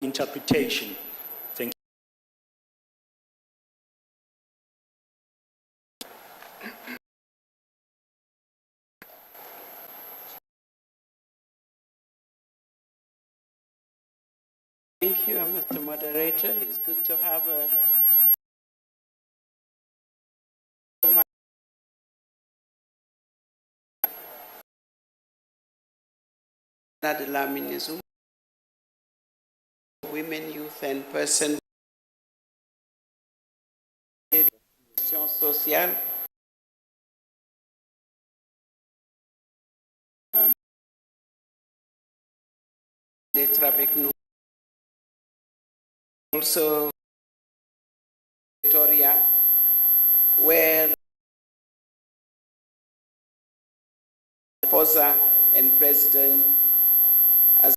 interpretation. Thank you. Thank you, Mr. Moderator. It's good to have a women, youth, and person social. The traffic also Victoria, where FOSA and President has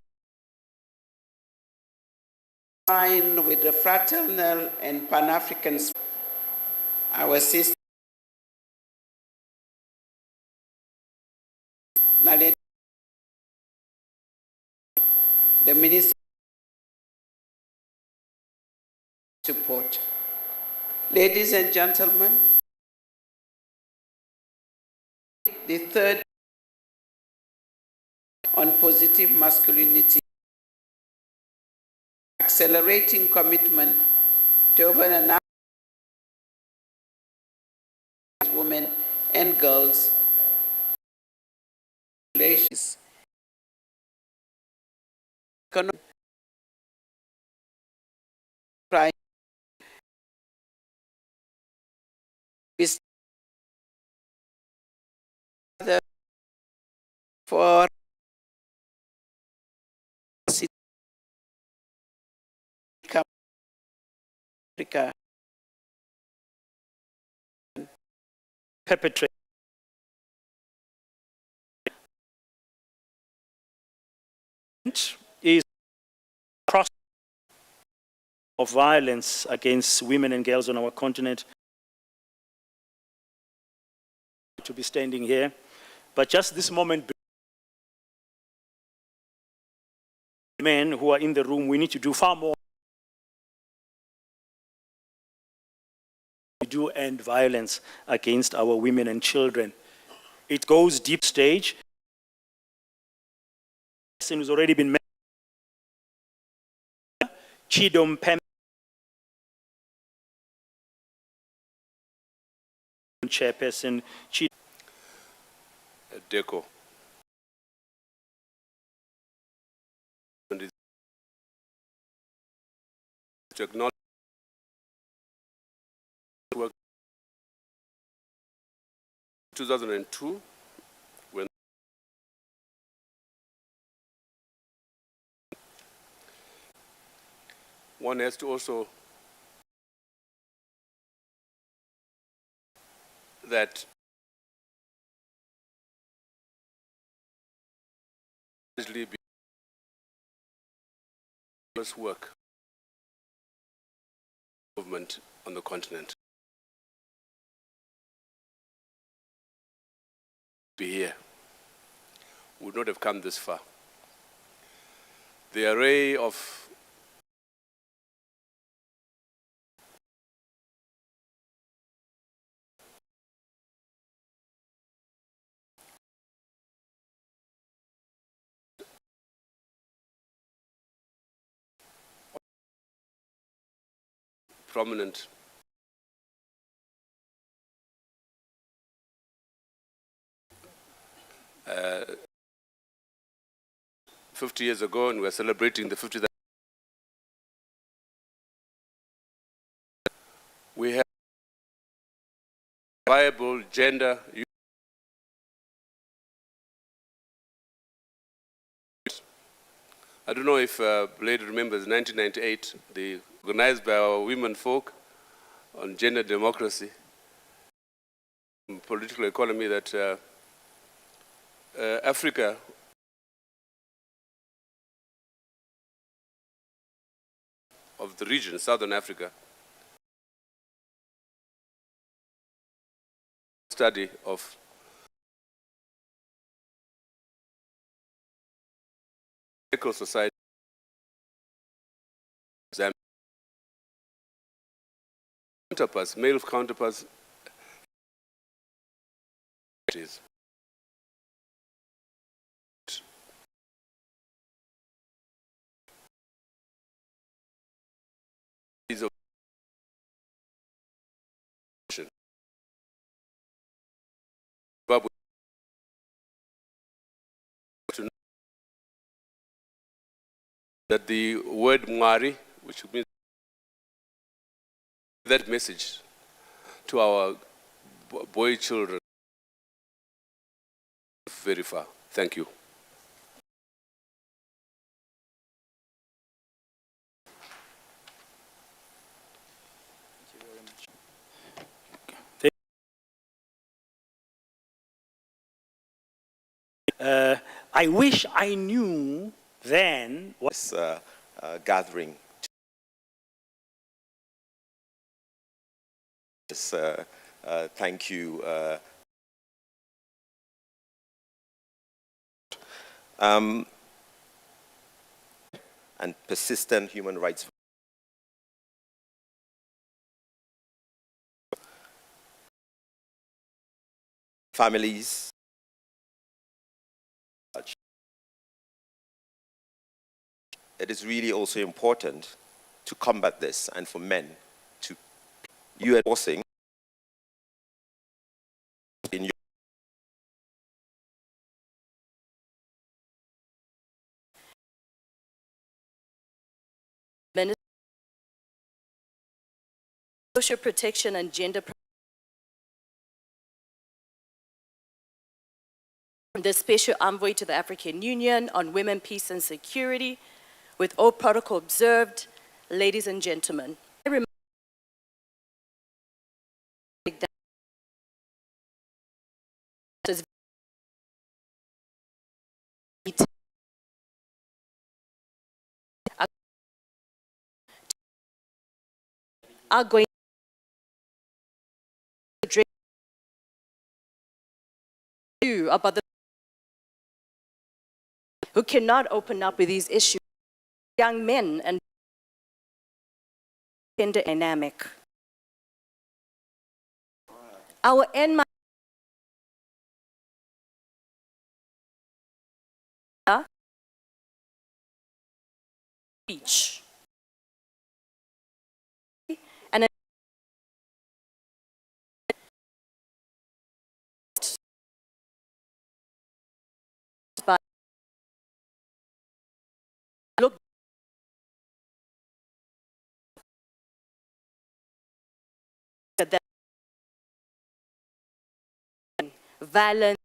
signed with the fraternal and Pan-African our sister the Minister support. Ladies and gentlemen, the third on positive masculinity, accelerating commitment to open and women and girls relations. For Africa Perpetrate is cross of violence against women and girls on our continent. To be standing here, but just this moment, men who are in the room, we need to do far more to do end violence against our women and children. It goes deep stage. Who's already been mentioned. Chidom Pem Chairperson Deco. To acknowledge work 2002 when one has to also that be work movement on the continent. Be here, we would not have come this far. The array of prominent 50 years ago, and we're celebrating the 50th. We have viable gender. I don't know if lady remembers 1998, organized by our women folk on gender democracy, political economy, that Africa of the region, Southern Africa, study of society Counterparts, male counterparts, is of that the word Mwari, which means that message to our boy children very far. Thank you. I wish I knew then what This gathering. Yes, thank you. And persistent human rights. Families. It is really also important to combat this and for men to you enforcing in your social protection and gender the Special Envoy to the African Union on Women, Peace and Security, with all protocol observed, ladies and gentlemen. I remind that are going to address you about the who cannot open up with these issues, young men and gender dynamic. Our end speech and look at that violence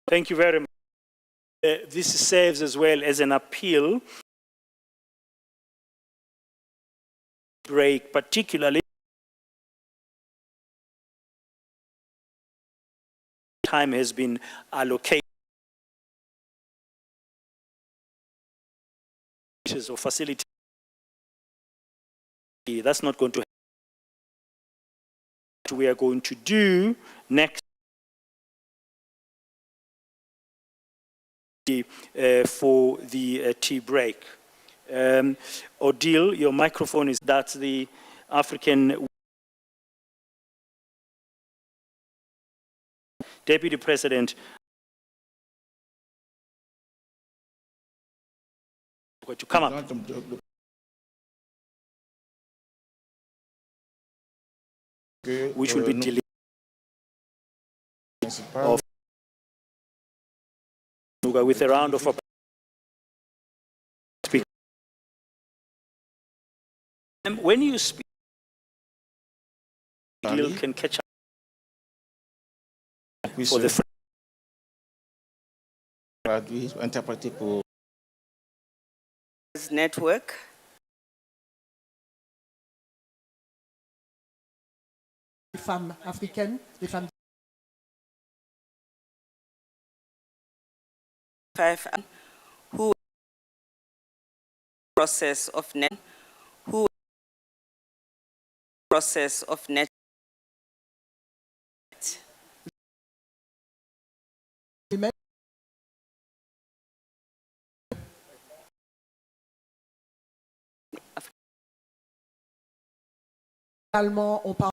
Thank you very much. This serves as well as an appeal break, particularly time has been allocated or facility. That's not going to happen. What we are going to do next for the tea break. Odile, your microphone is, that's the African Deputy President. To come up. Which will be delivered with a round of applause. When you speak, you can catch up for the network. Les femmes africaines, les femmes Who process of net, who process of net. Également, on parle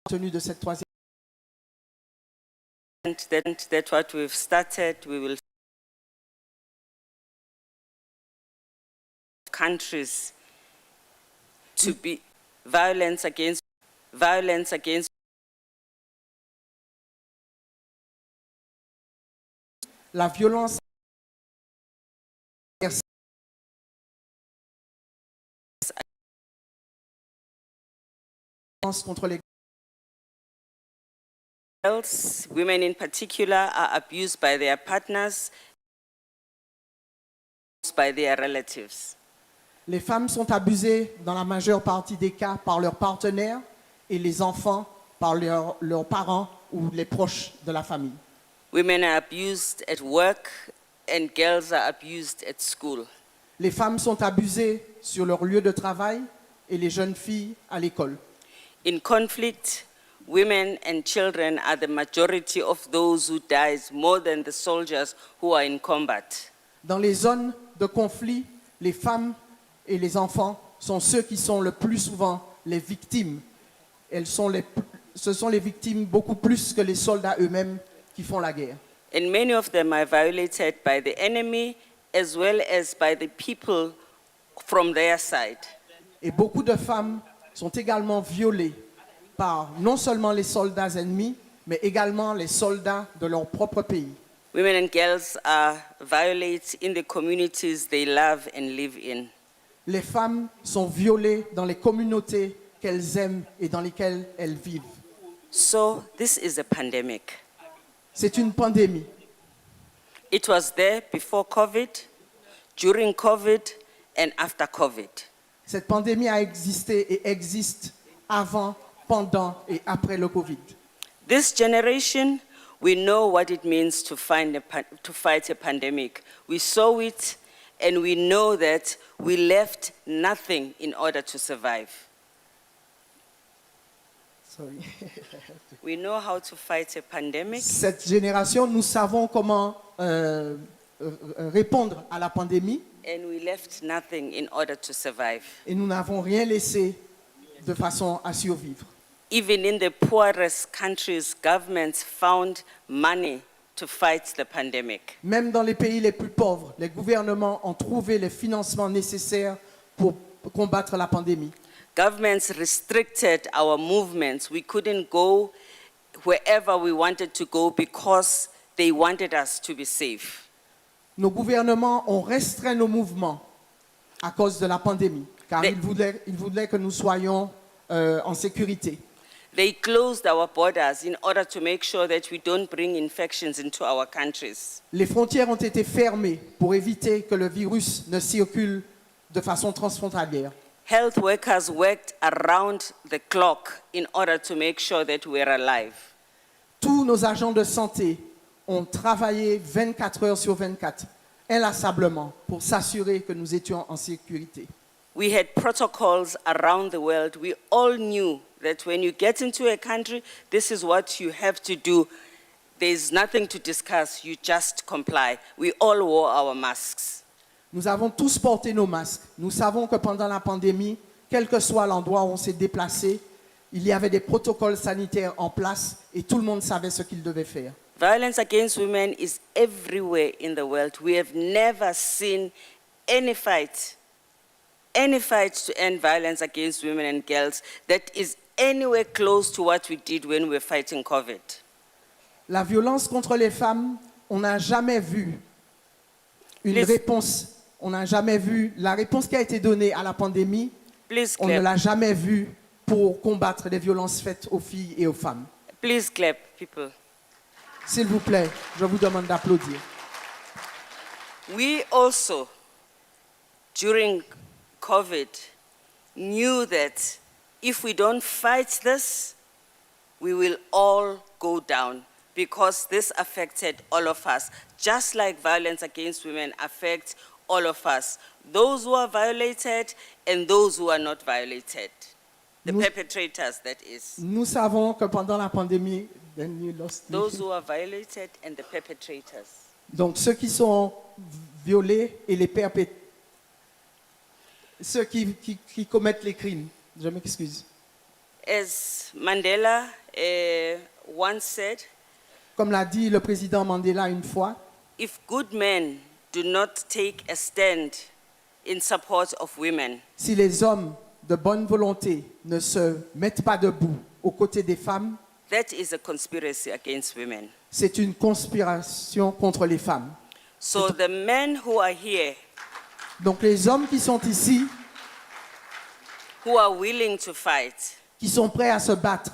tenu de cette troisième. That what we've started, we will countries to be violence against La violence contre les girls. Women in particular are abused by their partners, by their relatives. Les femmes sont abusées dans la majeure partie des cas par leurs partenaires et les enfants par leurs parents ou les proches de la famille. Women are abused at work and girls are abused at school. Les femmes sont abusées sur leur lieu de travail et les jeunes filles à l'école. In conflict, women and children are the majority of those who dies more than the soldiers who are in combat. Dans les zones de conflit, les femmes et les enfants sont ceux qui sont le plus souvent les victimes. Ce sont les victimes beaucoup plus que les soldats eux-mêmes qui font la guerre. And many of them are violated by the enemy as well as by the people from their side. Et beaucoup de femmes sont également violées par non seulement les soldats ennemis, mais également les soldats de leur propre pays. Women and girls are violated in the communities they love and live in. Les femmes sont violées dans les communautés qu'elles aiment et dans lesquelles elles vivent. So this is a pandemic. C'est une pandémie. It was there before COVID, during COVID, and after COVID. Cette pandémie a existé et existe avant, pendant et après le Covid. This generation, we know what it means to fight a pandemic. We saw it, and we know that we left nothing in order to survive. Sorry. We know how to fight a pandemic. Cette génération, nous savons comment répondre à la pandémie And we left nothing in order to survive. et nous n'avons rien laissé de façon à survivre. Even in the poorest countries, governments found money to fight the pandemic. Même dans les pays les plus pauvres, les gouvernements ont trouvé les financements nécessaires pour combattre la pandémie. Governments restricted our movements. We couldn't go wherever we wanted to go because they wanted us to be safe. Nos gouvernements ont restreint nos mouvements à cause de la pandémie, car ils voulaient que nous soyons en sécurité. They closed our borders in order to make sure that we don't bring infections into our countries. Les frontières ont été fermées pour éviter que le virus ne circule de façon transfrontalière. Health workers worked around the clock in order to make sure that we're alive. Tous nos agents de santé ont travaillé 24 heures sur 24, inlassablement, pour s'assurer que nous étions en sécurité. We had protocols around the world. We all knew that when you get into a country, this is what you have to do. There's nothing to discuss. You just comply. We all wore our masks. Nous avons tous porté nos masques. Nous savons que pendant la pandémie, quel que soit l'endroit où on s'est déplacé, il y avait des protocoles sanitaires en place et tout le monde savait ce qu'il devait faire. Violence against women is everywhere in the world. We have never seen any fight to end violence against women and girls that is anywhere close to what we did when we were fighting COVID. La violence contre les femmes, on n'a jamais vu une réponse. On n'a jamais vu la réponse qui a été donnée à la pandémie. Please On ne clap. l'a jamais vue pour combattre les violences faites aux filles et aux femmes. Please clap, people. S'il vous plaît, je vous demande d'applaudir. We also, during COVID, knew that if we don't fight this, we will all go down because this affected all of us. Just like violence against women affects all of us, those who are violated and those who are not violated. The Nous- perpetrators, that is. Nous savons que pendant la pandémie, then you lost me. Those who are violated and the perpetrators. Donc ceux qui sont violés et les perpétrés, ceux qui commettent les crimes. Je m'excuse. As Mandela once said, Comme l'a dit le président Mandela une fois, if good men do not take a stand in support of women, si les hommes de bonne volonté ne se mettent pas debout aux côtés des femmes, that is a conspiracy against women. c'est une conspiration contre les femmes. So the men who are here, Donc les hommes qui sont ici, who are willing to fight, qui sont prêts à se battre,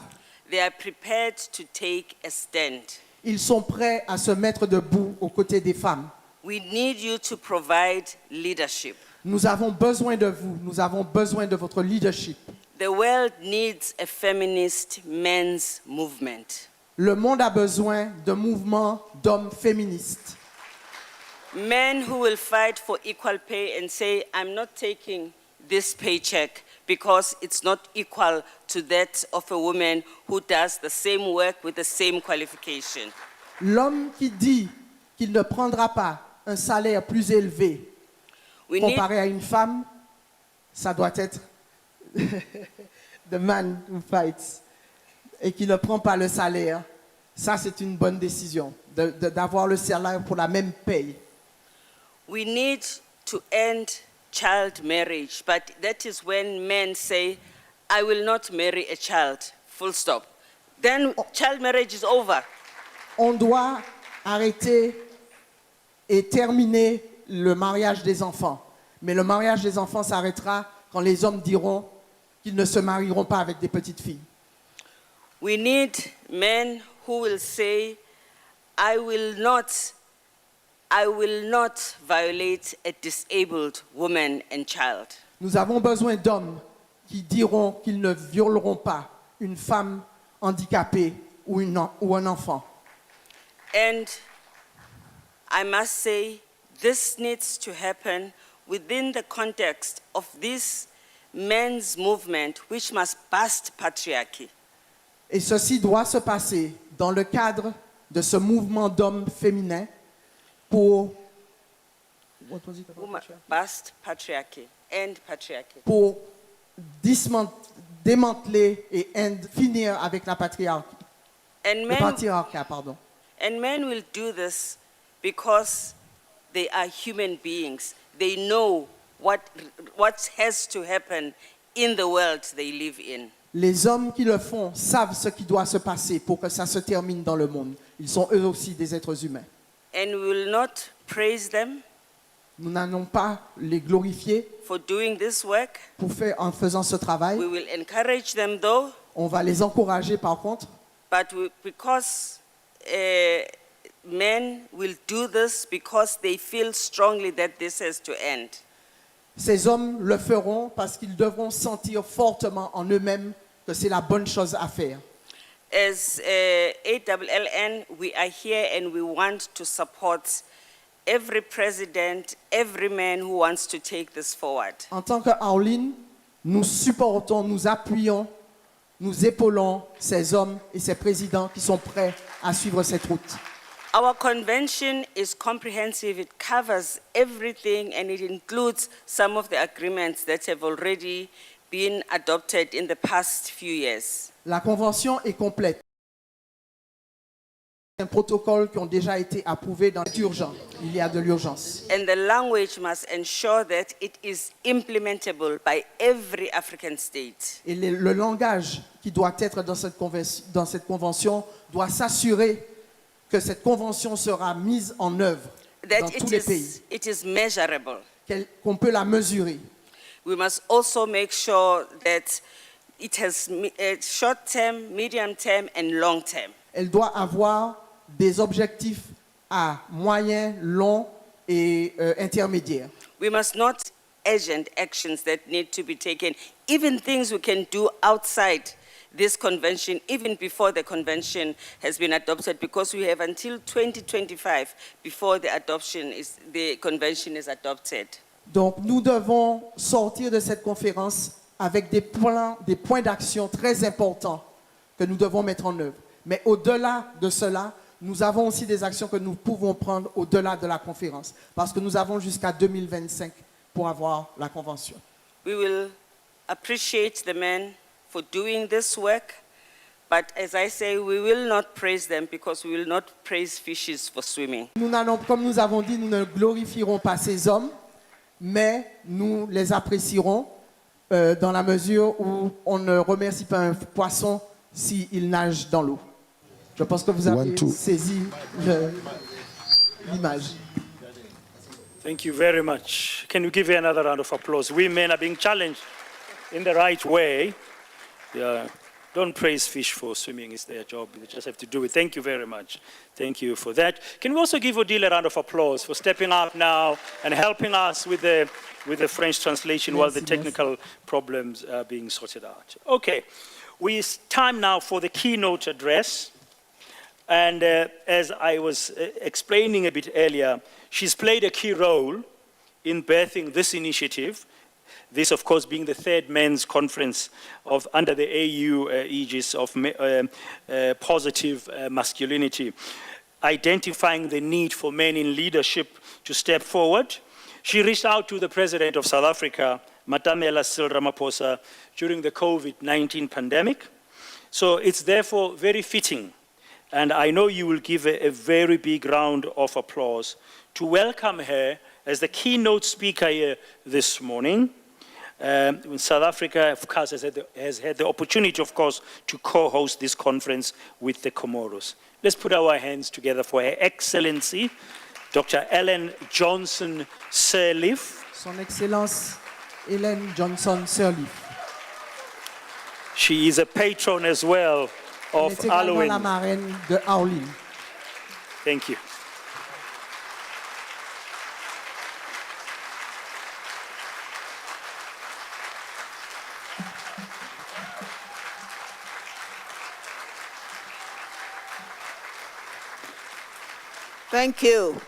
they are prepared to take a stand. ils sont prêts à se mettre debout aux côtés des femmes. We need you to provide leadership. Nous avons besoin de vous, nous avons besoin de votre leadership. The world needs a feminist men's movement. Le monde a besoin de mouvements d'hommes féministes. Men who will fight for equal pay and say, I'm not taking this paycheck because it's not equal to that of a woman who does the same work with the same qualification. L'homme qui dit qu'il ne prendra pas un salaire plus élevé We need, comparé à une femme, ça doit être the man who fights et qui ne prend pas le salaire. Ça, c'est une bonne décision d'avoir le salaire pour la même paye. we need to end child marriage, but that is when men say, I will not marry a child, full stop. Then child marriage is over. On doit arrêter et terminer le mariage des enfants. Mais le mariage des enfants s'arrêtera quand les hommes diront qu'ils ne se marieront pas avec des petites filles. We need men who will say, I will not violate a disabled woman and child. Nous avons besoin d'hommes qui diront qu'ils ne violeront pas une femme handicapée ou un enfant. And I must say, this needs to happen within the context of this men's movement, which must bust patriarchy. Et ceci doit se passer dans le cadre de ce mouvement d'hommes féminins pour Bust patriarchy, end patriarchy. pour démanteler et finir avec la patriarcat. And Le patriarcat, pardon. And men will do this because they are human beings. They know what has to happen in the world they live in. Les hommes qui le font savent ce qui doit se passer pour que ça se termine dans le monde. Ils sont eux aussi des êtres humains. And we will not praise them Nous n'allons pas les glorifier for doing this work. en faisant ce travail. We will encourage them though, On va les encourager par contre. but because men will do this because they feel strongly that this has to end. Ces hommes le feront parce qu'ils devront sentir fortement en eux-mêmes que c'est la bonne chose à faire. As AWLN, we are here and we want to support every president, every man who wants to take this forward. En tant que Arline, nous supportons, nous appuyons, nous épaulons ces hommes et ces présidents qui sont prêts à suivre cette route. Our convention is comprehensive. It covers everything and it includes some of the agreements that have already been adopted in the past few years. La convention est complète. Un protocole qui ont déjà été approuvés dans l'urgence. Il y a de l'urgence. And the language must ensure that it is implementable by every African state. Et le langage qui doit être dans cette convention doit s'assurer que cette convention sera mise en œuvre dans tous les pays, it is measurable. qu'on peut la mesurer. We must also make sure that it has short term, medium term, and long term. Elle doit avoir des objectifs à moyen, long et intermédiaire. We must not urgent actions that need to be taken, even things we can do outside this convention, even before the convention has been adopted, because we have until 2025 before the convention is adopted. Donc nous devons sortir de cette conférence avec des points d'action très importants que nous devons mettre en œuvre. Mais au-delà de cela, nous avons aussi des actions que nous pouvons prendre au-delà de la conférence, parce que nous avons jusqu'à 2025 pour avoir la convention. We will appreciate the men for doing this work, but as I say, we will not praise them because we will not praise fishes for swimming. Comme nous avons dit, nous ne glorifierons pas ces hommes, mais nous les apprécierons dans la mesure où on ne remercie pas un poisson s'il nage dans l'eau. Je pense que vous avez saisi l'image. Thank you very much. Can you give her another round of applause? Women are being challenged in the right way. Yeah. Don't praise fish for swimming, it's their job. They just have to do it. Thank you very much. Thank you for that. Can we also give Odile a round of applause for stepping up now and helping us with the French translation while the technical problems are being sorted out. Okay, it's time now for the keynote address. And as I was explaining a bit earlier, she's played a key role in birthing this initiative. This, of course, being the third men's conference under the AU aegis of positive masculinity, identifying the need for men in leadership to step forward. She reached out to the president of South Africa, Matamela Cyril Ramaphosa, during the COVID-19 pandemic. So it's therefore very fitting, and I know you will give a very big round of applause to welcome her as the keynote speaker here this morning. South Africa, of course, has had the opportunity, of course, to co-host this conference with the Comoros. Let's put our hands together for Her Excellency, Dr. Ellen Johnson Sirleaf. Son Excellence Ellen Johnson Sirleaf. She is a patron as well Elle of est également Halloween. la marraine de Halloween. Thank you. Thank you.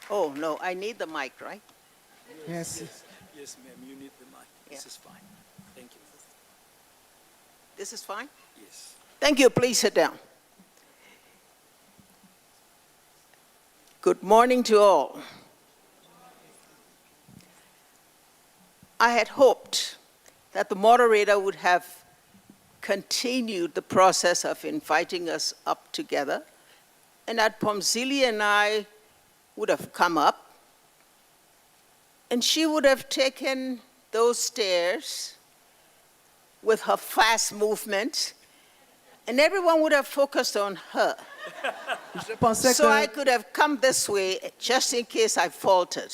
Oh, no, I need the mic, right? Merci. Yes, ma'am, you need the mic. This is fine. Thank you. This is fine? Yes. Thank you. Please sit down. Good morning to all. I had hoped that the moderator would have continued the process of inviting us up together, and that Pomzili and I would have come up, and she would have taken those stairs with her fast movement, and everyone would have focused on her. So I could have come this way just in case I faltered.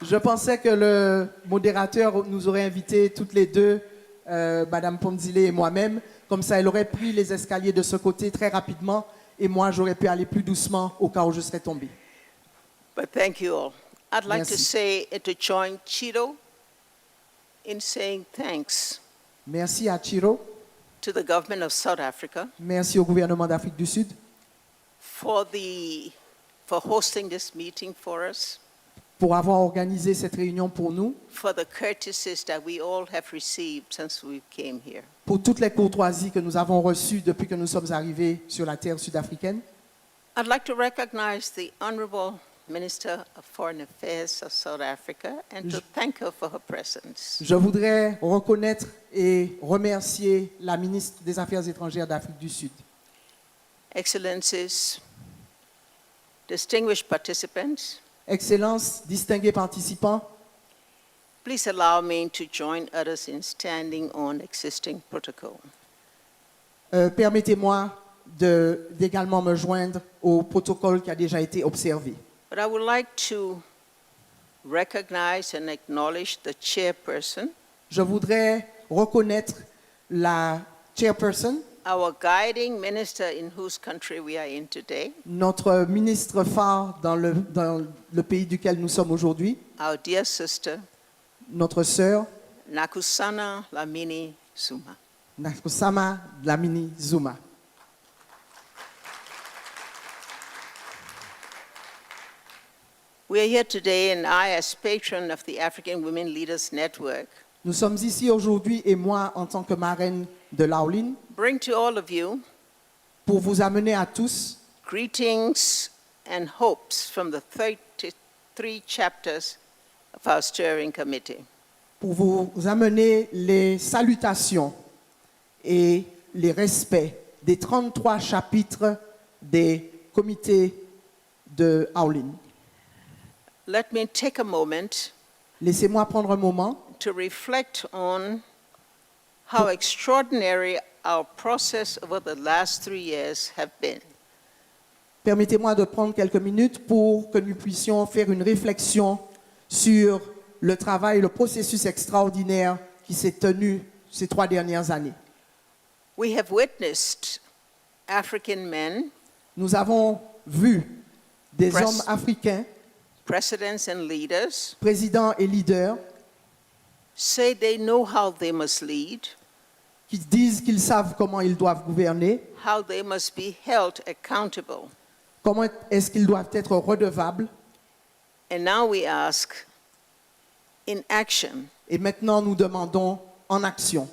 Je pensais que le modérateur nous aurait invités toutes les deux, Madame Pomzile et moi-même. Comme ça, elle aurait pris les escaliers de ce côté très rapidement et moi, j'aurais pu aller plus doucement au cas où je serais tombé. But thank you all. I'd like to Merci. say and to join Chiro in saying thanks Merci à Chiro, to the government of South Africa merci au gouvernement d'Afrique du Sud for hosting this meeting for us, pour avoir organisé cette réunion pour nous, for the courtesies that we all have received since we came here. pour toutes les courtoisies que nous avons reçues depuis que nous sommes arrivés sur la terre sud-africaine. I'd like to recognize the Honorable Minister of Foreign Affairs of South Africa and to thank her for her presence. Je voudrais reconnaître et remercier la ministre des Affaires étrangères d'Afrique du Sud. Excellencies, distinguished participants, Excellences, distingués participants, please allow me to join others in standing on existing protocol. permettez-moi d'également me joindre au protocole qui a déjà été observé. But I would like to recognize and acknowledge the chairperson, Je voudrais reconnaître la chairperson, our guiding minister in whose country we are in today, notre ministre phare dans le pays duquel nous sommes aujourd'hui, our dear sister, notre sœur, Nakusana Lamini Zuma. Nakosama Dlamini Zuma. We are here today, and I, as patron of the African Women Leaders Network, Nous sommes ici aujourd'hui et moi, en tant que marraine de l'Aoline, bring to all of you pour vous amener à tous greetings and hopes from the 33 chapters of our steering committee. pour vous amener les salutations et les respects des 33 chapitres des comités de Aoline. Let me take a moment Laissez-moi prendre un moment to reflect on how extraordinary our process over the last 3 years have been. Permettez-moi de prendre quelques minutes pour que nous puissions faire une réflexion sur le travail, le processus extraordinaire qui s'est tenu ces 3 dernières années. We have witnessed African men, Nous avons vu des Press- hommes africains, presidents and leaders, présidents et leaders, say they know how they must lead, qui disent qu'ils savent comment ils doivent gouverner, how they must be held accountable. comment est-ce qu'ils doivent être redevables. And now we ask, in action, Et maintenant, nous demandons en action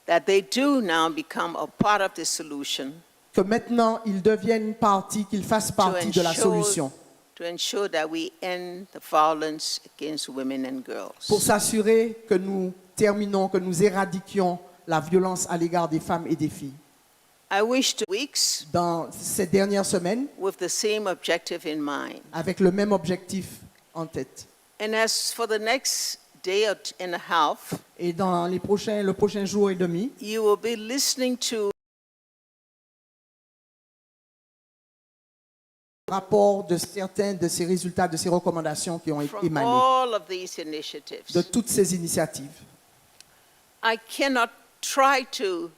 that they do now become a part of the solution que maintenant, ils deviennent partie, qu'ils fassent partie de la solution to ensure that we end the violence against women and pour girls. s'assurer que nous terminons, que nous éradiquions la violence à l'égard des femmes et des filles. I wish to weeks Dans ces dernières semaines, with the same objective in mind. avec le même objectif en tête. And as for the next day and a half, Et dans le prochain jour et demi, you will be listening to rapport de certains de ces résultats, de ces recommandations qui ont from émané all of these de initiatives. toutes ces initiatives. I cannot try to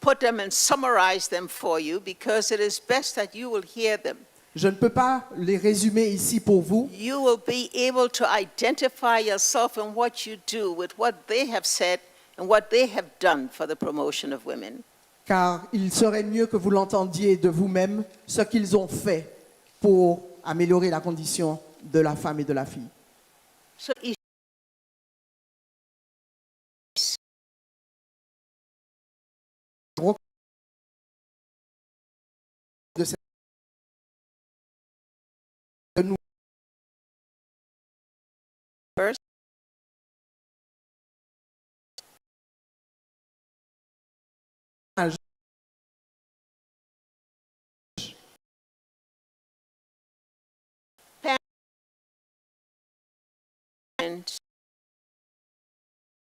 put them and summarize them for you because it is best that you will hear them. Je ne peux pas les résumer ici pour vous. You will be able to identify yourself in what you do with what they have said and what they have done for the promotion of women. Car il serait mieux que vous l'entendiez de vous-même, ce qu'ils ont fait pour améliorer la condition de la femme et de la fille. So De cette- de nous first, and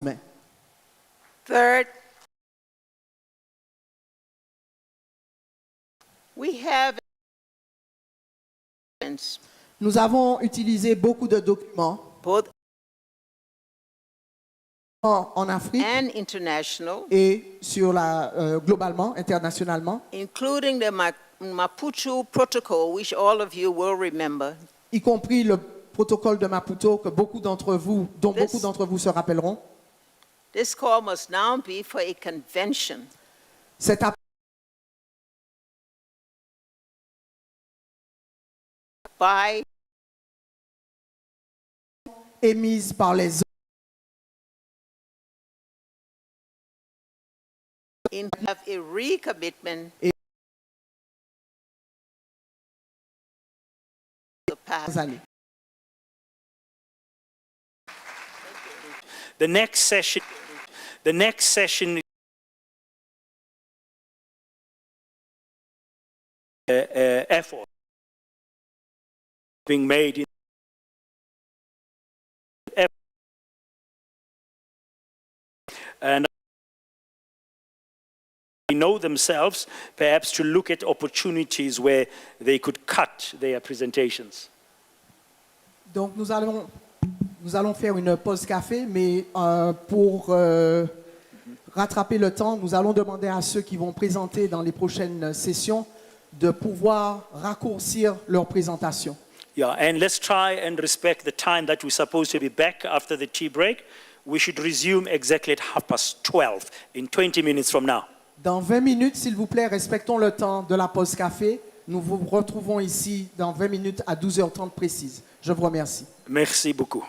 mais third, we have nous avons utilisé beaucoup de documents both en Afrique and international, et globalement, internationalement, including the Maputo Protocol, which all of you will remember. y compris le protocole de Maputo dont beaucoup d'entre vous se rappelleront. This call must now be for a convention Cet appel by émise par les hommes in have a recommitment the past. années. The next session effort being made in and they know themselves perhaps to look at opportunities where they could cut their presentations. Donc nous allons faire une pause café, mais pour rattraper le temps, nous allons demander à ceux qui vont présenter dans les prochaines sessions de pouvoir raccourcir leur présentation. Yeah, and let's try and respect the time that we're supposed to be back after the tea break. we should resume exactly at 12:30, in 20 minutes from now. Dans 20 minutes, s'il vous plaît, respectons le temps de la pause café. Nous vous retrouvons ici dans 20 minutes à 12h30 précise. Je vous remercie. Merci beaucoup.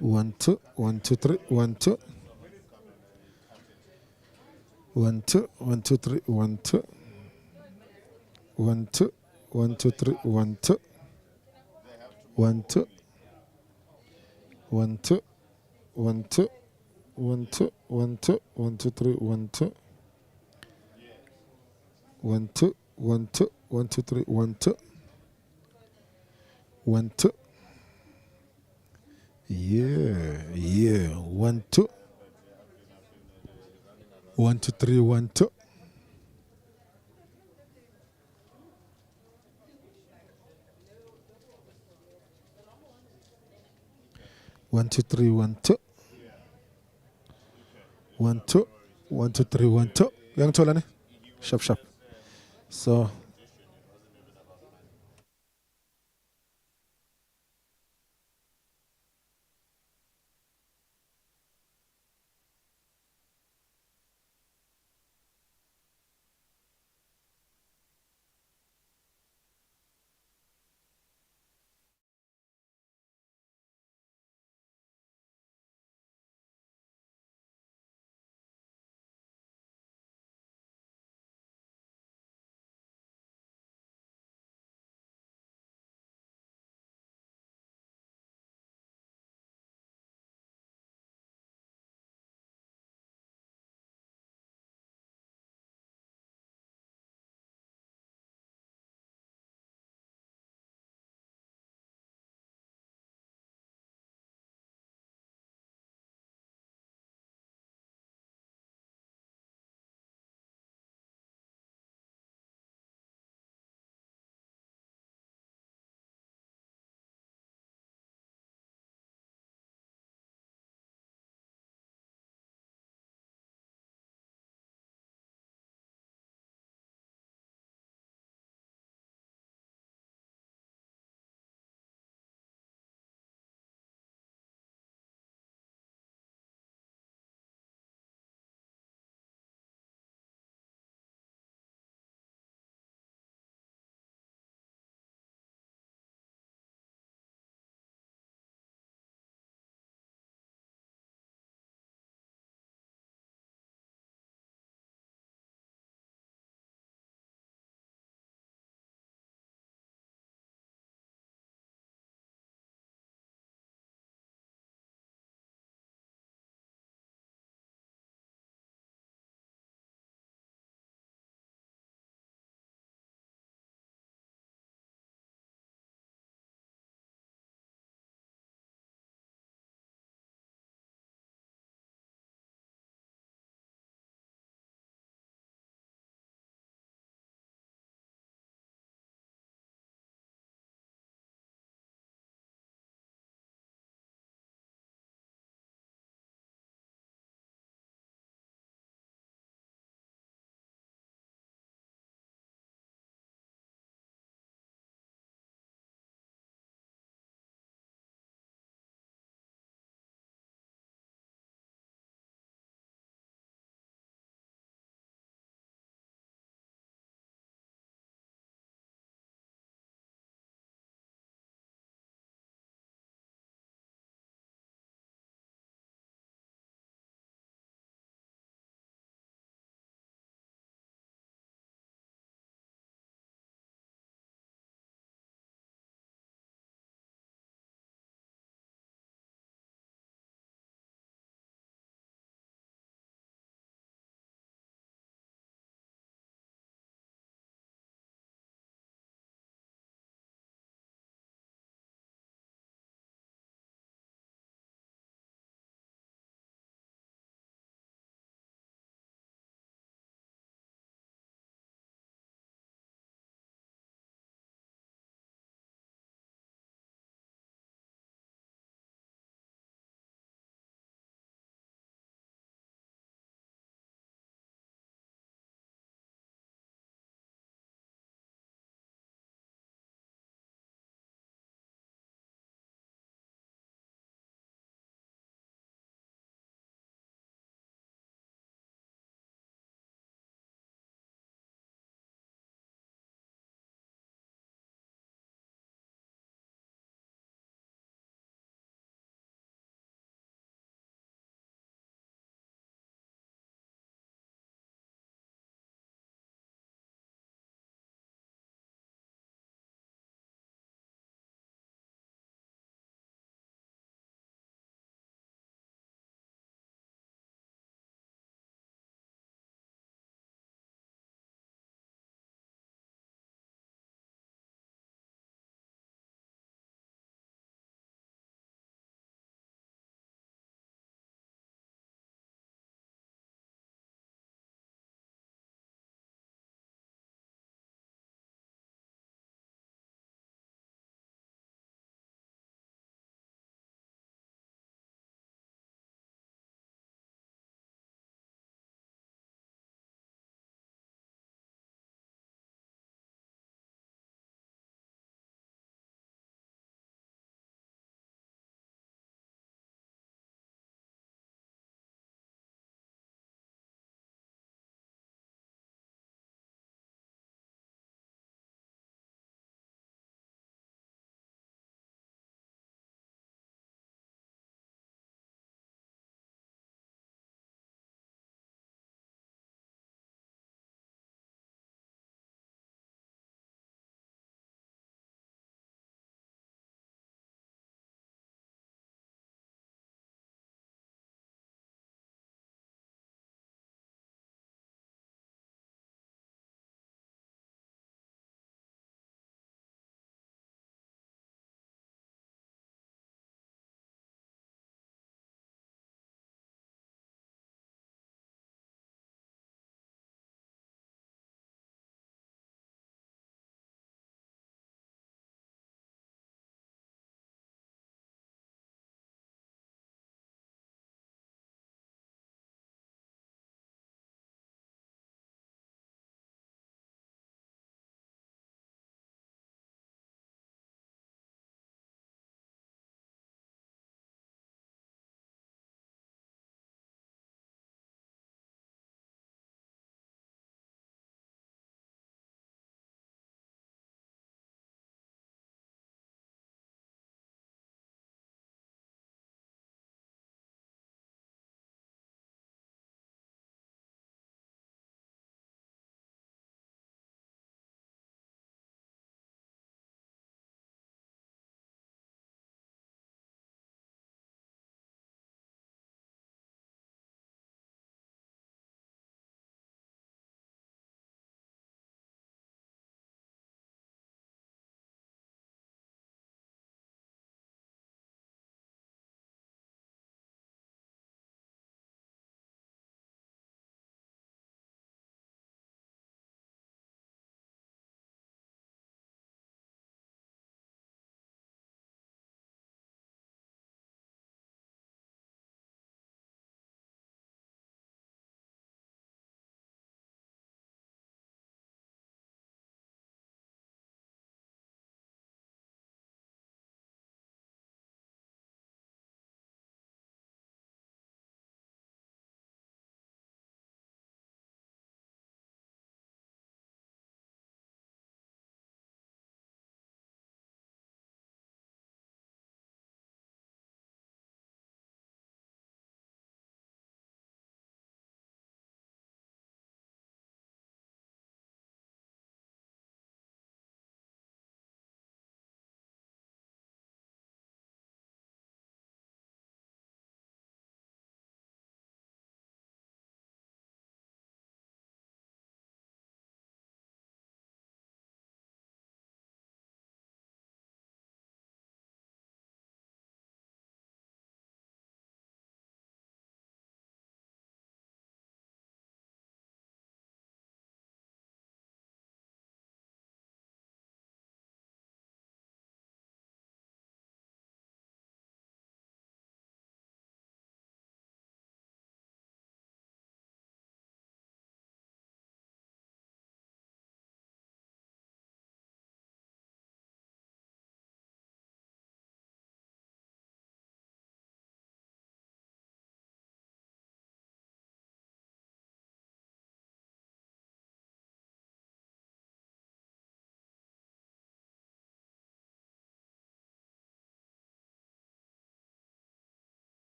1, 2, 1, 2, 3, 1, 2. 1, 2, 1, 2, 3, 1, 2. 1, 2, 1, 2, 3, 1, 2. 1, 2. 1, 2. 1, 2. 1, 2. 1, 2. 1, 2, 3, 1, 2. 1, 2. 1, 2. 1, 2, 3, 1, 2. 1, 2. Yeah. 1, 2. 1, 2, 3, 1, 2. 1, 2, 3, 1, 2. 1, 2. 1, 2, 3, 1, 2. Yang tola ni? Sharp. So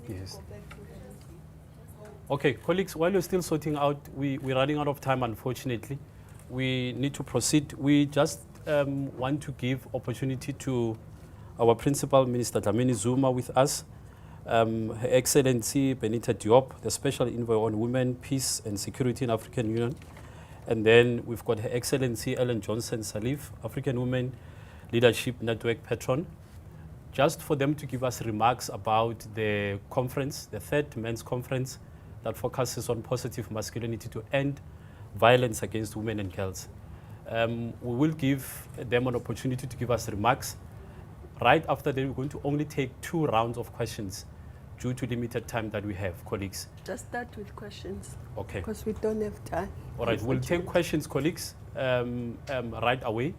Yes. Okay, colleagues, while you're still sorting out, we're running out of time, unfortunately. We need to proceed. We just want to give opportunity to our Principal Minister Dlamini Zuma with us, Her Excellency Benita Diop, the Special Envoy on Women, Peace and Security in African Union. And then we've got Her Excellency Ellen Johnson Sirleaf, African Women Leadership Network Patron, just for them to give us remarks about the conference, the third men's conference that focuses on positive masculinity to end violence against women and girls. We will give them an opportunity to give us remarks. Right after that, we're going to only take 2 rounds of questions due to limited time that we have, colleagues. Just start with questions. Okay. Because we don't have time. All right, we'll take questions, colleagues, right away,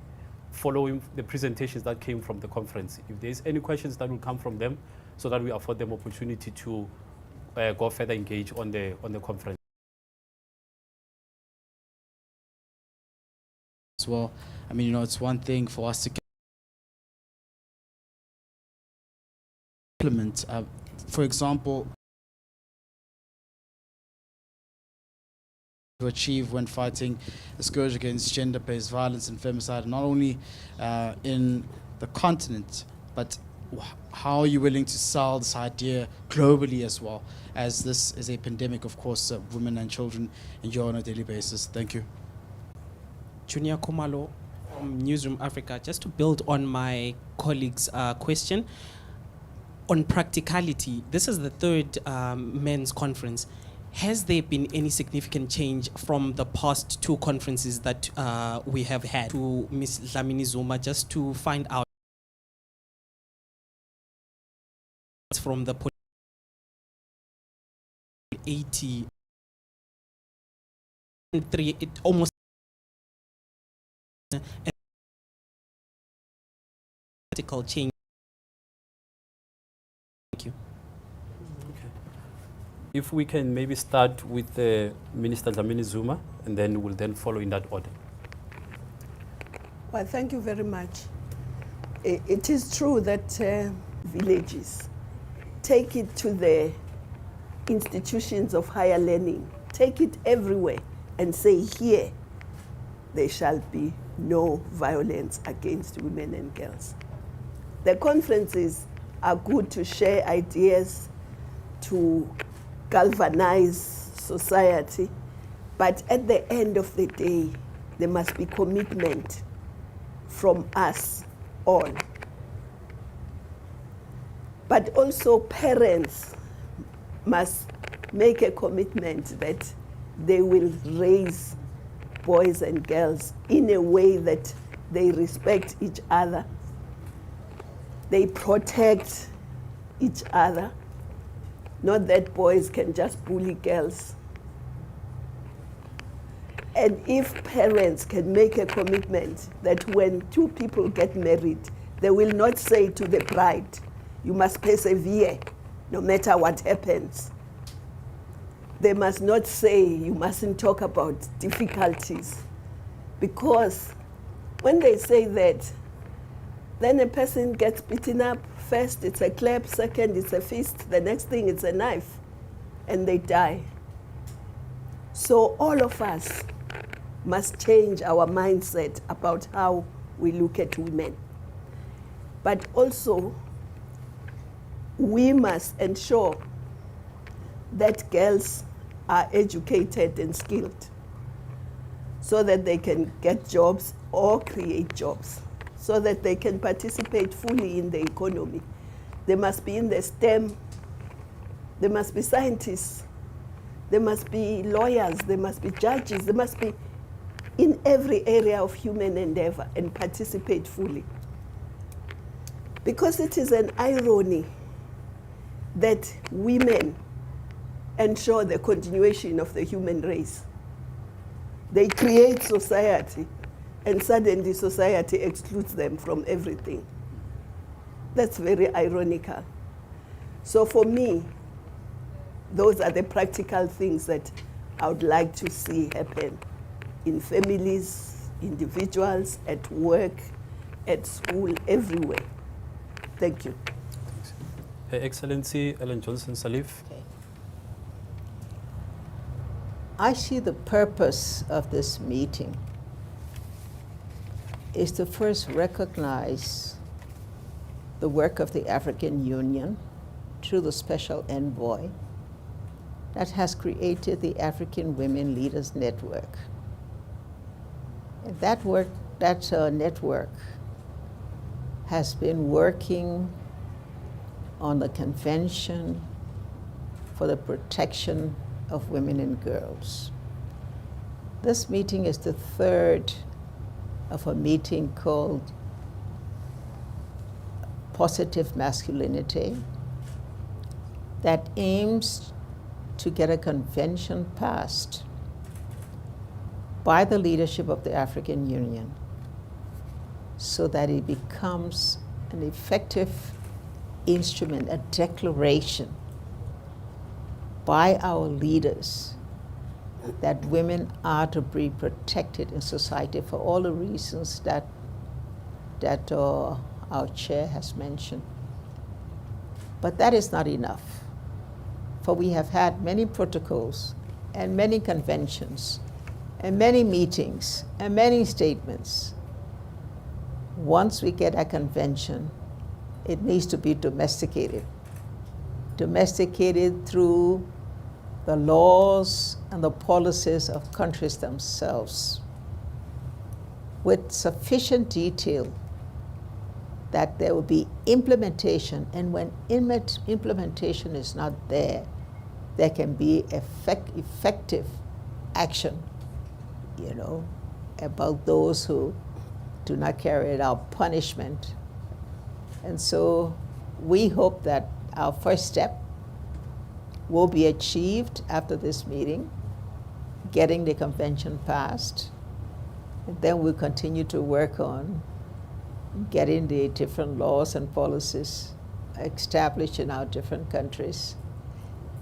following the presentations that came from the conference. If there's any questions that will come from them, so that we afford them opportunity to go further engage on the conference. As well, I mean, it's one thing for us to implement, for example, to achieve when fighting the scourge against gender-based violence and femicide, not only in the continent, but how are you willing to sell this idea globally as well, as this is a pandemic, of course, women and children endure on a daily basis. Thank you. Junior Kumalo from Newsroom Africa. Just to build on my colleague's question, on practicality, this is the third men's conference. Has there been any significant change from the past 2 conferences that we have had? To Ms. Dlamini Zuma, just to find out from the 83, it almost practical change. Thank you. Okay. If we can maybe start with Minister Dlamini Zuma, and then we'll then follow in that order. Well, thank you very much. It is true that villages take it to the institutions of higher learning, take it everywhere and say, here, there shall be no violence against women and girls. The conferences are good to share ideas, to galvanize society, but at the end of the day, there must be commitment from us all. But also parents must make a commitment that they will raise boys and girls in a way that they respect each other, they protect each other, not that boys can just bully girls. And if parents can make a commitment that when 2 people get married, they will not say to the bride, you must persevere no matter what happens. They must not say you mustn't talk about difficulties, because when they say that, then a person gets beaten up. First it's a clap, second it's a fist, the next thing it's a knife, and they die. So all of us must change our mindset about how we look at women. But also, we must ensure that girls are educated and skilled so that they can get jobs or create jobs, so that they can participate fully in the economy. They must be in the STEM, there must be scientists, there must be lawyers, there must be judges, there must be in every area of human endeavor and participate fully. Because it is an irony that women ensure the continuation of the human race. They create society, and suddenly society excludes them from everything. That's very ironical. So for me, those are the practical things that I would like to see happen in families, individuals, at work, at school, everywhere. Thank you. Her Her Excellency Ellen Johnson Sirleaf. Okay. I see the purpose of this meeting is to first recognize the work of the African Union through the Special Envoy that has created the African Women Leaders Network. And that network has been working on the Convention for the Protection of Women and Girls. This meeting is the third of a meeting called Positive Masculinity that aims to get a convention passed by the leadership of the African Union so that it becomes an effective instrument, a declaration by our leaders that women are to be protected in society for all the reasons that our chair has mentioned. But that is not enough, for we have had many protocols and many conventions and many meetings and many statements. Once we get a convention, it needs to be domesticated. Domesticated through the laws and the policies of countries themselves with sufficient detail that there will be implementation, and when implementation is not there, there can be effective action, about those who do not carry it out, punishment. And so we hope that our first step will be achieved after this meeting, getting the convention passed, and then we'll continue to work on getting the different laws and policies established in our different countries.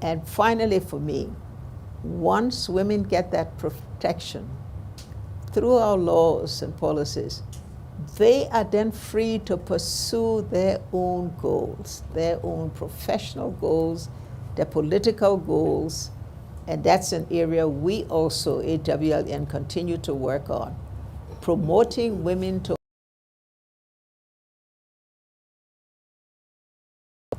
And finally, for me, once women get that protection through our laws and policies, they are then free to pursue their own goals, their own professional goals, their political goals, and that's an area we also, AWLN, continue to work on, promoting women to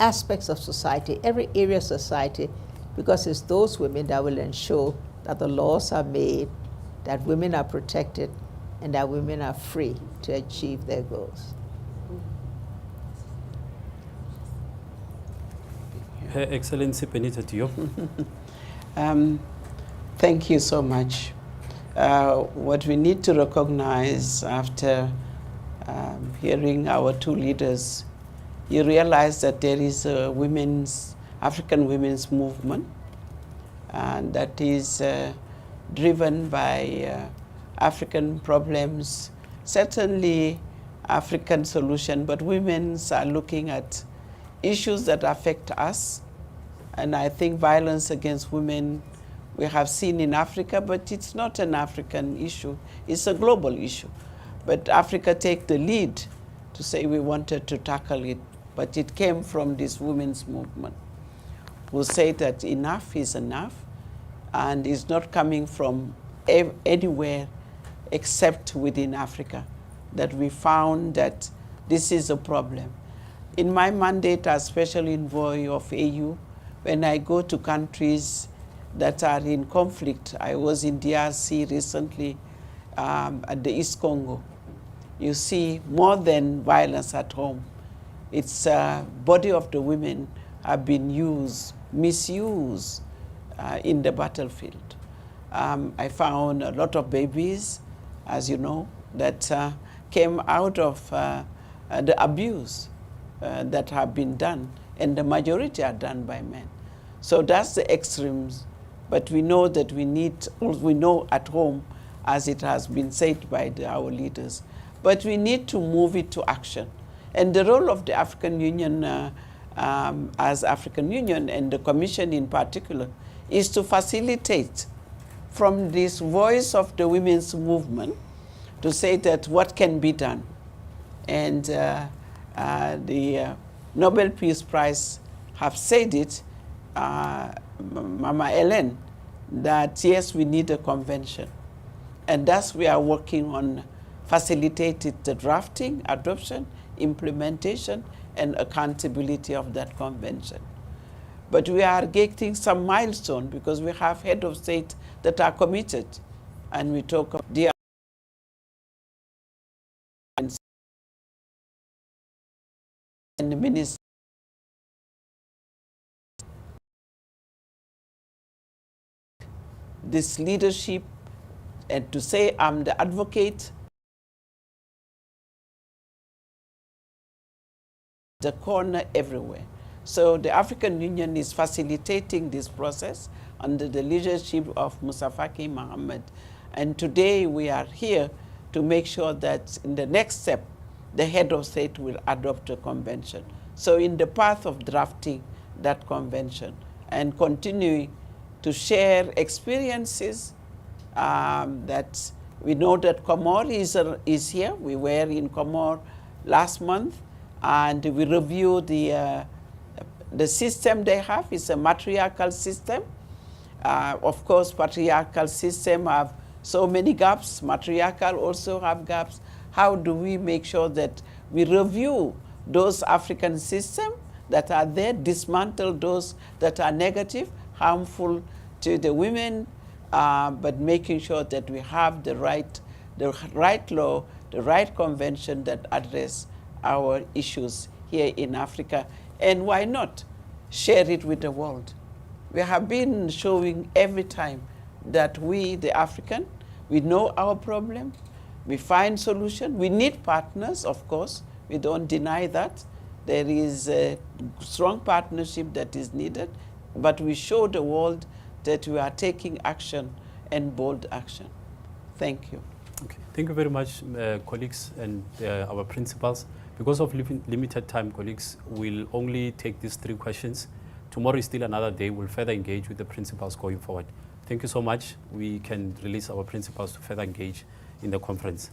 aspects of society, every area of society, because it's those women that will ensure that the laws are made, that women are protected, and that women are free to achieve their goals. Her Excellency Benita Diop. Thank you so much. What we need to recognize after hearing our two leaders, you realize that there is a African women's movement, and that is driven by African problems, certainly African solution, but women are looking at issues that affect us. And I think violence against women we have seen in Africa, but it's not an African issue, it's a global issue. But Africa take the lead to say we wanted to tackle it, but it came from this women's movement who say that enough is enough, and it's not coming from anywhere except within Africa, that we found that this is a problem. In my mandate as Special Envoy of AU, when I go to countries that are in conflict, I was in DRC recently at the East Congo, you see more than violence at home. It's body of the women have been misused in the battlefield. I found a lot of babies, as you know, that came out of the abuse that have been done, and the majority are done by men. So that's the extremes, but we know that we know at home, as it has been said by our leaders, but we need to move it to action. And the role of the African Union, as African Union and the Commission in particular, is to facilitate from this voice of the women's movement to say that what can be done. And the Nobel Peace Prize have said it, Mama Ellen, that yes, we need a convention. And thus we are working on facilitated the drafting, adoption, implementation, and accountability of that convention. But we are getting some milestone because we have head of state that are committed. And we talk of the and the minister. This leadership, and to say I'm the advocate, the corner everywhere. So the African Union is facilitating this process under the leadership of Musa Faki Mohammed. And today we are here to make sure that in the next step, the head of state will adopt a convention. So in the path of drafting that convention and continuing to share experiences that we know that Comor is here. We were in Comor last month, and we reviewed the system they have. It's a matriarchal system. Of course, patriarchal system have so many gaps. Matriarchal also have gaps. How do we make sure that we review those African systems that are there, dismantle those that are negative, harmful to the women, but making sure that we have the right law, the right convention that address our issues here in Africa. And why not share it with the world? We have been showing every time that we, the African, we know our problem, we find solution. We need partners, of course. We don't deny that. There is a strong partnership that is needed, but we show the world that we are taking action and bold action. Thank you. Okay. Thank you very much, colleagues and our principals. Because of limited time, colleagues, we'll only take these 3 questions. Tomorrow is still another day. We'll further engage with the principals going forward. Thank you so much. We can release our principals to further engage in the conference.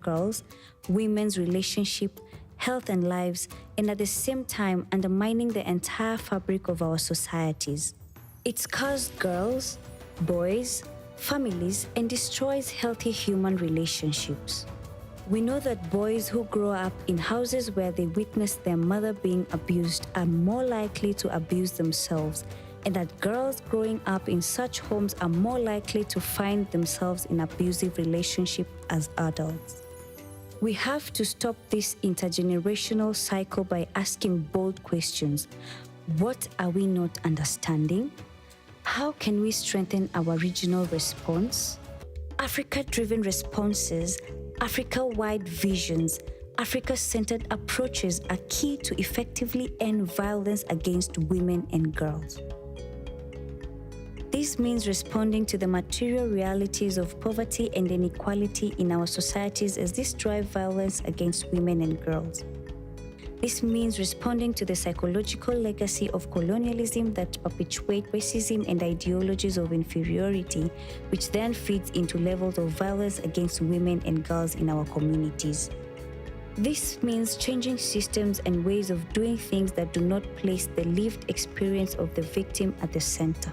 girls, women's relationship, health and lives, and at the same time undermining the entire fabric of our societies. It scars girls, boys, families, and destroys healthy human relationships. We know that boys who grow up in houses where they witness their mother being abused are more likely to abuse themselves, and that girls growing up in such homes are more likely to find themselves in abusive relationships as adults. We have to stop this intergenerational cycle by asking bold questions. What are we not understanding? How can we strengthen our regional response? Africa-driven responses, Africa-wide visions, Africa-centered approaches are key to effectively end violence against women and girls. This means responding to the material realities of poverty and inequality in our societies as this drive violence against women and girls. This means responding to the psychological legacy of colonialism that perpetuate racism and ideologies of inferiority, which then feeds into levels of violence against women and girls in our communities. This means changing systems and ways of doing things that do not place the lived experience of the victim at the center.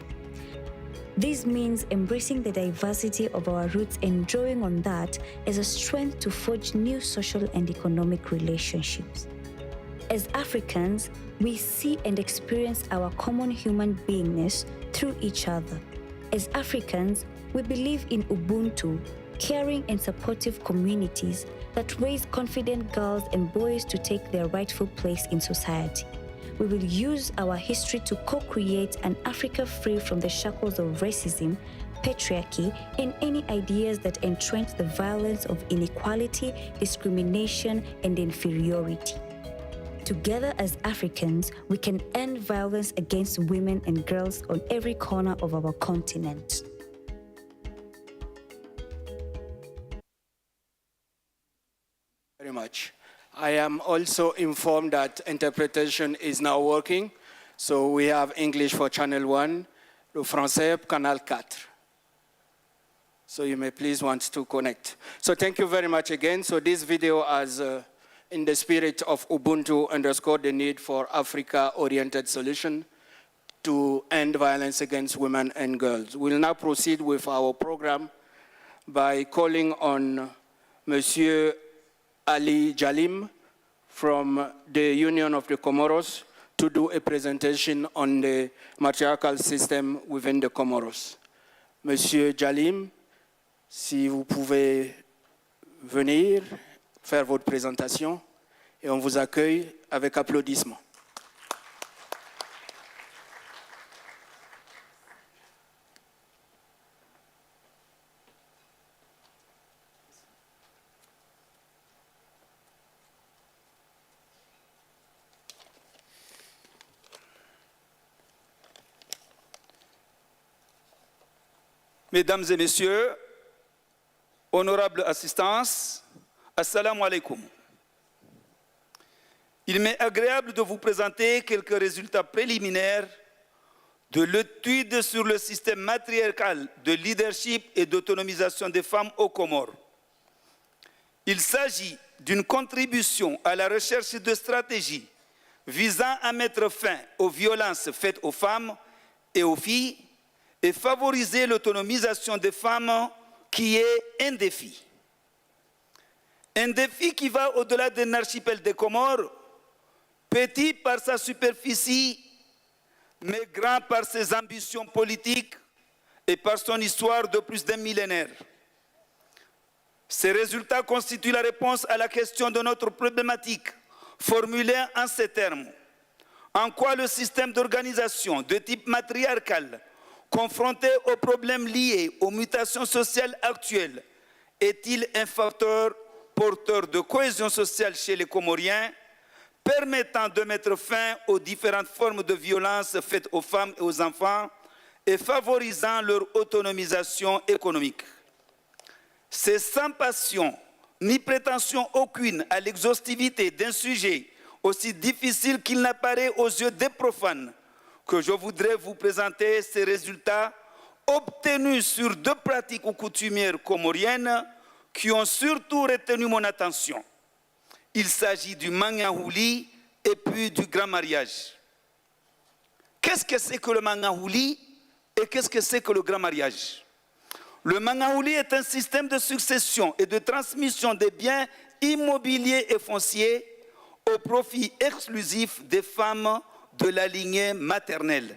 This means embracing the diversity of our roots and drawing on that as a strength to forge new social and economic relationships. As Africans, we see and experience our common human beingness through each other. As Africans, we believe in Ubuntu, caring and supportive communities that raise confident girls and boys to take their rightful place in society. We will use our history to co-create an Africa free from the shackles of racism, patriarchy, and any ideas that entrench the violence of inequality, discrimination, and inferiority. Together as Africans, we can end violence against women and girls on every corner of our continent. Very much. I am also informed that interpretation is now working. So we have English for Channel 1, le français Canal 4. So you may please want to connect. So thank you very much again. So this video has, in the spirit of Ubuntu, underscored the need for Africa-oriented solution to end violence against women and girls. We'll now proceed with our program by calling on Monsieur Ali Jalim from the Union of the Comoros to do a presentation on the matriarchal system within the Comoros. Monsieur Jalim, si vous pouvez venir faire votre présentation et on vous accueille avec applaudissements. Mesdames et messieurs, honorable assistance, assalamu alaikum. Il m'est agréable de vous présenter quelques résultats préliminaires de l'étude sur le système matriarcal de leadership et d'autonomisation des femmes aux Comores. Il s'agit d'une contribution à la recherche de stratégies visant à mettre fin aux violences faites aux femmes et aux filles et favoriser l'autonomisation des femmes qui est un défi. Un défi qui va au-delà d'un archipel des Comores, petit par sa superficie, mais grand par ses ambitions politiques et par son histoire de plus d'un millénaire. Ces résultats constituent la réponse à la question de notre problématique, formulée en ces termes. En quoi le système d'organisation de type matriarcal, confronté aux problèmes liés aux mutations sociales actuelles, est-il un facteur porteur de cohésion sociale chez les Comoriens, permettant de mettre fin aux différentes formes de violence faites aux femmes et aux enfants et favorisant leur autonomisation économique? C'est sans passion ni prétention aucune à l'exhaustivité d'un sujet aussi difficile qu'il n'apparaît aux yeux des profanes que je voudrais vous présenter ces résultats obtenus sur deux pratiques coutumières comoriennes qui ont surtout retenu mon attention. Il s'agit du mangahouli et puis du grand mariage. Qu'est-ce que c'est que le mangahouli et qu'est-ce que c'est que le grand mariage? Le mangahouli est un système de succession et de transmission des biens immobiliers et fonciers au profit exclusif des femmes de la lignée maternelle.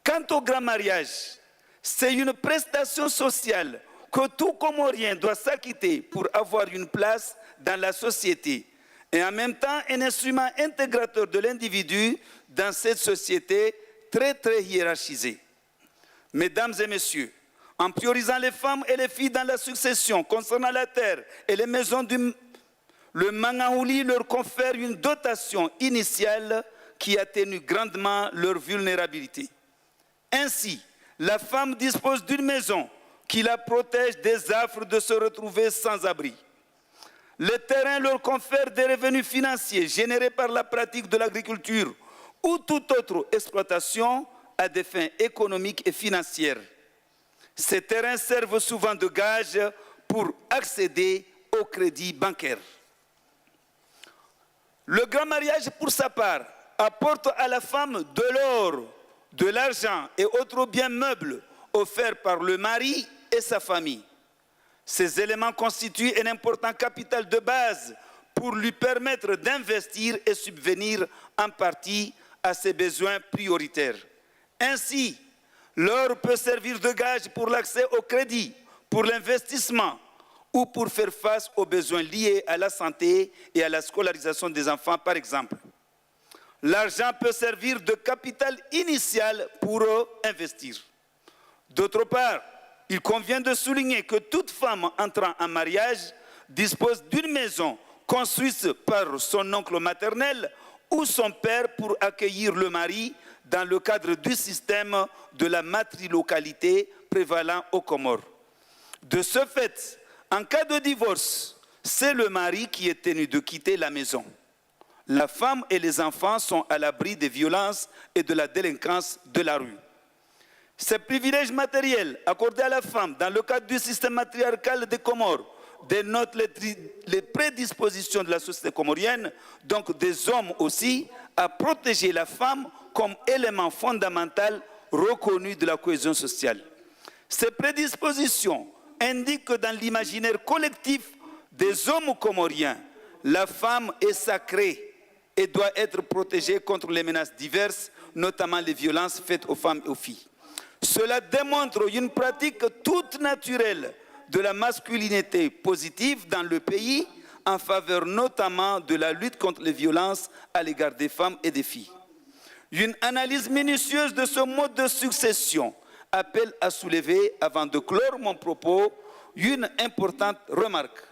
Quant au grand mariage, c'est une prestation sociale que tout Comorien doit s'acquitter pour avoir une place dans la société et en même temps un instrument intégrateur de l'individu dans cette société très hiérarchisée. Mesdames et messieurs, en priorisant les femmes et les filles dans la succession concernant la terre et les maisons le mangahouli leur confère une dotation initiale qui atténue grandement leur vulnérabilité. Ainsi, la femme dispose d'une maison qui la protège des affres de se retrouver sans abri. Le terrain leur confère des revenus financiers générés par la pratique de l'agriculture ou toute autre exploitation à des fins économiques et financières. Ces terrains servent souvent de gage pour accéder au crédit bancaire. Le grand mariage, pour sa part, apporte à la femme de l'or, de l'argent et autres biens meubles offerts par le mari et sa famille. Ces éléments constituent un important capital de base pour lui permettre d'investir et subvenir en partie à ses besoins prioritaires. Ainsi, l'or peut servir de gage pour l'accès au crédit, pour l'investissement ou pour faire face aux besoins liés à la santé et à la scolarisation des enfants, par exemple. L'argent peut servir de capital initial pour investir. D'autre part, il convient de souligner que toute femme entrant en mariage dispose d'une maison construite par son oncle maternel ou son père pour accueillir le mari dans le cadre du système de la matrilocalité prévalant aux Comores. De ce fait, en cas de divorce, c'est le mari qui est tenu de quitter la maison. La femme et les enfants sont à l'abri des violences et de la délinquance de la rue. Ces privilèges matériels accordés à la femme dans le cadre du système matriarcal des Comores dénotent les prédispositions de la société comorienne, donc des hommes aussi, à protéger la femme comme élément fondamental reconnu de la cohésion sociale. Ces prédispositions indiquent que dans l'imaginaire collectif des hommes comoriens, la femme est sacrée et doit être protégée contre les menaces diverses, notamment les violences faites aux femmes et aux filles. Cela démontre une pratique toute naturelle de la masculinité positive dans le pays, en faveur notamment de la lutte contre les violences à l'égard des femmes et des filles. Une analyse minutieuse de ce mode de succession appelle à soulever, avant de clore mon propos, une importante remarque,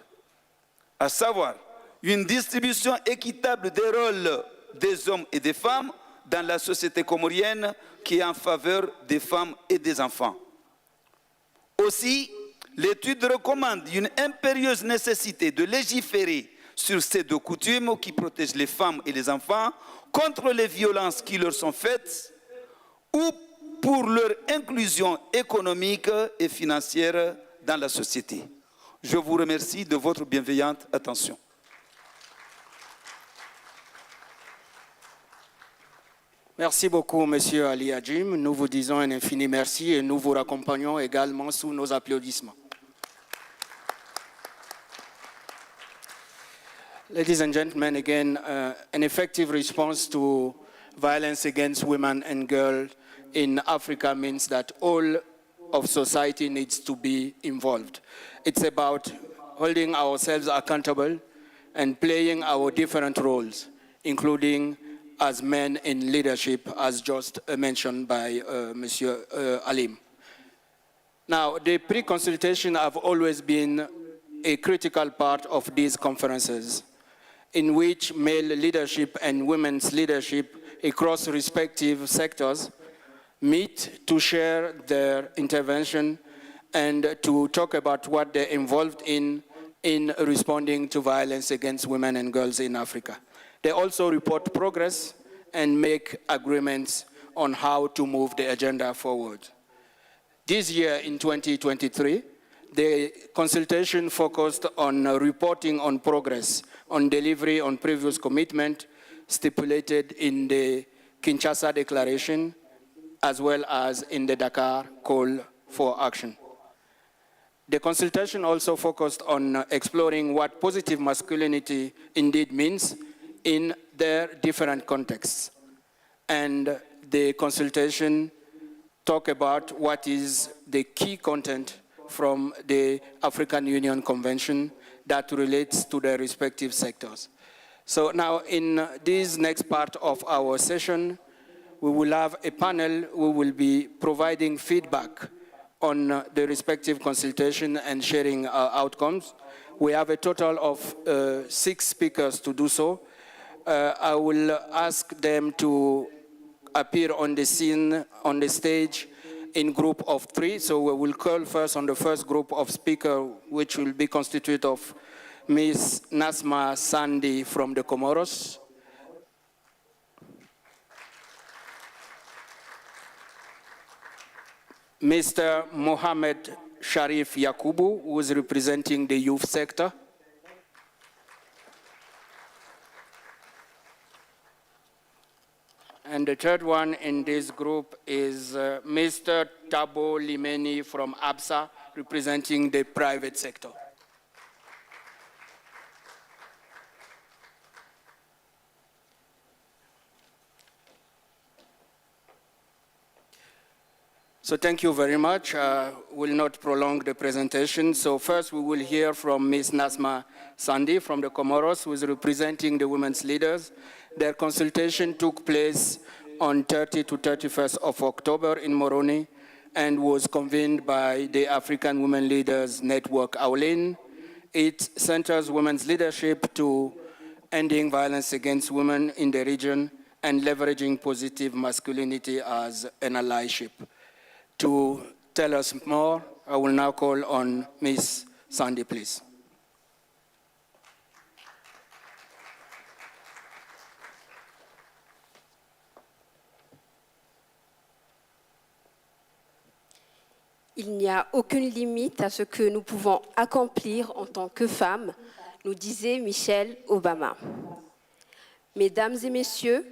à savoir une distribution équitable des rôles des hommes et des femmes dans la société comorienne qui est en faveur des femmes et des enfants. Aussi, l'étude recommande une impérieuse nécessité de légiférer sur ces deux coutumes qui protègent les femmes et les enfants contre les violences qui leur sont faites ou pour leur inclusion économique et financière dans la société. Je vous remercie de votre bienveillante attention. Merci beaucoup, Monsieur Ali Adjim. Nous vous disons un infini merci et nous vous raccompagnons également sous nos applaudissements. Ladies and gentlemen, again, an effective response to violence against women and girls in Africa means that all of society needs to be involved. It's about holding ourselves accountable and playing our different roles, including as men in leadership, as just mentioned by Monsieur Alim. Now, the pre-consultation have always been a critical part of these conferences, in which male leadership and women's leadership across respective sectors meet to share their intervention and to talk about what they're involved in responding to violence against women and girls in Africa. They also report progress and make agreements on how to move the agenda forward. This year, in 2023, The consultation focused on reporting on progress, on delivery on previous commitment stipulated in the Kinshasa Declaration, as well as in the Dakar Call for Action. The consultation also focused on exploring what positive masculinity indeed means in their different contexts. And the consultation talked about what is the key content from the African Union Convention that relates to their respective sectors. So now in this next part of our session, we will have a panel who will be providing feedback on the respective consultation and sharing outcomes. We have a total of 6 speakers to do so. I will ask them to appear on the scene, on the stage, in group of 3. So we will call first on the first group of speakers, which will be constituted of Ms. Nasma Sandi from the Comoros, Mr. Mohamed Sharif Yakubu, who is representing the youth sector, and the third one in this group is Mr. Tabo Limeni from ABSA, representing the private sector. So thank you very much. We'll not prolong the presentation. So first we will hear from Ms. Nasma Sandi from the Comoros, who is representing the women's leaders. Their consultation took place on 30 to 31st of October in Moroni and was convened by the African Women Leaders Network, AULIN. It centers women's leadership to ending violence against women in the region and leveraging positive masculinity as an allyship. To tell us more, I will now call on Ms. Sandi, please. Il n'y a aucune limite à ce que nous pouvons accomplir en tant que femmes, nous disait Michelle Obama. Mesdames et messieurs,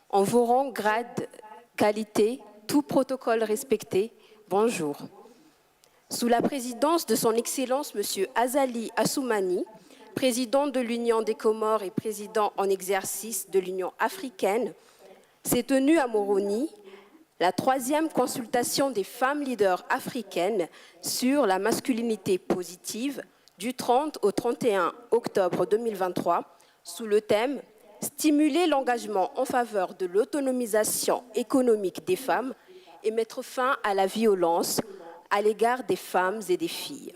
en vos rangs, grades, qualités, tout protocole respecté, bonjour. Sous la présidence de son Excellence M. Azali Assoumani, président de l'Union des Comores et président en exercice de l'Union africaine, s'est tenue à Moroni la 3e consultation des femmes leaders africaines sur la masculinité positive du 30 au 31 octobre 2023 sous le thème « Stimuler l'engagement en faveur de l'autonomisation économique des femmes et mettre fin à la violence à l'égard des femmes et des filles ».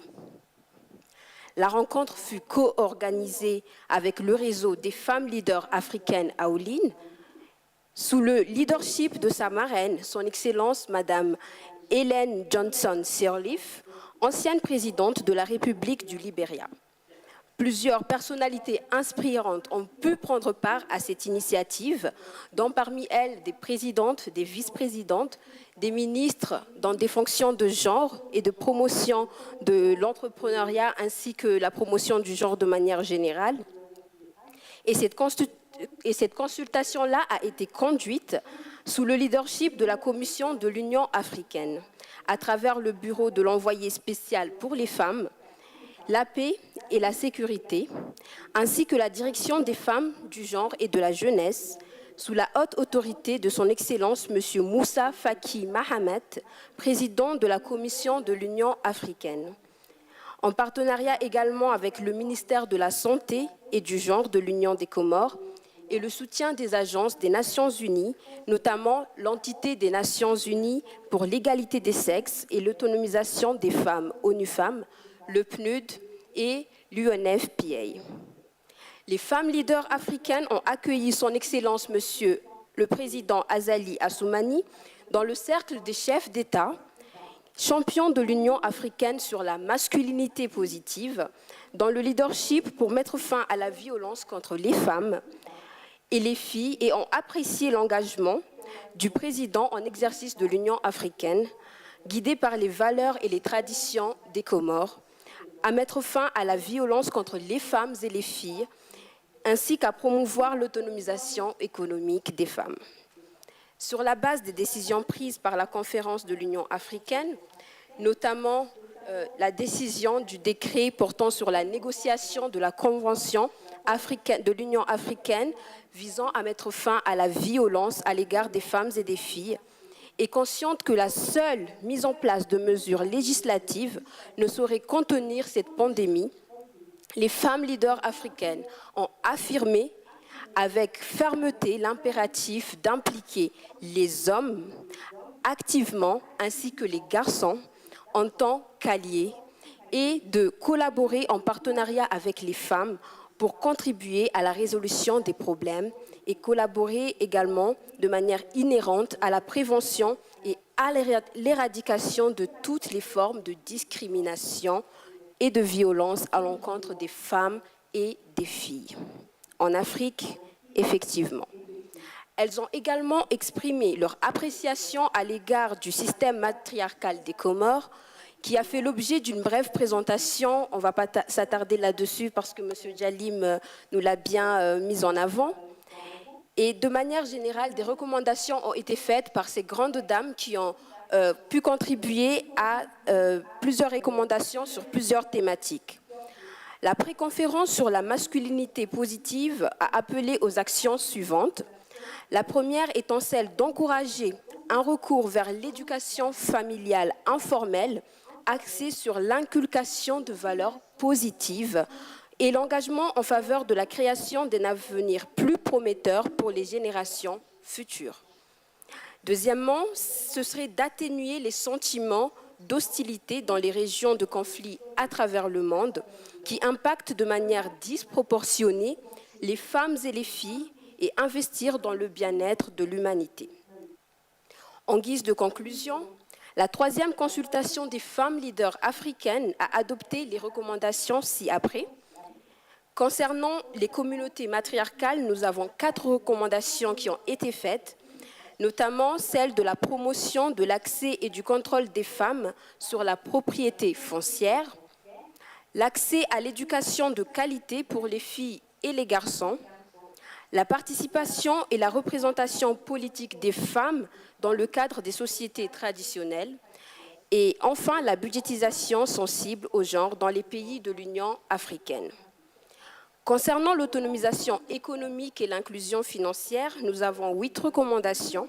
La rencontre fut co-organisée avec le réseau des femmes leaders africaines AULIN, sous le leadership de sa marraine, son Excellence Madame Helen Johnson Sirleaf, ancienne présidente de la République du Libéria. Plusieurs personnalités inspirantes ont pu prendre part à cette initiative, dont parmi elles des présidentes, des vice-présidentes, des ministres dans des fonctions de genre et de promotion de l'entrepreneuriat ainsi que la promotion du genre de manière générale. Et cette consultation-là a été conduite sous le leadership de la Commission de l'Union africaine, à travers le bureau de l'envoyé spécial pour les femmes, la paix et la sécurité, ainsi que la direction des femmes, du genre et de la jeunesse, sous la haute autorité de son Excellence M. Moussa Faki Mahamat, président de la Commission de l'Union africaine. En partenariat également avec le ministère de la Santé et du genre de l'Union des Comores et le soutien des agences des Nations Unies, notamment l'entité des Nations Unies pour l'égalité des sexes et l'autonomisation des femmes, ONU Femmes, le PNUD et l'UNFPA. Les femmes leaders africaines ont accueilli son Excellence Monsieur le Président Azali Assoumani dans le cercle des chefs d'État, champion de l'Union africaine sur la masculinité positive, dans le leadership pour mettre fin à la violence contre les femmes et les filles, et ont apprécié l'engagement du président en exercice de l'Union africaine guidée par les valeurs et les traditions des Comores, à mettre fin à la violence contre les femmes et les filles, ainsi qu'à promouvoir l'autonomisation économique des femmes. Sur la base des décisions prises par la conférence de l'Union africaine, notamment la décision du décret portant sur la négociation de la Convention de l'Union africaine visant à mettre fin à la violence à l'égard des femmes et des filles, et consciente que la seule mise en place de mesures législatives ne saurait contenir cette pandémie, les femmes leaders africaines ont affirmé avec fermeté l'impératif d'impliquer les hommes activement ainsi que les garçons en tant qu'alliés et de collaborer en partenariat avec les femmes pour contribuer à la résolution des problèmes et collaborer également de manière inhérente à la prévention et à l'éradication de toutes les formes de discrimination et de violence à l'encontre des femmes et des filles. En Afrique, effectivement. Elles ont également exprimé leur appréciation à l'égard du système matriarcal des Comores, qui a fait l'objet d'une brève présentation. On ne va pas s'attarder là-dessus parce que M. Djalim nous l'a bien mis en avant. Et de manière générale, des recommandations ont été faites par ces grandes dames qui ont pu contribuer à plusieurs recommandations sur plusieurs thématiques. La préconférence sur la masculinité positive a appelé aux actions suivantes. La première étant celle d'encourager un recours vers l'éducation familiale informelle axée sur l'inculcation de valeurs positives et l'engagement en faveur de la création d'un avenir plus prometteur pour les générations futures. Deuxièmement, ce serait d'atténuer les sentiments d'hostilité dans les régions de conflit à travers le monde qui impactent de manière disproportionnée les femmes et les filles et investir dans le bien-être de l'humanité. En guise de conclusion, la troisième consultation des femmes leaders africaines a adopté les recommandations ci-après. Concernant les communautés matriarcales, nous avons 4 recommandations qui ont été faites, notamment celle de la promotion de l'accès et du contrôle des femmes sur la propriété foncière, l'accès à l'éducation de qualité pour les filles et les garçons, la participation et la représentation politique des femmes dans le cadre des sociétés traditionnelles et enfin la budgétisation sensible au genre dans les pays de l'Union africaine. Concernant l'autonomisation économique et l'inclusion financière, nous avons 8 recommandations.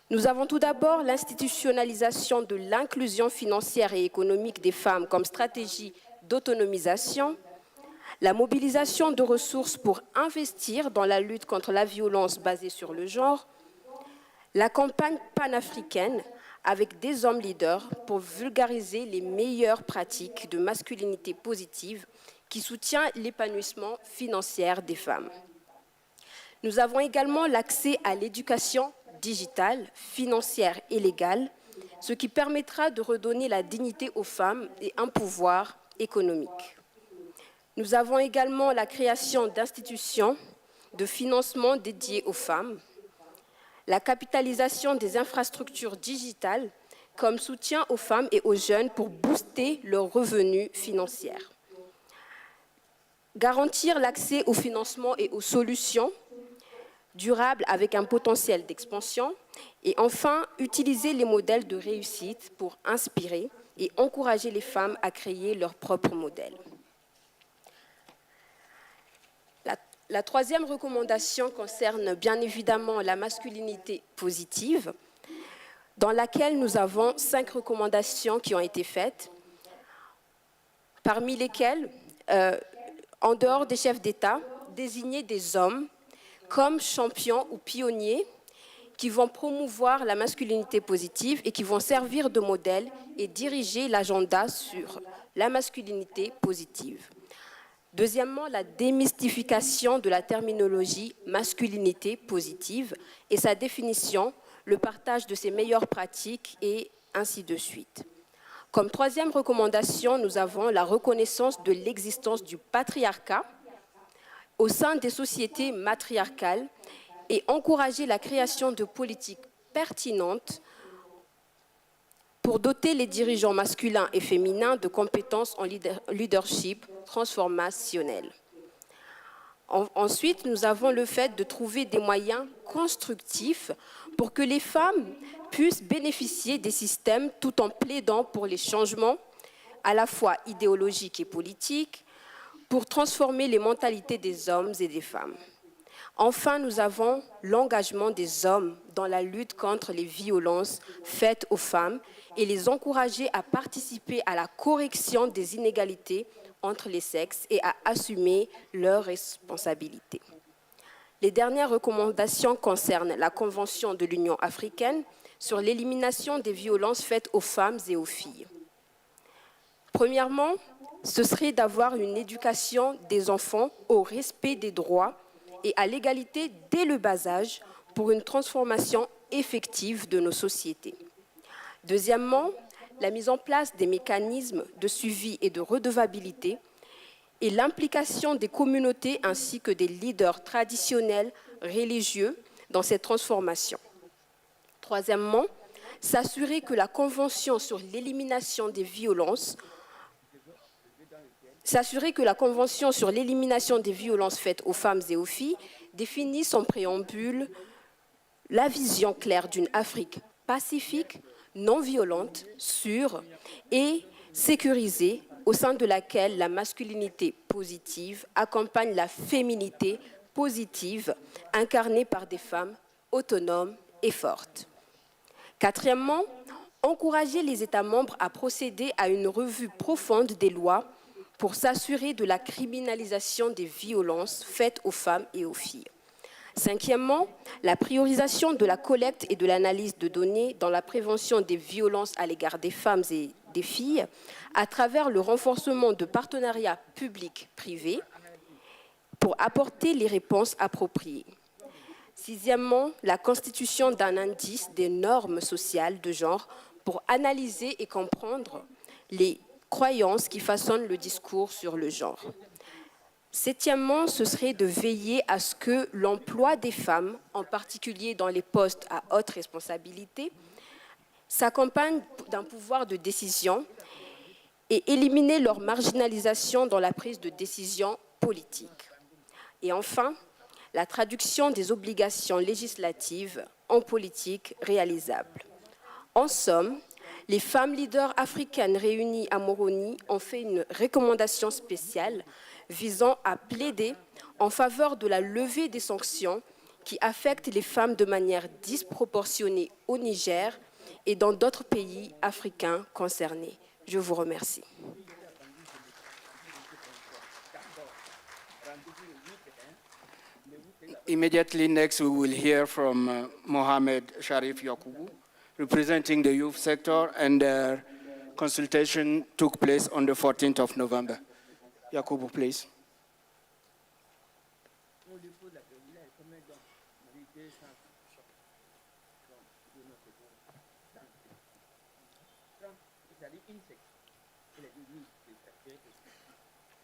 Nous avons tout d'abord l'institutionnalisation de l'inclusion financière et économique des femmes comme stratégie d'autonomisation, la mobilisation de ressources pour investir dans la lutte contre la violence basée sur le genre, la campagne panafricaine avec des hommes leaders pour vulgariser les meilleures pratiques de masculinité positive qui soutient l'épanouissement financier des femmes. Nous avons également l'accès à l'éducation digitale, financière et légale, ce qui permettra de redonner la dignité aux femmes et un pouvoir économique. Nous avons également la création d'institutions de financement dédiées aux femmes, la capitalisation des infrastructures digitales comme soutien aux femmes et aux jeunes pour booster leurs revenus financiers. Garantir l'accès au financement et aux solutions durables avec un potentiel d'expansion et enfin utiliser les modèles de réussite pour inspirer et encourager les femmes à créer leurs propres modèles. La troisième recommandation concerne bien évidemment la masculinité positive, dans laquelle nous avons 5 recommandations qui ont été faites, parmi lesquelles, en dehors des chefs d'État, désigner des hommes comme champions ou pionniers qui vont promouvoir la masculinité positive et qui vont servir de modèle et diriger l'agenda sur la masculinité positive. Deuxièmement, la démystification de la terminologie masculinité positive et sa définition, le partage de ses meilleures pratiques et ainsi de suite. Comme troisième recommandation, nous avons la reconnaissance de l'existence du patriarcat au sein des sociétés matriarcales et encourager la création de politiques pertinentes pour doter les dirigeants masculins et féminins de compétences en leadership transformationnel. Ensuite, nous avons le fait de trouver des moyens constructifs pour que les femmes puissent bénéficier des systèmes tout en plaidant pour les changements à la fois idéologiques et politiques pour transformer les mentalités des hommes et des femmes. Enfin, nous avons l'engagement des hommes dans la lutte contre les violences faites aux femmes et les encourager à participer à la correction des inégalités entre les sexes et à assumer leurs responsabilités. Les dernières recommandations concernent la Convention de l'Union africaine sur l'élimination des violences faites aux femmes et aux filles. Premièrement, ce serait d'avoir une éducation des enfants au respect des droits et à l'égalité dès le bas âge pour une transformation effective de nos sociétés. Deuxièmement, la mise en place des mécanismes de suivi et de redevabilité et l'implication des communautés ainsi que des leaders traditionnels religieux dans cette transformation. Troisièmement, s'assurer que la Convention sur l'élimination des violences faites aux femmes et aux filles définisse en préambule la vision claire d'une Afrique pacifique, non violente, sûre et sécurisée, au sein de laquelle la masculinité positive accompagne la féminité positive, incarnée par des femmes autonomes et fortes. Quatrièmement, encourager les États membres à procéder à une revue profonde des lois pour s'assurer de la criminalisation des violences faites aux femmes et aux filles. Cinquièmement, la priorisation de la collecte et de l'analyse de données dans la prévention des violences à l'égard des femmes et des filles à travers le renforcement de partenariats publics-privés pour apporter les réponses appropriées. Sixièmement, la constitution d'un indice des normes sociales de genre pour analyser et comprendre les croyances qui façonnent le discours sur le genre. Septièmement, ce serait de veiller à ce que l'emploi des femmes, en particulier dans les postes à haute responsabilité, s'accompagne d'un pouvoir de décision et éliminer leur marginalisation dans la prise de décision politique. Et enfin, la traduction des obligations législatives en politique réalisables. En somme, les femmes leaders africaines réunies à Moroni ont fait une recommandation spéciale visant à plaider en faveur de la levée des sanctions qui affectent les femmes de manière disproportionnée au Niger et dans d'autres pays africains concernés. Je vous remercie. Immediately next, we will hear from Mohamed Sharif Yakubu, representing the youth sector, and their consultation took place on the 14th of November. Yakubu, please.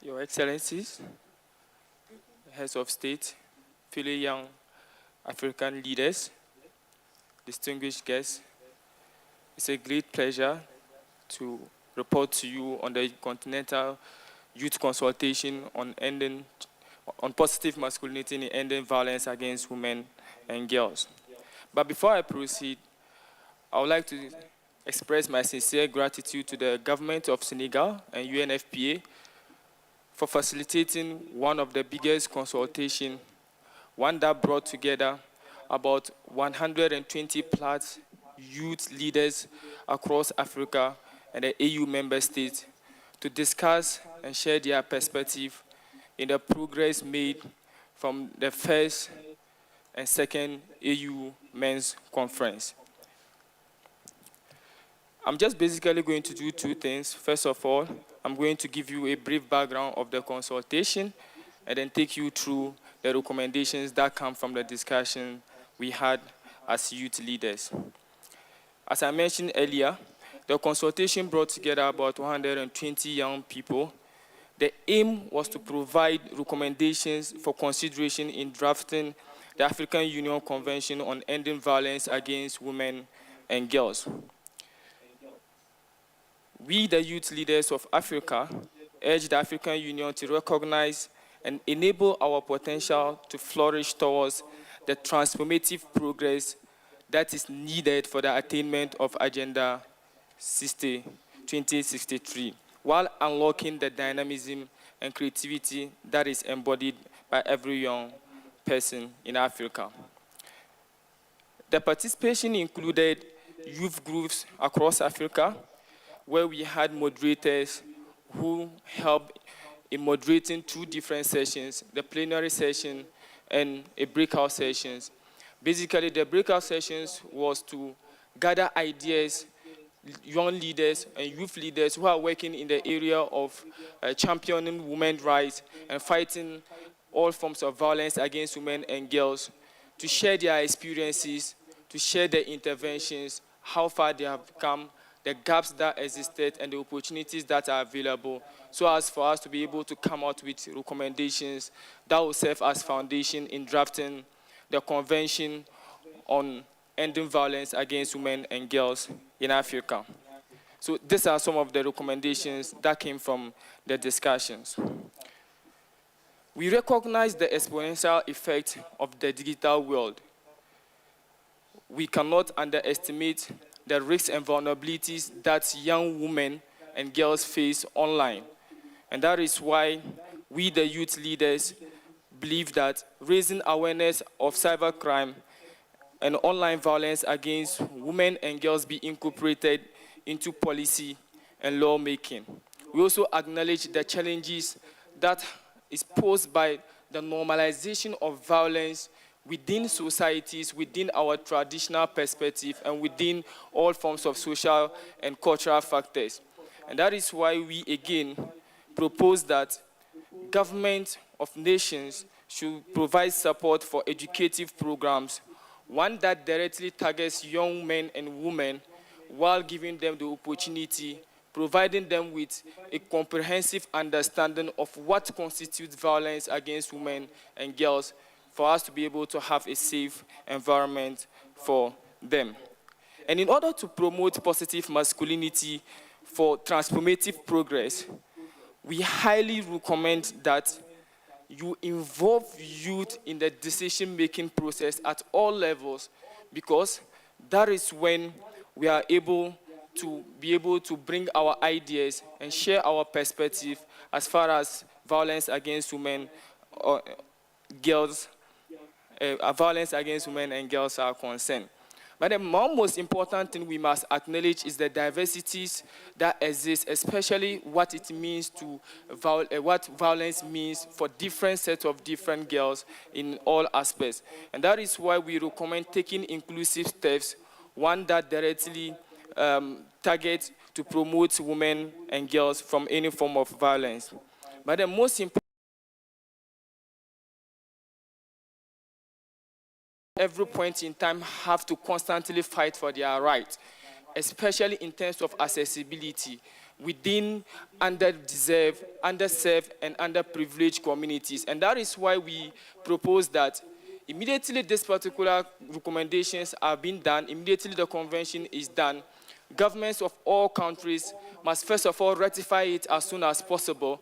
Your Excellencies, heads of state, fellow young African leaders, distinguished guests, it's a great pleasure to report to you on the Continental Youth Consultation on positive masculinity and ending violence against women and girls. But before I proceed, I would like to express my sincere gratitude to the government of Senegal and UNFPA for facilitating one of the biggest consultations, one that brought together about 120 plus youth leaders across Africa and the AU member states to discuss and share their perspective in the progress made from the first and second AU Men's Conference. I'm just basically going to do two things. First of all, I'm going to give you a brief background of the consultation and then take you through the recommendations that come from the discussion we had as youth leaders. As I mentioned earlier, the consultation brought together about 120 young people. The aim was to provide recommendations for consideration in drafting the African Union Convention on Ending Violence Against Women and Girls. We, the youth leaders of Africa, urge the African Union to recognize and enable our potential to flourish towards the transformative progress that is needed for the attainment of Agenda 2063, while unlocking the dynamism and creativity that is embodied by every young person in Africa. The participation included youth groups across Africa, where we had moderators who helped in moderating 2 different sessions, the plenary session and a breakout sessions. Basically, the breakout sessions was to gather ideas, young leaders and youth leaders who are working in the area of championing women's rights and fighting all forms of violence against women and girls, to share their experiences, to share their interventions, how far they have come, the gaps that existed, and the opportunities that are available, so as for us to be able to come out with recommendations that will serve as foundation in drafting the Convention on Ending Violence Against Women and Girls in Africa. So these are some of the recommendations that came from the discussions. We recognize the exponential effect of the digital world. We cannot underestimate the risks and vulnerabilities that young women and girls face online. And that is why we, the youth leaders, believe that raising awareness of cybercrime and online violence against women and girls be incorporated into policy and lawmaking. We also acknowledge the challenges that is posed by the normalization of violence within societies, within our traditional perspective, and within all forms of social and cultural factors. And that is why we, again, propose that government of nations should provide support for educative programs, one that directly targets young men and women while giving them the opportunity, providing them with a comprehensive understanding of what constitutes violence against women and girls, for us to be able to have a safe environment for them. And in order to promote positive masculinity for transformative progress, we highly recommend that you involve youth in the decision-making process at all levels, because that is when we are able to bring our ideas and share our perspective as far as violence against women or girls, violence against women and girls are concerned. But the most important thing we must acknowledge is the diversities that exist, especially what it means to, what violence means for different sets of different girls in all aspects. And that is why we recommend taking inclusive steps, one that directly targets to promote women and girls from any form of violence. But the most important, every point in time have to constantly fight for their rights, especially in terms of accessibility within underserved, and underprivileged communities. And that is why we propose that immediately these particular recommendations are being done, immediately the convention is done, governments of all countries must first of all ratify it as soon as possible,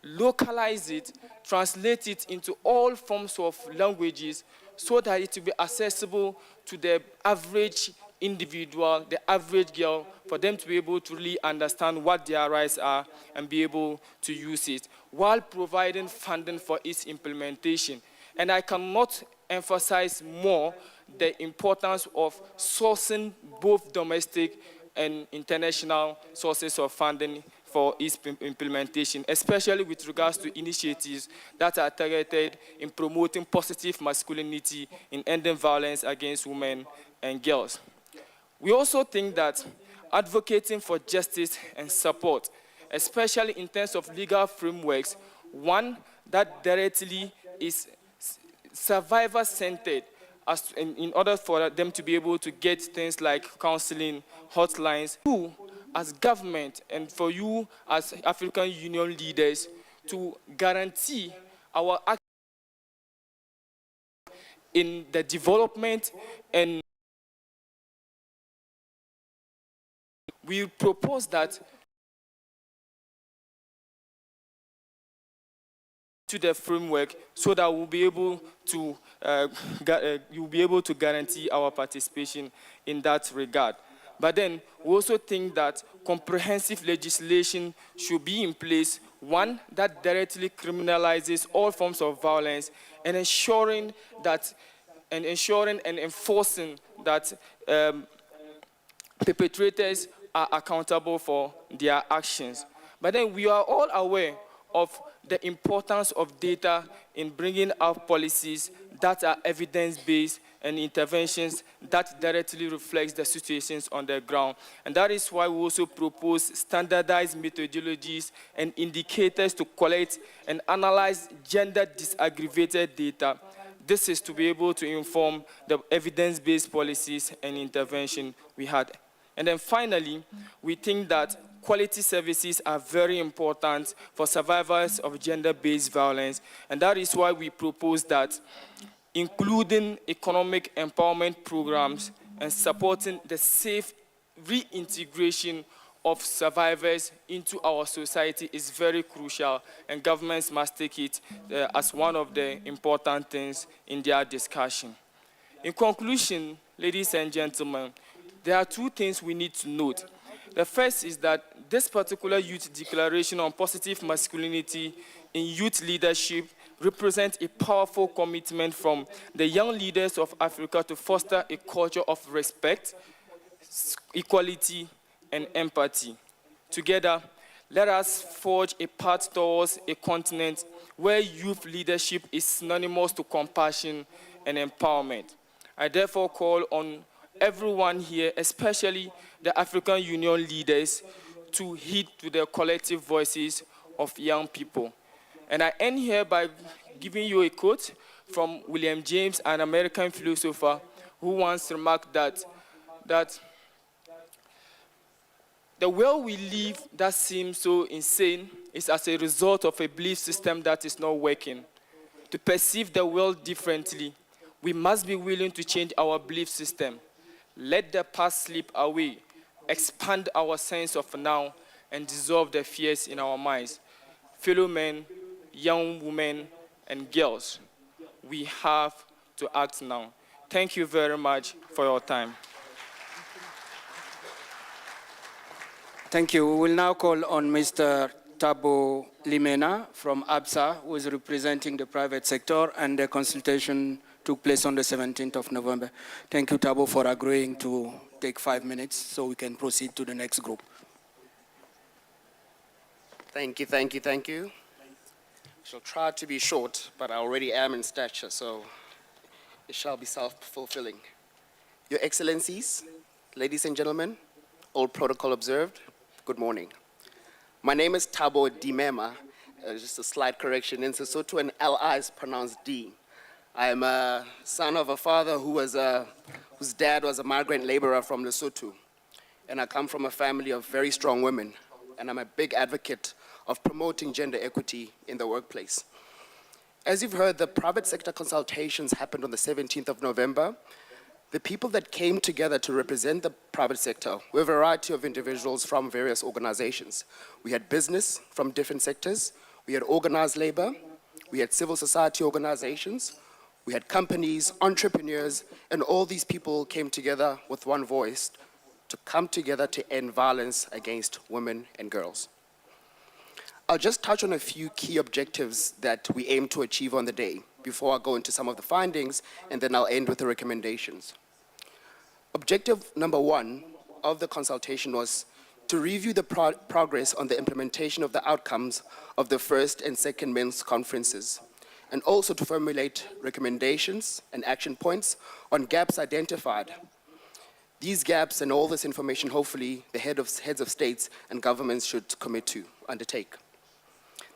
localize it, translate it into all forms of languages, so that it will be accessible to the average individual, the average girl, for them to be able to really understand what their rights are and be able to use it, while providing funding for its implementation. And I cannot emphasize more the importance of sourcing both domestic and international sources of funding for its implementation, especially with regards to initiatives that are targeted in promoting positive masculinity in ending violence against women and girls. We also think that advocating for justice and support, especially in terms of legal frameworks, one that directly is survivor-centered, in order for them to be able to get things like counseling, hotlines. Two, as government and for you as African Union leaders, to guarantee our action in the development, and we propose that to the framework so that we'll be able to you'll be able to guarantee our participation in that regard. But then we also think that comprehensive legislation should be in place, one that directly criminalizes all forms of violence, and ensuring and enforcing that perpetrators are accountable for their actions. But then we are all aware of the importance of data in bringing out policies that are evidence-based and interventions that directly reflects the situations on the ground. And that is why we also propose standardized methodologies and indicators to collect and analyze gender disaggregated data. This is to be able to inform the evidence-based policies and intervention we had. And then finally, we think that quality services are very important for survivors of gender-based violence. And that is why we propose that including economic empowerment programs and supporting the safe reintegration of survivors into our society is very crucial, and governments must take it as one of the important things in their discussion. In conclusion, ladies and gentlemen, there are two things we need to note. The first is that this particular youth declaration on positive masculinity in youth leadership represents a powerful commitment from the young leaders of Africa to foster a culture of respect, equality, and empathy. Together, let us forge a path towards a continent where youth leadership is synonymous to compassion and empowerment. I therefore call on everyone here, especially the African Union leaders, to heed to the collective voices of young people. And I end here by giving you a quote from William James, an American philosopher, who once remarked that the world we live that seems so insane is as a result of a belief system that is not working. To perceive the world differently, we must be willing to change our belief system. Let the past slip away, expand our sense of now, and dissolve the fears in our minds. Fellow men, young women, and girls, we have to act now. Thank you very much for your time. Thank you. We will now call on Mr. Thabo Limena from ABSA, who is representing the private sector, and the consultation took place on the 17th of November. Thank you, Thabo, for agreeing to take 5 minutes so we can proceed to the next group. Thank you, thank you, thank you. I shall try to be short, but I already am in stature, so it shall be self-fulfilling. Your Excellencies, ladies and gentlemen, all protocol observed, good morning. My name is Thabo Dimema, just a slight correction. In Sesotho, an L-I is pronounced D. I am a son of a father whose dad was a migrant laborer from Lesotho. And I come from a family of very strong women. And I'm a big advocate of promoting gender equity in the workplace. As you've heard, the private sector consultations happened on the 17th of November. The people that came together to represent the private sector were a variety of individuals from various organizations. We had business from different sectors, we had organized labor, we had civil society organizations, we had companies, entrepreneurs, and all these people came together with one voice to come together to end violence against women and girls. I'll just touch on a few key objectives that we aim to achieve on the day before I go into some of the findings, and then I'll end with the recommendations. Objective number 1 of the consultation was to review the progress on the implementation of the outcomes of the first and second men's conferences, and also to formulate recommendations and action points on gaps identified. These gaps and all this information, hopefully, the heads of states and governments should commit to undertake.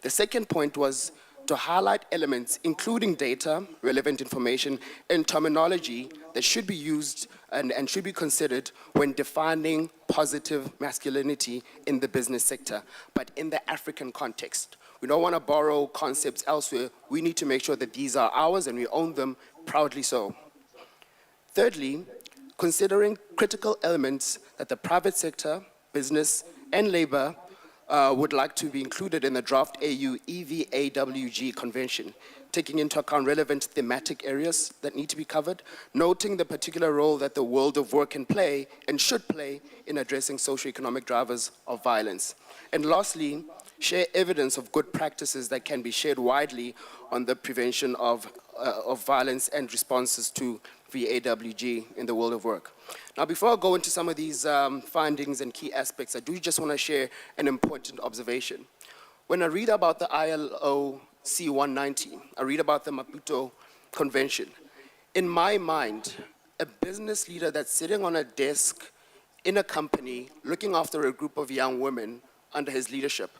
The second point was to highlight elements, including data, relevant information, and terminology that should be used and should be considered when defining positive masculinity in the business sector, but in the African context. We don't want to borrow concepts elsewhere. We need to make sure that these are ours and we own them proudly so. Thirdly, considering critical elements that the private sector, business, and labor would like to be included in the draft AU EVAWG convention, taking into account relevant thematic areas that need to be covered, noting the particular role that the world of work can play and should play in addressing socioeconomic drivers of violence. And lastly, share evidence of good practices that can be shared widely on the prevention of violence and responses to VAWG in the world of work. Now, before I go into some of these findings and key aspects, I do just want to share an important observation. When I read about the ILO C-190, I read about the Maputo Convention. In my mind, a business leader that's sitting on a desk in a company looking after a group of young women under his leadership,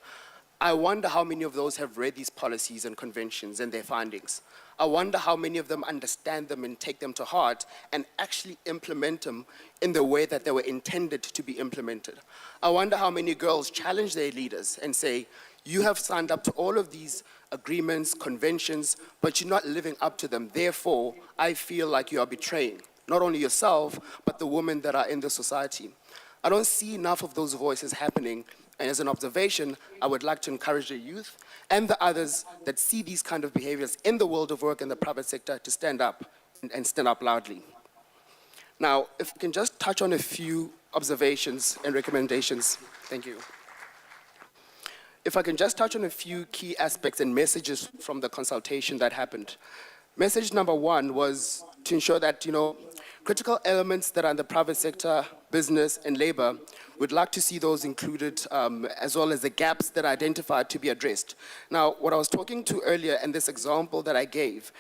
I wonder how many of those have read these policies and conventions and their findings. I wonder how many of them understand them and take them to heart and actually implement them in the way that they were intended to be implemented. I wonder how many girls challenge their leaders and say, you have signed up to all of these agreements, conventions, but you're not living up to them. Therefore, I feel like you are betraying not only yourself, but the women that are in the society. I don't see enough of those voices happening. And as an observation, I would like to encourage the youth and the others that see these kind of behaviors in the world of work and the private sector to stand up and stand up loudly. Now, if we can just touch on a few observations and recommendations. Thank you. If I can just touch on a few key aspects and messages from the consultation that happened. Message number one was to ensure that, critical elements that are in the private sector, business, and labor, we'd like to see those included, as well as the gaps that are identified to be addressed. Now, what I was talking to earlier and this example that I gave,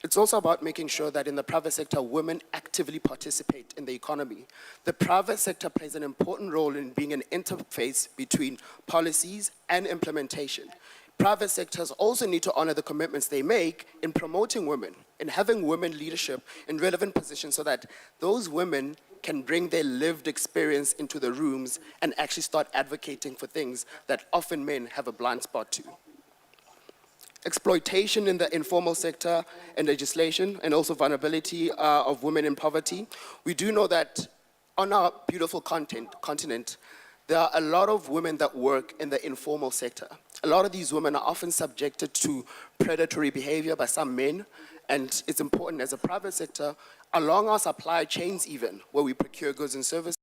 it's also about making sure that in the private sector, women actively participate in the economy. The private sector plays an important role in being an interface between policies and implementation. Private sectors also need to honor the commitments they make in promoting women, in having women leadership in relevant positions so that those women can bring their lived experience into the rooms and actually start advocating for things that often men have a blind spot to. Exploitation in the informal sector and legislation, and also vulnerability of women in poverty. We do know that on our beautiful continent, there are a lot of women that work in the informal sector. A lot of these women are often subjected to predatory behavior by some men, and it's important as a private sector, along our supply chains even, where we procure goods and services,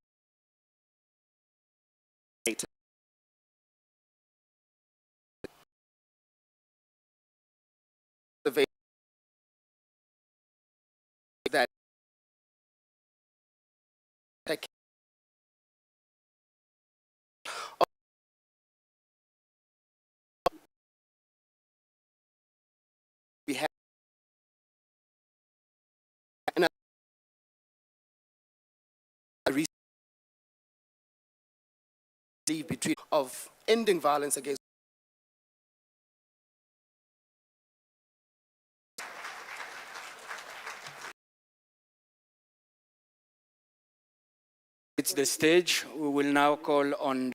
that we have between of ending violence against It's the stage. We will now call on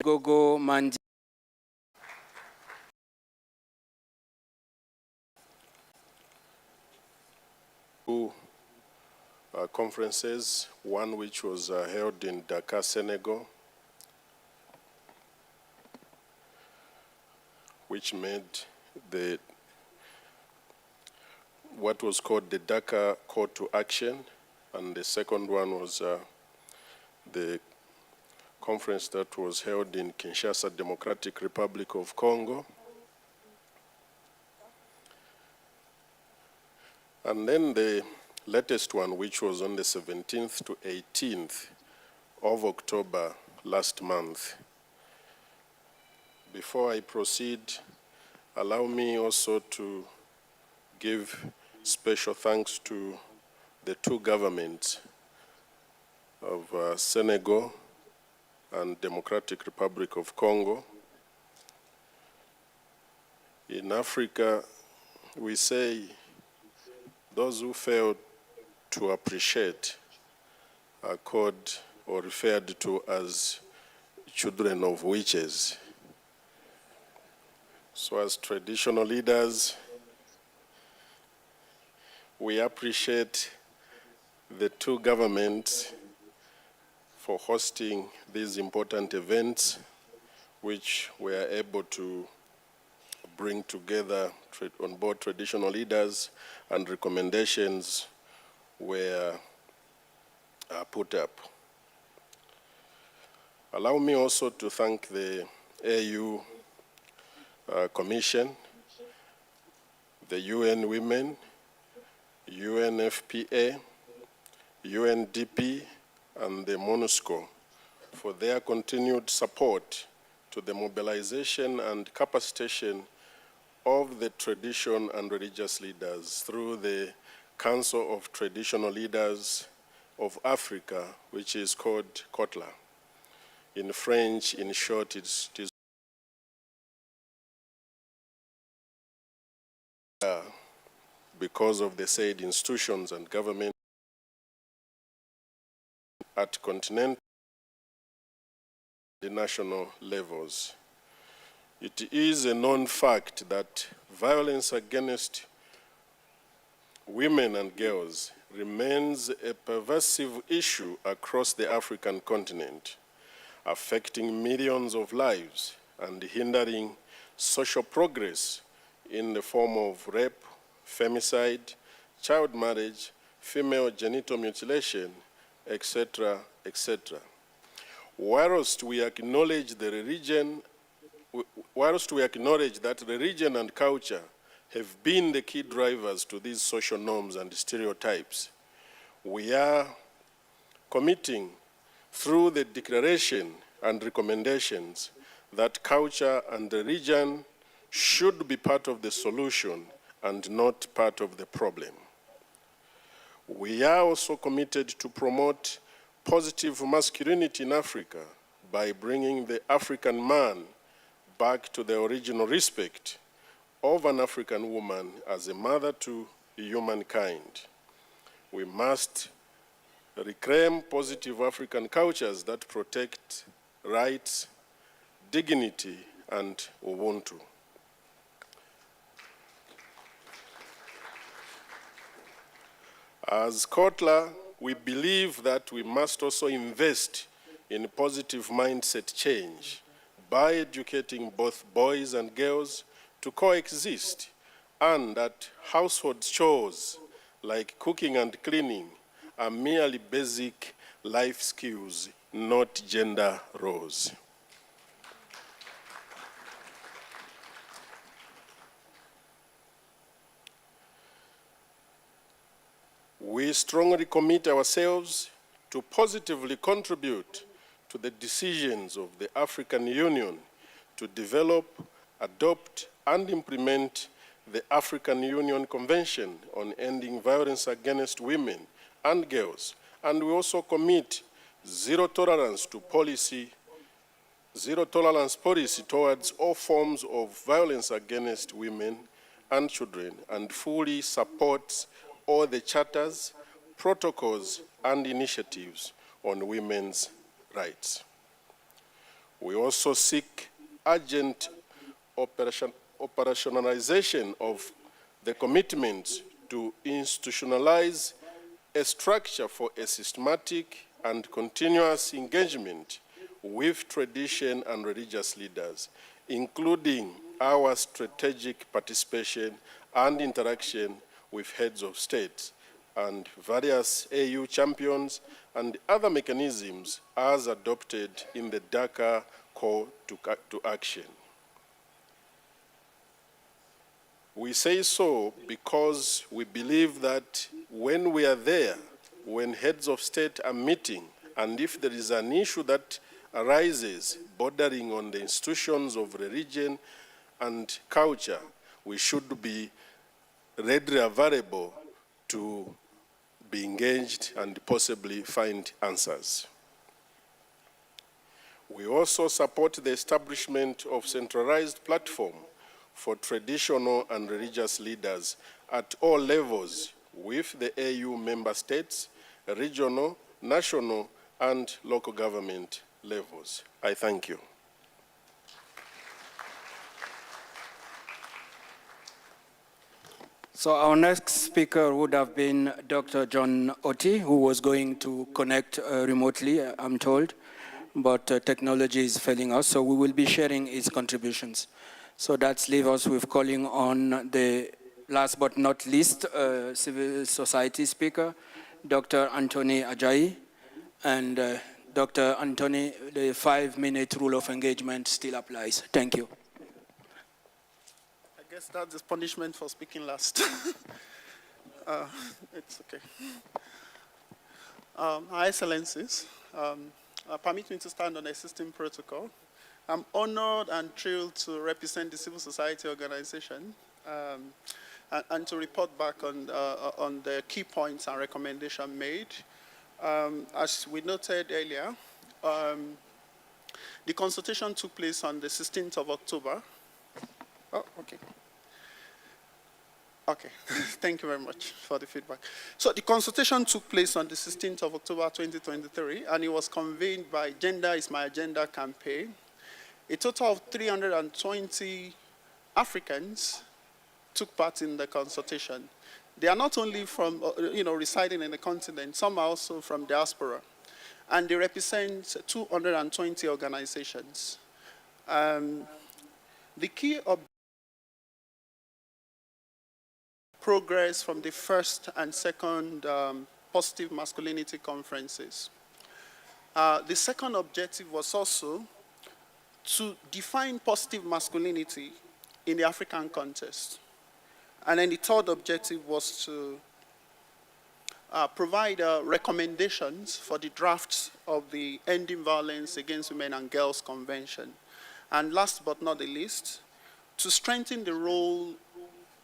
Gogo Mandi. Two conferences, one which was held in Dakar, Senegal, which made what was called the Dakar Call to Action, and the second one was the conference that was held in Kinshasa, Democratic Republic of Congo. And then the latest one, which was on the 17th to 18th of October last month. Before I proceed, allow me also to give special thanks to the two governments of Senegal and Democratic Republic of Congo. In Africa, we say those who fail to appreciate are called or referred to as children of witches. So as traditional leaders, we appreciate the two governments for hosting these important events, which we are able to bring together on board traditional leaders, and recommendations were put up. Allow me also to thank the AU Commission, the UN Women, UNFPA, UNDP, and the MONUSCO for their continued support to the mobilization and capacitation of the tradition and religious leaders through the Council of Traditional Leaders of Africa, which is called COTLA. In French, in short, it is because of the said institutions and government at continental and national levels. It is a known fact that violence against women and girls remains a pervasive issue across the African continent, affecting millions of lives and hindering social progress in the form of rape, femicide, child marriage, female genital mutilation, etc., etc. Whilst we acknowledge that religion and culture have been the key drivers to these social norms and stereotypes, we are committing through the declaration and recommendations that culture and religion should be part of the solution and not part of the problem. We are also committed to promote positive masculinity in Africa by bringing the African man back to the original respect of an African woman as a mother to humankind. We must reclaim positive African cultures that protect rights, dignity, and Ubuntu. As COTLA, we believe that we must also invest in positive mindset change by educating both boys and girls to coexist, and that household chores like cooking and cleaning are merely basic life skills, not gender roles. We strongly commit ourselves to positively contribute to the decisions of the African Union to develop, adopt, and implement the African Union Convention on Ending Violence Against Women and Girls. And we also commit zero tolerance policy towards all forms of violence against women and children, and fully supports all the charters, protocols, and initiatives on women's rights. We also seek urgent operationalization of the commitment to institutionalize a structure for a systematic and continuous engagement with tradition and religious leaders, including our strategic participation and interaction with heads of state and various AU champions and other mechanisms as adopted in the Dakar Call to Action. We say so because we believe that when we are there, when heads of state are meeting, and if there is an issue that arises bordering on the institutions of religion and culture, we should be readily available to be engaged and possibly find answers. We also support the establishment of centralized platform for traditional and religious leaders at all levels with the AU member states, regional, national, and local government levels. I thank you. So our next speaker would have been Dr. John Oti, who was going to connect remotely, I'm told, but technology is failing us, so we will be sharing his contributions. So that leaves us with calling on the last but not least civil society speaker, Dr. Anthony Ajayi. And Dr. Anthony, the 5-minute rule of engagement still applies. Thank you. I guess that's the punishment for speaking last. It's okay. High Excellencies, permit me to stand on existing protocol. I'm honored and thrilled to represent the civil society organization and to report back on the key points and recommendations made. As we noted earlier, the consultation took place on the 16th of October. Oh, okay. Okay, thank you very much for the feedback. So the consultation took place on the 16th of October 2023, and it was convened by Gender is My Agenda campaign. A total of 320 Africans took part in the consultation. They are not only from, residing in the continent, some are also from diaspora. And they represent 220 organizations. The key progress from the first and second positive masculinity conferences. The second objective was also to define positive masculinity in the African context. And then the third objective was to provide recommendations for the drafts of the Ending Violence Against Women and Girls Convention. And last but not the least, to strengthen the role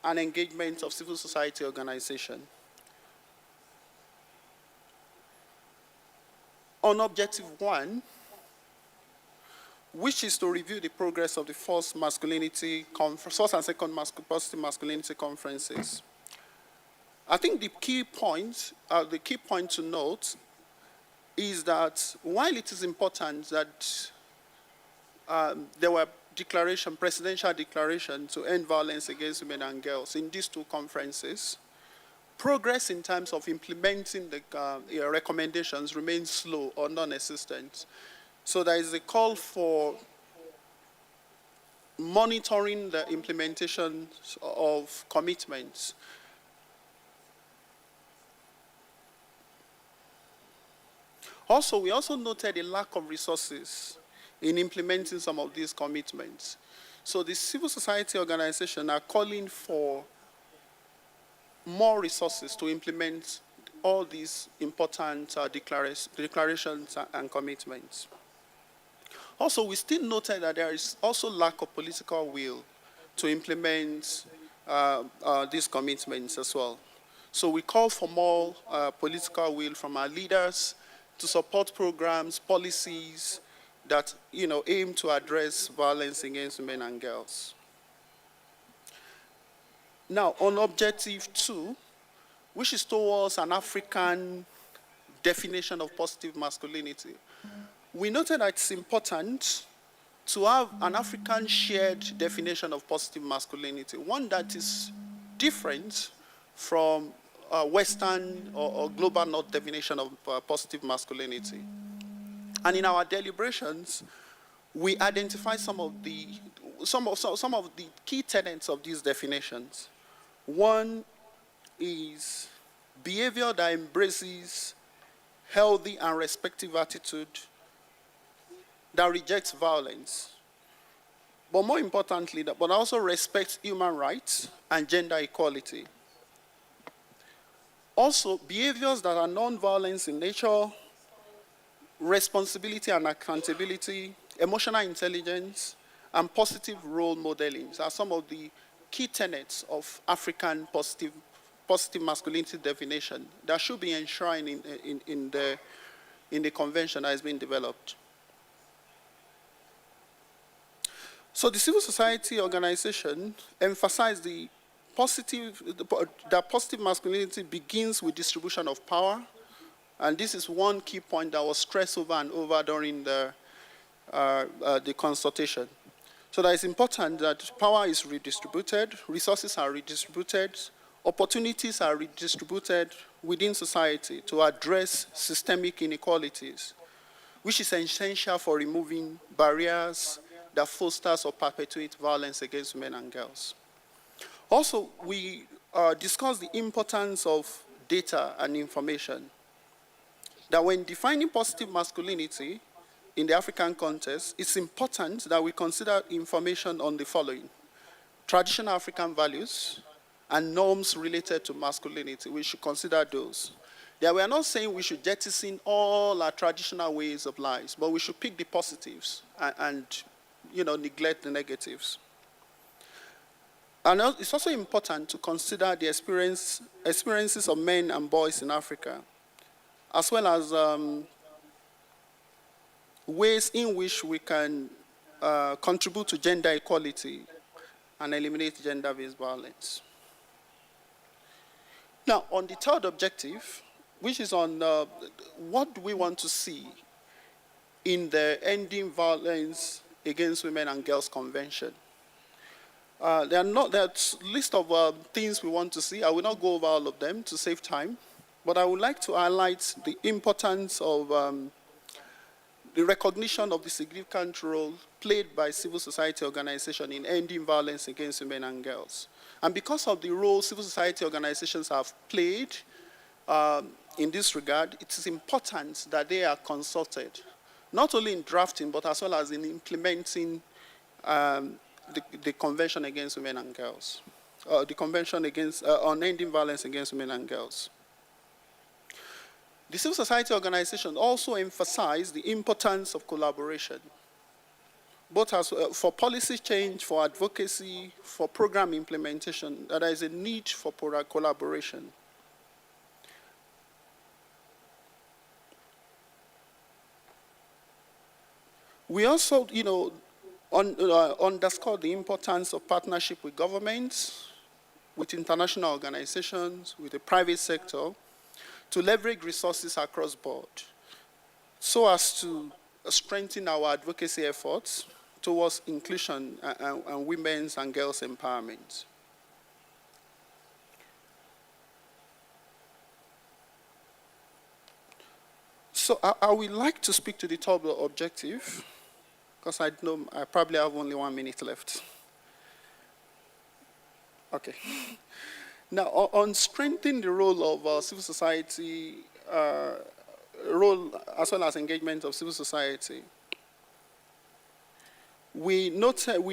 and engagement of civil society organization. On objective 1, which is to review the progress of the first and second positive masculinity conferences. I think the key point to note is that while it is important that there were presidential declaration to end violence against women and girls in these two conferences, progress in terms of implementing the recommendations remains slow or non-existent. So there is a call for monitoring the implementation of commitments. Also, we also noted a lack of resources in implementing some of these commitments. So the civil society organizations are calling for more resources to implement all these important declarations and commitments. Also, we still noted that there is also lack of political will to implement these commitments as well. So we call for more political will from our leaders to support programs, policies that aim to address violence against women and girls. Now, on objective 2, which is towards an African definition of positive masculinity, we noted that it's important to have an African shared definition of positive masculinity, one that is different from Western or global North definition of positive masculinity. And in our deliberations, we identify some of the key tenets of these definitions. One is behavior that embraces healthy and respectful attitude that rejects violence, but more importantly, but also respects human rights and gender equality. Also, behaviors that are non-violence in nature, responsibility and accountability, emotional intelligence, and positive role modeling are some of the key tenets of African positive masculinity definition that should be enshrined in the convention that has been developed. So the civil society organization emphasized that positive masculinity begins with distribution of power, and this is one key point that was stressed over and over during the consultation. So that it's important that power is redistributed, resources are redistributed opportunities are redistributed within society to address systemic inequalities, which is essential for removing barriers that fosters or perpetuate violence against women and girls. Also, we discussed the importance of data and information, that when defining positive masculinity in the African context, it's important that we consider information on the following: traditional African values and norms related to masculinity. We should consider those. Yeah, we are not saying we should jettison all our traditional ways of life, but we should pick the positives and neglect the negatives. And it's also important to consider the experiences of men and boys in Africa, as well as ways in which we can contribute to gender equality and eliminate gender-based violence. Now, on the third objective, which is on what do we want to see in the Ending Violence Against Women and Girls Convention. There are a list of things we want to see. I will not go over all of them to save time, but I would like to highlight the importance of the recognition of the significant role played by civil society organizations in ending violence against women and girls. And because of the role civil society organizations have played in this regard, it is important that they are consulted, not only in drafting, but as well as in implementing the Convention Against Women and Girls, the Convention on Ending Violence Against Women and Girls. The civil society organization also emphasized the importance of collaboration, both for policy change, for advocacy, for program implementation, that there is a need for collaboration. We also, underscore the importance of partnership with governments, with international organizations, with the private sector, to leverage resources across board, so as to strengthen our advocacy efforts towards inclusion and women's and girls' empowerment. So I would like to speak to the third objective, because I know I probably have only 1 minute left. Okay. Now, on strengthening the role of civil society, role as well as engagement of civil society, we noted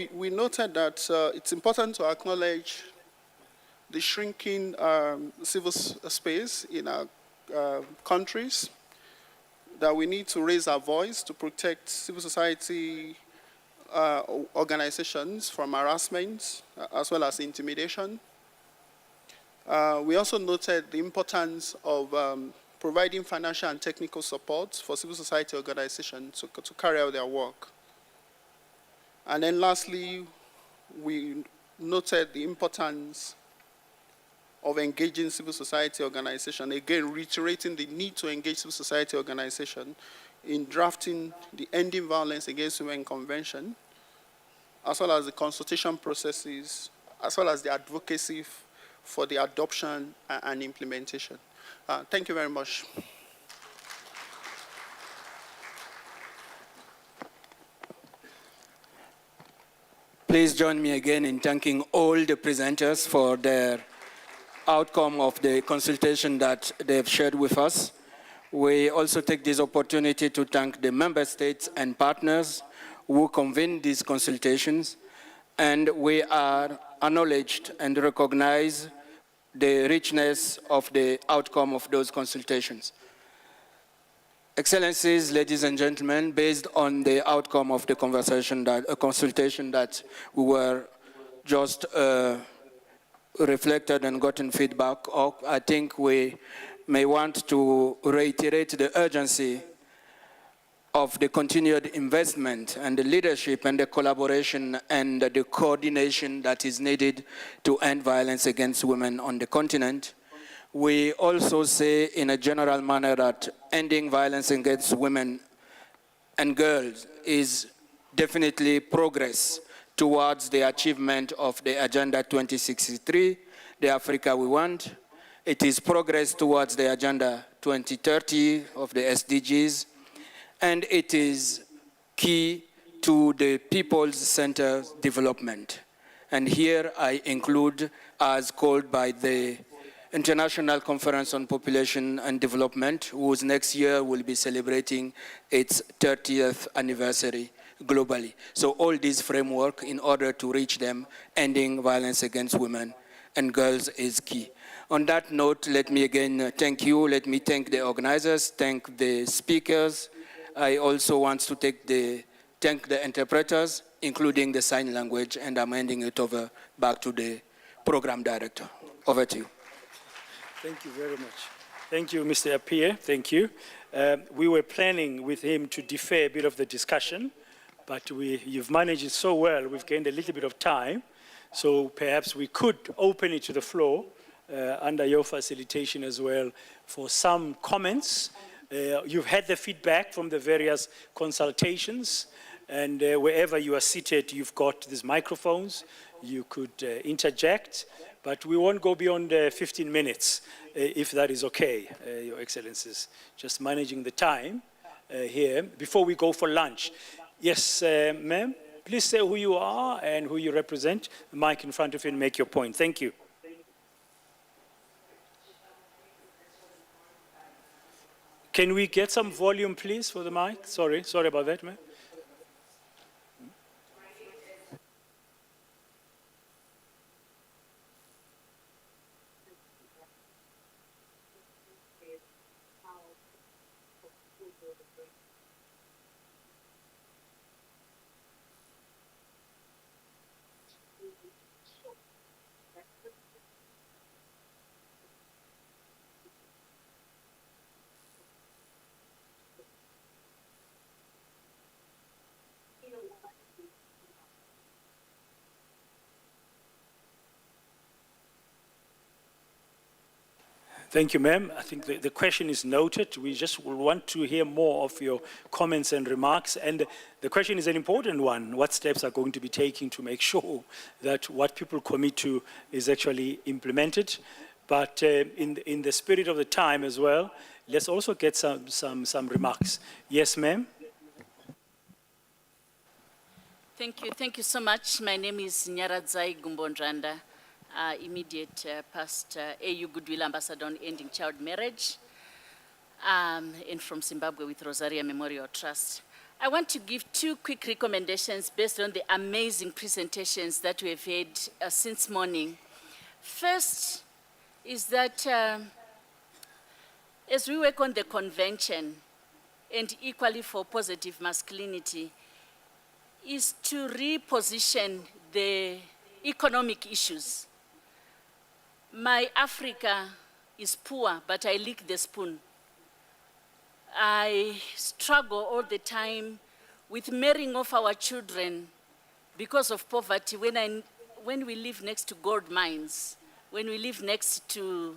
that it's important to acknowledge the shrinking civil space in our countries, that we need to raise our voice to protect civil society organizations from harassment as well as intimidation. We also noted the importance of providing financial and technical support for civil society organizations to carry out their work. And then lastly, we noted the importance of engaging civil society organizations, again reiterating the need to engage civil society organizations in drafting the Ending Violence Against Women Convention, as well as the consultation processes, as well as the advocacy for the adoption and implementation. Thank you very much. Please join me again in thanking all the presenters for their outcome of the consultation that they've shared with us. We also take this opportunity to thank the member states and partners who convened these consultations, and we are acknowledged and recognize the richness of the outcome of those consultations. Excellencies, ladies and gentlemen, based on the outcome of the consultation that we were just reflected and gotten feedback of, I think we may want to reiterate the urgency of the continued investment and the leadership and the collaboration and the coordination that is needed to end violence against women on the continent. We also say in a general manner that ending violence against women and girls is definitely progress towards the achievement of the Agenda 2063, the Africa we want. It is progress towards the Agenda 2030 of the SDGs, and it is key to the people-centered development. And here I include, as called by the International Conference on Population and Development, whose next year will be celebrating its 30th anniversary globally. So all these framework in order to reach them, ending violence against women and girls is key. On that note, let me again thank you. Let me thank the organizers, thank the speakers. I also want to thank the interpreters, including the sign language, and I'm handing it over back to the program director. Over to you. Thank you very much. Thank you, Mr. Appiah. Thank you. We were planning with him to defer a bit of the discussion, but you've managed it so well, we've gained a little bit of time. So perhaps we could open it to the floor under your facilitation as well for some comments. You've had the feedback from the various consultations, and wherever you are seated, you've got these microphones. You could interject, but we won't go beyond 15 minutes, if that is okay, Your Excellencies. Just managing the time here before we go for lunch. Yes, ma'am, please say who you are and who you represent. The mic in front of you and make your point. Thank you. Can we get some volume, please, for the mic? Sorry about that, ma'am. Thank you, ma'am. I think the question is noted. We just want to hear more of your comments and remarks. And the question is an important one. What steps are going to be taken to make sure that what people commit to is actually implemented? But in the spirit of the time as well, let's also get some remarks. Yes, ma'am. Thank you so much. My name is Nyaradzai Gumbondrandra. Immediate past AU Goodwill Ambassador on Ending Child Marriage, and from Zimbabwe with Rosaria Memorial Trust. I want to give two quick recommendations based on the amazing presentations that we have had since morning. First is that as we work on the convention, and equally for positive masculinity, is to reposition the economic issues. My Africa is poor, but I lick the spoon. I struggle all the time with marrying off our children because of poverty when we live next to gold mines, when we live next to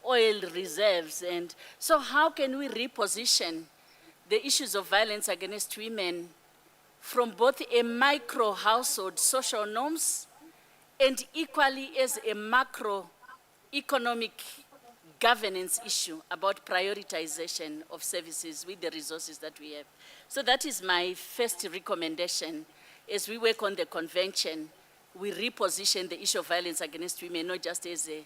oil reserves. And so how can we reposition the issues of violence against women from both a micro household social norms and equally as a macro economic governance issue about prioritization of services with the resources that we have. So that is my first recommendation. As we work on the convention, we reposition the issue of violence against women, not just as a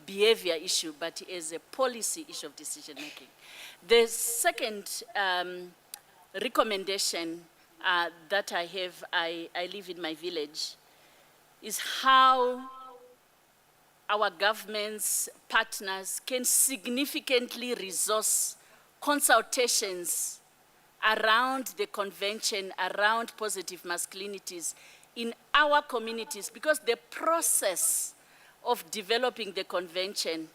behavior issue, but as a policy issue of decision making. The second recommendation that I have, I live in my village, is how our government's partners can significantly resource consultations around the convention, around positive masculinities in our communities, because the process of developing the convention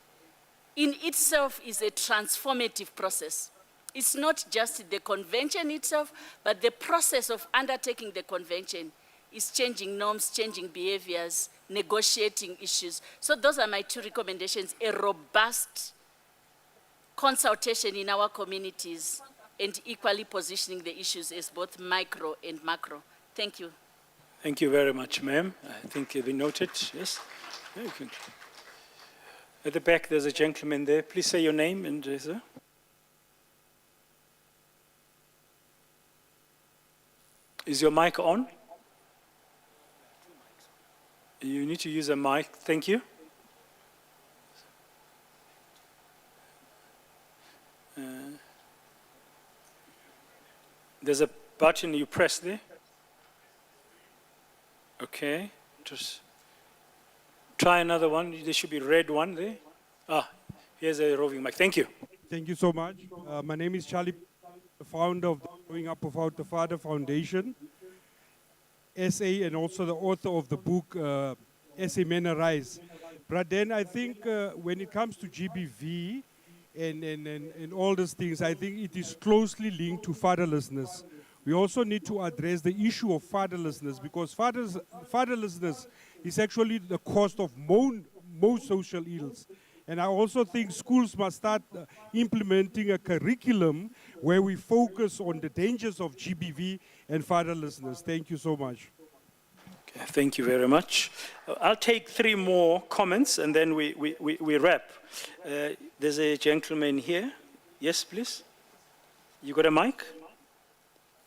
in itself is a transformative process. It's not just the convention itself, but the process of undertaking the convention is changing norms, changing behaviors, negotiating issues. So those are my two recommendations: a robust consultation in our communities and equally positioning the issues as both micro and macro. Thank you. Thank you very much, ma'am. I think you've been noted. Yes? Very good. At the back, there's a gentleman there. Please say your name and sir. Is your mic on? You need to use a mic. Thank you. There's a button you press there. Okay. Just try another one. There should be a red one there. Ah, here's a roving mic. Thank you. Thank you so much. My name is Charlie, the founder of the Growing Up Without the Father Foundation, SA, and also the author of the book, SA Men Arise. But then I think when it comes to GBV and all these things, I think it is closely linked to fatherlessness. We also need to address the issue of fatherlessness, because fatherlessness is actually the cause of most social ills. And I also think schools must start implementing a curriculum where we focus on the dangers of GBV and fatherlessness. Thank you so much. Okay, thank you very much. I'll take 3 more comments and then we wrap. There's a gentleman here. Yes, please. You got a mic?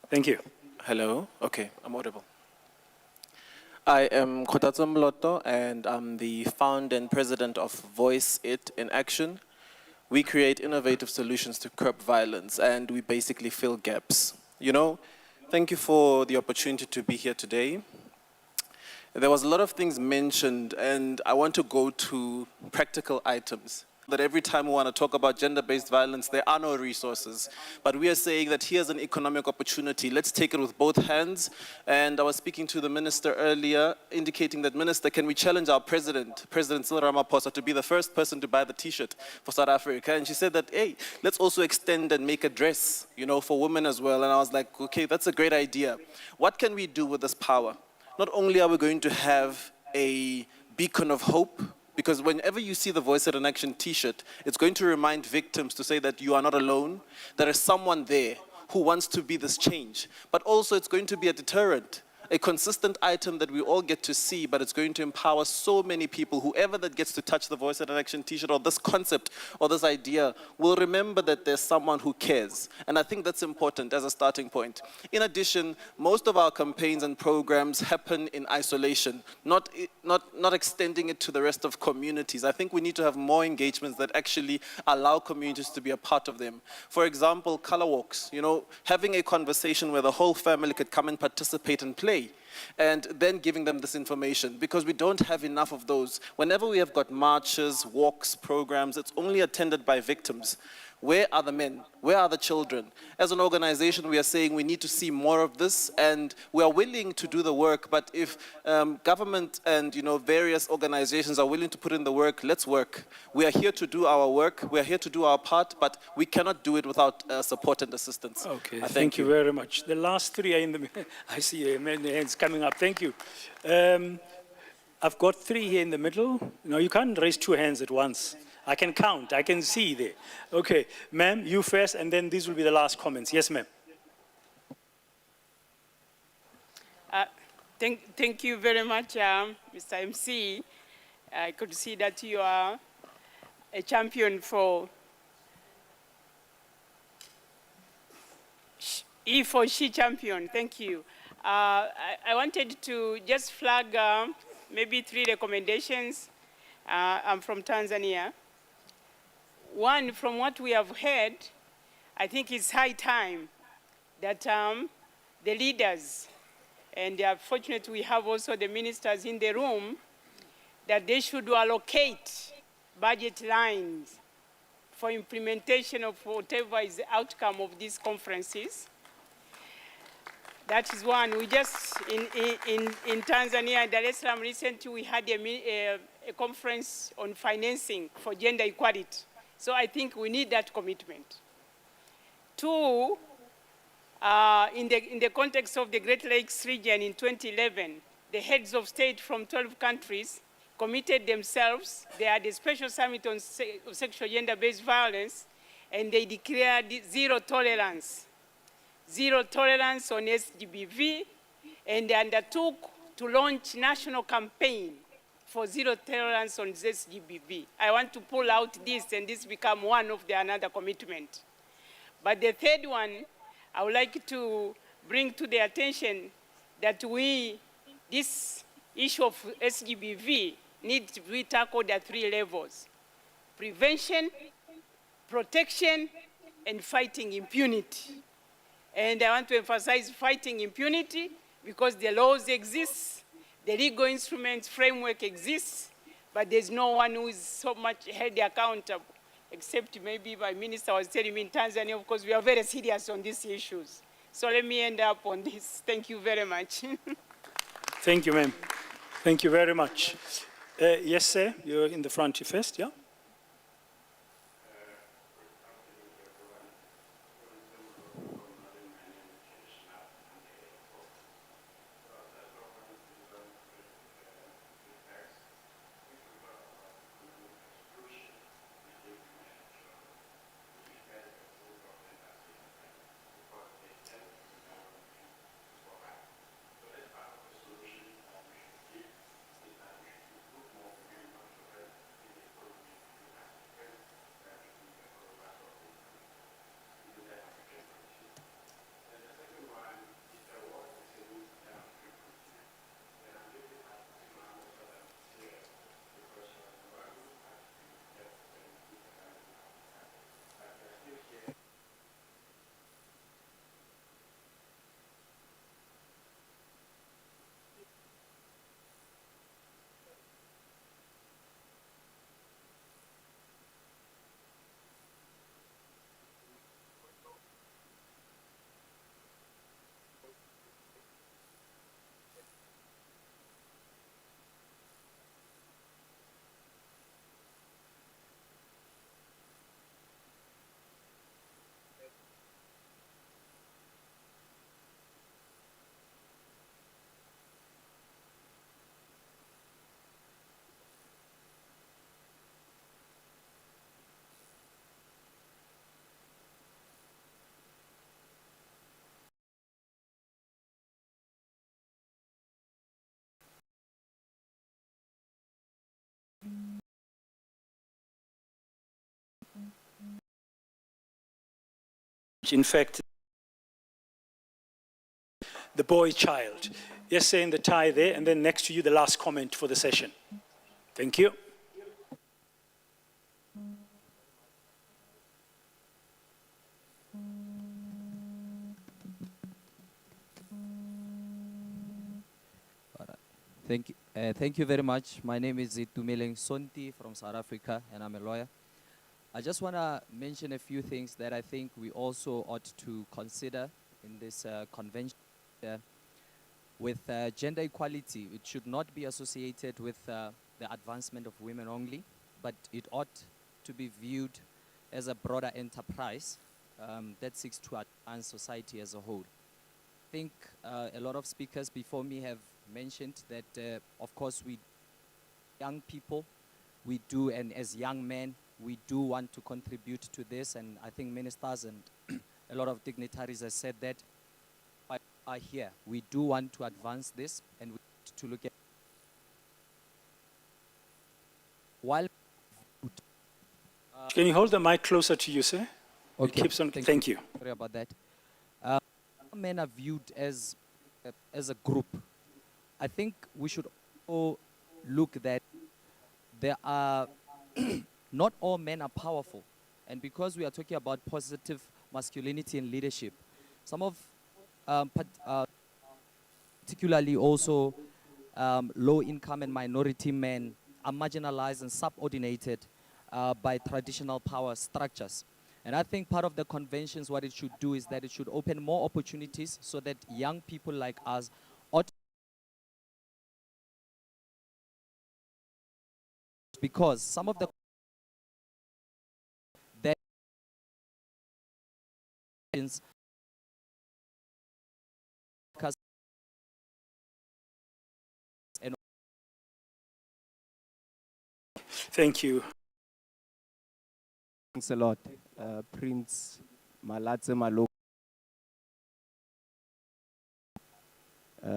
Thank you. Hello. Okay, I'm audible. I am Kotatso Mloto, and I'm the founder and president of Voice It in Action. We create innovative solutions to curb violence, and we basically fill gaps. You know, thank you for the opportunity to be here today. There was a lot of things mentioned, and I want to go to practical items. That every time we want to talk about gender-based violence, there are no resources. But we are saying that here's an economic opportunity. Let's take it with both hands. And I was speaking to the minister earlier, indicating that, Minister, can we challenge our President Cyril Ramaphosa, to be the first person to buy the T-shirt for South Africa? And she said that, hey, let's also extend and make a dress, you know, for women as well. And I was like, okay, that's a great idea. What can we do with this power? Not only are we going to have a beacon of hope, because whenever you see the Voice It in Action T-shirt, it's going to remind victims to say that you are not alone. There is someone there who wants to be this change. But also it's going to be a deterrent, a consistent item that we all get to see, but it's going to empower so many people. Whoever that gets to touch the Voice It in Action T-shirt or this concept or this idea will remember that there's someone who cares. And I think that's important as a starting point. In addition, most of our campaigns and programs happen in isolation, not extending it to the rest of communities. I think we need to have more engagements that actually allow communities to be a part of them. For example, color walks, you know, having a conversation where the whole family could come and participate and play, and then giving them this information, because we don't have enough of those. Whenever we have got marches, walks, programs, it's only attended by victims. Where are the men? Where are the children? As an organization, we are saying we need to see more of this, and we are willing to do the work, but if government and various organizations are willing to put in the work, let's work. We are here to do our work, we are here to do our part, but we cannot do it without support and assistance. Okay, thank you very much. The last 3 are in the middle. I see many hands coming up. Thank you. I've got 3 here in the middle. No, you can't raise 2 hands at once. I can count, I can see there. Okay, ma'am, you first, and then these will be the last comments. Yes, ma'am. Thank you very much, Mr. MC. I could see that you are a champion for E for She champion. Thank you. I wanted to just flag maybe 3 recommendations. I'm from Tanzania. One, from what we have heard, I think it's high time that the leaders, and fortunately we have also the ministers in the room, that they should allocate budget lines for implementation of whatever is the outcome of these conferences. That is one. We just, in Tanzania, Dar es Salaam, recently we had a conference on financing for gender equality. So I think we need that commitment. 2, in the context of the Great Lakes region in 2011, the heads of state from 12 countries committed themselves. They had a special summit on sexual gender-based violence, and they declared zero tolerance on SGBV, and they undertook to launch national campaign for zero tolerance on SGBV. I want to pull out this and this become one of the another commitment. But the third one, I would like to bring to the attention that this issue of SGBV needs to be tackled at 3 levels: prevention, protection, and fighting impunity. And I want to emphasize fighting impunity because the laws exist, the legal instruments framework exists, but there's no one who is so much held accountable, except maybe my minister was telling me in Tanzania, of course, we are very serious on these issues. So let me end up on this. Thank you very much. Thank you, ma'am. Thank you very much. Yes, sir, you're in the front first, yeah? In fact, the boy child. Yes, sir, in the tie there, and then next to you, the last comment for the session. Thank you. Thank you very much. My name is Itumeleng Sonti from South Africa, and I'm a lawyer. I just want to mention a few things that I think we also ought to consider in this convention. With gender equality, it should not be associated with the advancement of women only, but it ought to be viewed as a broader enterprise that seeks to advance society as a whole. I think a lot of speakers before me have mentioned that, of course, we young people, we do, and as young men, we do want to contribute to this, and I think ministers and a lot of dignitaries have said that are here. We do want to advance this, and we need to look at while. Can you hold the mic closer to you, sir? Okay. It keeps on. Thank you. Sorry about that. Men are viewed as a group. I think we should all look that there are not all men are powerful, and because we are talking about positive masculinity and leadership, some of particularly also low-income and minority men are marginalized and subordinated by traditional power structures. And I think part of the conventions, what it should do is that it should open more opportunities so that young people like us ought, because some of the Thank you. Thanks a lot, Prince Malatse Malo.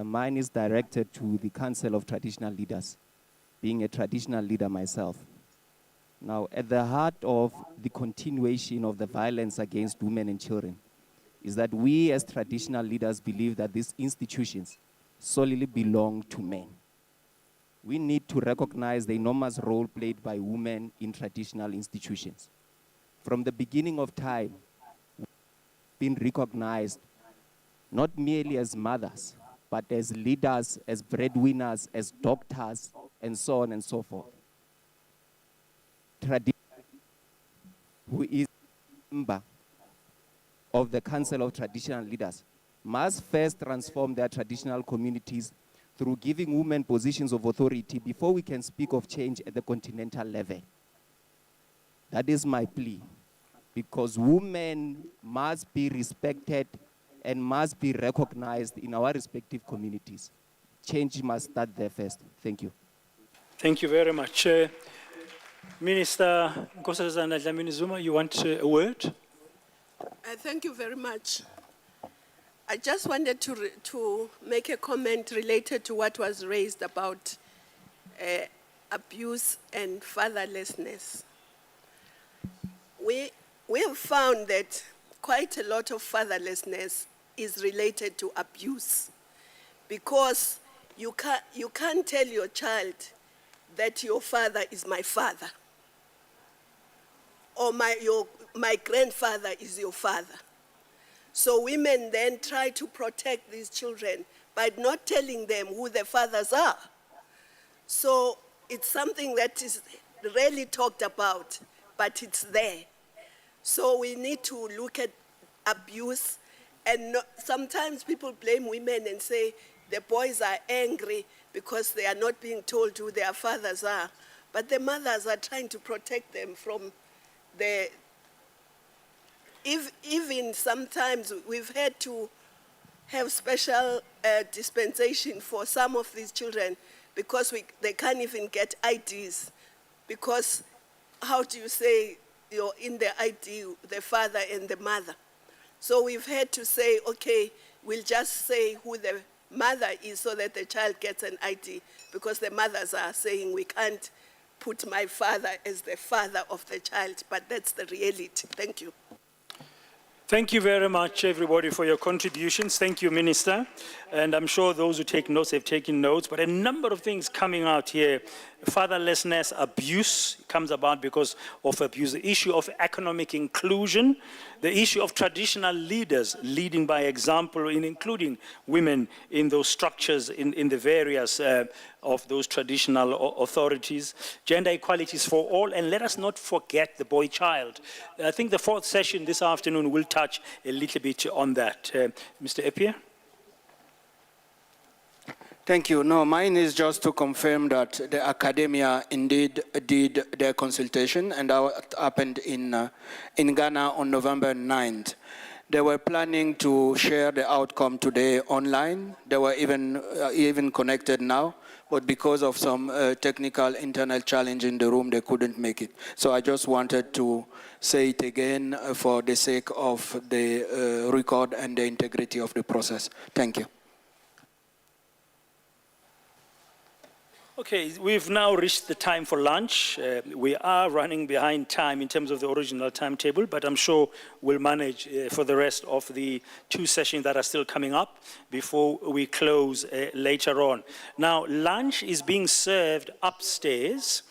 Mine is directed to the Council of Traditional Leaders. being a traditional leader myself. Now, at the heart of the continuation of the violence against women and children is that we as traditional leaders believe that these institutions solely belong to men. We need to recognize the enormous role played by women in traditional institutions. From the beginning of time, we've been recognized not merely as mothers, but as leaders, as breadwinners, as doctors, and so on and so forth. Who is a member of the Council of Traditional Leaders, must first transform their traditional communities through giving women positions of authority before we can speak of change at the continental level. That is my plea, because women must be respected and must be recognized in our respective communities. Change must start there first. Thank you. Thank you very much. Minister Nkosazana Dlamini Zuma, you want a word? Thank you very much. I just wanted to make a comment related to what was raised about abuse and fatherlessness. We have found that quite a lot of fatherlessness is related to abuse, because you can't tell your child that your father is my father, or my grandfather is your father. So women then try to protect these children by not telling them who their fathers are. So it's something that is rarely talked about, but it's there. So we need to look at abuse, and sometimes people blame women and say the boys are angry because they are not being told who their fathers are, but the mothers are trying to protect them from the, even sometimes we've had to have special dispensation for some of these children because they can't even get IDs, because how do you say you're in the ID, the father and the mother? So we've had to say, okay, we'll just say who the mother is so that the child gets an ID, because the mothers are saying we can't put my father as the father of the child, but that's the reality. Thank you. Thank you very much, everybody, for your contributions. Thank you, Minister. And I'm sure those who take notes have taken notes, but a number of things coming out here. Fatherlessness, abuse comes about because of abuse. The issue of economic inclusion, the issue of traditional leaders leading by example, including women in those structures, in the various of those traditional authorities, gender equalities for all, and let us not forget the boy child. I think the fourth session this afternoon will touch a little bit on that. Mr. Epia? Thank you. No, mine is just to confirm that the academia indeed did their consultation, and that happened in Ghana on November 9th. They were planning to share the outcome today online. They were even connected now, but because of some technical internal challenge in the room, they couldn't make it. So I just wanted to say it again for the sake of the record and the integrity of the process. Thank you. Okay, we've now reached the time for lunch. We are running behind time in terms of the original timetable, but I'm sure we'll manage for the rest of the two sessions that are still coming up before we close later on. Now, lunch is being served upstairs,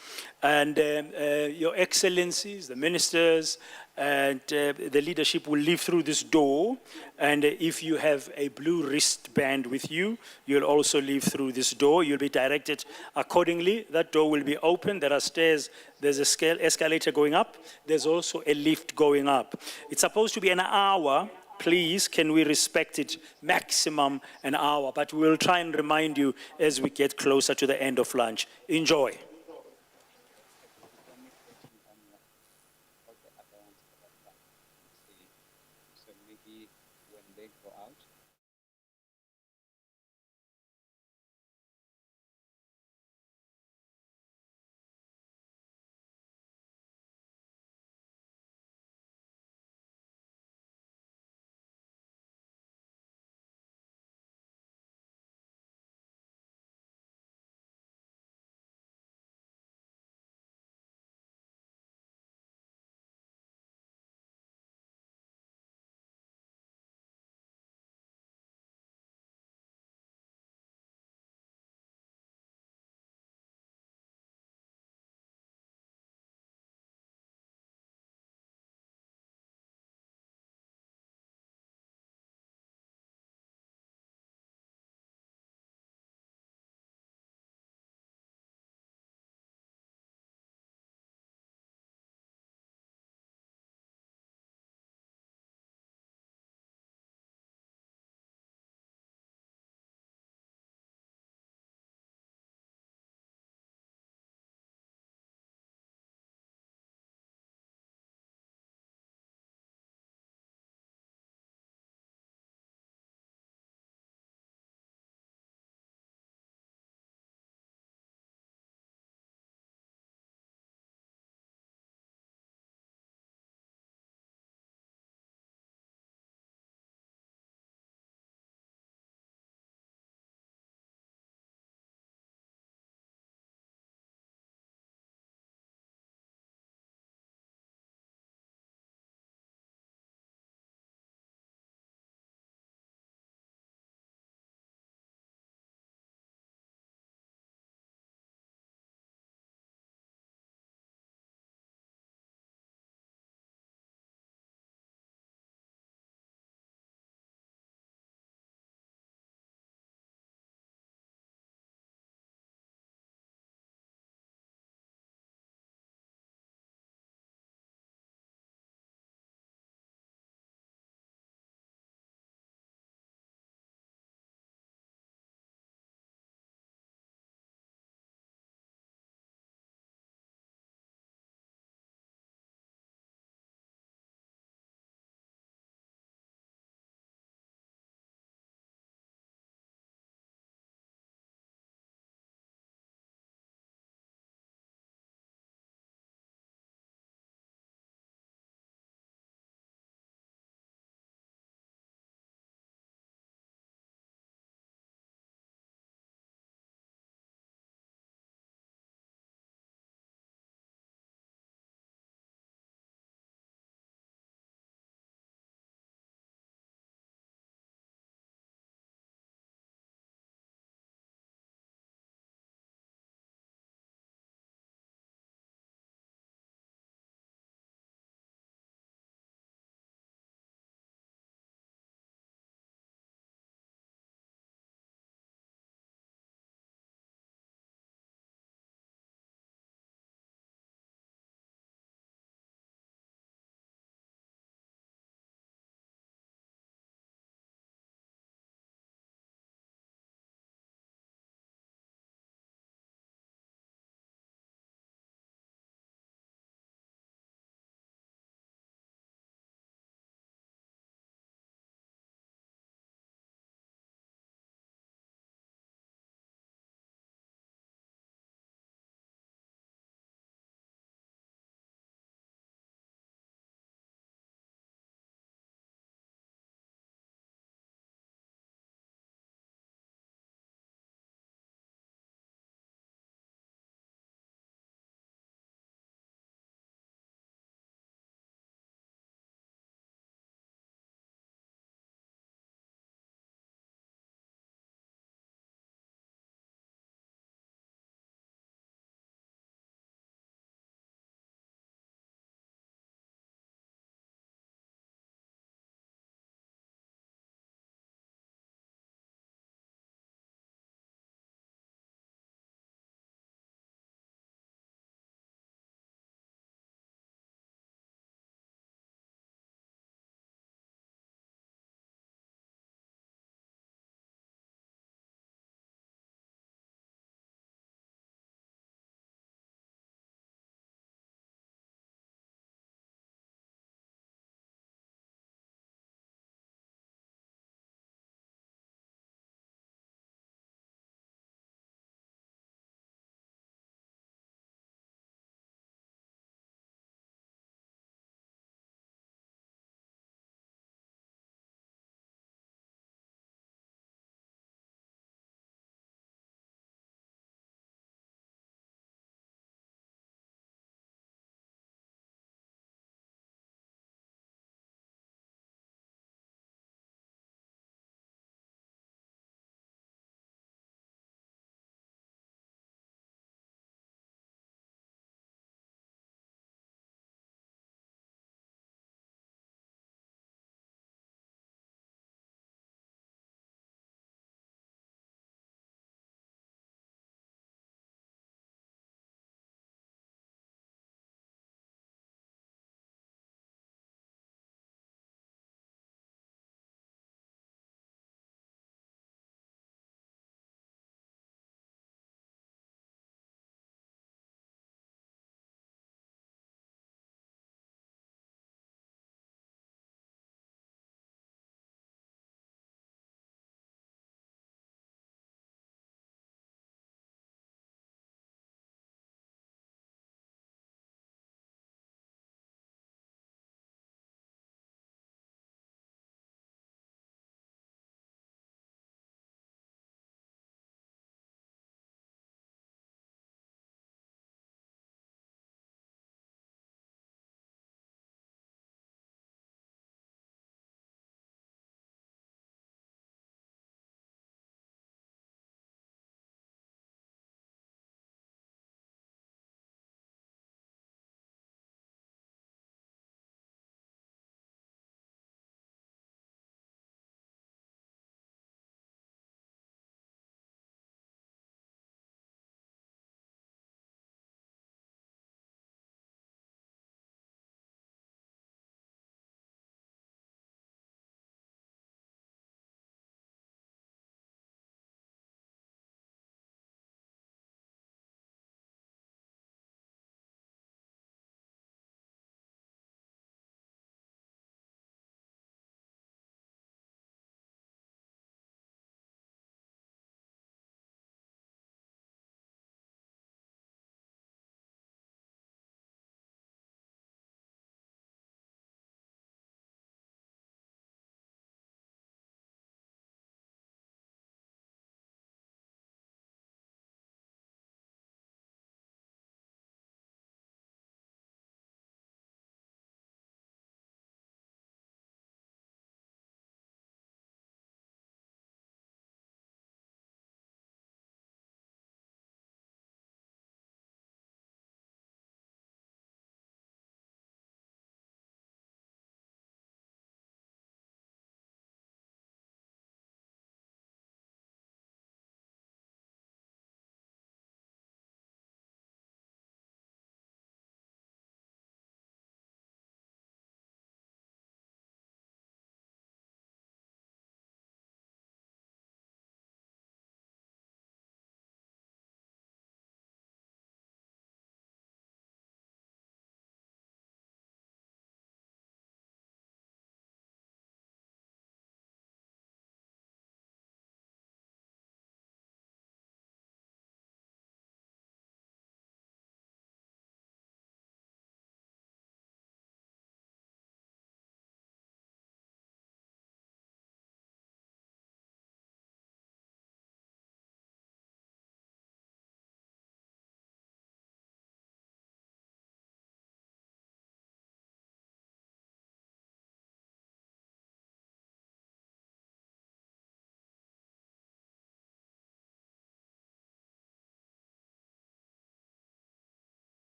and Your Excellencies, the ministers, and the leadership will leave through this door. And if you have a blue wristband with you, you'll also leave through this door. You'll be directed accordingly. That door will be open. There are stairs. There's a escalator going up. There's also a lift going up. It's supposed to be an hour. Please, can we respect it? Maximum an hour. But we'll try and remind you as we get closer to the end of lunch. Enjoy.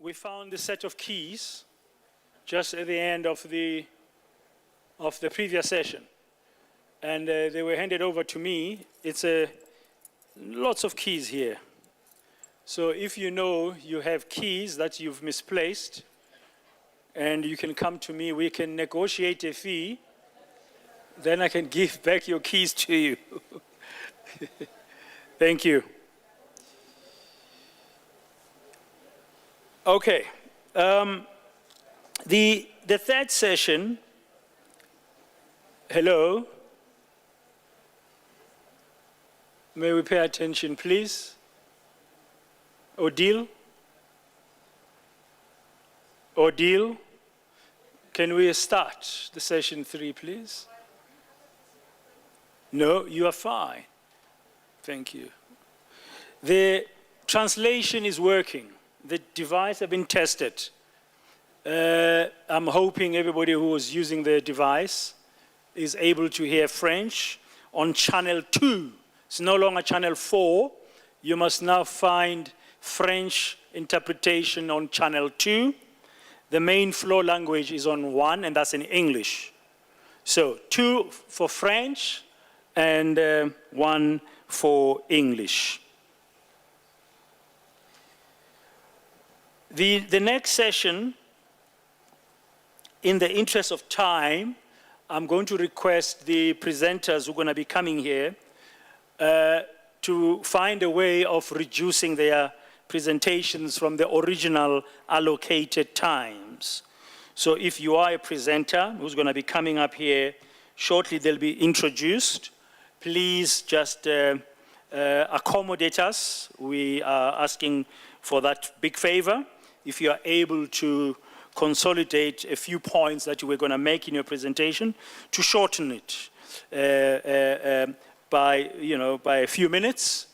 we found the set of keys just at the end of the previous session. And they were handed over to me. It's lots of keys here. So if you know you have keys that you've misplaced, and you can come to me, we can negotiate a fee, then I can give back your keys to you. Thank you. Okay. The third session, hello. May we pay attention, please? Odile? Odile? Can we start the session 3, please? No, you are fine. Thank you. The translation is working. The device has been tested. I'm hoping everybody who was using the device is able to hear French on channel 2. It's no longer channel 4. You must now find French interpretation on channel 2. The main flow language is on 1, and that's in English. So 2 for French and 1 for English. The next session, in the interest of time, I'm going to request the presenters who are going to be coming here to find a way of reducing their presentations from the original allocated times. So if you are a presenter who's going to be coming up here shortly, they'll be introduced. Please just accommodate us. We are asking for that big favor. If you are able to consolidate a few points that you were going to make in your presentation, to shorten it by a few minutes.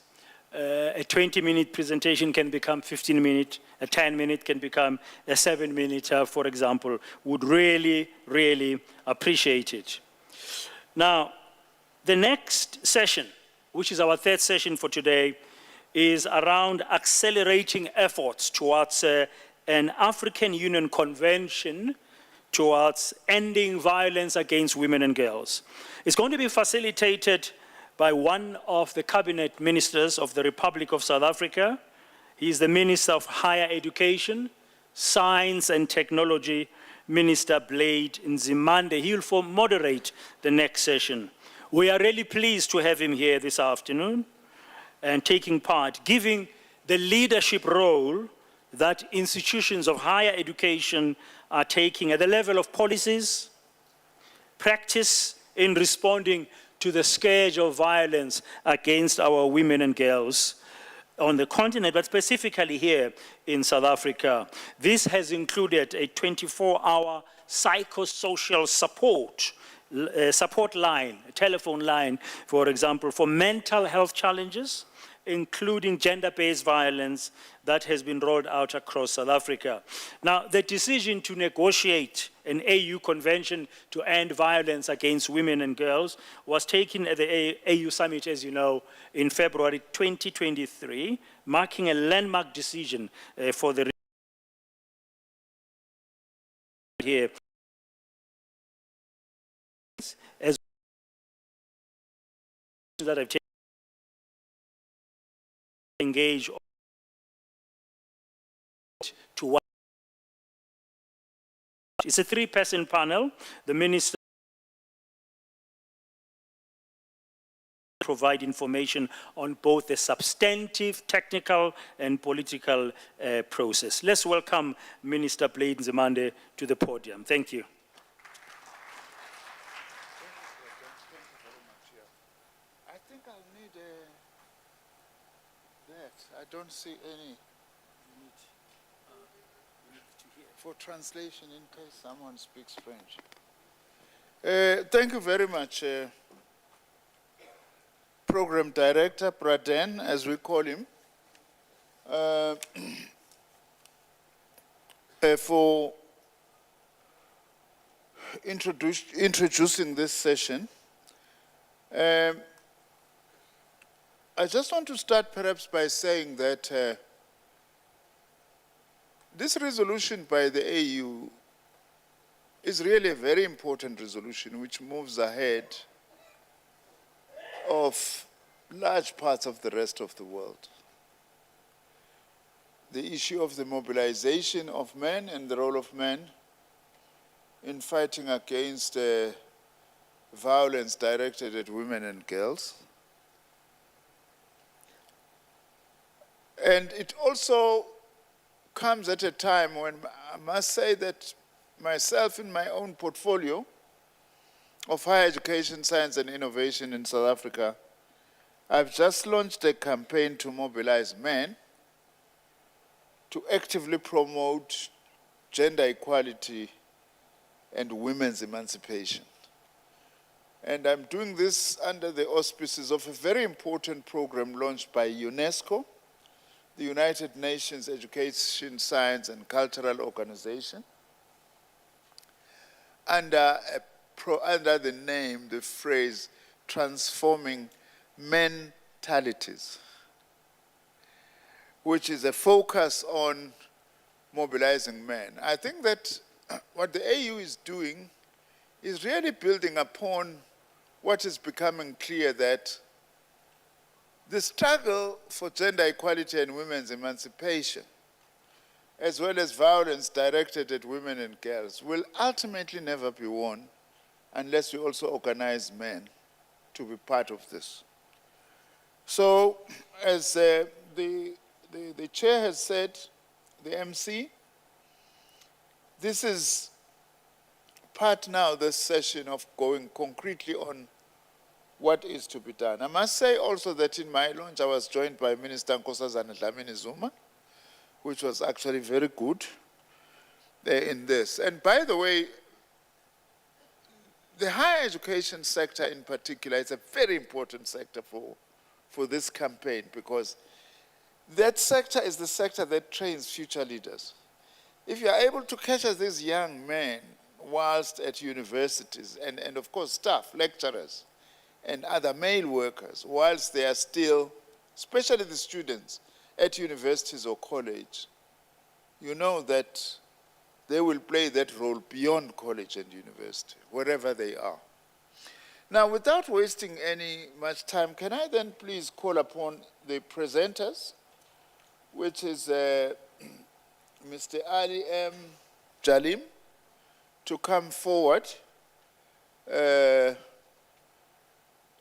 A 20-minute presentation can become 15 minutes, a 10-minute can become a 7-minute, for example. Would really, really appreciate it. Now, the next session, which is our third session for today, is around accelerating efforts towards an African Union Convention towards ending violence against women and girls. It's going to be facilitated by one of the cabinet ministers of the Republic of South Africa. He's the Minister of Higher Education, Science and Technology, Minister Blade Nzimande. He will moderate the next session. We are really pleased to have him here this afternoon and taking part, giving the leadership role that institutions of higher education are taking at the level of policies, practice in responding to the scourge of violence against our women and girls on the continent, but specifically here in South Africa. This has included a 24-hour psychosocial support line, a telephone line, for example, for mental health challenges, including gender-based violence, that has been rolled out across South Africa. Now, the decision to negotiate an AU convention to end violence against women and girls was taken at the AU summit, as you know, in February 2023, marking a landmark decision for the here. As that I've taken engage to what it's a 3-person panel. The minister provide information on both the substantive, technical, and political process. Let's welcome Minister Blade Nzimande to the podium. Thank you. I think I'll need that. I don't see any for translation in case someone speaks French. Thank you very much, Program Director Braden, as we call him, for introducing this session. I just want to start perhaps by saying that this resolution by the AU is really a very important resolution which moves ahead of large parts of the rest of the world. The issue of the mobilization of men and the role of men in fighting against violence directed at women and girls. And it also comes at a time when I must say that myself in my own portfolio of higher education, science and innovation in South Africa, I've just launched a campaign to mobilize men to actively promote gender equality and women's emancipation. And I'm doing this under the auspices of a very important program launched by UNESCO, the United Nations Education, Science and Cultural Organization, under the name, the phrase, transforming mentalities, which is a focus on mobilizing men. I think that what the AU is doing is really building upon what is becoming clear, that the struggle for gender equality and women's emancipation, as well as violence directed at women and girls, will ultimately never be won unless we also organize men to be part of this. So, as the chair has said, the MC, this is part now, this session, of going concretely on what is to be done. I must say also that in my launch, I was joined by Minister Nkosazana Dlamini-Zuma, which was actually very good in this. And by the way, the higher education sector in particular is a very important sector for this campaign, because that sector is the sector that trains future leaders. If you are able to capture these young men whilst at universities, and of course staff, lecturers, and other male workers, whilst they are still, especially the students, at universities or college, you know that they will play that role beyond college and university, wherever they are. Now, without wasting any much time, can I then please call upon the presenters, which is Mr. Ali M. Jalim, to come forward,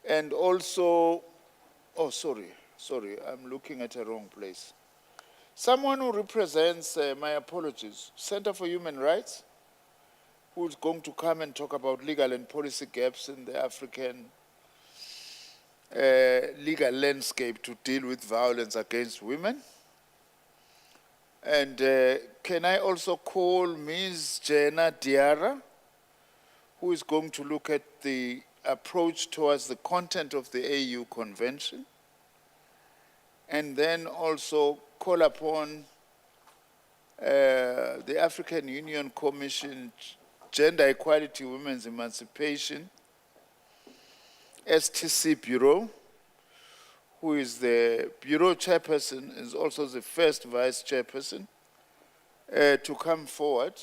and also, oh, sorry, I'm looking at the wrong place. Someone who represents, my apologies, Center for Human Rights, who's going to come and talk about legal and policy gaps in the African legal landscape to deal with violence against women. And can I also call Ms. Jenna Diarra, who is going to look at the approach towards the content of the AU Convention, and then also call upon the African Union Commission, Gender Equality, Women's Emancipation, STC Bureau, who is the Bureau Chairperson, is also the first Vice Chairperson, to come forward.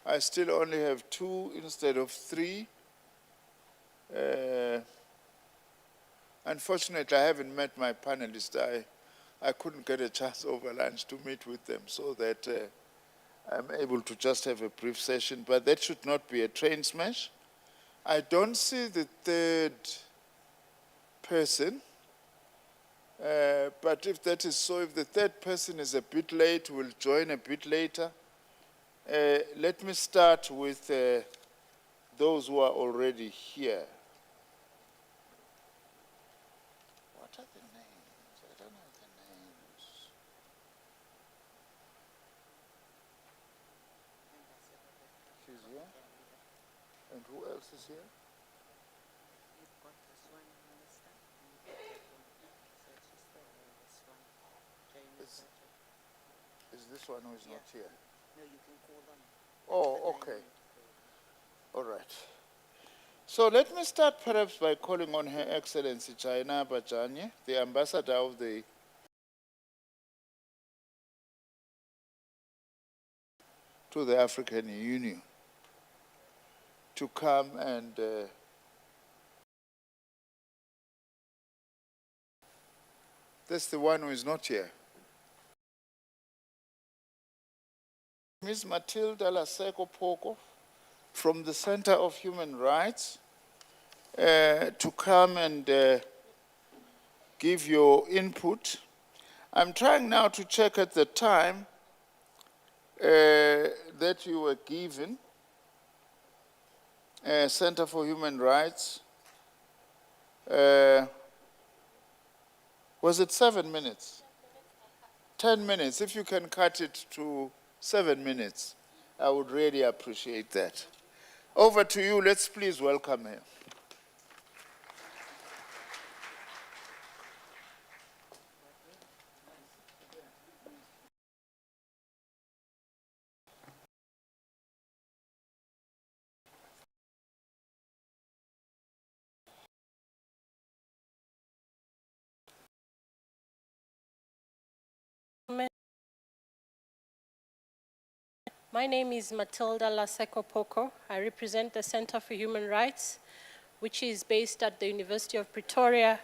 I still only have 2 instead of 3. Unfortunately, I haven't met my panelists. I couldn't get a chance over lunch to meet with them, so that I'm able to just have a brief session, but that should not be a train smash. I don't see the third person, but if that is so, if the third person is a bit late, we'll join a bit later. Let me start with those who are already here. What are the names? I don't know the names. She's here? And who else is here? Is this one who is not here? No, you can call them. Oh, okay. All right. So let me start perhaps by calling on Her Excellency Jaina Bajanye, the Ambassador of the to the African Union to come and that's the one who is not here. Ms. Matilda Laseko Poko from the Center of Human Rights to come and give your input. I'm trying now to check at the time that you were given. Center for Human Rights. Was it 7 minutes? 10 minutes. If you can cut it to 7 minutes, I would really appreciate that. Over to you. Let's please welcome him. My name is Matilda Laseko Poko. I represent the Center for Human Rights, which is based at the University of Pretoria,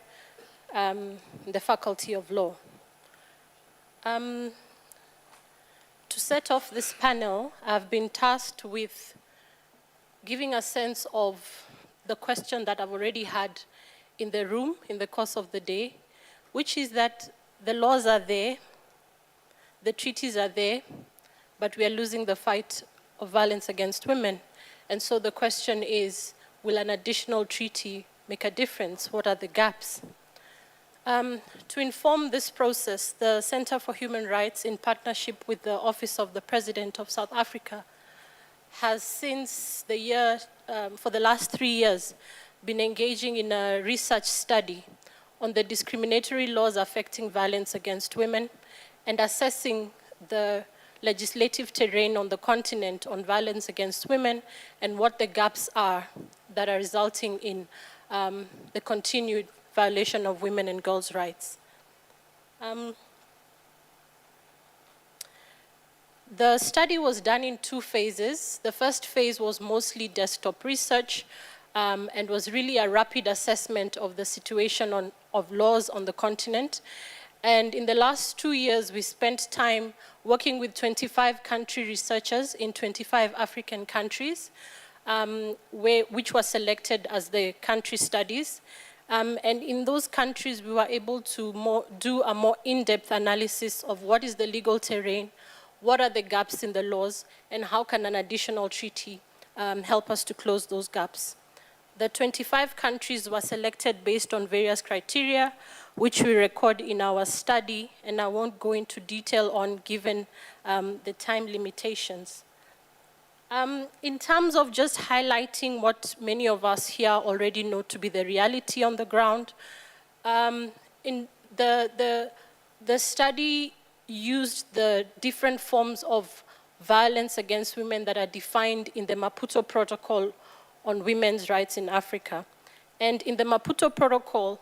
the Faculty of Law. To set off this panel, I've been tasked with giving a sense of the question that I've already had in the room in the course of the day, which is that the laws are there, the treaties are there, but we are losing the fight of violence against women. And so the question is, will an additional treaty make a difference? What are the gaps? To inform this process, the Center for Human Rights, in partnership with the Office of the President of South Africa, has since the year, for the last 3 years, been engaging in a research study on the discriminatory laws affecting violence against women and assessing the legislative terrain on the continent on violence against women and what the gaps are that are resulting in the continued violation of women and girls' rights. The study was done in 2 phases. The first phase was mostly desktop research and was really a rapid assessment of the situation of laws on the continent. And in the last 2 years, we spent time working with 25 country researchers in 25 African countries, which were selected as the country studies. And in those countries, we were able to do a more in-depth analysis of what is the legal terrain, what are the gaps in the laws, and how can an additional treaty help us to close those gaps. The 25 countries were selected based on various criteria, which we record in our study, and I won't go into detail on given the time limitations. In terms of just highlighting what many of us here already know to be the reality on the ground, in the study used the different forms of violence against women that are defined in the Maputo Protocol on women's rights in Africa. And in the Maputo Protocol,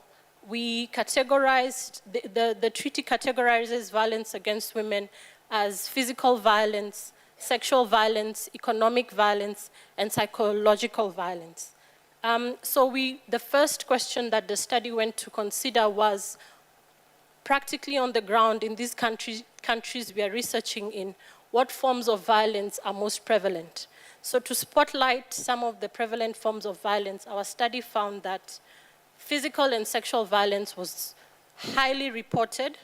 we categorized, the treaty categorizes violence against women as physical violence, sexual violence, economic violence, and psychological violence. So the first question that the study went to consider was, practically on the ground in these countries we are researching in, what forms of violence are most prevalent? So to spotlight some of the prevalent forms of violence, our study found that physical and sexual violence was highly reported,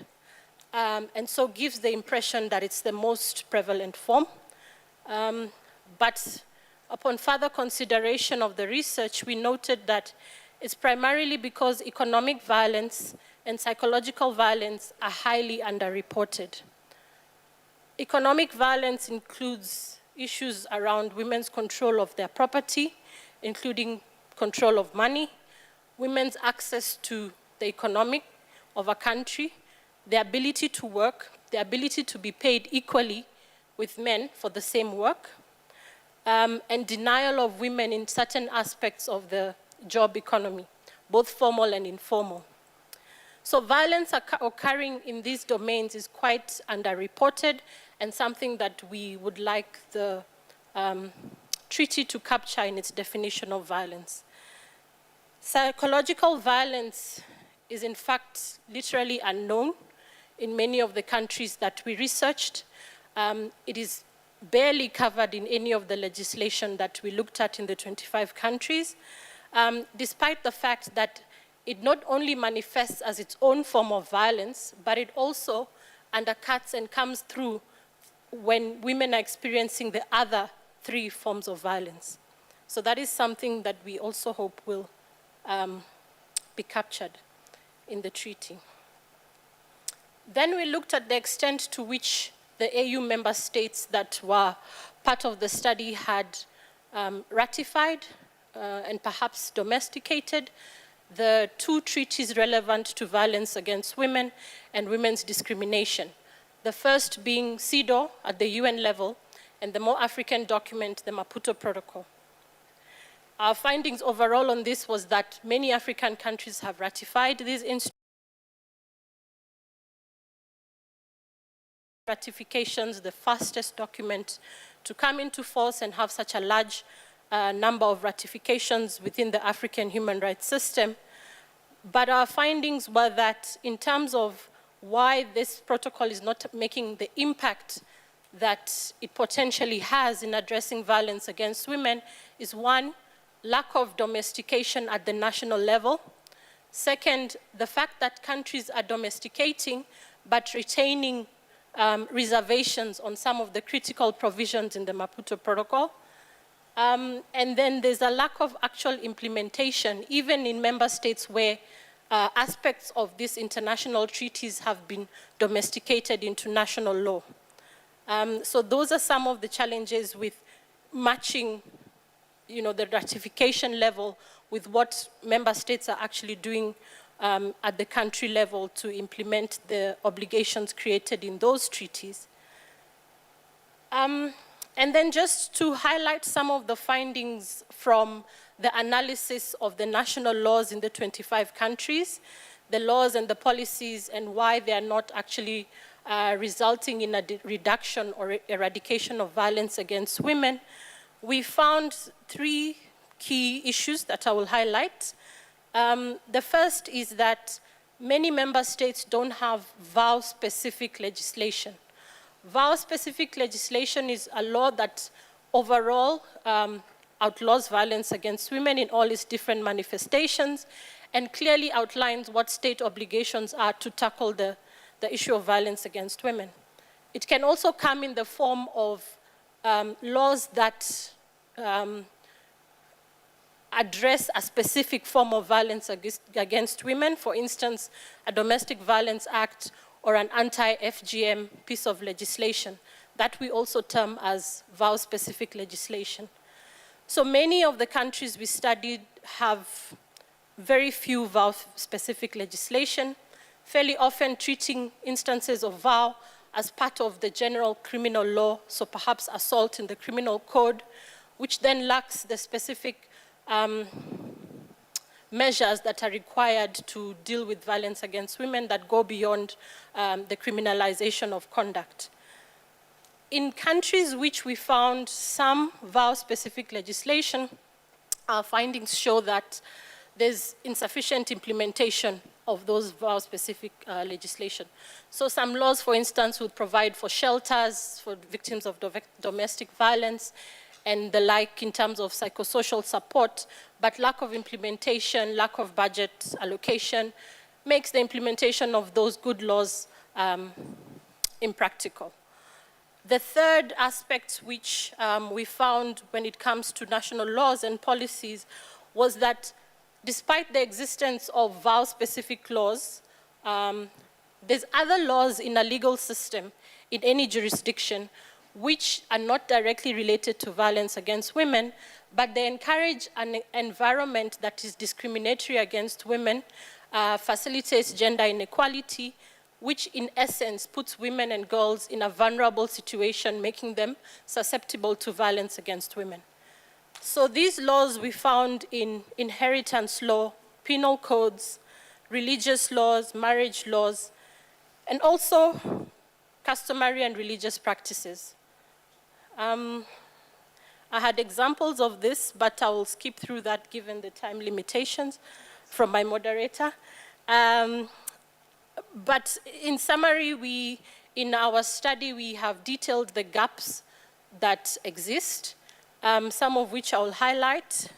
and so gives the impression that it's the most prevalent form. But upon further consideration of the research, we noted that it's primarily because economic violence and psychological violence are highly underreported. Economic violence includes issues around women's control of their property, including control of money, women's access to the economic of a country, the ability to work, the ability to be paid equally with men for the same work, and denial of women in certain aspects of the job economy, both formal and informal. So violence occurring in these domains is quite underreported, and something that we would like the treaty to capture in its definition of violence. Psychological violence is in fact literally unknown in many of the countries that we researched. It is barely covered in any of the legislation that we looked at in the 25 countries, despite the fact that it not only manifests as its own form of violence, but it also undercuts and comes through when women are experiencing the other 3 forms of violence. So that is something that we also hope will be captured in the treaty. Then we looked at the extent to which the AU member states that were part of the study had ratified and perhaps domesticated the 2 treaties relevant to violence against women and women's discrimination. The first being CEDAW at the UN level, and the more African document, the Maputo Protocol. Our findings overall on this was that many African countries have ratified these ratifications, the fastest document to come into force and have such a large number of ratifications within the African human rights system. But our findings were that in terms of why this protocol is not making the impact that it potentially has in addressing violence against women is 1, lack of domestication at the national level. Second, the fact that countries are domesticating but retaining reservations on some of the critical provisions in the Maputo Protocol. And then there's a lack of actual implementation, even in member states where aspects of these international treaties have been domesticated into national law. So those are some of the challenges with matching, the ratification level with what member states are actually doing at the country level to implement the obligations created in those treaties. And then just to highlight some of the findings from the analysis of the national laws in the 25 countries, the laws and the policies and why they are not actually resulting in a reduction or eradication of violence against women, we found 3 key issues that I will highlight. The first is that many member states don't have vow-specific legislation. Vow-specific legislation is a law that overall outlaws violence against women in all its different manifestations and clearly outlines what state obligations are to tackle the issue of violence against women. It can also come in the form of laws that address a specific form of violence against women, for instance, a Domestic Violence Act or an anti-FGM piece of legislation that we also term as vow-specific legislation. So many of the countries we studied have very few vow-specific legislation, fairly often treating instances of vow as part of the general criminal law, so perhaps assault in the criminal code, which then lacks the specific measures that are required to deal with violence against women that go beyond the criminalization of conduct. In countries which we found some vow-specific legislation, our findings show that there's insufficient implementation of those vow-specific legislation. So some laws, for instance, would provide for shelters for victims of domestic violence and the like in terms of psychosocial support, but lack of implementation, lack of budget allocation makes the implementation of those good laws impractical. The third aspect which we found when it comes to national laws and policies was that despite the existence of vow-specific laws, there's other laws in a legal system in any jurisdiction which are not directly related to violence against women, but they encourage an environment that is discriminatory against women, facilitates gender inequality, which in essence puts women and girls in a vulnerable situation, making them susceptible to violence against women. So these laws we found in inheritance law, penal codes, religious laws, marriage laws, and also customary and religious practices. I had examples of this, but I will skip through that given the time limitations from my moderator. But in summary, in our study, we have detailed the gaps that exist, some of which I will highlight.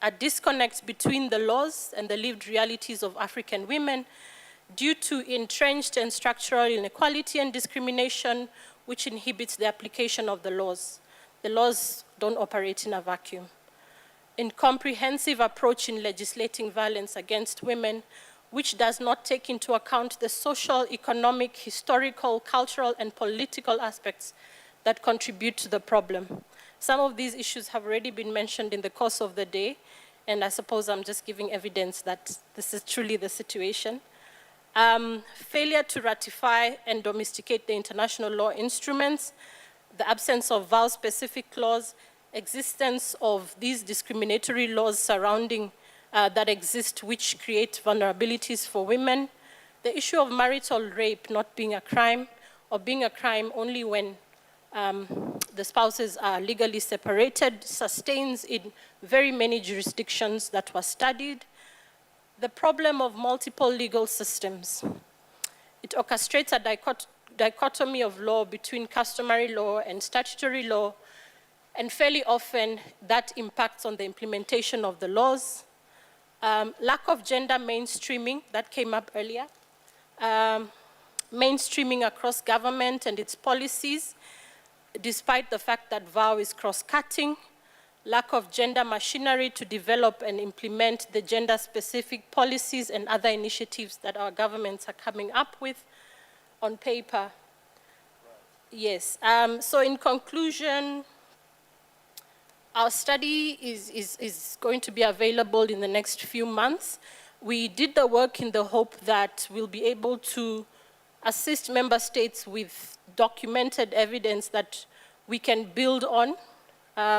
A disconnect between the laws and the lived realities of African women due to entrenched and structural inequality and discrimination, which inhibits the application of the laws. The laws don't operate in a vacuum. Incomprehensive approach in legislating violence against women, which does not take into account the social, economic, historical, cultural, and political aspects that contribute to the problem. Some of these issues have already been mentioned in the course of the day, and I suppose I'm just giving evidence that this is truly the situation. Failure to ratify and domesticate the international law instruments, the absence of vow-specific laws, existence of these discriminatory laws surrounding that exist which create vulnerabilities for women, the issue of marital rape not being a crime, or being a crime only when the spouses are legally separated, sustains in very many jurisdictions that were studied. The problem of multiple legal systems. It orchestrates a dichotomy of law between customary law and statutory law, and fairly often that impacts on the implementation of the laws. Lack of gender mainstreaming, that came up earlier. Mainstreaming across government and its policies, despite the fact that vow is cross-cutting. Lack of gender machinery to develop and implement the gender-specific policies and other initiatives that our governments are coming up with on paper. Yes, so in conclusion, our study is going to be available in the next few months. We did the work in the hope that we'll be able to assist member states with documented evidence that we can build on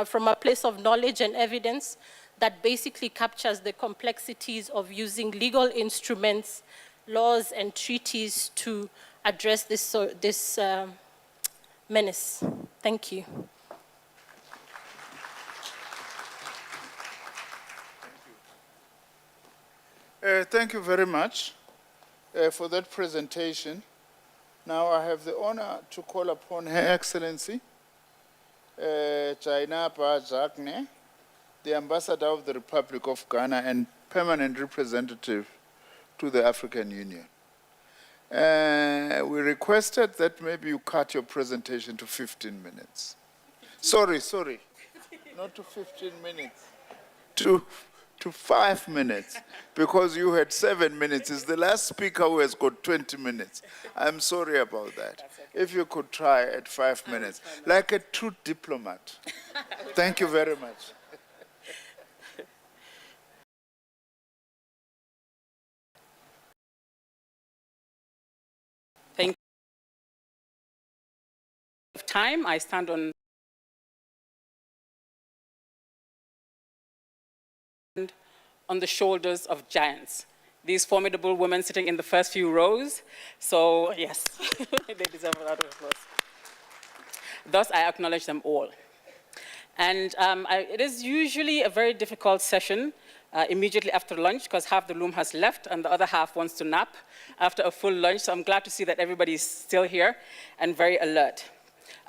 from a place of knowledge and evidence that basically captures the complexities of using legal instruments, laws, and treaties to address this menace. Thank you. Thank you very much for that presentation. Now I have the honor to call upon Her Excellency, Jainapa Jagne, the Ambassador of the Republic of Ghana and Permanent Representative to the African Union. We requested that maybe you cut your presentation to 15 minutes. Sorry, not to 15 minutes, to 5 minutes, because you had 7 minutes. It's the last speaker who has got 20 minutes. I'm sorry about that. Okay. If you could try at 5 minutes, like a true diplomat. Thank you very much. Thank you. Time, I stand on the shoulders of giants. These formidable women sitting in the first few rows. So yes, they deserve a round of applause. Thus, I acknowledge them all. And it is usually a very difficult session immediately after lunch, because half the room has left and the other half wants to nap after a full lunch. So I'm glad to see that everybody is still here and very alert.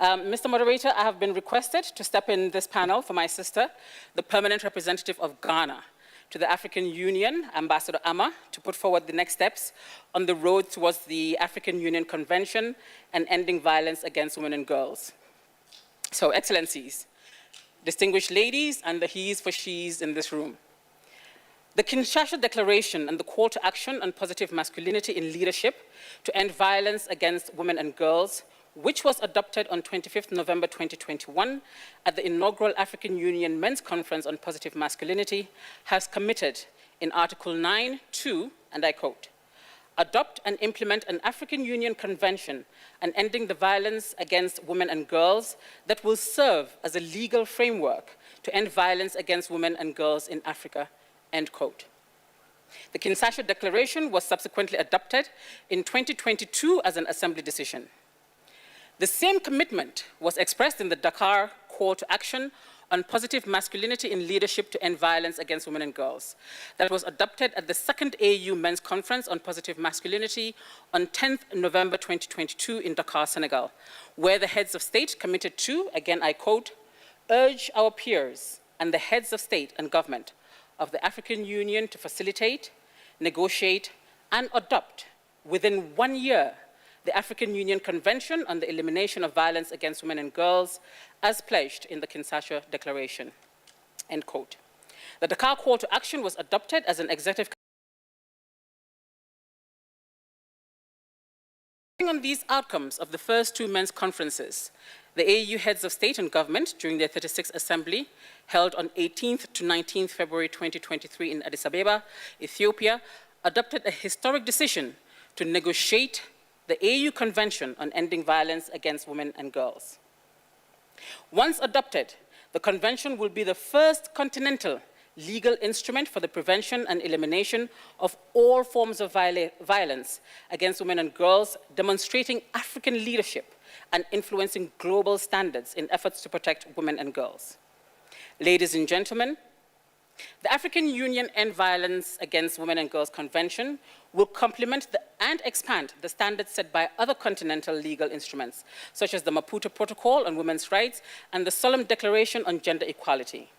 Mr. Moderator, I have been requested to step in this panel for my sister, the permanent representative of Ghana to the African Union, Ambassador Ama, to put forward the next steps on the road towards the African Union Convention and ending violence against women and girls. So, Excellencies, distinguished ladies, and the he's for she's in this room. The Kinshasa Declaration and the call to action on positive masculinity in leadership to end violence against women and girls, which was adopted on 25th November 2021 at the inaugural African Union Men's Conference on Positive Masculinity, has committed in Article 9 to, and I quote, adopt and implement an African Union Convention on ending the violence against women and girls that will serve as a legal framework to end violence against women and girls in Africa, end quote. The Kinshasa Declaration was subsequently adopted in 2022 as an Assembly decision. The same commitment was expressed in the Dakar Call to Action on Positive Masculinity in Leadership to End Violence Against Women and Girls that was adopted at the second AU Men's Conference on Positive Masculinity on 10th November 2022 in Dakar, Senegal, where the heads of state committed to, again I quote, urge our peers and the heads of state and government of the African Union to facilitate, negotiate, and adopt within 1 year the African Union Convention on the Elimination of Violence Against Women and Girls as pledged in the Kinshasa Declaration, end quote. The Dakar Call to Action was adopted as an executive. On these outcomes of the first two men's conferences, the AU heads of state and government during their 36th assembly, held on 18th to 19th February 2023 in Addis Ababa, Ethiopia, adopted a historic decision to negotiate the AU Convention on Ending Violence Against Women and Girls. Once adopted, the convention will be the first continental legal instrument for the prevention and elimination of all forms of violence against women and girls, demonstrating African leadership and influencing global standards in efforts to protect women and girls. Ladies and gentlemen, the African Union End Violence Against Women and Girls Convention will complement and expand the standards set by other continental legal instruments, such as the Maputo Protocol on Women's Rights and the Solemn Declaration on Gender Equality.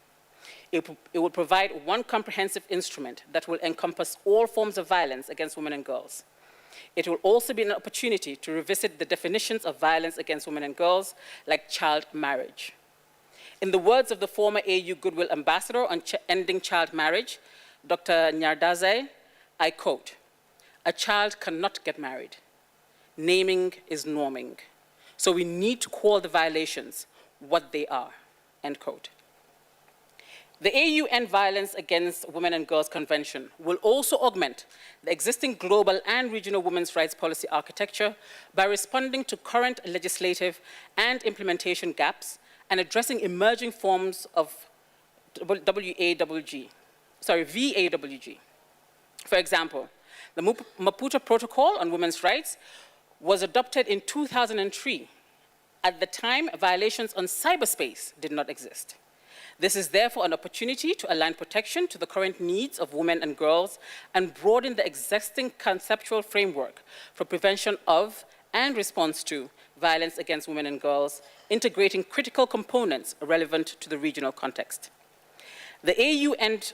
It will provide one comprehensive instrument that will encompass all forms of violence against women and girls. It will also be an opportunity to revisit the definitions of violence against women and girls, like child marriage. In the words of the former AU Goodwill Ambassador on ending child marriage, Dr. Nyardaze, I quote, "A child cannot get married. Naming is norming. So we need to call the violations what they are," end quote. The AU End Violence Against Women and Girls Convention will also augment the existing global and regional women's rights policy architecture by responding to current legislative and implementation gaps and addressing emerging forms of VAWG. For example, the Maputo Protocol on Women's Rights was adopted in 2003. At the time, violations on cyberspace did not exist. This is therefore an opportunity to align protection to the current needs of women and girls and broaden the existing conceptual framework for prevention of and response to violence against women and girls, integrating critical components relevant to the regional context. The AU End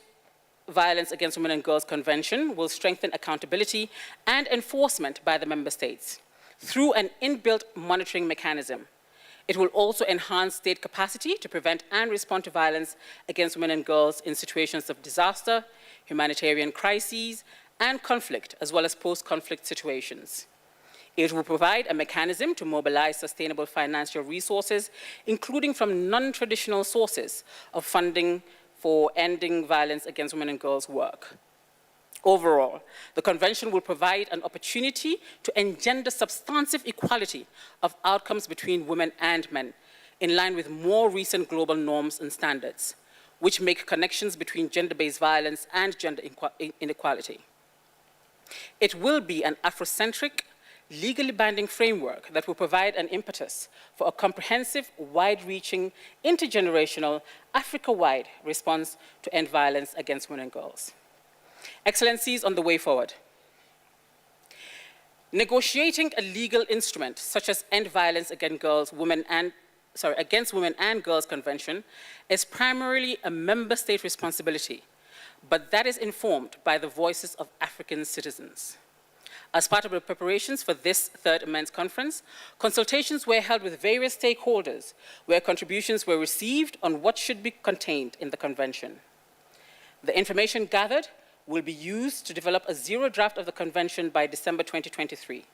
Violence Against Women and Girls Convention will strengthen accountability and enforcement by the member states through an inbuilt monitoring mechanism. It will also enhance state capacity to prevent and respond to violence against women and girls in situations of disaster, humanitarian crises, and conflict, as well as post-conflict situations. It will provide a mechanism to mobilize sustainable financial resources, including from non-traditional sources of funding for ending violence against women and girls work. Overall, the convention will provide an opportunity to engender substantive equality of outcomes between women and men, in line with more recent global norms and standards, which make connections between gender-based violence and gender inequality. It will be an Afrocentric, legally binding framework that will provide an impetus for a comprehensive, wide-reaching, intergenerational, Africa-wide response to end violence against women and girls. Excellencies, on the way forward. Negotiating a legal instrument such as End Violence Against Women and Girls Convention is primarily a member state responsibility, but that is informed by the voices of African citizens. As part of the preparations for this third men's conference, consultations were held with various stakeholders where contributions were received on what should be contained in the convention. The information gathered will be used to develop a zero draft of the convention by December 2023.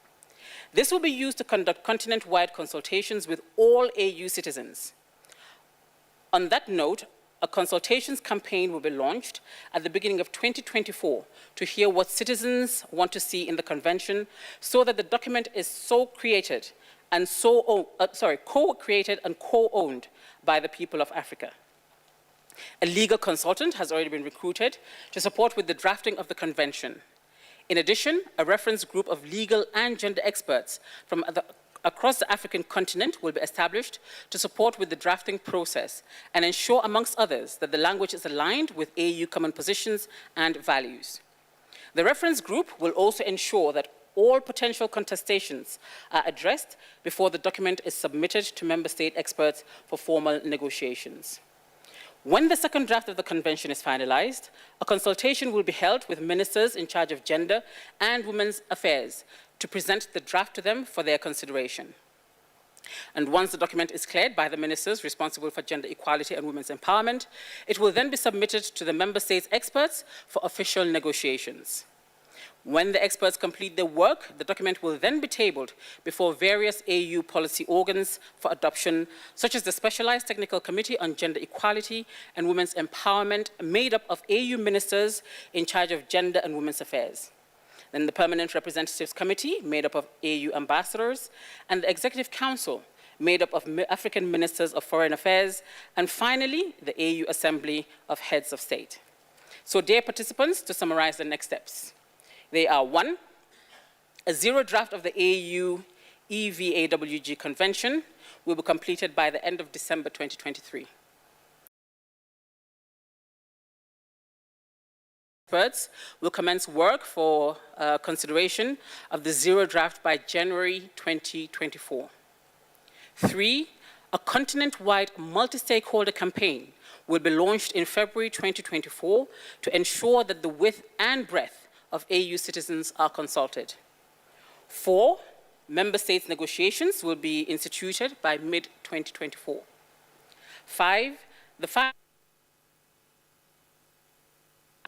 This will be used to conduct continent-wide consultations with all AU citizens. On that note, a consultations campaign will be launched at the beginning of 2024 to hear what citizens want to see in the convention, so that the document is co-created and co-owned by the people of Africa. A legal consultant has already been recruited to support with the drafting of the convention. In addition, a reference group of legal and gender experts from across the African continent will be established to support with the drafting process and ensure, amongst others, that the language is aligned with AU common positions and values. The reference group will also ensure that all potential contestations are addressed before the document is submitted to member state experts for formal negotiations. When the second draft of the convention is finalized, a consultation will be held with ministers in charge of gender and women's affairs to present the draft to them for their consideration. And once the document is cleared by the ministers responsible for gender equality and women's empowerment, it will then be submitted to the member states' experts for official negotiations. When the experts complete their work, the document will then be tabled before various AU policy organs for adoption, such as the Specialized Technical Committee on Gender Equality and Women's Empowerment, made up of AU ministers in charge of gender and women's affairs. Then the Permanent Representatives Committee, made up of AU ambassadors, and the Executive Council, made up of African Ministers of Foreign Affairs, and finally, the AU Assembly of Heads of State. So, dear participants, to summarize the next steps. They are: 1, a zero draft of the AU EVAWG Convention will be completed by the end of December 2023. Experts will commence work for consideration of the zero draft by January 2024. 3, a continent-wide multi-stakeholder campaign will be launched in February 2024 to ensure that the width and breadth of AU citizens are consulted. 4, member states negotiations will be instituted by mid-2024. 5,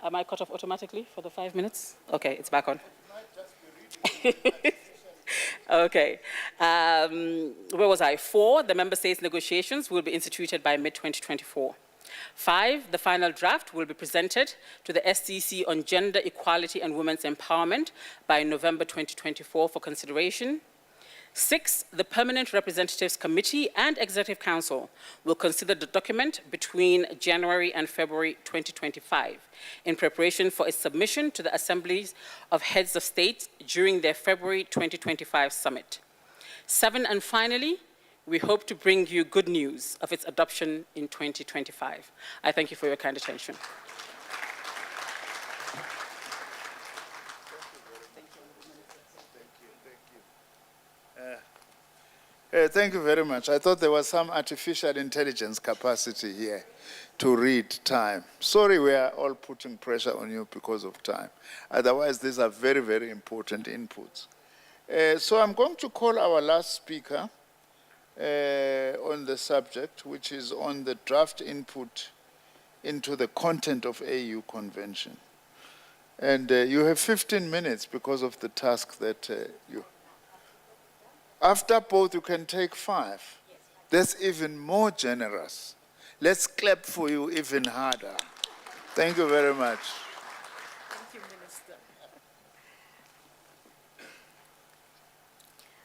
Am I cut off automatically for the 5 minutes? Okay, it's back on. Okay. Where was I? 4, the member states negotiations will be instituted by mid-2024. 5, the final draft will be presented to the STC on gender equality and women's empowerment by November 2024 for consideration. 6, the Permanent Representatives Committee and Executive Council will consider the document between January and February 2025 in preparation for its submission to the Assemblies of Heads of State during their February 2025 summit. 7, and finally, we hope to bring you good news of its adoption in 2025. I thank you for your kind attention. Thank you very much. I thought there was some artificial intelligence capacity here to read time. Sorry, we are all putting pressure on you because of time. Otherwise, these are very, very important inputs. So I'm going to call our last speaker on the subject, which is on the draft input into the content of AU Convention. And you have 15 minutes because of the task that you... After both, you can take 5. That's even more generous. Let's clap for you even harder. Thank you very much. Thank you, Minister.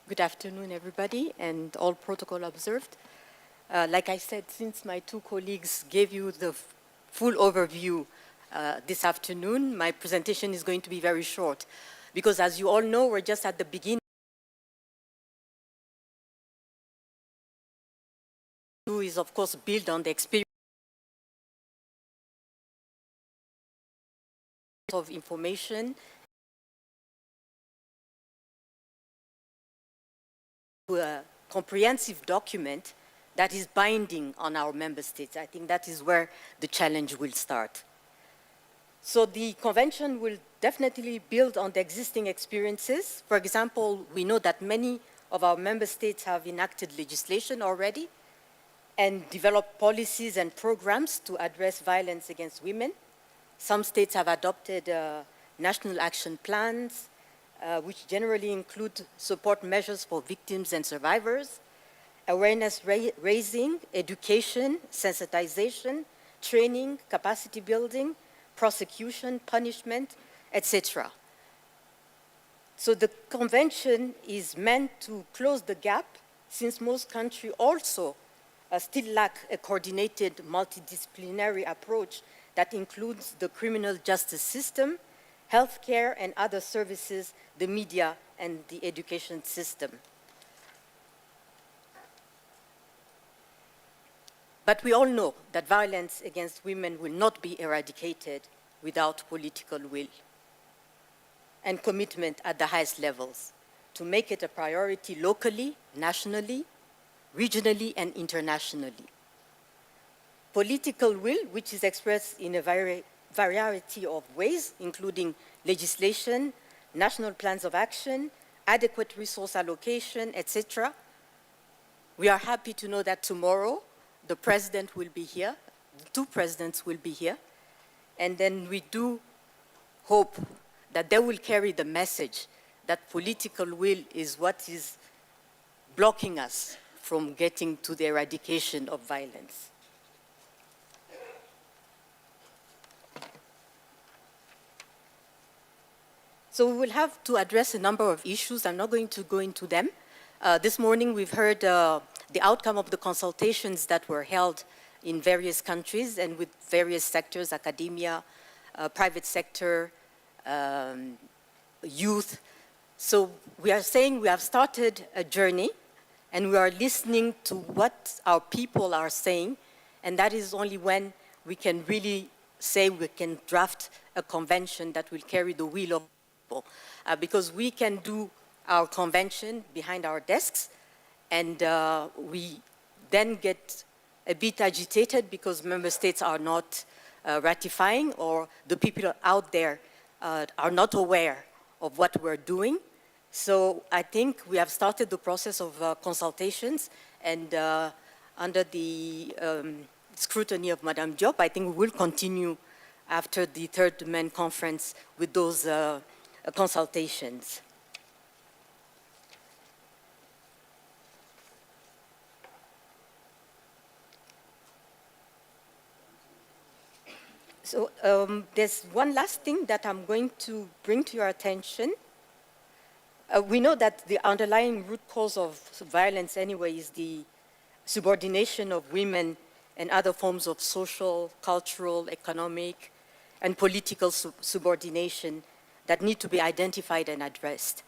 Good afternoon, everybody, and all protocol observed. Like I said, since my 2 colleagues gave you the full overview this afternoon, my presentation is going to be very short, because as you all know, we're just at the beginning. Is of course built on the experience of information to a comprehensive document that is binding on our member states. I think that is where the challenge will start. So the convention will definitely build on the existing experiences. For example, we know that many of our member states have enacted legislation already and developed policies and programs to address violence against women. Some states have adopted national action plans, which generally include support measures for victims and survivors, awareness raising, education, sensitization, training, capacity building, prosecution, punishment, etc. So the convention is meant to close the gap, since most countries also still lack a coordinated multidisciplinary approach that includes the criminal justice system, healthcare and other services, the media and the education system. But we all know that violence against women will not be eradicated without political will and commitment at the highest levels to make it a priority locally, nationally, regionally, and internationally. Political will, which is expressed in a variety of ways, including legislation, national plans of action, adequate resource allocation, etc. We are happy to know that tomorrow the president will be here, the two presidents will be here, and then we do hope that they will carry the message that political will is what is blocking us from getting to the eradication of violence. So we will have to address a number of issues. I'm not going to go into them. This morning we've heard the outcome of the consultations that were held in various countries and with various sectors, academia, private sector, youth. So we are saying we have started a journey and we are listening to what our people are saying, and that is only when we can really say we can draft a convention that will carry the will of people. Because we can do our convention behind our desks, and we then get a bit agitated because member states are not ratifying, or the people out there are not aware of what we're doing. So I think we have started the process of consultations, and under the scrutiny of Madame Diop, I think we will continue after the third men conference with those consultations. So there's one last thing that I'm going to bring to your attention. We know that the underlying root cause of violence anyway is the subordination of women and other forms of social, cultural, economic, and political subordination that need to be identified and addressed.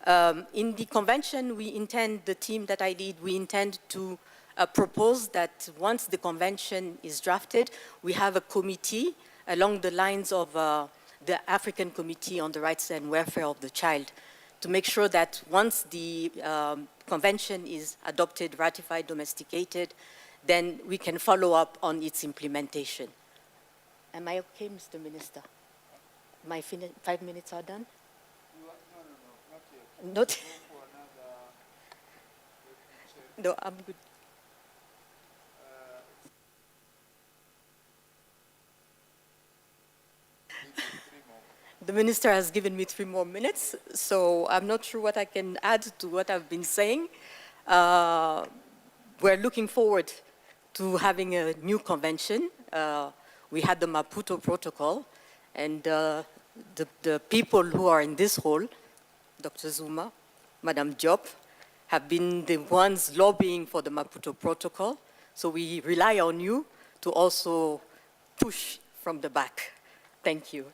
In the convention, the team that I lead, we intend to propose that once the convention is drafted, we have a committee along the lines of the African Committee on the Rights and Welfare of the Child, to make sure that once the convention is adopted, ratified, domesticated, then we can follow up on its implementation. Am I okay, Mr. Minister? My 5 minutes are done? No, not yet. No, I'm good. The minister has given me 3 more minutes, so I'm not sure what I can add to what I've been saying. We're looking forward to having a new convention. We had the Maputo Protocol, and the people who are in this hall, Dr. Zuma, Madame Diop, have been the ones lobbying for the Maputo Protocol, so we rely on you to also push from the back. Thank you.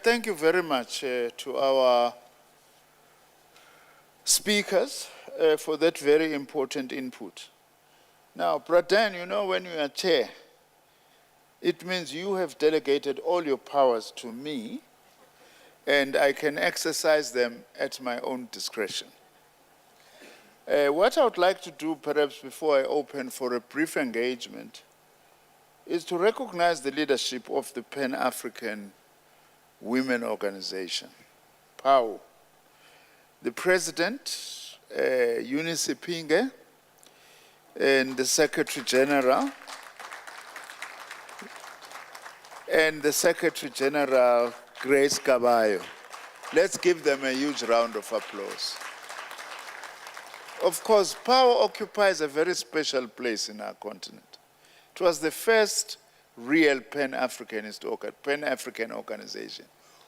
Thank you very much to our speakers for that very important input. Now, Pradan, you know, when you are chair, it means you have delegated all your powers to me, and I can exercise them at my own discretion. What I would like to do, perhaps before I open for a brief engagement, is to recognize the leadership of the Pan-African Women Organization, PAO. The president, Eunice Pinge, and the Secretary General, Grace Caballo. Let's give them a huge round of applause. Of course, PAO occupies a very special place in our continent. It was the first real Pan-African organization,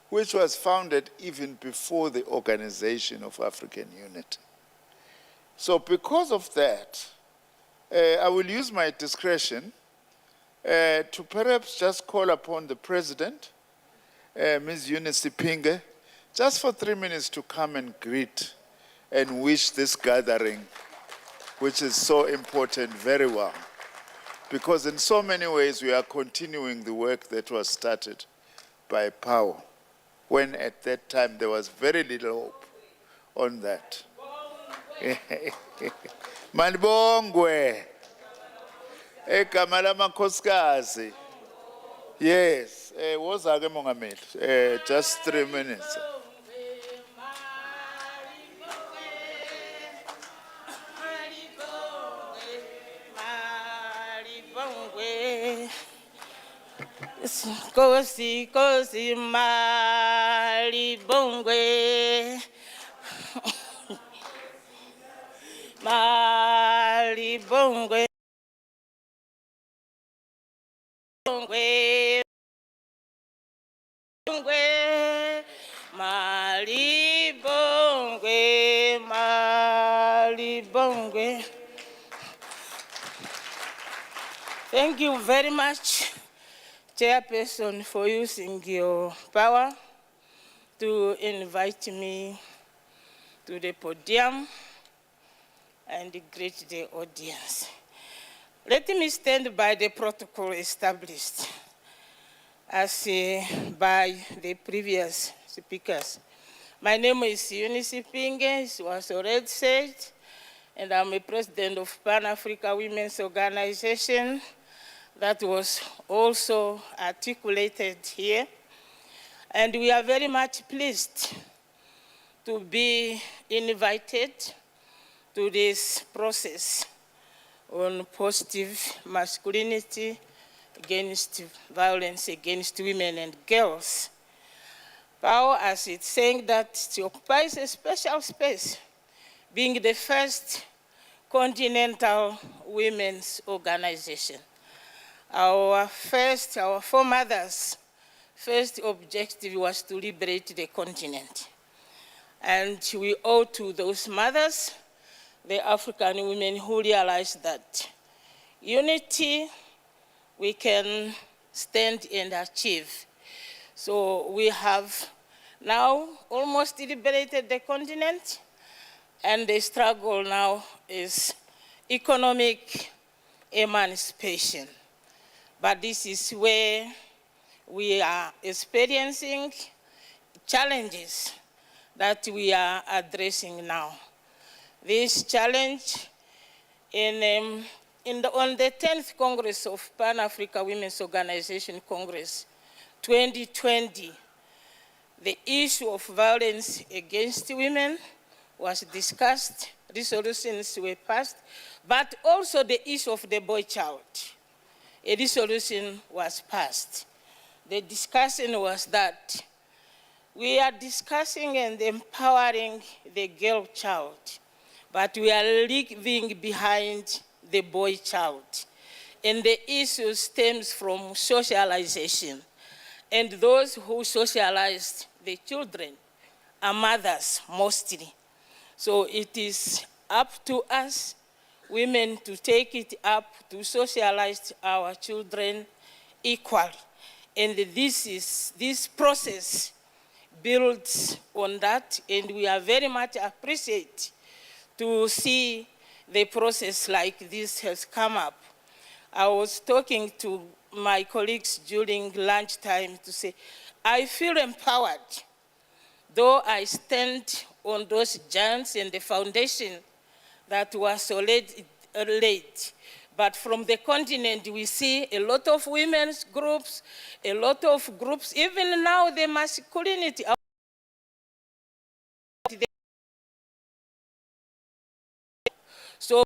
which was founded even before the Organization of African Unity. So because of that, I will use my discretion to perhaps just call upon the president, Ms. Eunice Pinge, just for 3 minutes to come and greet and wish this gathering, which is so important, very well. Because in so many ways we are continuing the work that was started by Pao, when at that time there was very little hope on that. Manibongwe. Egama lamakhosikazi. Yes, wozake mongameli. Just 3 minutes. Kosi, kosi, malibongwe. Malibongwe. Bongwe. Bongwe. Malibongwe. Malibongwe. Thank you very much, Chairperson, for using your power to invite me to the podium and greet the audience. Let me stand by the protocol established as by the previous speakers. My name is Eunice Pinge, it was already said, and I'm a president of Pan-Africa Women's Organization. That was also articulated here. And we are very much pleased to be invited to this process on positive masculinity against violence against women and girls. PAO, as it's saying, that it occupies a special space, being the first continental women's organization. Our foremothers' first objective was to liberate the continent. And we owe to those mothers, the African women who realized that unity we can stand and achieve. So we have now almost liberated the continent, and the struggle now is economic emancipation. But this is where we are experiencing challenges that we are addressing now. This challenge on the 10th Congress of Pan-Africa Women's Organization Congress 2020, the issue of violence against women was discussed, resolutions were passed, but also the issue of the boy child. A resolution was passed. The discussion was that we are discussing and empowering the girl child, but we are leaving behind the boy child. And the issue stems from socialization. And those who socialized the children are mothers mostly. So it is up to us, women, to take it up to socialize our children equally. And this process builds on that, and we are very much appreciate to see the process like this has come up. I was talking to my colleagues during lunchtime to say, I feel empowered, though I stand on those giants and the foundation that was already laid. But from the continent, we see a lot of women's groups, a lot of groups, even now the masculinity. So,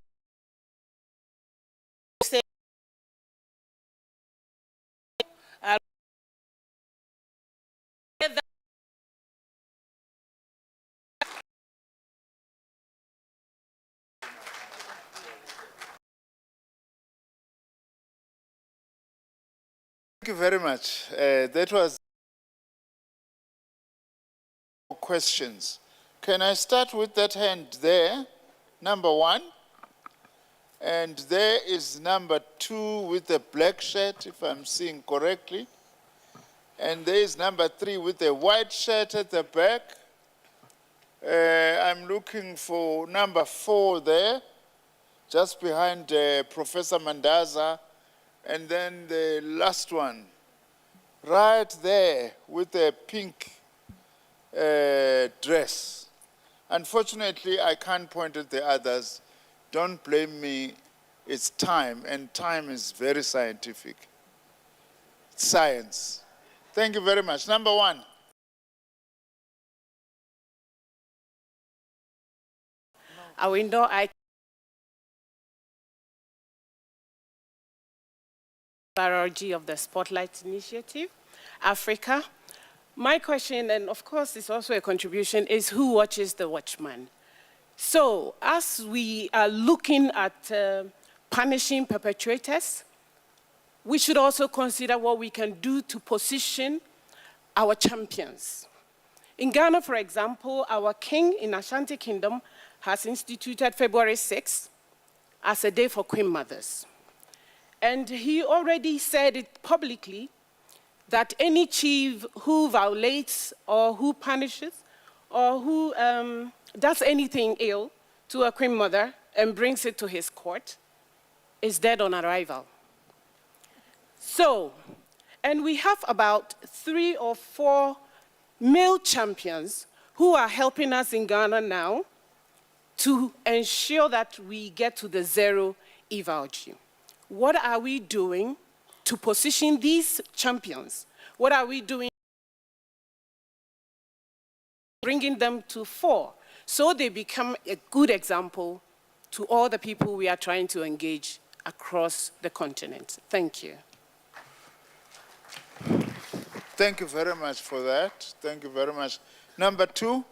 Thank you very much. That was questions. Can I start with that hand there? Number 1. And there is number 2 with the black shirt, if I'm seeing correctly. And there is number 3 with the white shirt at the back. I'm looking for number 4 there, just behind Professor Mandaza, and then the last one, right there with the pink dress. Unfortunately, I can't point at the others. Don't blame me. It's time, and time is very scientific. Science. Thank you very much. Number 1. A window I priority of the Spotlight Initiative, Africa. My question, and of course it's also a contribution, is who watches the watchman? So as we are looking at punishing perpetrators, we should also consider what we can do to position our champions. In Ghana, for example, our king in Ashanti Kingdom has instituted February 6th as a day for Queen Mothers. And he already said it publicly that any chief who violates or who punishes or who does anything ill to a Queen Mother and brings it to his court is dead on arrival. So, and we have about 3 or 4 male champions who are helping us in Ghana now to ensure that we get to the zero EVALG. What are we doing to position these champions? What are we doing bringing them to fore so they become a good example to all the people we are trying to engage across the continent? Thank you. Thank you very much for that. Thank you very much. Number 2.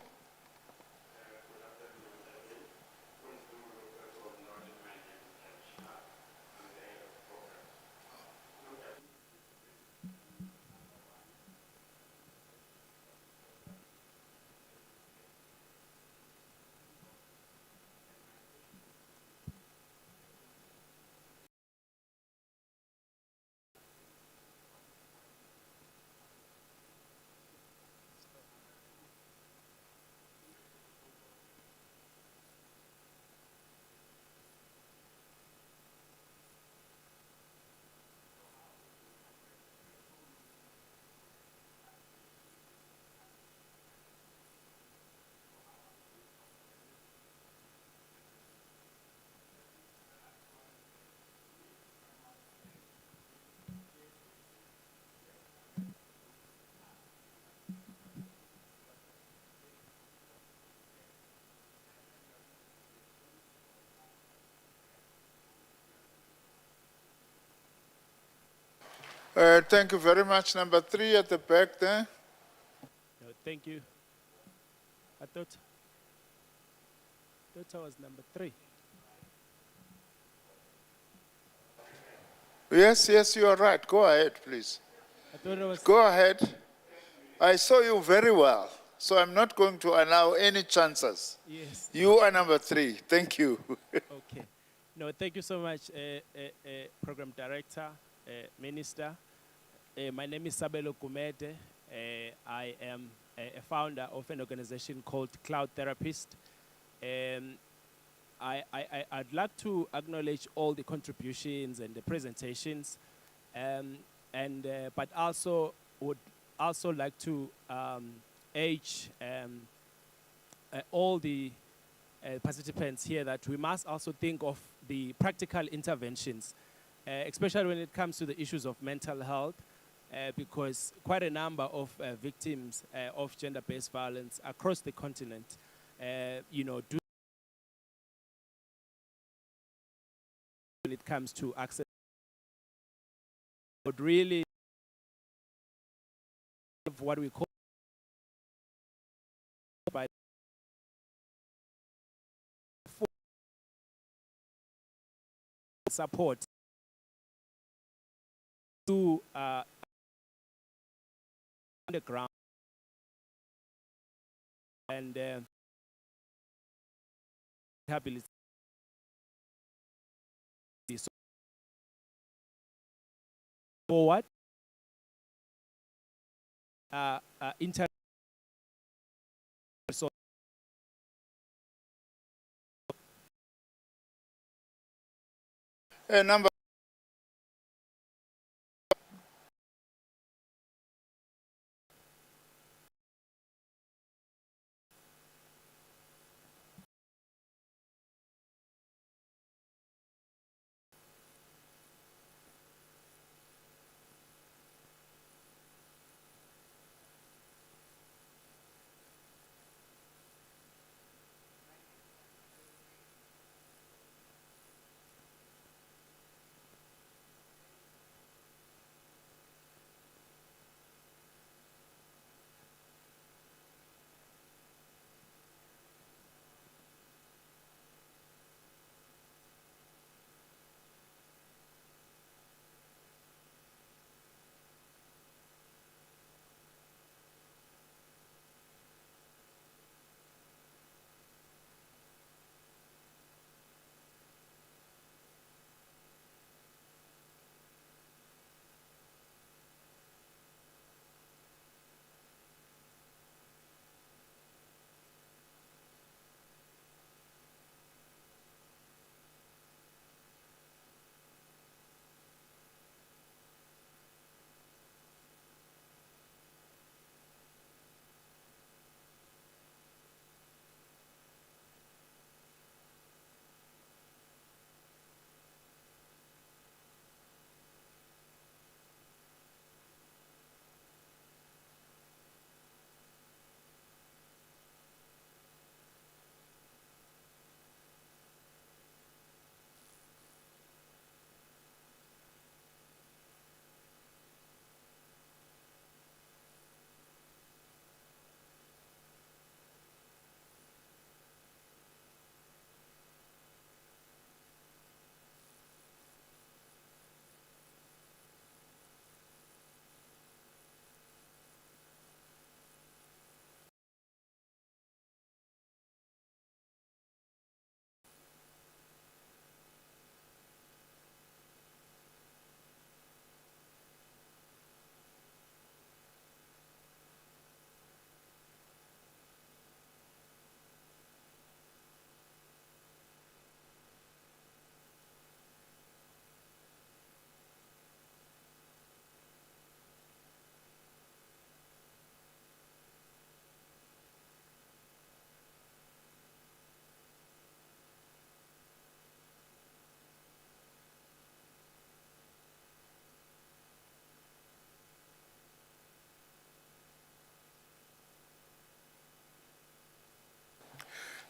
Thank you very much. Number 3 at the back there. No, thank you. I thought I was number 3. Yes, yes, you are right. Go ahead, please. I thought it was... Go ahead. I saw you very well, so I'm not going to allow any chances. Yes. You are number 3. Thank you. Okay. No, thank you so much, Program Director, Minister. My name is Sabelo Kumete. I am a founder of an organization called Cloud Therapist. I'd like to acknowledge all the contributions and the presentations, but also would also like to urge all the participants here that we must also think of the practical interventions, especially when it comes to the issues of mental health, because quite a number of victims of gender-based violence across the continent, do when it comes to access, but really what we call by support to underground and rehabilitation. Forward, Number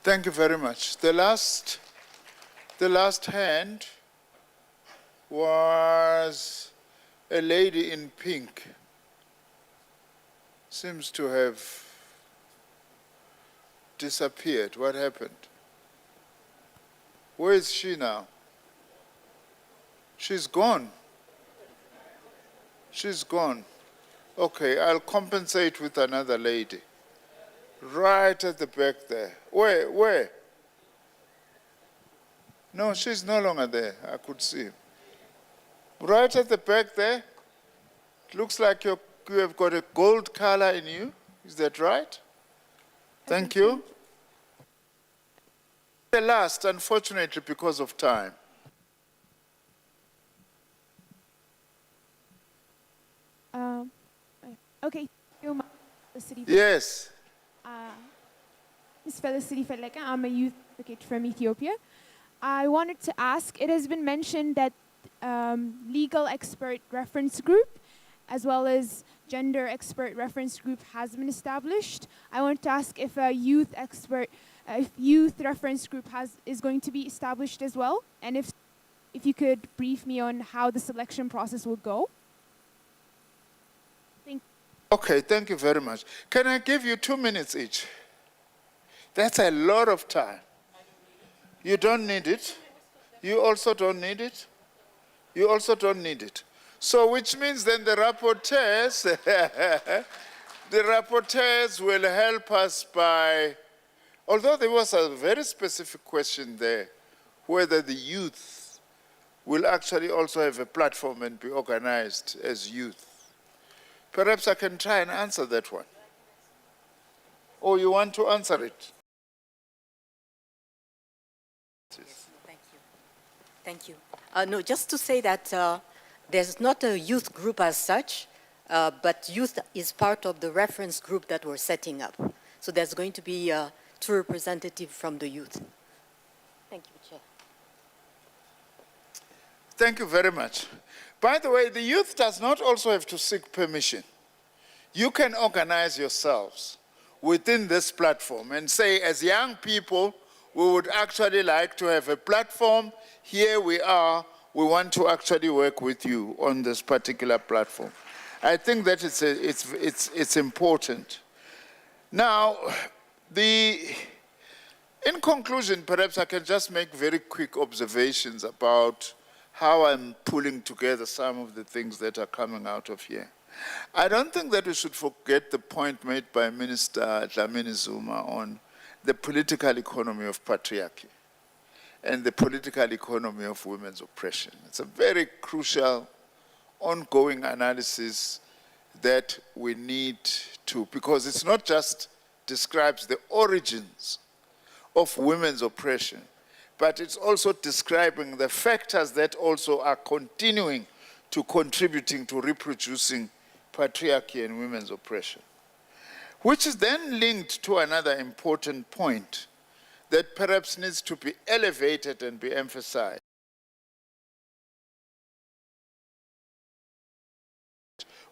Thank you very much. The last hand was a lady in pink. Seems to have disappeared. What happened? Where is she now? She's gone. She's gone. Okay, I'll compensate with another lady. Right at the back there. Where? No, she's no longer there. I could see. Right at the back there. It looks like you have got a gold color in you. Is that right? Thank you. The last, unfortunately, because of time. Okay, Felicity. Yes. Ms. Felicity Feleka, I'm a youth advocate from Ethiopia. I wanted to ask, it has been mentioned that legal expert reference group as well as gender expert reference group has been established. I want to ask if a youth reference group is going to be established as well, and if you could brief me on how the selection process will go. Okay, thank you very much. Can I give you 2 minutes each? That's a lot of time. You don't need it. You also don't need it. You also don't need it. So which means then the rapporteurs will help us by, although there was a very specific question there, whether the youth will actually also have a platform and be organized as youth. Perhaps I can try and answer that one. Or you want to answer it? Thank you. Thank you. No, just to say that there's not a youth group as such, but youth is part of the reference group that we're setting up. So there's going to be two representatives from the youth. Thank you, Chair. Thank you very much. By the way, the youth does not also have to seek permission. You can organize yourselves within this platform and say, as young people, we would actually like to have a platform. Here we are. We want to actually work with you on this particular platform. I think that it's important. Now, in conclusion, perhaps I can just make very quick observations about how I'm pulling together some of the things that are coming out of here. I don't think that we should forget the point made by Minister Dlamini Zuma on the political economy of patriarchy and the political economy of women's oppression. It's a very crucial, ongoing analysis that we need to, because it's not just describes the origins of women's oppression, but it's also describing the factors that also are continuing to contributing to reproducing patriarchy and women's oppression, which is then linked to another important point that perhaps needs to be elevated and be emphasized.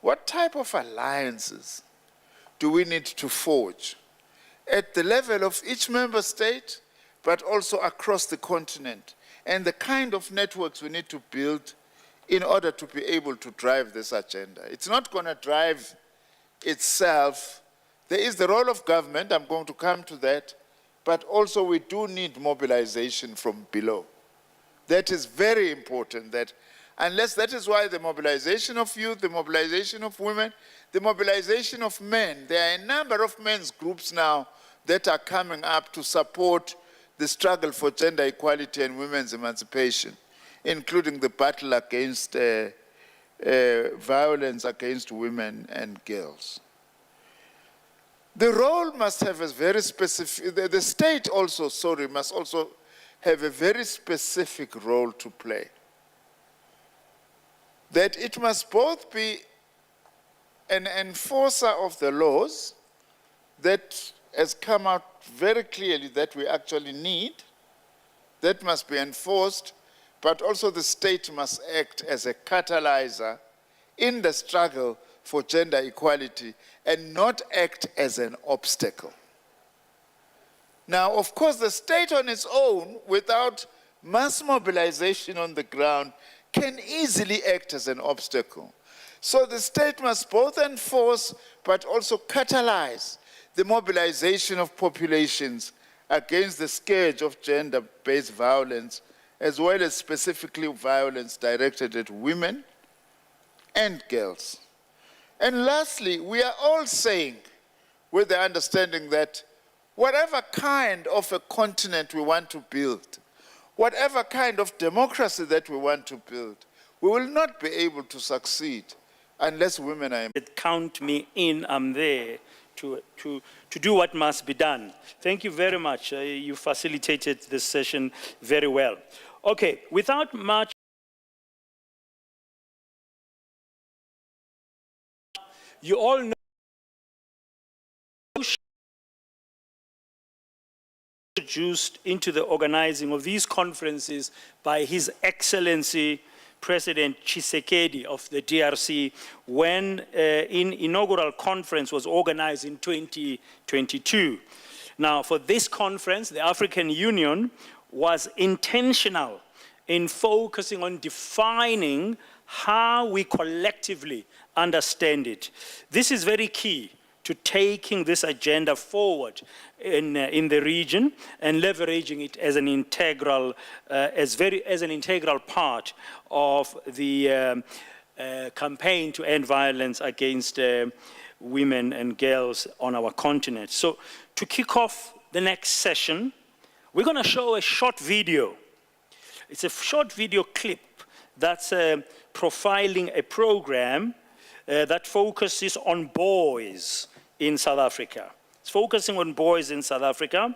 What type of alliances do we need to forge at the level of each member state, but also across the continent, and the kind of networks we need to build in order to be able to drive this agenda? It's not going to drive itself. There is the role of government, I'm going to come to that, but also we do need mobilization from below. That is very important, that unless that is why the mobilization of youth, the mobilization of women, the mobilization of men, there are a number of men's groups now that are coming up to support the struggle for gender equality and women's emancipation, including the battle against violence against women and girls. The role must have a very specific, the state also, must also have a very specific role to play. That it must both be an enforcer of the laws that has come out very clearly that we actually need, that must be enforced, but also the state must act as a catalyzer in the struggle for gender equality and not act as an obstacle. Now, of course, the state on its own, without mass mobilization on the ground, can easily act as an obstacle. So the state must both enforce, but also catalyze the mobilization of populations against the scourge of gender-based violence, as well as specifically violence directed at women and girls. And lastly, we are all saying, with the understanding that whatever kind of a continent we want to build, whatever kind of democracy that we want to build, we will not be able to succeed unless women are... Count me in, I'm there to do what must be done. Thank you very much. You facilitated this session very well. Okay, without much you all know introduced into the organizing of these conferences by His Excellency President Tshisekedi of the DRC when an inaugural conference was organized in 2022. Now, for this conference, the African Union was intentional in focusing on defining how we collectively understand it. This is very key to taking this agenda forward in the region and leveraging it as an integral, as an integral part of the campaign to end violence against women and girls on our continent. So to kick off the next session, we're going to show a short video. It's a short video clip that's profiling a program that focuses on boys in South Africa. It's focusing on boys in South Africa.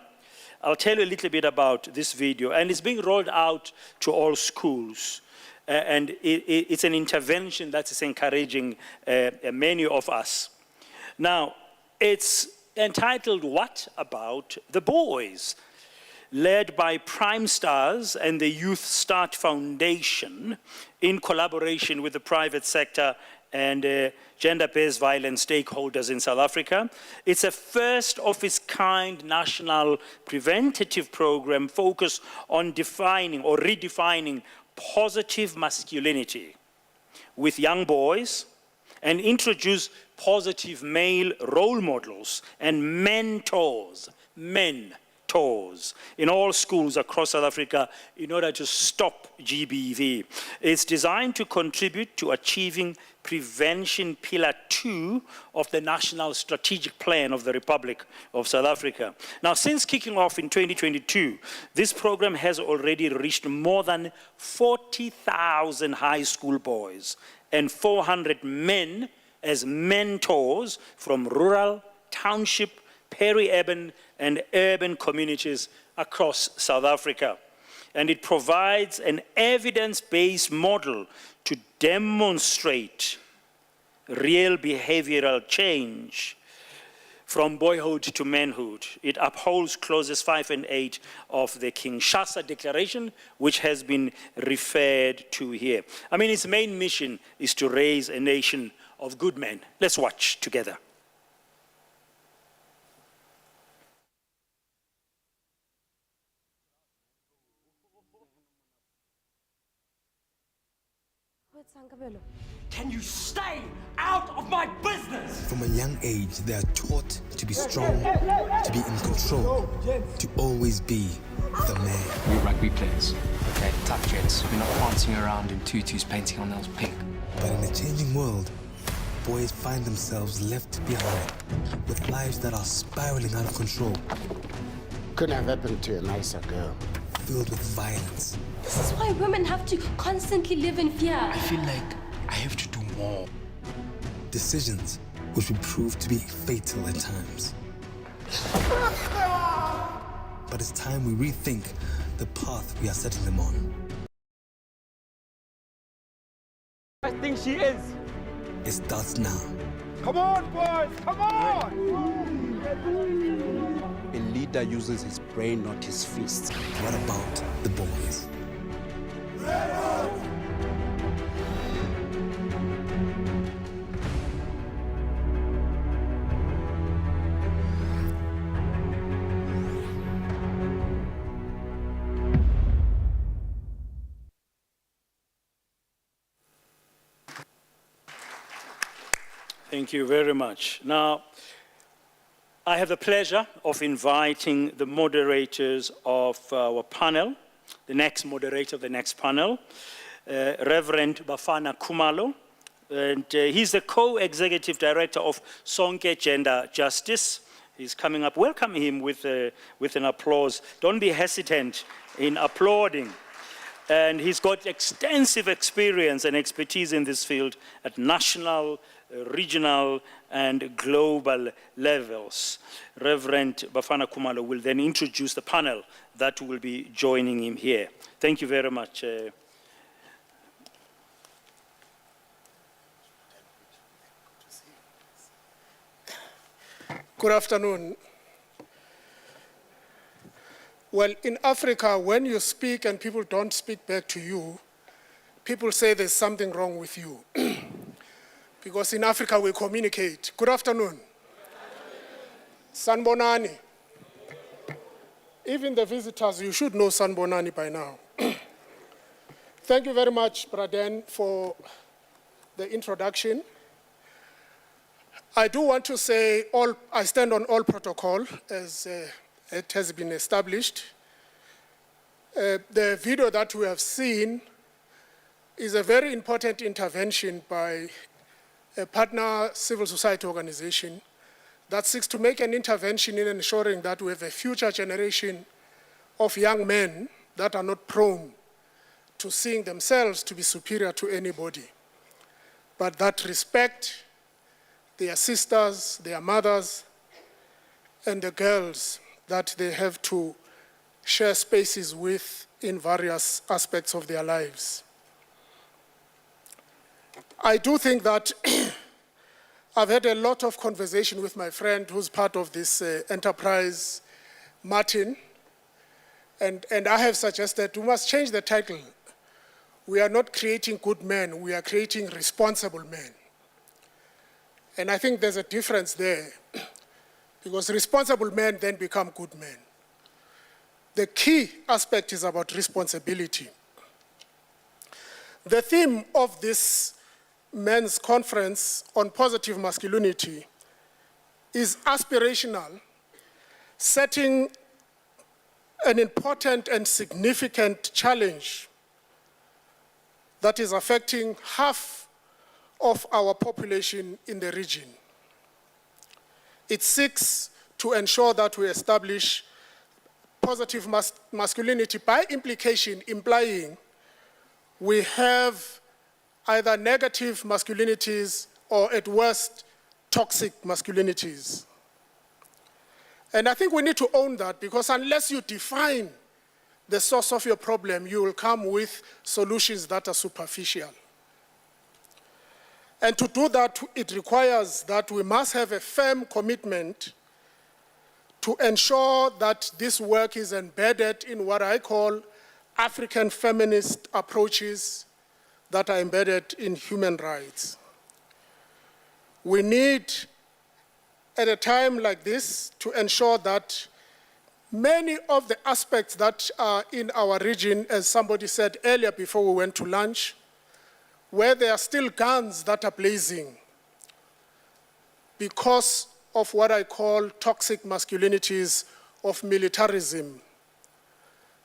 I'll tell you a little bit about this video. And it's being rolled out to all schools. And it's an intervention that is encouraging many of us. Now, it's entitled, What About the Boys? Led by Prime Stars and the Youth Start Foundation in collaboration with the private sector and gender-based violence stakeholders in South Africa. It's a first-of-its-kind national preventative program focused on defining or redefining positive masculinity with young boys and introduce positive male role models and mentors in all schools across South Africa in order to stop GBV. It's designed to contribute to achieving Prevention Pillar 2 of the National Strategic Plan of the Republic of South Africa. Now, since kicking off in 2022, this program has already reached more than 40,000 high school boys and 400 men as mentors from rural, township, peri-urban and urban communities across South Africa. And it provides an evidence-based model to demonstrate real behavioral change from boyhood to manhood. It upholds clauses 5 and 8 of the Kinshasa Declaration, which has been referred to here. I mean, its main mission is to raise a nation of good men. Let's watch together. Can you stay out of my business? From a young age, they are taught to be strong, to be in control, to always be the man. We're rugby players, okay? Tough gents. We're not prancing around in tutus painting our nails pink. But in a changing world, boys find themselves left behind with lives that are spiraling out of control. Couldn't have happened to a nicer girl. Filled with violence. This is why women have to constantly live in fear. I feel like I have to do more. Decisions which will prove to be fatal at times. But it's time we rethink the path we are setting them on. I think she is. It starts now. Come on, boys, come on! A leader uses his brain, not his fists. What about the boys? Thank you very much. Now, I have the pleasure of inviting the moderators of our panel, the next moderator of the next panel, Reverend Bafana Khumalo. And he's the co-executive director of Sonke Gender Justice. He's coming up. Welcome him with an applause. Don't be hesitant in applauding. And he's got extensive experience and expertise in this field at national, regional, and global levels. Reverend Bafana Khumalo will then introduce the panel that will be joining him here. Thank you very much. Good afternoon. Well, in Africa, when you speak and people don't speak back to you, people say there's something wrong with you. Because in Africa, we communicate. Good afternoon. Sanbonani. Even the visitors, you should know Sanbonani by now. Thank you very much, Braden, for the introduction. I do want to say I stand on all protocol as it has been established. The video that we have seen is a very important intervention by a partner civil society organization that seeks to make an intervention in ensuring that we have a future generation of young men that are not prone to seeing themselves to be superior to anybody, but that respect their sisters, their mothers, and the girls that they have to share spaces with in various aspects of their lives. I do think that I've had a lot of conversation with my friend who's part of this enterprise, Martin, and I have suggested we must change the title. We are not creating good men, we are creating responsible men. And I think there's a difference there, because responsible men then become good men. The key aspect is about responsibility. The theme of this men's conference on positive masculinity is aspirational, setting an important and significant challenge that is affecting half of our population in the region. It seeks to ensure that we establish positive masculinity, by implication implying we have either negative masculinities or at worst toxic masculinities. And I think we need to own that, because unless you define the source of your problem, you will come with solutions that are superficial. And to do that, it requires that we must have a firm commitment to ensure that this work is embedded in what I call African feminist approaches that are embedded in human rights. We need, at a time like this, to ensure that many of the aspects that are in our region, as somebody said earlier before we went to lunch, where there are still guns that are blazing because of what I call toxic masculinities of militarism.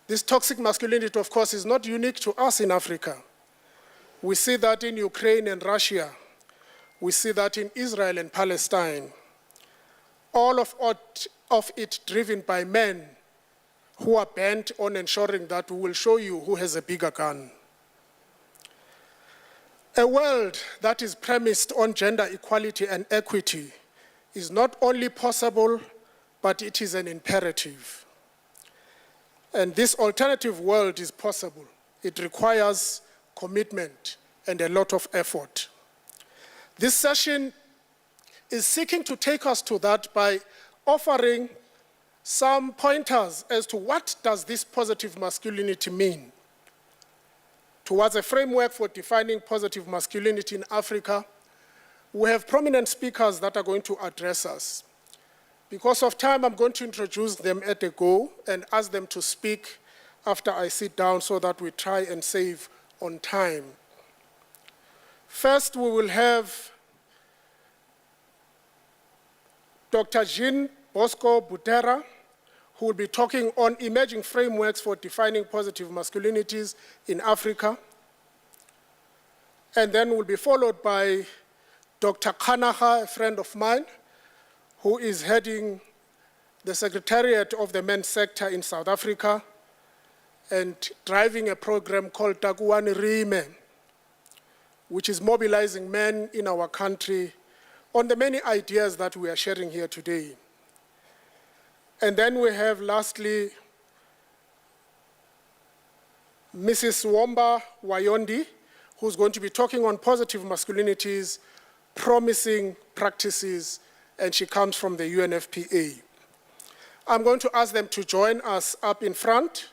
This toxic masculinity, of course, is not unique to us in Africa. We see that in Ukraine and Russia. We see that in Israel and Palestine. All of it driven by men who are bent on ensuring that we will show you who has a bigger gun. A world that is premised on gender equality and equity is not only possible, but it is an imperative. And this alternative world is possible. It requires commitment and a lot of effort. This session is seeking to take us to that by offering some pointers as to what does this positive masculinity mean. Towards a framework for defining positive masculinity in Africa, we have prominent speakers that are going to address us. Because of time, I'm going to introduce them at a go and ask them to speak after I sit down so that we try and save on time. First, we will have Dr. Jean Bosco Butera, who will be talking on emerging frameworks for defining positive masculinities in Africa. And then we'll be followed by Dr. Kanaha, a friend of mine, who is heading the Secretariat of the Men's Sector in South Africa and driving a program called Takuwani Rime, which is mobilizing men in our country on the many ideas that we are sharing here today. And then we have, lastly, Mrs. Womba Wayondi, who's going to be talking on positive masculinities, promising practices, and she comes from the UNFPA. I'm going to ask them to join us up in front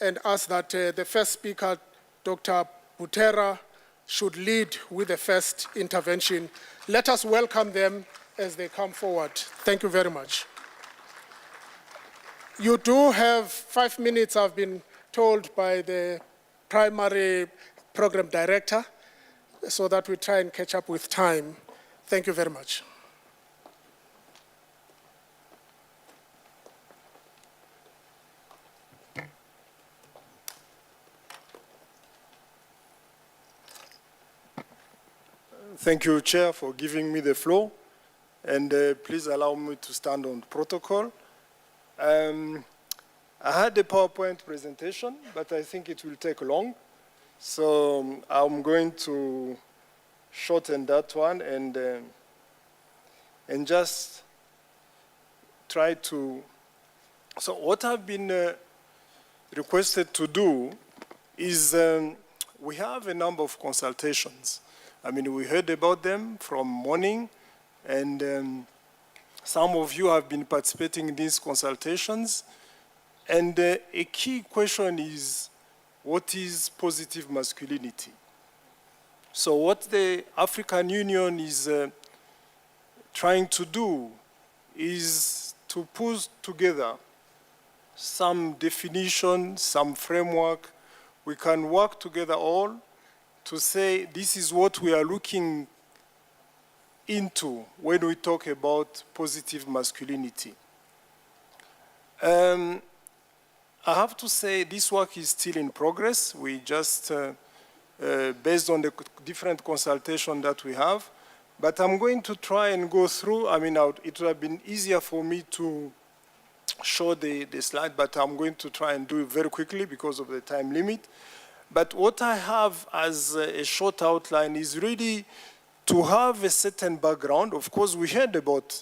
and ask that the first speaker, Dr. Butera, should lead with the first intervention. Let us welcome them as they come forward. Thank you very much. You do have 5 minutes, I've been told by the primary program director, so that we try and catch up with time. Thank you very much. Thank you, Chair, for giving me the floor. And please allow me to stand on protocol. I had a PowerPoint presentation, but I think it will take long. So I'm going to shorten that one and just try to. So what I've been requested to do is we have a number of consultations. I mean, we heard about them from morning, and some of you have been participating in these consultations. And a key question is, what is positive masculinity? So what the African Union is trying to do is to put together some definition, some framework. We can work together all to say this is what we are looking into when we talk about positive masculinity. I have to say this work is still in progress. We just, based on the different consultation that we have, but I'm going to try and go through. I mean, it would have been easier for me to show the slide, but I'm going to try and do it very quickly because of the time limit. But what I have as a short outline is really to have a certain background. Of course, we heard about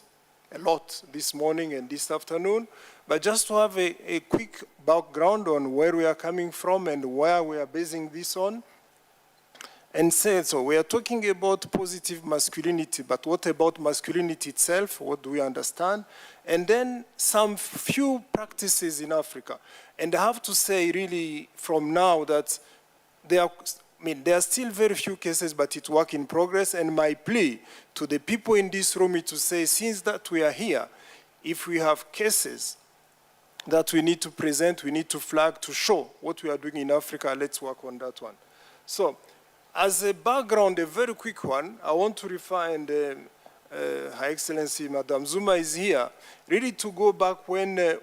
a lot this morning and this afternoon, but just to have a quick background on where we are coming from and where we are basing this on. And say, so we are talking about positive masculinity, but what about masculinity itself? What do we understand? And then some few practices in Africa. And I have to say really from now that there are still very few cases, but it's work in progress. And my plea to the people in this room is to say, since that we are here, if we have cases that we need to present, we need to flag to show what we are doing in Africa, let's work on that one. So, as a background, a very quick one, I want to refer, and Her Excellency Madame Zuma is here, really to go back when the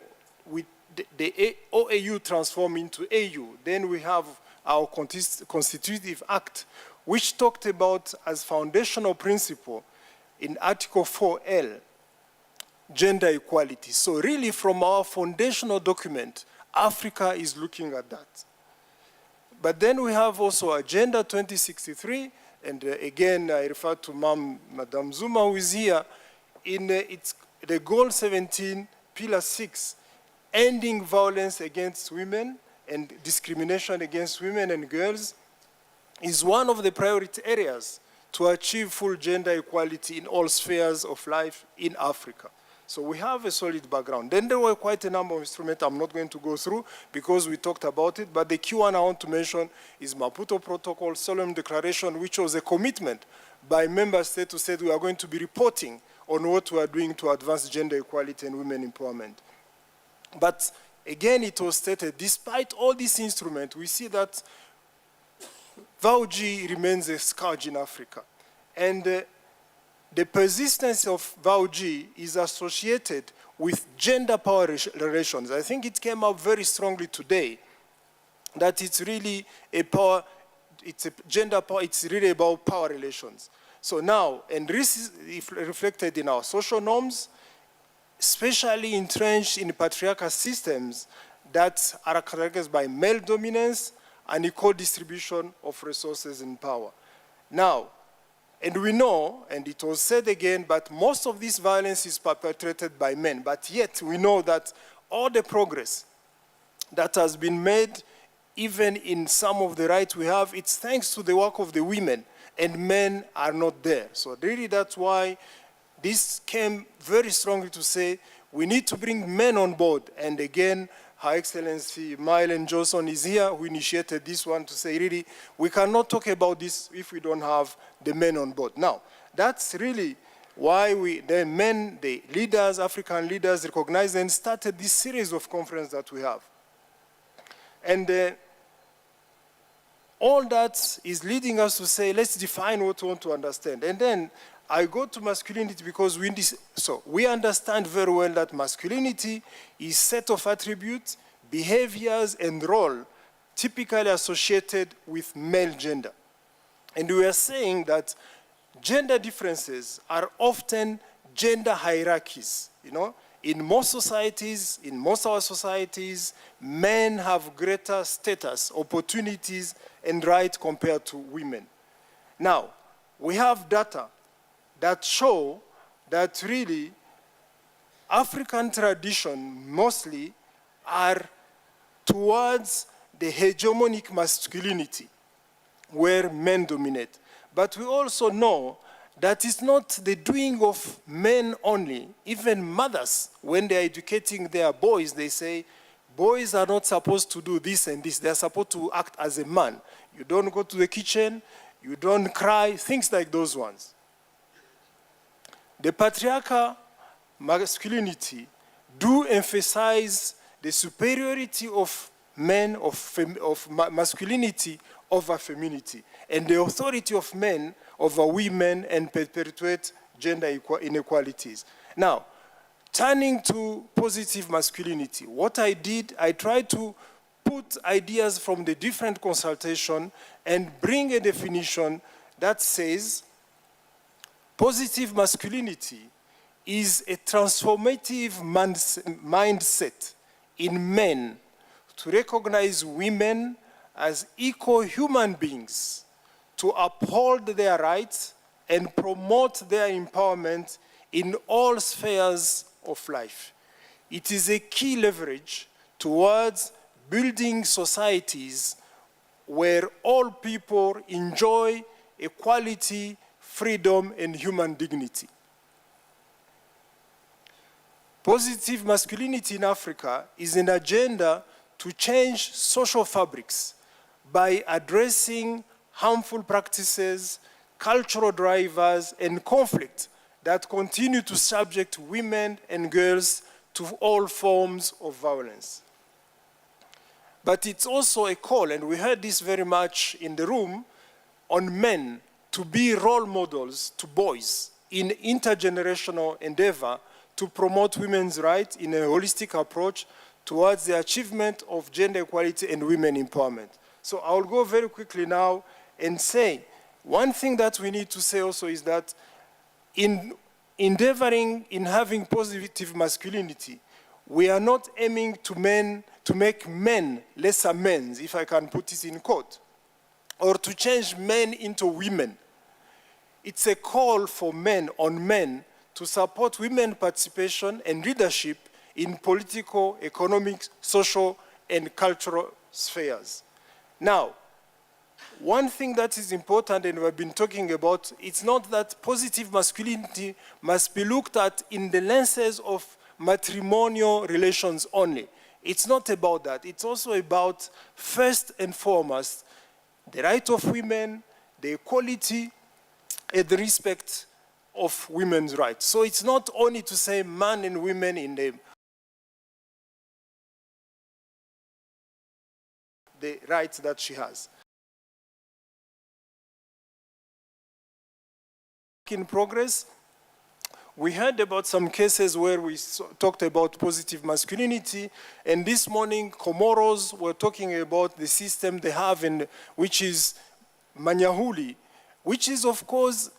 OAU transformed into AU. Then we have our Constitutive Act, which talked about as foundational principle in Article 4L, gender equality. So really from our foundational document, Africa is looking at that. But then we have also Agenda 2063, and again, I refer to Madame Zuma, who is here, in it's the Goal 17, Pillar 6, ending violence against women and discrimination against women and girls, is one of the priority areas to achieve full gender equality in all spheres of life in Africa. So we have a solid background. Then there were quite a number of instruments I'm not going to go through because we talked about it, but the key one I want to mention is Maputo Protocol, Solemn Declaration, which was a commitment by member states to say we are going to be reporting on what we are doing to advance gender equality and women empowerment. But again, it was stated, despite all these instruments, we see that VAUG remains a scourge in Africa. And the persistence of VAUG is associated with gender power relations. I think it came up very strongly today that it's really a power, it's a gender power, it's really about power relations. So now, and this is reflected in our social norms, especially entrenched in patriarchal systems that are characterized by male dominance and equal distribution of resources and power. Now, and we know, and it was said again, but most of this violence is perpetrated by men. But yet we know that all the progress that has been made, even in some of the rights we have, it's thanks to the work of the women, and men are not there. So really that's why this came very strongly to say we need to bring men on board. And again, Her Excellency Mylen Johnson is here, who initiated this one to say, really, we cannot talk about this if we don't have the men on board. Now, that's really why the men, the leaders, African leaders, recognized and started this series of conferences that we have. And all that is leading us to say, let's define what we want to understand. And then I go to masculinity because we understand very well that masculinity is a set of attributes, behaviors, and role typically associated with male gender. And we are saying that gender differences are often gender hierarchies. You know, in most societies, in most of our societies, men have greater status, opportunities, and rights compared to women. Now, we have data that show that really African tradition mostly are towards the hegemonic masculinity, where men dominate. But we also know that it's not the doing of men only. Even mothers, when they're educating their boys, they say, boys are not supposed to do this and this. They're supposed to act as a man. You don't go to the kitchen, you don't cry, things like those ones. The patriarchal masculinity do emphasize the superiority of men, of masculinity over femininity, and the authority of men over women, and perpetuate gender inequalities. Now, turning to positive masculinity, what I did, I tried to put ideas from the different consultation and bring a definition that says positive masculinity is a transformative mindset in men to recognize women as equal human beings, to uphold their rights and promote their empowerment in all spheres of life. It is a key leverage towards building societies where all people enjoy equality, freedom, and human dignity. Positive masculinity in Africa is an agenda to change social fabrics by addressing harmful practices, cultural drivers, and conflict that continue to subject women and girls to all forms of violence. But it's also a call, and we heard this very much in the room, on men to be role models to boys in intergenerational endeavor to promote women's rights in a holistic approach towards the achievement of gender equality and women empowerment. So I'll go very quickly now and say, one thing that we need to say also is that in endeavoring in having positive masculinity, we are not aiming to make men lesser men, if I can put it in quote, or to change men into women. It's a call for men on men to support women participation and leadership in political, economic, social, and cultural spheres. Now, one thing that is important, and we've been talking about, it's not that positive masculinity must be looked at in the lenses of matrimonial relations only. It's not about that. It's also about, first and foremost, the right of women, the equality, and the respect of women's rights. So it's not only to say man and women in the rights that she has. In progress, we heard about some cases where we talked about positive masculinity, and this morning Comoros were talking about the system they have, which is Manyahuli, which is of course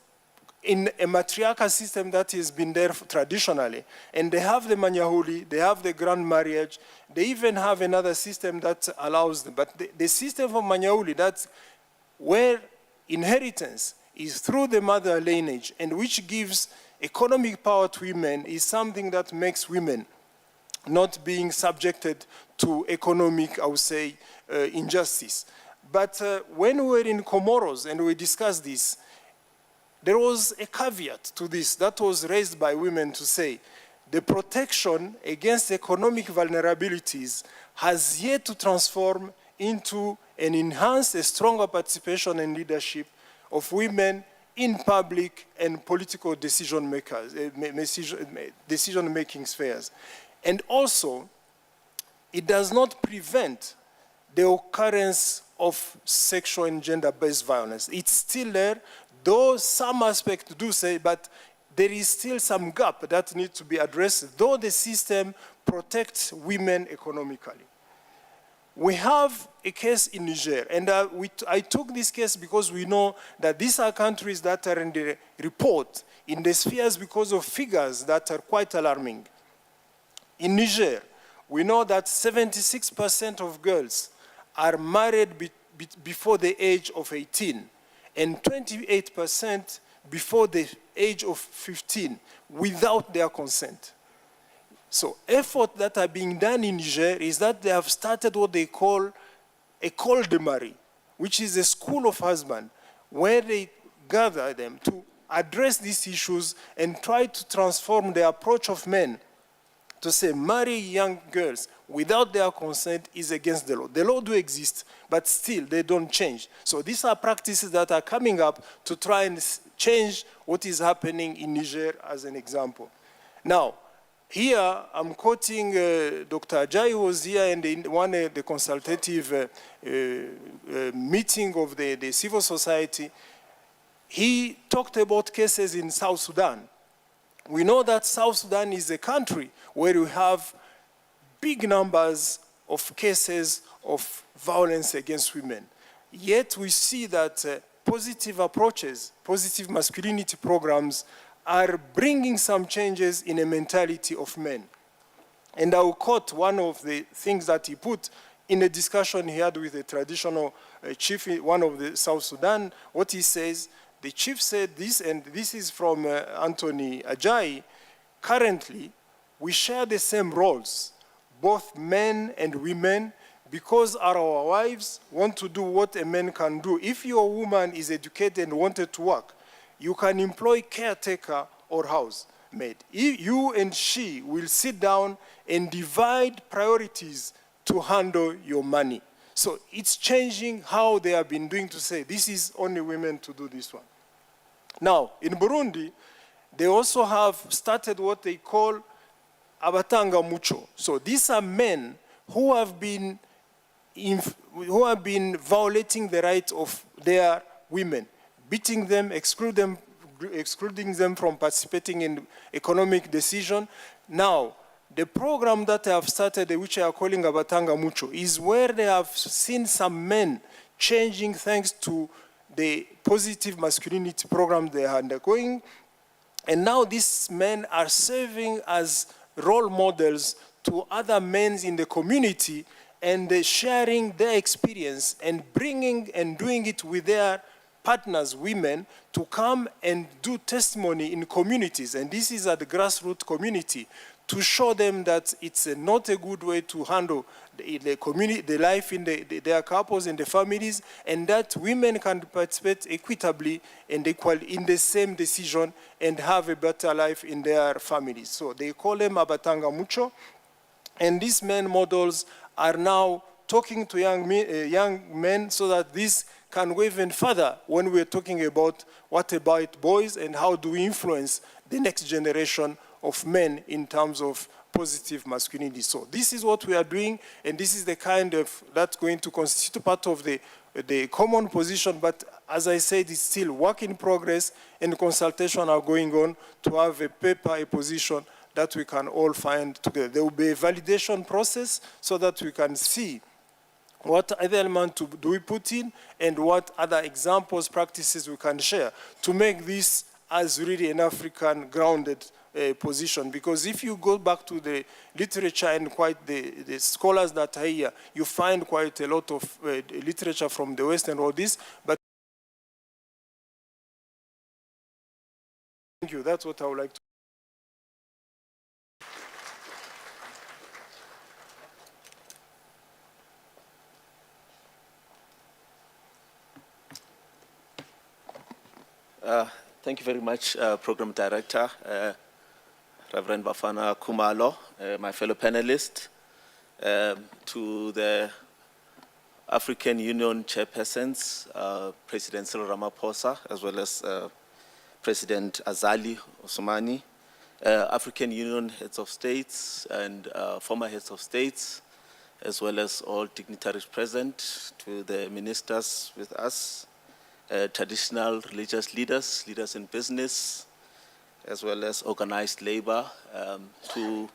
in a matriarchal system that has been there traditionally. And they have the Manyahuli, they have the grand marriage, they even have another system that allows them. But the system of Manyahuli, that's where inheritance is through the mother lineage, and which gives economic power to women, is something that makes women not being subjected to economic, I would say, injustice. But when we were in Comoros and we discussed this, there was a caveat to this that was raised by women to say, the protection against economic vulnerabilities has yet to transform into an enhanced, a stronger participation and leadership of women in public and political decision-making spheres. And also, it does not prevent the occurrence of sexual and gender-based violence. It's still there, though some aspects do say, but there is still some gap that needs to be addressed, though the system protects women economically. We have a case in Niger, and I took this case because we know that these are countries that are in the report, in the spheres, because of figures that are quite alarming. In Niger, we know that 76% of girls are married before the age of 18, and 28% before the age of 15, without their consent. So efforts that are being done in Niger is that they have started what they call a col de mari, which is a school of husband, where they gather them to address these issues and try to transform the approach of men to say marry young girls without their consent is against the law. The law do exist, but still they don't change. So these are practices that are coming up to try and change what is happening in Niger as an example. Now, here I'm quoting Dr. Ajayi, who was here and in one the consultative meeting of the civil society. He talked about cases in South Sudan. We know that South Sudan is a country where you have big numbers of cases of violence against women. Yet we see that positive approaches, positive masculinity programs are bringing some changes in the mentality of men. And I will quote one of the things that he put in a discussion he had with a traditional chief, one of the South Sudan. What he says, the chief said this, and this is from Anthony Ajayi: currently, we share the same roles, both men and women, because our wives want to do what a man can do. If your woman is educated and wanted to work, you can employ caretaker or housemaid. You and she will sit down and divide priorities to handle your money. So it's changing how they have been doing to say, this is only women to do this one. Now, in Burundi, they also have started what they call abatanga mucho. So these are men who have been violating the rights of their women, beating them, excluding them from participating in economic decision. Now, the program that they have started, which they are calling Abatanga Mucho, is where they have seen some men changing thanks to the positive masculinity program they are undergoing. And now these men are serving as role models to other men in the community, and sharing their experience and bringing and doing it with their partners, women, to come and do testimony in communities. And this is at the grassroots community, to show them that it's not a good way to handle the community, the life in their couples and the families, and that women can participate equitably and equally in the same decision and have a better life in their families. So they call them Abatanga Mucho. And these men models are now talking to young men so that this can go even further when we're talking about what about boys and how do we influence the next generation of men in terms of positive masculinity. So this is what we are doing, and this is the kind of, that's going to constitute part of the common position, but as I said, it's still work in progress, and consultation are going on to have a paper, a position that we can all find together. There will be a validation process so that we can see what other elements do we put in and what other examples, practices we can share to make this as really an African grounded position. Because if you go back to the literature and quite the scholars that are here, you find quite a lot of literature from the West and all this. But thank you, that's what I would like to. Thank you very much, Program Director, Reverend Bafana Kumalo, my fellow panelists, to the African Union chairpersons, President Cyril Ramaphosa, as well as President Azali Osmani, African Union heads of states and former heads of states, as well as all dignitaries present, to the ministers with us, traditional religious leaders, leaders in business, as well as organized labor, to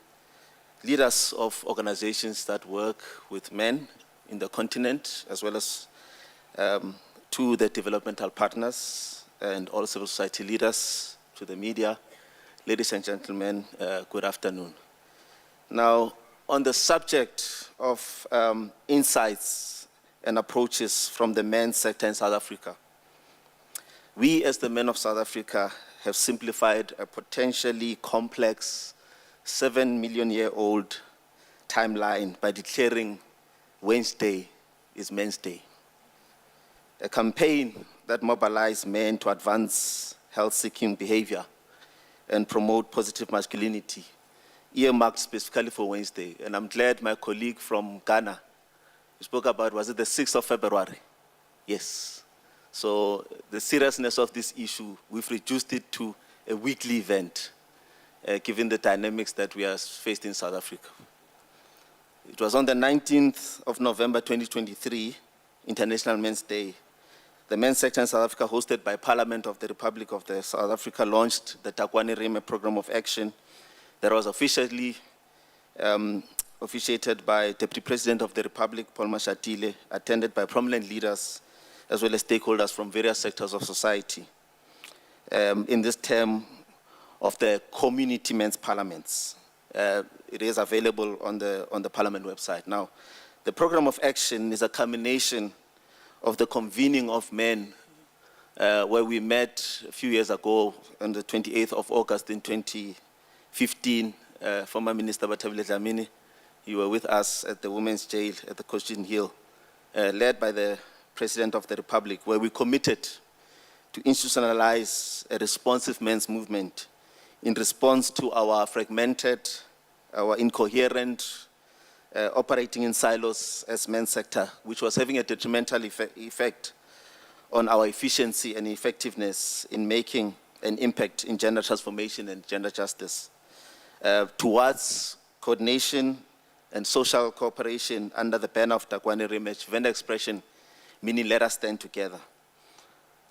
leaders of organizations that work with men in the continent, as well as to the developmental partners and all civil society leaders, to the media. Ladies and gentlemen, good afternoon. Now, on the subject of insights and approaches from the men's sector in South Africa, we, as the men of South Africa, have simplified a potentially complex 7-million-year-old timeline by declaring Wednesday is Men's Day. A campaign that mobilized men to advance health-seeking behavior and promote positive masculinity, earmarked specifically for Wednesday. And I'm glad my colleague from Ghana spoke about, was it the 6th of February? Yes. So the seriousness of this issue, we've reduced it to a weekly event, given the dynamics that we are faced in South Africa. It was on the 19th of November 2023, International Men's Day. The men's sector in South Africa, hosted by Parliament of the Republic of South Africa, launched the Takwani Reme Program of Action that was officially officiated by Deputy President of the Republic, Paul Mashatile, attended by prominent leaders as well as stakeholders from various sectors of society in this term of the community men's parliaments. It is available on the Parliament website. Now, the program of action is a culmination of the convening of men where we met a few years ago on the 28th of August in 2015. Former Minister Bathabile Dlamini, you were with us at the Women's Jail at the Cochin Hill, led by the President of the Republic, where we committed to institutionalize a responsive men's movement in response to our fragmented, our incoherent, operating in silos as men's sector, which was having a detrimental effect on our efficiency and effectiveness in making an impact in gender transformation and gender justice, towards coordination and social cooperation under the banner of Takwani Reme, vendor expression, meaning let us stand together.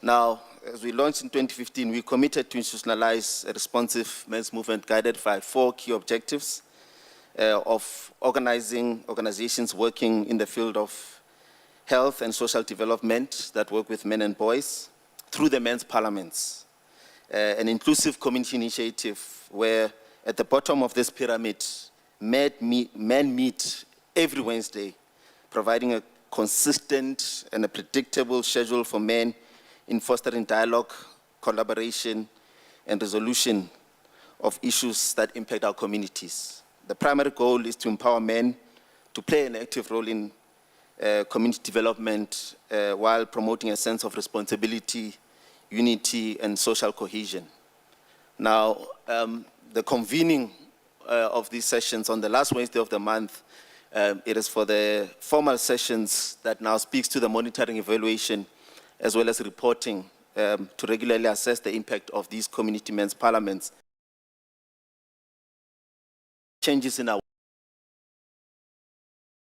Now, as we launched in 2015, we committed to institutionalize a responsive men's movement guided by 4 key objectives of organizing organizations working in the field of health and social development that work with men and boys through the men's parliaments, an inclusive community initiative where at the bottom of this pyramid, men meet every Wednesday, providing a consistent and a predictable schedule for men in fostering dialogue, collaboration, and resolution of issues that impact our communities. The primary goal is to empower men to play an active role in community development while promoting a sense of responsibility, unity, and social cohesion. Now, the convening of these sessions on the last Wednesday of the month, it is for the formal sessions that now speaks to the monitoring, evaluation, as well as reporting to regularly assess the impact of these community men's parliaments. Changes in our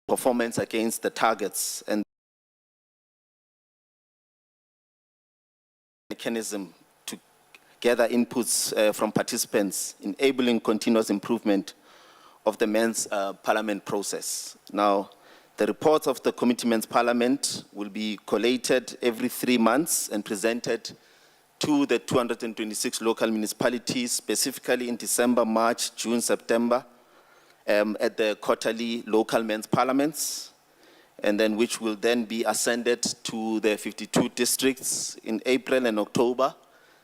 performance against the targets and mechanism to gather inputs from participants, enabling continuous improvement of the men's parliament process. Now, the reports of the Committee Men's Parliament will be collated every 3 months and presented to the 226 local municipalities, specifically in December, March, June, September, at the quarterly local men's parliaments, and then which will then be ascended to the 52 districts in April and October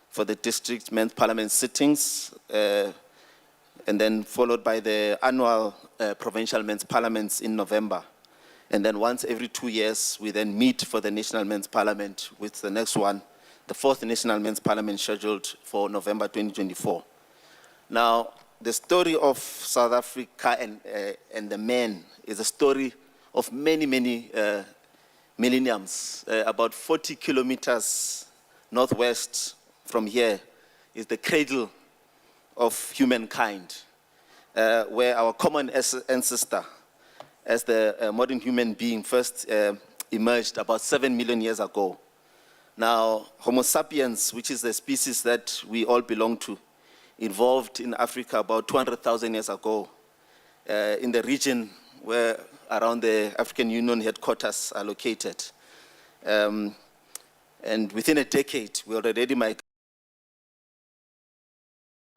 for the district men's parliament sittings, and then followed by the annual provincial men's parliaments in November. And then once every 2 years, we then meet for the National Men's Parliament, with the next one, the 4th National Men's Parliament, scheduled for November 2024. Now, the story of South Africa and the men is a story of many, many millenniums. About 40 kilometers northwest from here is the cradle of humankind, where our common ancestor, as the modern human being, first emerged about 7 million years ago. Now, Homo sapiens, which is the species that we all belong to, evolved in Africa about 200,000 years ago, in the region where around the African Union headquarters are located. And within a decade, we already migrated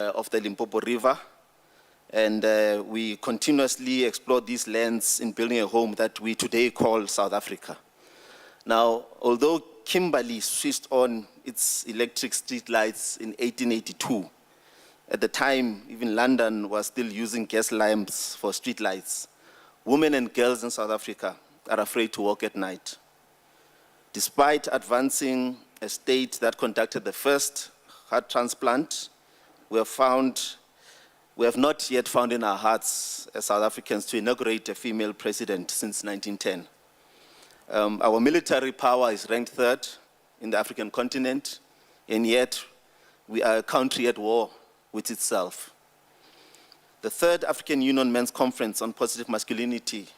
of the Limpopo River, and we continuously explore these lands in building a home that we today call South Africa. Now, although Kimberley switched on its electric street lights in 1882, At the time, even London was still using gas lamps for street lights. Women and girls in South Africa are afraid to walk at night. Despite advancing a state that conducted the first heart transplant, we have not yet found in our hearts as South Africans to inaugurate a female president since 1910. Our military power is ranked third in the African continent, and yet we are a country at war with itself. The third African Union Men's Conference on Positive Masculinity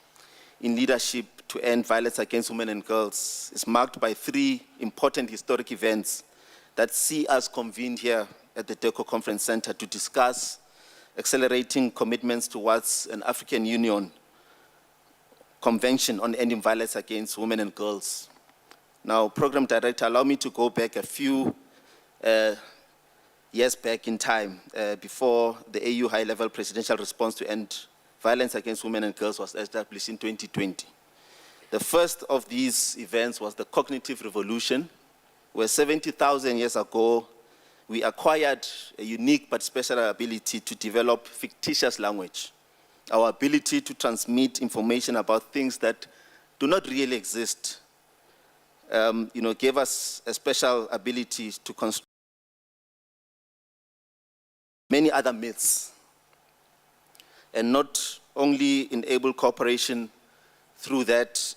in Leadership to End Violence Against Women and Girls is marked by 3 important historic events that see us convened here at the DECO Conference Center to discuss accelerating commitments towards an African Union Convention on Ending Violence Against Women and Girls. Now, Program Director, allow me to go back a few years back in time, before the AU high-level presidential response to end violence against women and girls was established in 2020. The first of these events was the cognitive revolution, where 70,000 years ago, we acquired a unique but special ability to develop fictitious language. Our ability to transmit information about things that do not really exist, gave us a special ability to construct many other myths, and not only enable cooperation through that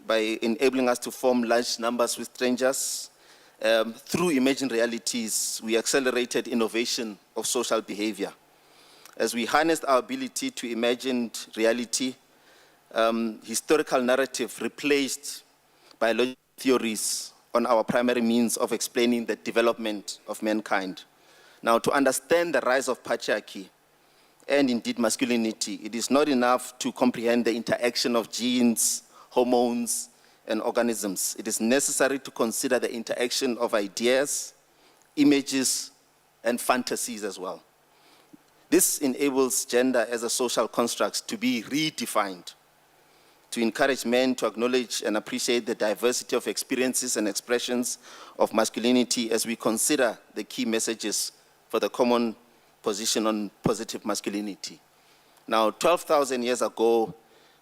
by enabling us to form large numbers with strangers. Through emerging realities, we accelerated innovation of social behavior. As we harnessed our ability to imagine reality, historical narrative replaced biological theories on our primary means of explaining the development of mankind. Now, to understand the rise of patriarchy and indeed masculinity, it is not enough to comprehend the interaction of genes, hormones, and organisms. It is necessary to consider the interaction of ideas, images, and fantasies as well. This enables gender as a social construct to be redefined, to encourage men to acknowledge and appreciate the diversity of experiences and expressions of masculinity as we consider the key messages for the common position on positive masculinity. Now, 12,000 years ago,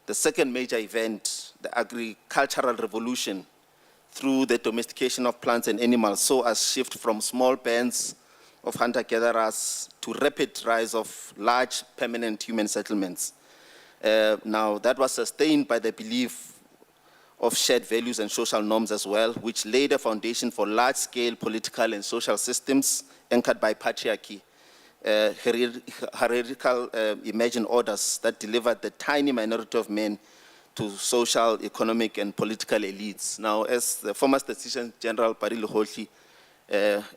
the second major event, the agricultural revolution, through the domestication of plants and animals, saw us shift from small bands of hunter-gatherers to rapid rise of large permanent human settlements. Now, that was sustained by the belief of shared values and social norms as well, which laid a foundation for large-scale political and social systems anchored by patriarchy, hierarchical imagined orders that delivered the tiny minority of men to social, economic, and political elites. Now, as the former Statistician General Barry Lehohli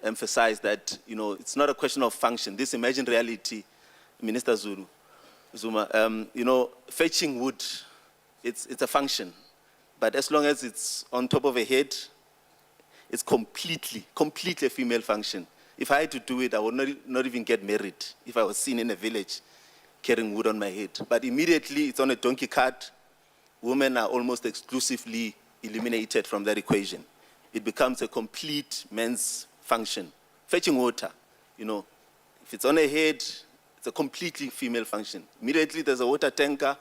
emphasized that, it's not a question of function. This imagined reality, Minister Zuma, fetching wood, it's a function. But as long as it's on top of a head, it's completely a female function. If I had to do it, I would not even get married if I was seen in a village carrying wood on my head. But immediately it's on a donkey cart, women are almost exclusively eliminated from that equation. It becomes a complete men's function. Fetching water, if it's on a head, it's a completely female function. Immediately there's a water tanker,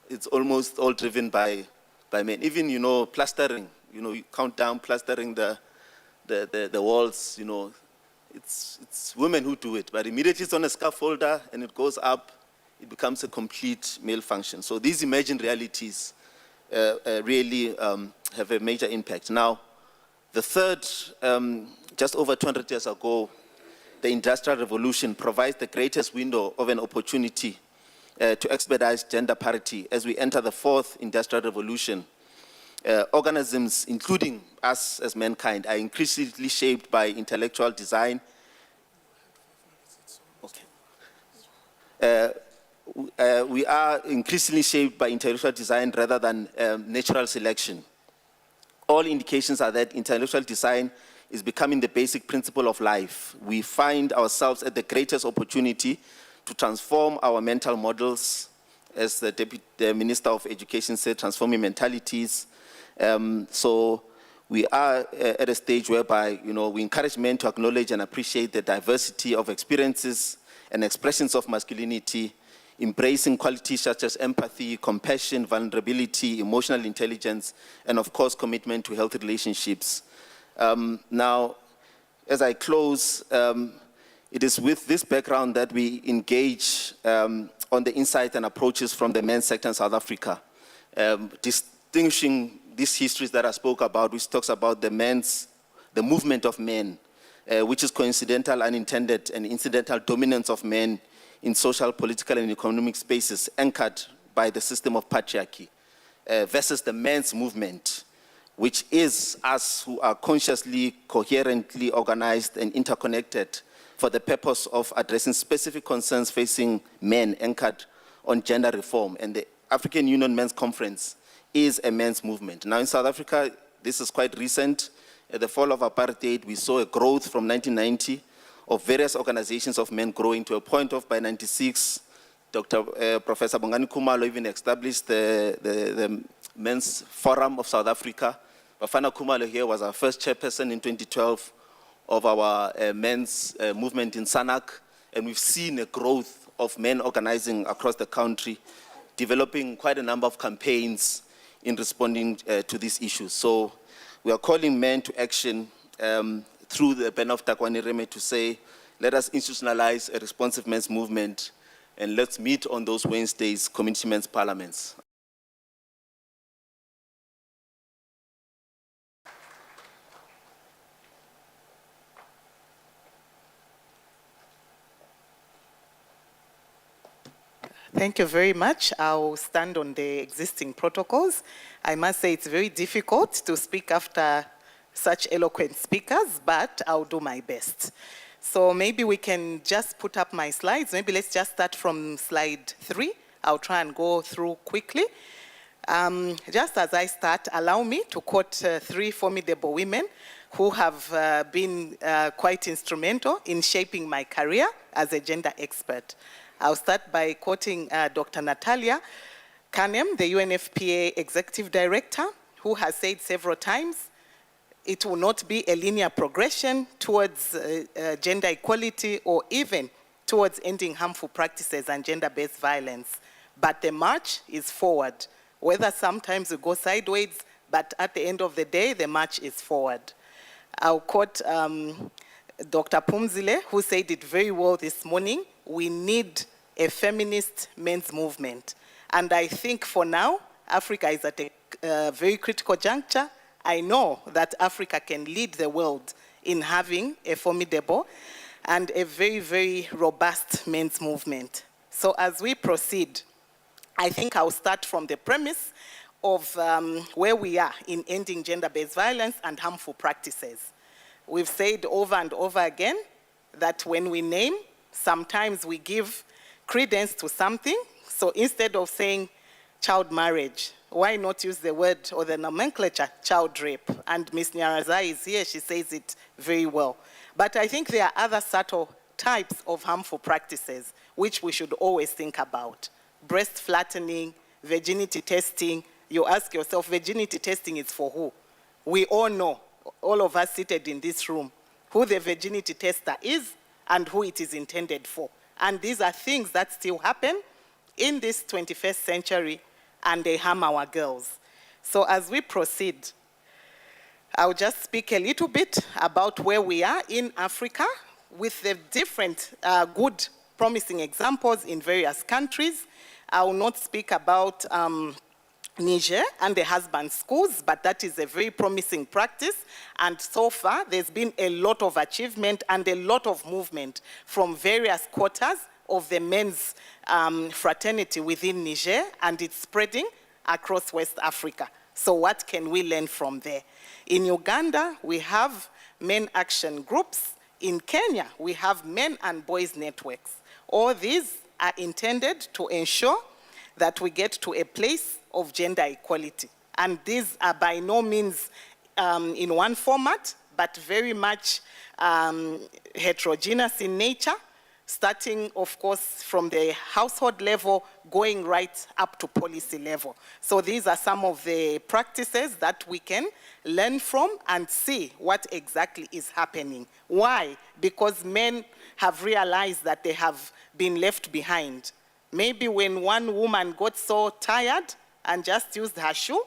it's almost all driven by men. Even, plastering, you count down plastering the walls, it's women who do it. But immediately it's on a scaffolder and it goes up, it becomes a complete male function. So these emerging realities really have a major impact. Now, the third, just over 200 years ago, the Industrial Revolution provides the greatest window of an opportunity to expedite gender parity as we enter the fourth Industrial Revolution. Organisms, including us as mankind, are increasingly shaped by intellectual design. We are increasingly shaped by intellectual design rather than natural selection. All indications are that intellectual design is becoming the basic principle of life. We find ourselves at the greatest opportunity to transform our mental models, as the Minister of Education said, transforming mentalities. So we are at a stage whereby, we encourage men to acknowledge and appreciate the diversity of experiences and expressions of masculinity, embracing qualities such as empathy, compassion, vulnerability, emotional intelligence, and of course, commitment to healthy relationships. Now, as I close, it is with this background that we engage on the insight and approaches from the men's sector in South Africa, distinguishing these histories that I spoke about, which talks about the movement of men, which is coincidental, unintended, and incidental dominance of men in social, political, and economic spaces anchored by the system of patriarchy, versus the men's movement, which is us who are consciously, coherently organized and interconnected for the purpose of addressing specific concerns facing men anchored on gender reform. And the African Union Men's Conference is a men's movement. Now in South Africa, this is quite recent. At the fall of apartheid, we saw a growth from 1990 of various organizations of men growing to a point of, by 96, Professor Bongani Khumalo even established the Men's Forum of South Africa. Bafana Khumalo here was our first chairperson in 2012 of our men's movement in SANAC, and we've seen a growth of men organizing across the country, developing quite a number of campaigns in responding to these issues. So we are calling men to action through the pen of Takwani Reme to say, let us institutionalize a responsive men's movement, and let's meet on those Wednesdays, community men's parliaments. Thank you very much. I'll stand on the existing protocols. I must say it's very difficult to speak after such eloquent speakers, but I'll do my best. So maybe we can just put up my slides. Maybe let's just start from slide 3. I'll try and go through quickly. Just as I start, allow me to quote 3 formidable women who have been quite instrumental in shaping my career as a gender expert. I'll start by quoting Dr. Natalia Kanem, the UNFPA Executive Director, who has said several times, it will not be a linear progression towards gender equality or even towards ending harmful practices and gender-based violence. But the march is forward. Whether sometimes we go sideways, but at the end of the day, the march is forward. I'll quote Dr. Pumzile, who said it very well this morning, we need a feminist men's movement. And I think for now, Africa is at a very critical juncture. I know that Africa can lead the world in having a formidable and a very, very robust men's movement. So as we proceed, I think I'll start from the premise of where we are in ending gender-based violence and harmful practices. We've said over and over again that when we name, sometimes we give credence to something. So instead of saying child marriage, why not use the word or the nomenclature child rape? And Ms. Nyarazai is here, she says it very well. But I think there are other subtle types of harmful practices which we should always think about. Breast flattening, virginity testing. You ask yourself, virginity testing is for who? We all know, all of us seated in this room, who the virginity tester is and who it is intended for. And these are things that still happen in this 21st century, and they harm our girls. So as we proceed, I'll just speak a little bit about where we are in Africa with the different good, promising examples in various countries. I will not speak about Niger and the husband schools, but that is a very promising practice. And so far, there's been a lot of achievement and a lot of movement from various quarters of the men's fraternity within Niger, and it's spreading across West Africa. So what can we learn from there? In Uganda, we have men action groups. In Kenya, we have men and boys networks. All these are intended to ensure that we get to a place of gender equality. And these are by no means in one format, but very much heterogeneous in nature. starting, of course, from the household level, going right up to policy level. So these are some of the practices that we can learn from and see what exactly is happening. Why? Because men have realized that they have been left behind. Maybe when one woman got so tired and just used her shoe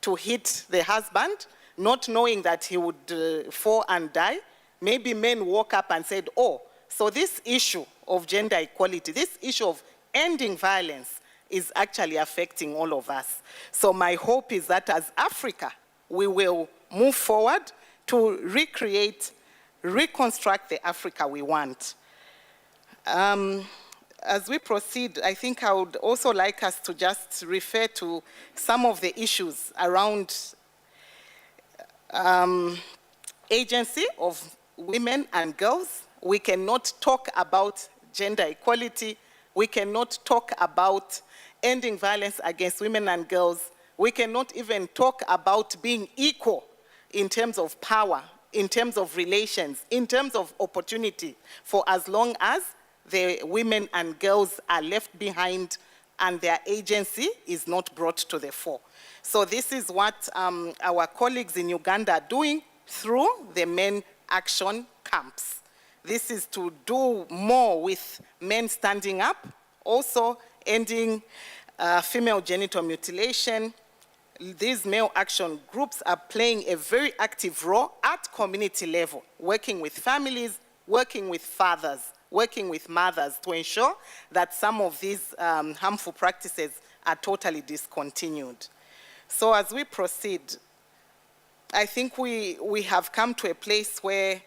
to hit the husband, not knowing that he would fall and die, maybe men woke up and said, oh, so this issue of gender equality, this issue of ending violence is actually affecting all of us. So my hope is that as Africa, we will move forward to recreate, reconstruct the Africa we want. As we proceed, I think I would also like us to just refer to some of the issues around agency of women and girls. We cannot talk about gender equality. We cannot talk about ending violence against women and girls. We cannot even talk about being equal in terms of power, in terms of relations, in terms of opportunity, for as long as the women and girls are left behind and their agency is not brought to the fore. So this is what our colleagues in Uganda are doing through the men action camps. This is to do more with men standing up, also ending female genital mutilation. These male action groups are playing a very active role at community level, working with families, working with fathers, working with mothers to ensure that some of these harmful practices are totally discontinued. So as we proceed, I think we have come to a place where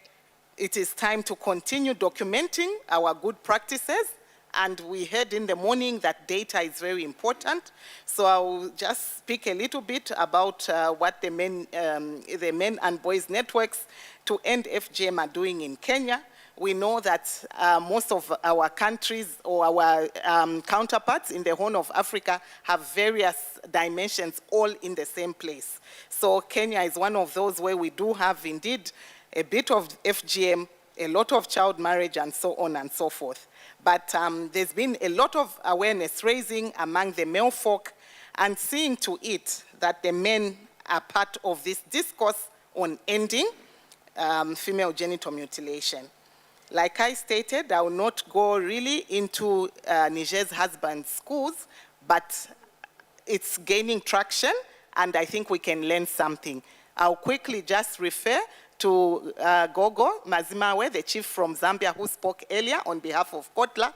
it is time to continue documenting our good practices, and we heard in the morning that data is very important. So I will just speak a little bit about what the men and boys networks to end FGM are doing in Kenya. We know that most of our countries or our counterparts in the Horn of Africa have various dimensions all in the same place. So Kenya is one of those where we do have indeed a bit of FGM, a lot of child marriage, and so on and so forth. But there's been a lot of awareness raising among the male folk and seeing to it that the men are part of this discourse on ending female genital mutilation. Like I stated, I will not go really into Niger's husband schools, but it's gaining traction, and I think we can learn something. I'll quickly just refer to Gogo Mazimawe, the chief from Zambia who spoke earlier on behalf of Kotla.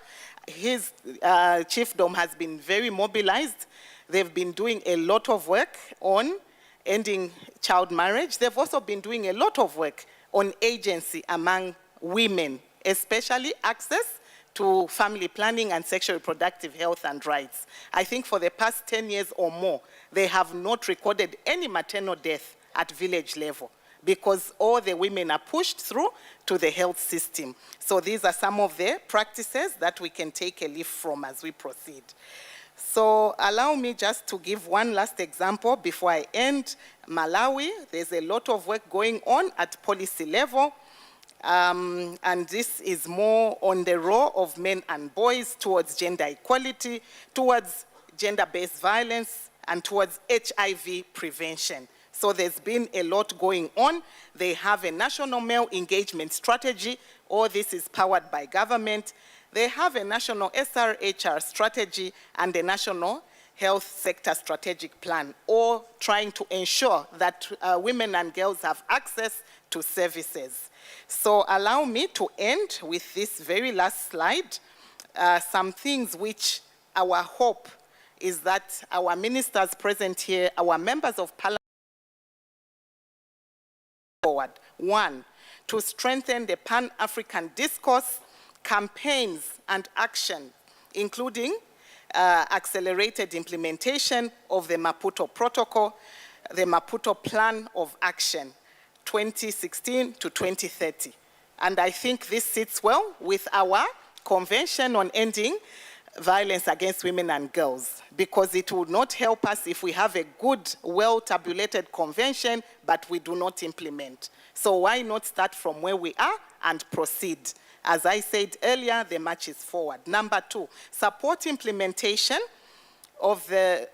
His chiefdom has been very mobilized. They've been doing a lot of work on ending child marriage. They've also been doing a lot of work on agency among women, especially access to family planning and sexual reproductive health and rights. I think for the past 10 years or more, they have not recorded any maternal death at village level, because all the women are pushed through to the health system. So these are some of the practices that we can take a leaf from as we proceed. So allow me just to give one last example before I end. Malawi, there's a lot of work going on at policy level. And this is more on the role of men and boys towards gender equality, towards gender-based violence, and towards HIV prevention. So there's been a lot going on. They have a national male engagement strategy. All this is powered by government. They have a national SRHR strategy and a national health sector strategic plan, all trying to ensure that women and girls have access to services. So allow me to end with this very last slide, some things which our hope is that our ministers present here, our members of parliament, forward. One, to strengthen the Pan-African discourse, campaigns and action, including accelerated implementation of the Maputo Protocol, the Maputo Plan of Action, 2016 to 2030. And I think this sits well with our Convention on Ending Violence Against Women and Girls, because it would not help us if we have a good, well-tabulated convention, but we do not implement. So why not start from where we are and proceed? As I said earlier, the march is forward. Number 2, support implementation of the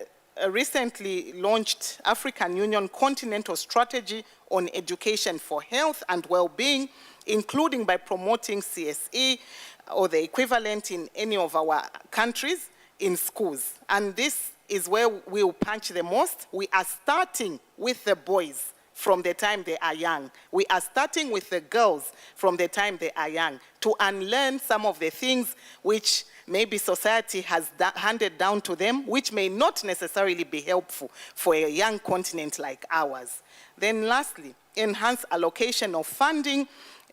recently launched African Union Continental Strategy on Education for Health and Well-being, including by promoting CSE or the equivalent in any of our countries in schools. And this is where we will punch the most. We are starting with the boys from the time they are young. We are starting with the girls from the time they are young to unlearn some of the things which maybe society has handed down to them, which may not necessarily be helpful for a young continent like ours. Then lastly, enhance allocation of funding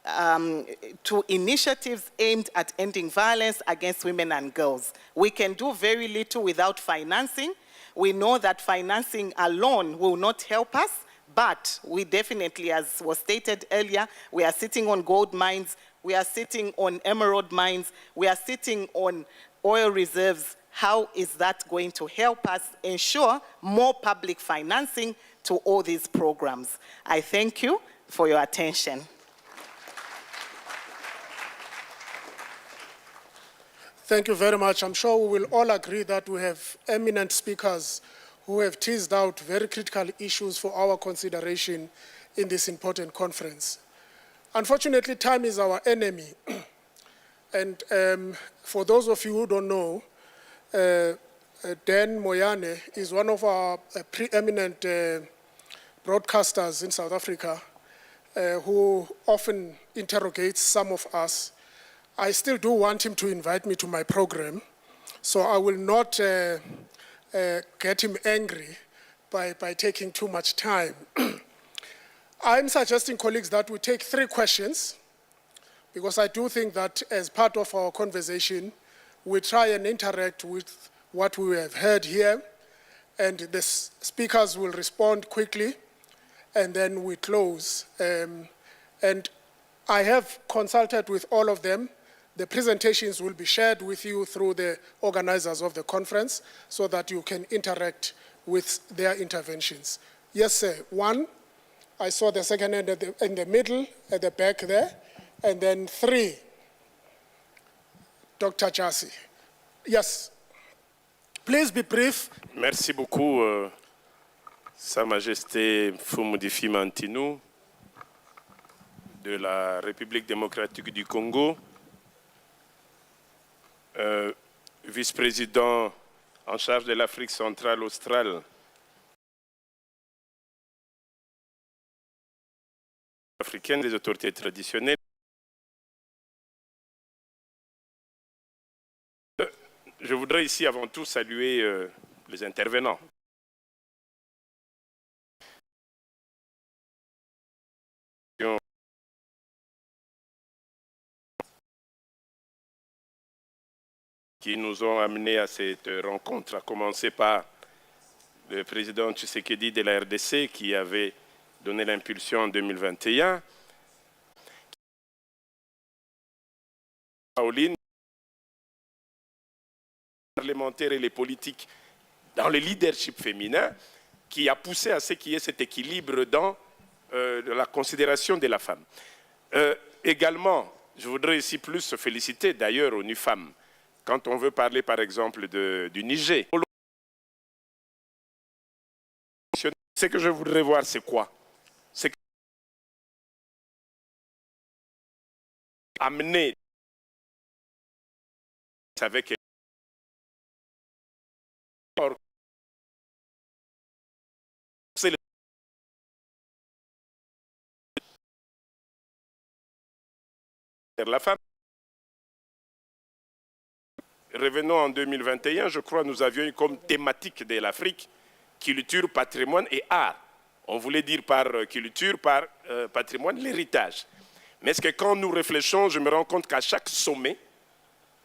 to initiatives aimed at ending violence against women and girls. We can do very little without financing. We know that financing alone will not help us, but we definitely, as was stated earlier, we are sitting on gold mines, we are sitting on emerald mines, we are sitting on oil reserves. How is that going to help us ensure more public financing to all these programs? I thank you for your attention. Thank you very much. I'm sure we will all agree that we have eminent speakers who have teased out very critical issues for our consideration in this important conference. Unfortunately, time is our enemy. And for those of you who don't know, Dan Moyane is one of our preeminent broadcasters in South Africa who often interrogates some of us. I still do want him to invite me to my program, so I will not get him angry by taking too much time. I'm suggesting, colleagues, that we take 3 questions, because I do think that as part of our conversation, we try and interact with what we have heard here, and the speakers will respond quickly, and then we close. And I have consulted with all of them. The presentations will be shared with you through the organizers of the conference so that you can interact with their interventions. Yes, sir. 1, I saw the second hand in the middle, at the back there, and then 3, Dr. Jassy. Yes. Please be brief. Merci beaucoup, Sa Majesté Fumodifi Mantinou de la République démocratique du Congo, vice-président en charge de l'Afrique centrale australe, africaine des autorités traditionnelles. Je voudrais ici avant tout saluer les intervenants. Qui nous ont amenés à cette rencontre, à commencer par le président Tshisekedi de la RDC qui avait donné l'impulsion en 2021. Pauline, parlementaires et les politiques dans le leadership féminin qui a poussé à ce qu'il y ait cet équilibre dans la considération de la femme. Également, je voudrais ici plus féliciter d'ailleurs ONU Femmes. Quand on veut parler, par exemple, du Niger, ce que je voudrais voir, c'est quoi? C'est amener avec la femme. Revenons en 2021, je crois que nous avions eu comme thématique de l'Afrique culture, patrimoine et art. On voulait dire par culture, par patrimoine, l'héritage. Mais est-ce que quand nous réfléchissons, je me rends compte qu'à chaque sommet,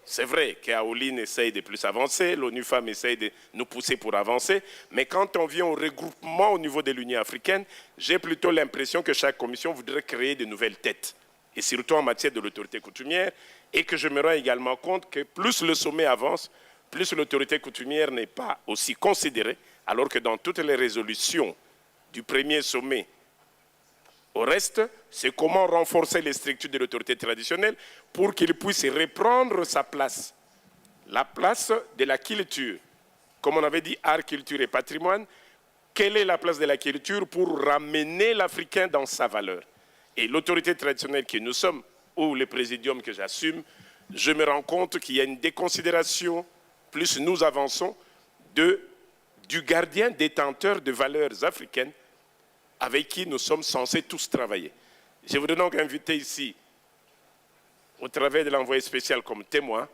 c'est vrai qu'Aoline essaye de plus avancer, l'ONU Femmes essaye de nous pousser pour avancer, mais quand on vient au regroupement au niveau de l'Union africaine, j'ai plutôt l'impression que chaque commission voudrait créer de nouvelles têtes, et surtout en matière de l'autorité coutumière, et que je me rends également compte que plus le sommet avance, plus l'autorité coutumière n'est pas aussi considérée, alors que dans toutes les résolutions du premier sommet Au reste, c'est comment renforcer les structures de l'autorité traditionnelle pour qu'il puisse reprendre sa place. La place de la culture. Comme on avait dit, art, culture et patrimoine, quelle est la place de la culture pour ramener l'Africain dans sa valeur? Et l'autorité traditionnelle que nous sommes, ou le présidium que j'assume, je me rends compte qu'il y a une déconsidération, plus nous avançons, du gardien détenteur de valeurs africaines avec qui nous sommes censés tous travailler. Je voudrais donc inviter ici, au travers de l'envoyé spécial comme témoin,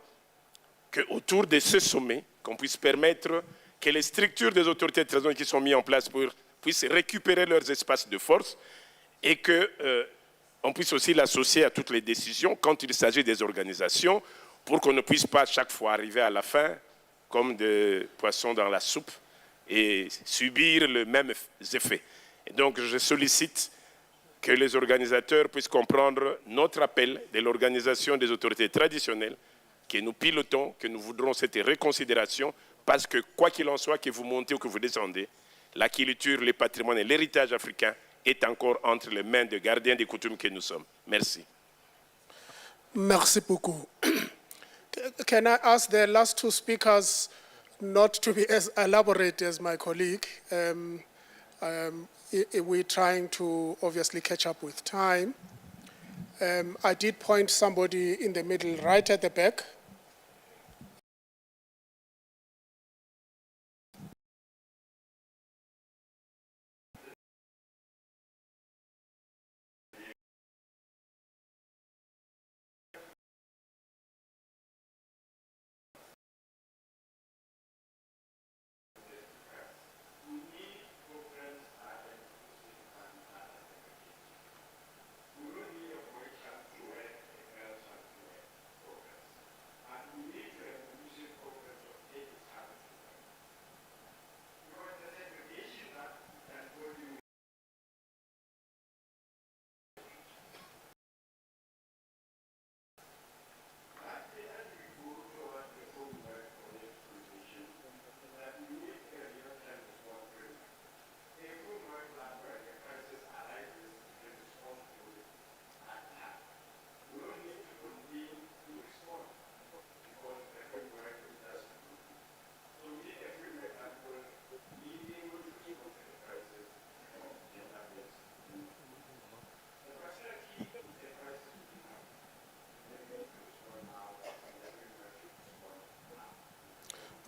qu'autour de ce sommet, qu'on puisse permettre que les structures des autorités traditionnelles qui sont mises en place puissent récupérer leurs espaces de force et qu'on puisse aussi l'associer à toutes les décisions quand il s'agit des organisations pour qu'on ne puisse pas chaque fois arriver à la fin comme des poissons dans la soupe et subir les mêmes effets. Et donc je sollicite que les organisateurs puissent comprendre notre appel de l'organisation des autorités traditionnelles, que nous pilotons, que nous voudrons cette réconsidération, parce que quoi qu'il en soit, que vous montez ou que vous descendez, la culture, le patrimoine et l'héritage africain est encore entre les mains des gardiens des coutumes que nous sommes. Merci. Merci beaucoup. Can I ask the last two speakers not to be as elaborate as my colleague? We're trying to obviously catch up with time. I did point somebody in the middle, right at the back.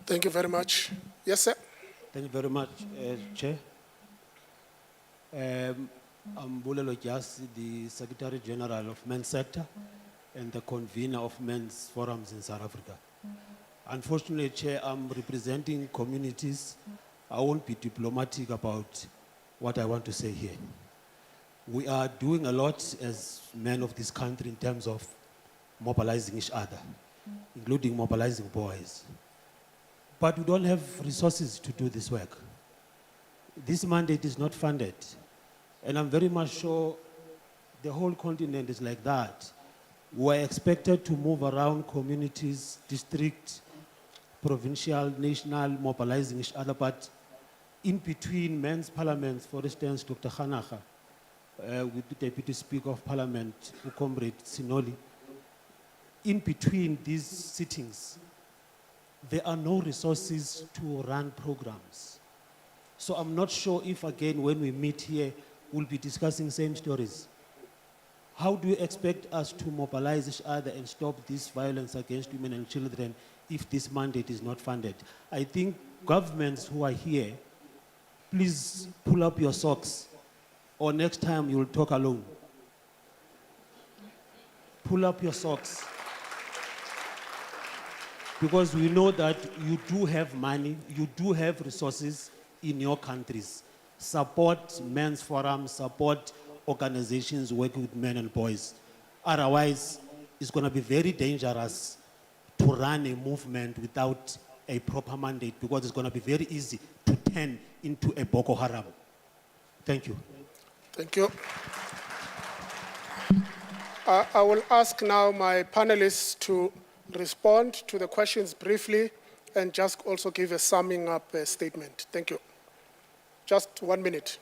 Thank you very much. Yes, sir. Thank you very much, Chair. I'm Bulelo Jas, the Secretary General of Men's Sector and the convener of men's forums in South Africa. Unfortunately, Chair, I'm representing communities. I won't be diplomatic about what I want to say here. We are doing a lot as men of this country in terms of mobilizing each other, including mobilizing boys. But we don't have resources to do this work. This mandate is not funded. And I'm very much sure the whole continent is like that. We're expected to move around communities, district, provincial, national, mobilizing each other. But in between men's parliaments, for instance, Dr. Khanaga, with the Deputy Speaker of Parliament, Comrade Sinoli, in between these sittings, there are no resources to run programs. So I'm not sure if, again, when we meet here, we'll be discussing same stories. How do you expect us to mobilize each other and stop this violence against women and children if this mandate is not funded? I think governments who are here, please pull up your socks, or next time you'll talk alone. Pull up your socks. Because we know that you do have money, you do have resources in your countries. Support men's forums, support organizations working with men and boys. Otherwise, it's going to be very dangerous to run a movement without a proper mandate, because it's going to be very easy to turn into a Boko Haram. Thank you. Thank you. I will ask now my panelists to respond to the questions briefly and just also give a summing up statement. Thank you. Just 1 minute.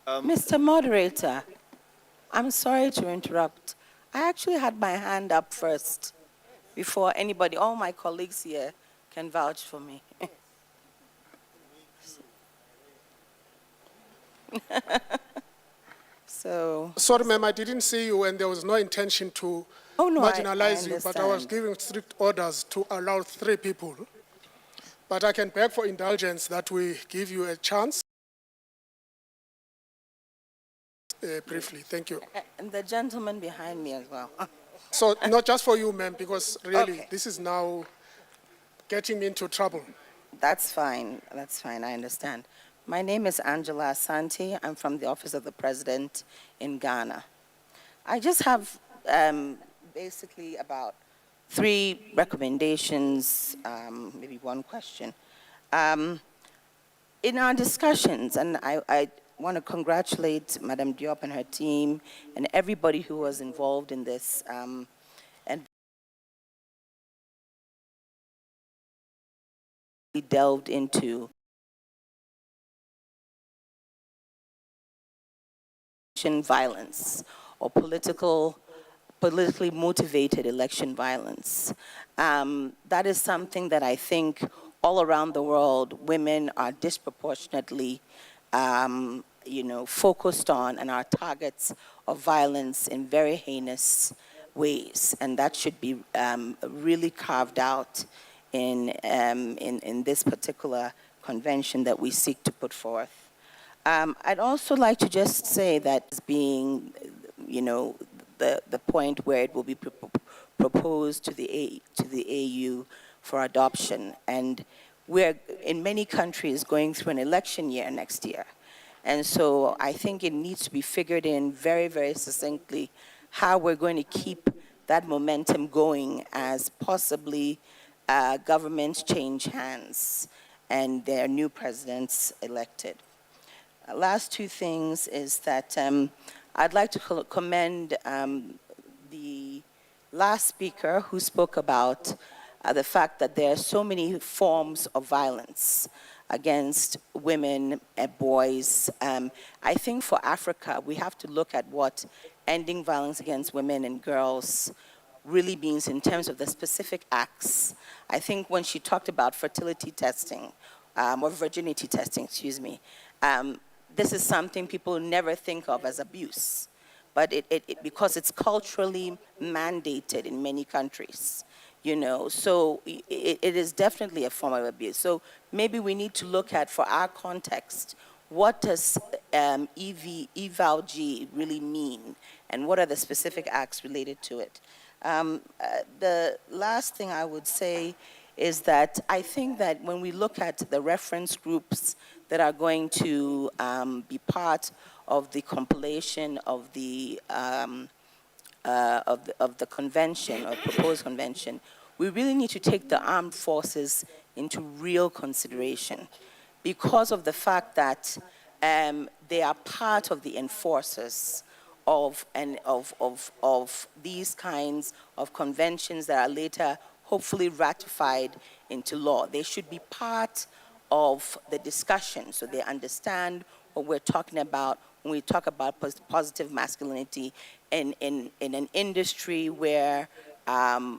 Mr. Moderator, I'm sorry to interrupt. I actually had my hand up first before anybody, all my colleagues here can vouch for me. So. Sorry, ma'am, I didn't see you and there was no intention to marginalize you, but I was giving strict orders to allow 3 people. But I can beg for indulgence that we give you a chance. Briefly, thank you. And the gentleman behind me as well. So not just for you, ma'am, because really this is now getting me into trouble. That's fine, I understand. My name is Angela Asante. I'm from the Office of the President in Ghana. I just have basically about 3 recommendations, maybe 1 question. In our discussions, and I want to congratulate Madam Diop and her team and everybody who was involved in this, and delved into violence or politically motivated election violence. That is something that I think all around the world, women are disproportionately focused on and are targets of violence in very heinous ways. And that should be really carved out in this particular convention that we seek to put forth. I'd also like to just say that as being, the point where it will be proposed to the AU for adoption. And we're, in many countries, going through an election year next year. And so I think it needs to be figured in very, very succinctly how we're going to keep that momentum going as possibly governments change hands and there are new presidents elected. Last 2 things is that I'd like to commend the last speaker who spoke about the fact that there are so many forms of violence against women and boys. I think for Africa, we have to look at what ending violence against women and girls really means in terms of the specific acts. I think when she talked about fertility testing, or virginity testing, excuse me, this is something people never think of as abuse, but because it's culturally mandated in many countries, so it is definitely a form of abuse. So maybe we need to look at, for our context, what does EVALG really mean, and what are the specific acts related to it? The last thing I would say is that I think that when we look at the reference groups that are going to be part of the compilation of the convention or proposed convention, we really need to take the armed forces into real consideration because of the fact that they are part of the enforcers of these kinds of conventions that are later hopefully ratified into law. They should be part of the discussion so they understand what we're talking about when we talk about positive masculinity in an industry where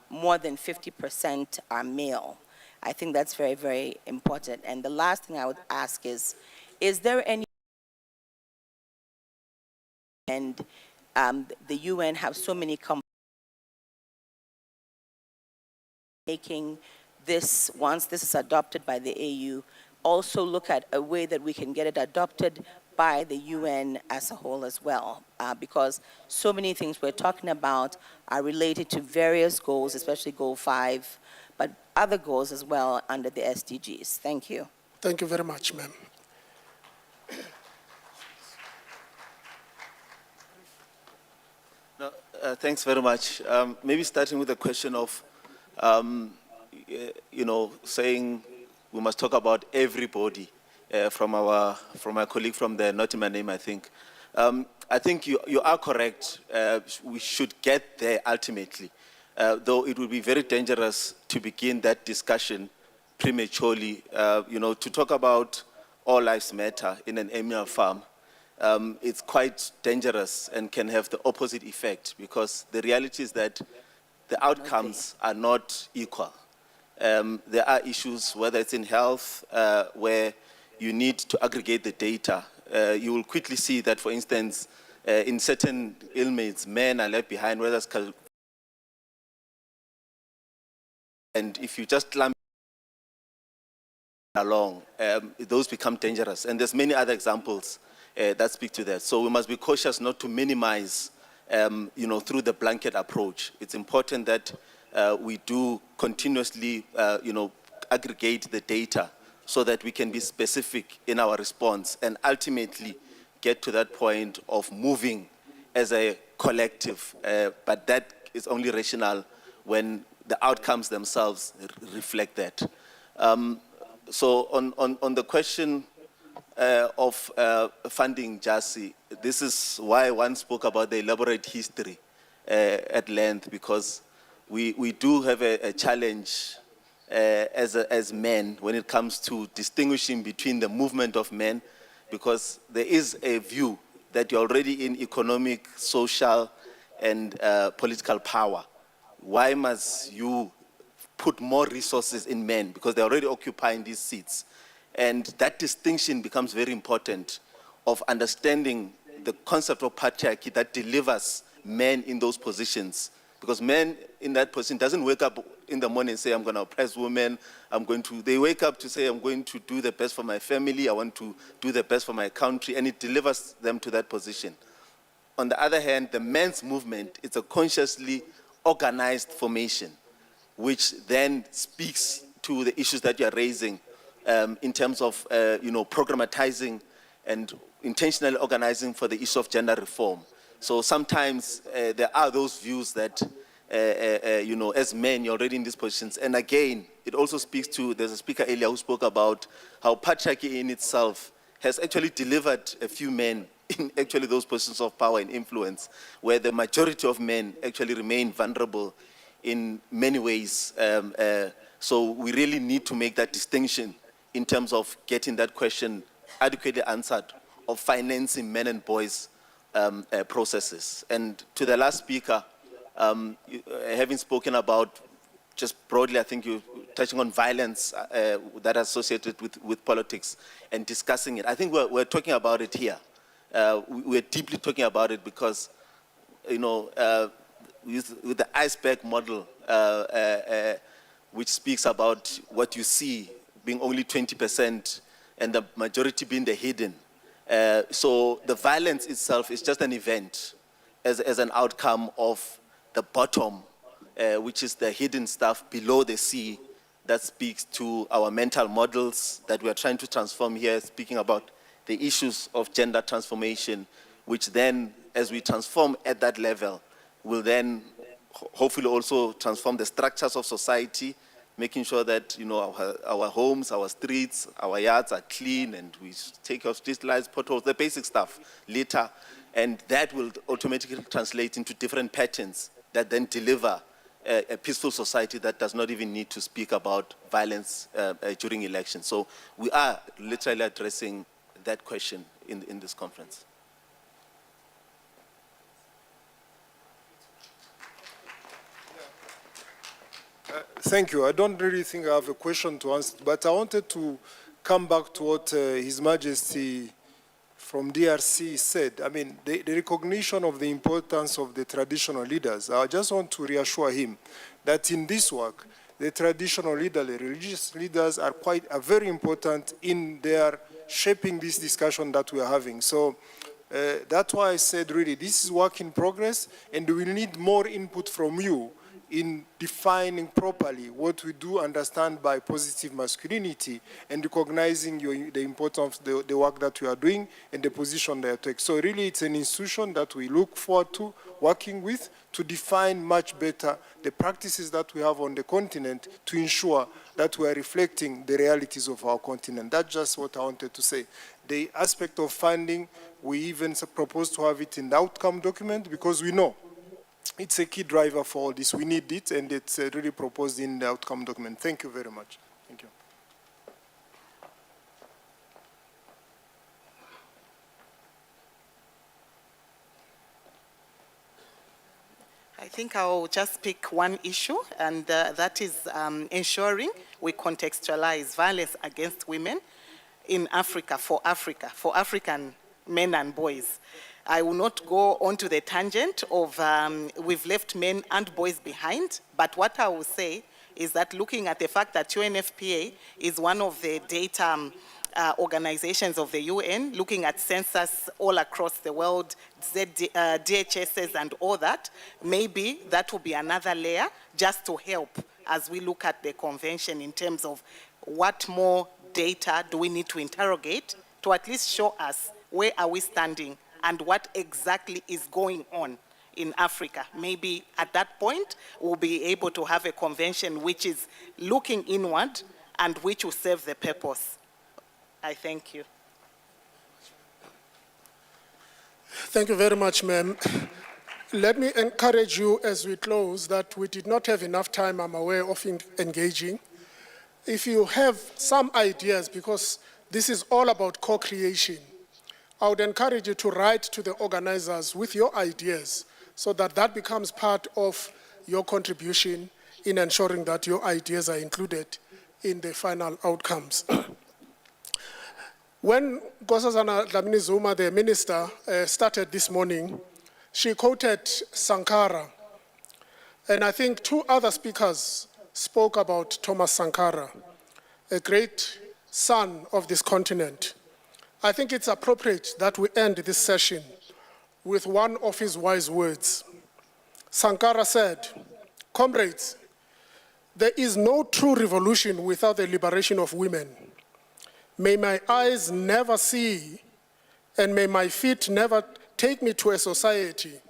more than 50% are male. I think that's very, very important. And the last thing I would ask is there any, and the UN have so many making this, once this is adopted by the AU, also look at a way that we can get it adopted by the UN as a whole as well, because so many things we're talking about are related to various goals, especially Goal 5, but other goals as well under the SDGs. Thank you. Thank you very much, ma'am. No, thanks very much. Maybe starting with the question of, saying we must talk about everybody from my colleague from the, not in my name, I think. I think you are correct. We should get there ultimately, though it would be very dangerous to begin that discussion prematurely. To talk about all lives matter in an emir farm it's quite dangerous and can have the opposite effect, because the reality is that the outcomes are not equal. There are issues, whether it's in health, where you need to aggregate the data. You will quickly see that, for instance, in certain ailments, men are left behind, whether it's and if you just lump along, those become dangerous. And there's many other examples that speak to that. So we must be cautious not to minimize, through the blanket approach. It's important that we do continuously, aggregate the data so that we can be specific in our response and ultimately get to that point of moving as a collective. But that is only rational when the outcomes themselves reflect that. So on the question of funding JASI, this is why one spoke about the elaborate history at length, because we do have a challenge as men when it comes to distinguishing between the movement of men, because there is a view that you're already in economic, social, and political power. Why must you put more resources in men? Because they're already occupying these seats. And that distinction becomes very important of understanding the concept of patriarchy that delivers men in those positions. Because men in that position doesn't wake up in the morning and say, I'm going to oppress women, they wake up to say, I'm going to do the best for my family, I want to do the best for my country, and it delivers them to that position. On the other hand, the men's movement, it's a consciously organized formation, which then speaks to the issues that you're raising in terms of, programmatizing and intentionally organizing for the issue of gender reform. So sometimes there are those views that, as men, you're already in these positions. And again, it also speaks to, there's a speaker earlier who spoke about how patriarchy in itself has actually delivered a few men in actually those positions of power and influence, where the majority of men actually remain vulnerable in many ways. So we really need to make that distinction in terms of getting that question adequately answered of financing men and boys processes. And to the last speaker, having spoken about, just broadly, I think you're touching on violence that are associated with politics and discussing it. I think we're talking about it here. We're deeply talking about it because, with the iceberg model, which speaks about what you see being only 20% and the majority being the hidden. So the violence itself is just an event as an outcome of the bottom, which is the hidden stuff below the sea that speaks to our mental models that we are trying to transform here, speaking about the issues of gender transformation, which then, as we transform at that level, will then hopefully also transform the structures of society, making sure that our homes, our streets, our yards are clean, and we take off street lights, potholes, the basic stuff, litter, and that will automatically translate into different patterns that then deliver a peaceful society that does not even need to speak about violence during elections. So we are literally addressing that question in this conference. Thank you. I don't really think I have a question to answer, but I wanted to come back to what His Majesty from DRC said. I mean, the recognition of the importance of the traditional leaders. I just want to reassure him that in this work, the traditional leaders, the religious leaders are very important in their shaping this discussion that we are having. So that's why I said really this is work in progress, and we need more input from you in defining properly what we do understand by positive masculinity and recognizing the importance of the work that we are doing and the position they take. So really it's an institution that we look forward to working with to define much better the practices that we have on the continent to ensure that we are reflecting the realities of our continent. That's just what I wanted to say. The aspect of funding, we even propose to have it in the outcome document because we know it's a key driver for all this. We need it, and it's really proposed in the outcome document. Thank you very much. Thank you. think I'll just pick one issue, and that is ensuring we contextualize violence against women in Africa, for African men and boys. I will not go onto the tangent of we've left men and boys behind, but what I will say is that looking at the fact that UNFPA is one of the data organizations of the UN, looking at census all across the world, DHSs and all that, maybe that will be another layer just to help as we look at the convention in terms of what more data do we need to interrogate to at least show us where are we standing and what exactly is going on in Africa. Maybe at that point, we'll be able to have a convention which is looking inward and which will serve the purpose. I thank you. Thank you very much, ma'am. Let me encourage you as we close that we did not have enough time, I'm aware, of engaging. If you have some ideas, because this is all about co-creation, I would encourage you to write to the organizers with your ideas so that that becomes part of your contribution in ensuring that your ideas are included in the final outcomes. When Nkosazana Dlamini Zuma, the minister, started this morning, she quoted Sankara. And I think two other speakers spoke about Thomas Sankara, a great son of this continent. I think it's appropriate that we end this session with one of his wise words. Sankara said, "Comrades, there is no true revolution without the liberation of women. May my eyes never see, and may my feet never take me to a society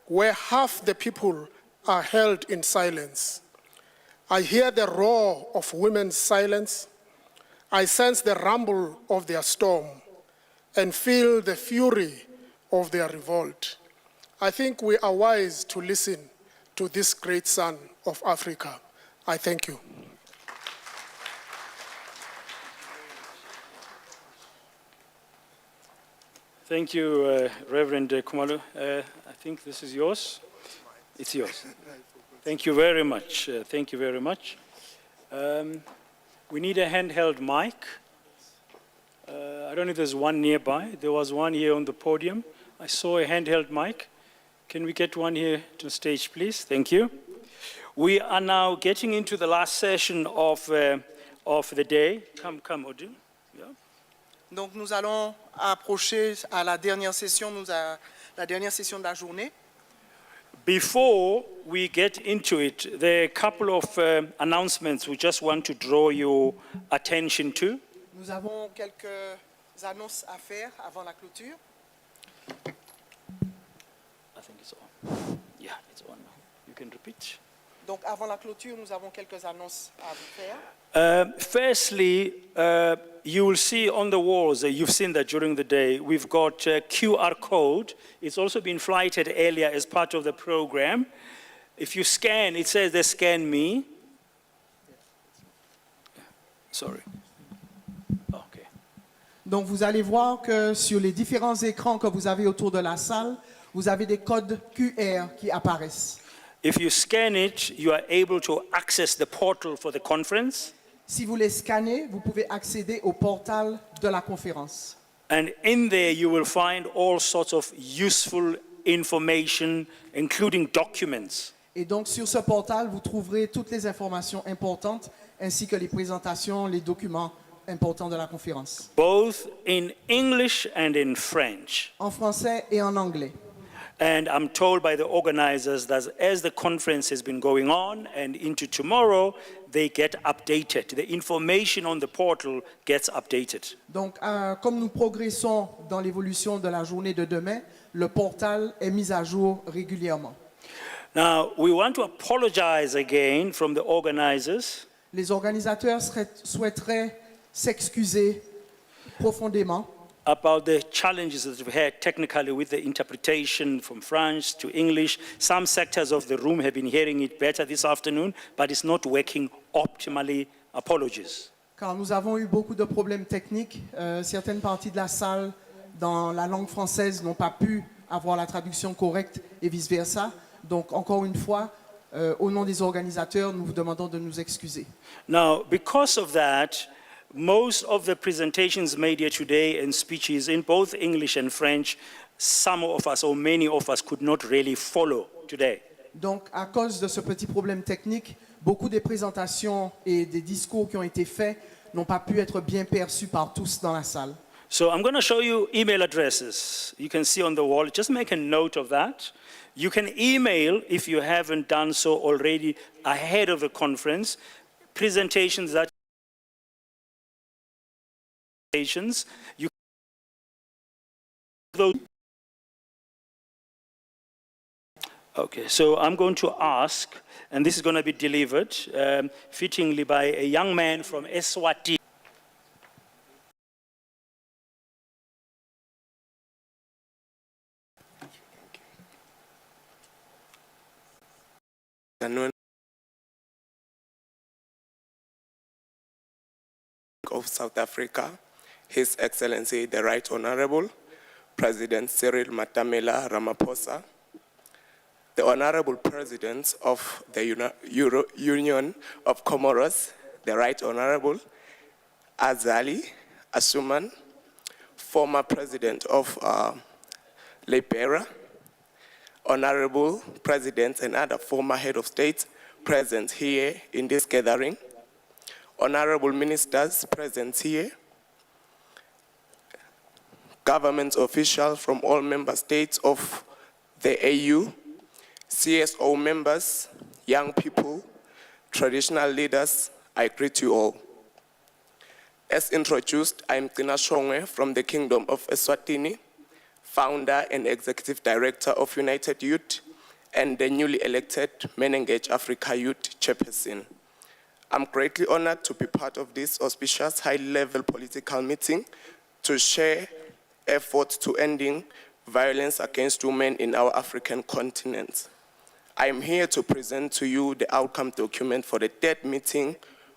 where half the people are held in silence. I hear the roar of women's silence. I sense the rumble of their storm and feel the fury of their revolt. I think we are wise to listen to this great son of Africa. I thank you." Thank you, Reverend Khumalo. I think this is yours. It's yours. Thank you very much. Thank you very much. We need a handheld mic. I don't know if there's one nearby. There was one here on the podium. I saw a handheld mic. Can we get one here to the stage, please? Thank you. We are now getting into the last session of the day. Come, Odile. Yeah. Donc nous allons approcher à la dernière session, la dernière session de la journée. Before we get into it, there are a couple of announcements we just want to draw your attention to. Nous avons quelques annonces à faire avant la clôture. I think it's on. Yeah, it's on now. You can repeat. Donc avant la clôture, nous avons quelques annonces à vous faire. Firstly, you will see on the walls, you've seen that during the day, we've got a QR code. It's also been flighted earlier as part of the program. If you scan, it says they scan me. Sorry. Okay. Donc vous allez voir que sur les différents écrans que vous avez autour de la salle, vous avez des codes QR qui apparaissent. If you scan it, you are able to access the portal for the conference. Si vous les scannez, vous pouvez accéder au portal de la conférence. And in there you will find all sorts of useful information, including documents. Et donc sur ce portal, vous trouverez toutes les informations importantes, ainsi que les présentations, les documents importants de la conférence. Both in English and in French. En français et en anglais. And I'm told by the organizers that as the conference has been going on and into tomorrow, they get updated. The information on the portal gets updated. Donc, comme nous progressons dans l'évolution de la journée de demain, le portal est mis à jour régulièrement. Now, we want to apologize again from the organizers. Les organisateurs souhaiteraient s'excuser profondément about the challenges that we've had technically with the interpretation from French to English. Some sectors of the room have been hearing it better this afternoon, but it's not working optimally. Apologies. Car nous avons eu beaucoup de problèmes techniques. Certaines parties de la salle dans la langue française n'ont pas pu avoir la traduction correcte et vice-versa. Donc, encore une fois, au nom des organisateurs, nous vous demandons de nous excuser. Now, because of that, most of the presentations made here today and speeches in both English and French, some of us or many of us could not really follow today. Donc, à cause de ce petit problème technique, beaucoup des présentations et des discours qui ont été faits n'ont pas pu être bien perçus par tous dans la salle. So I'm going to show you email addresses. You can see on the wall. Just make a note of that. You can email, if you haven't done so already, ahead of the conference, presentations that you Okay, so I'm going to ask, and this is going to be delivered fittingly by a young man from Eswatini. Of South Africa, His Excellency the Right Honorable President Cyril Matamela Ramaphosa, the Honorable President of the Union of Comoros, the Right Honorable Azali Assuman, former President of Liberia, Honorable Presidents and other former head of state present here in this gathering, Honorable Ministers present here, government officials from all member states of the AU, CSO members, young people, traditional leaders, I greet you all. As introduced, I'm Tina Shongwe from the Kingdom of Eswatini, founder and executive director of United Youth, and the newly elected Menengage Africa Youth Chairperson. I'm greatly honored to be part of this auspicious high-level political meeting to share efforts to ending violence against women in our African continent. I am here to present to you the outcome document for the third meeting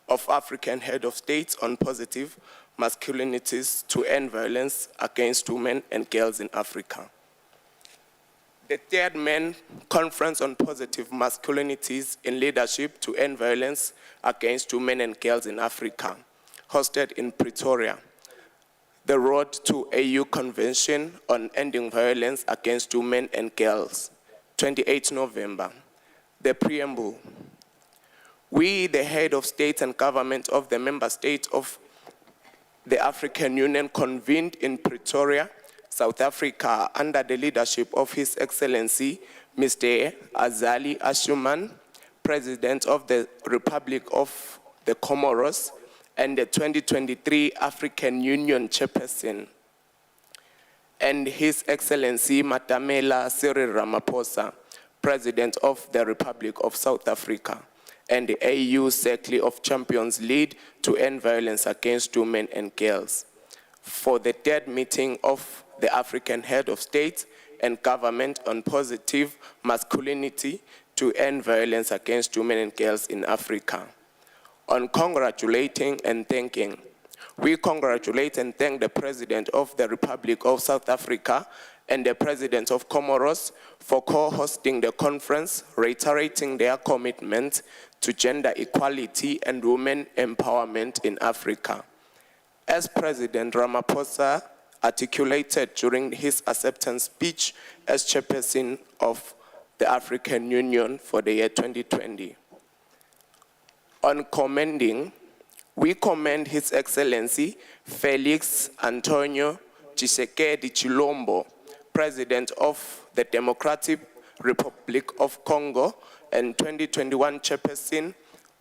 of African Head of States on positive masculinities to end violence against women and girls in Africa. The third main conference on positive masculinities in leadership to end violence against women and girls in Africa, hosted in Pretoria. The Road to AU Convention on Ending Violence Against Women and Girls, 28 November. The preamble. We, the head of state and government of the member states of the African Union, convened in Pretoria, South Africa, under the leadership of His Excellency, Mr. Azali Assuman, President of the Republic of the Comoros, and the 2023 African Union Chairperson, and His Excellency Matamela Cyril Ramaphosa, President of the Republic of South Africa, and the AU Circle of Champions lead to end violence against women and girls, for the third meeting of the African Head of State and Government on positive masculinity to end violence against women and girls in Africa. On congratulating and thanking, we congratulate and thank the President of the Republic of South Africa and the President of Comoros for co-hosting the conference, reiterating their commitment to gender equality and women empowerment in Africa. As President Ramaphosa articulated during his acceptance speech as chairperson of the African Union for the year 2020. On commending, we commend His Excellency Felix Antonio Tshisekedi Chilombo, President of the Democratic Republic of Congo and 2021 chairperson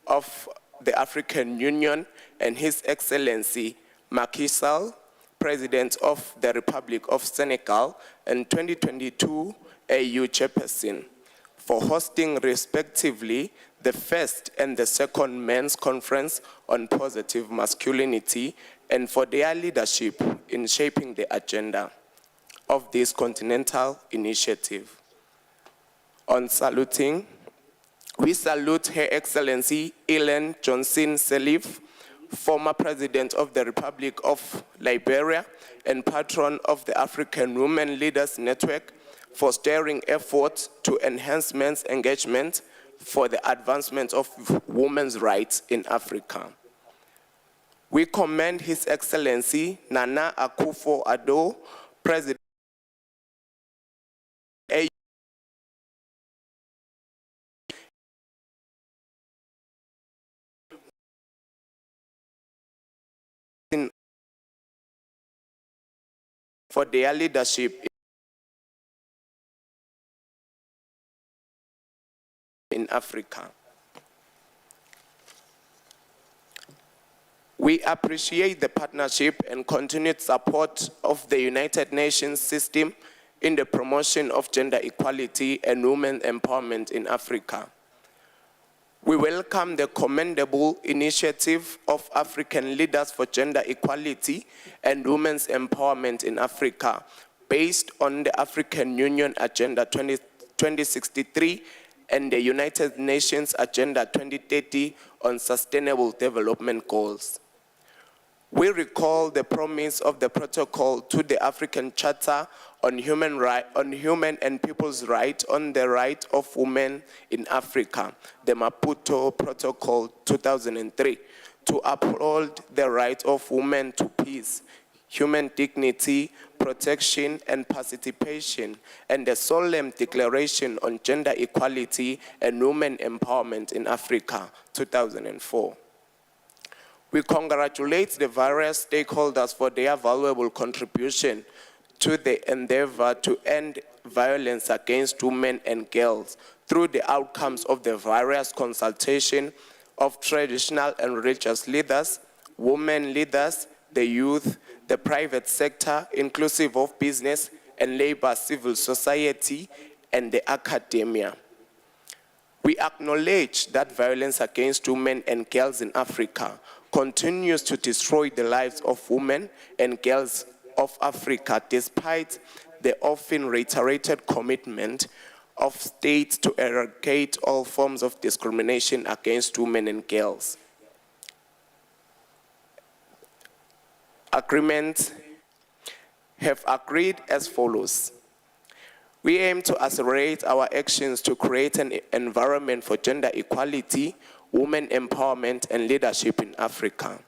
of the African Union, and His Excellency Macky Sall, President of the Republic of Senegal and 2022 AU Chairperson, for hosting respectively the first and the second Men's Conference on Positive Masculinity, and for their leadership in shaping the agenda of this continental initiative. On saluting, we salute Her Excellency Ellen Johnson Sirleaf, former President of the Republic of Liberia and patron of the African Women Leaders Network, fostering efforts to enhance men's engagement for the advancement of women's rights in Africa. We commend His Excellency Nana Akufo-Addo, President for their leadership in Africa. We appreciate the partnership and continued support of the United Nations system in the promotion of gender equality and women empowerment in Africa. We welcome the commendable initiative of African leaders for gender equality and women's empowerment in Africa, based on the African Union Agenda 2063 and the United Nations Agenda 2030 on Sustainable Development Goals. We recall the promise of the protocol to the African Charter on Human and People's Rights on the Right of Women in Africa, the Maputo Protocol 2003, to uphold the right of women to peace, human dignity, protection, and participation, and the Solemn Declaration on Gender Equality and Women Empowerment in Africa, 2004. We congratulate the various stakeholders for their valuable contribution to the endeavor to end violence against women and girls through the outcomes of the various consultation of traditional and religious leaders, women leaders, the youth, the private sector, inclusive of business and labor, civil society, and the academia. We acknowledge that violence against women and girls in Africa continues to destroy the lives of women and girls of Africa, despite the often reiterated commitment of states to eradicate all forms of discrimination against women and girls. Agreements have agreed as follows. We aim to accelerate our actions to create an environment for gender equality, women empowerment, and leadership in Africa.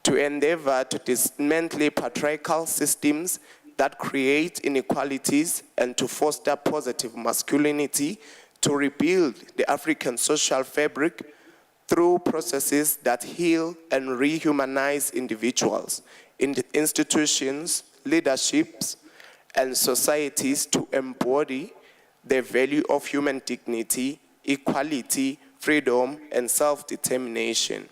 To endeavor to dismantle patriarchal systems that create inequalities and to foster positive masculinity, to rebuild the African social fabric through processes that heal and rehumanize individuals, institutions, leaderships, and societies to embody the value of human dignity, equality, freedom, and self-determination.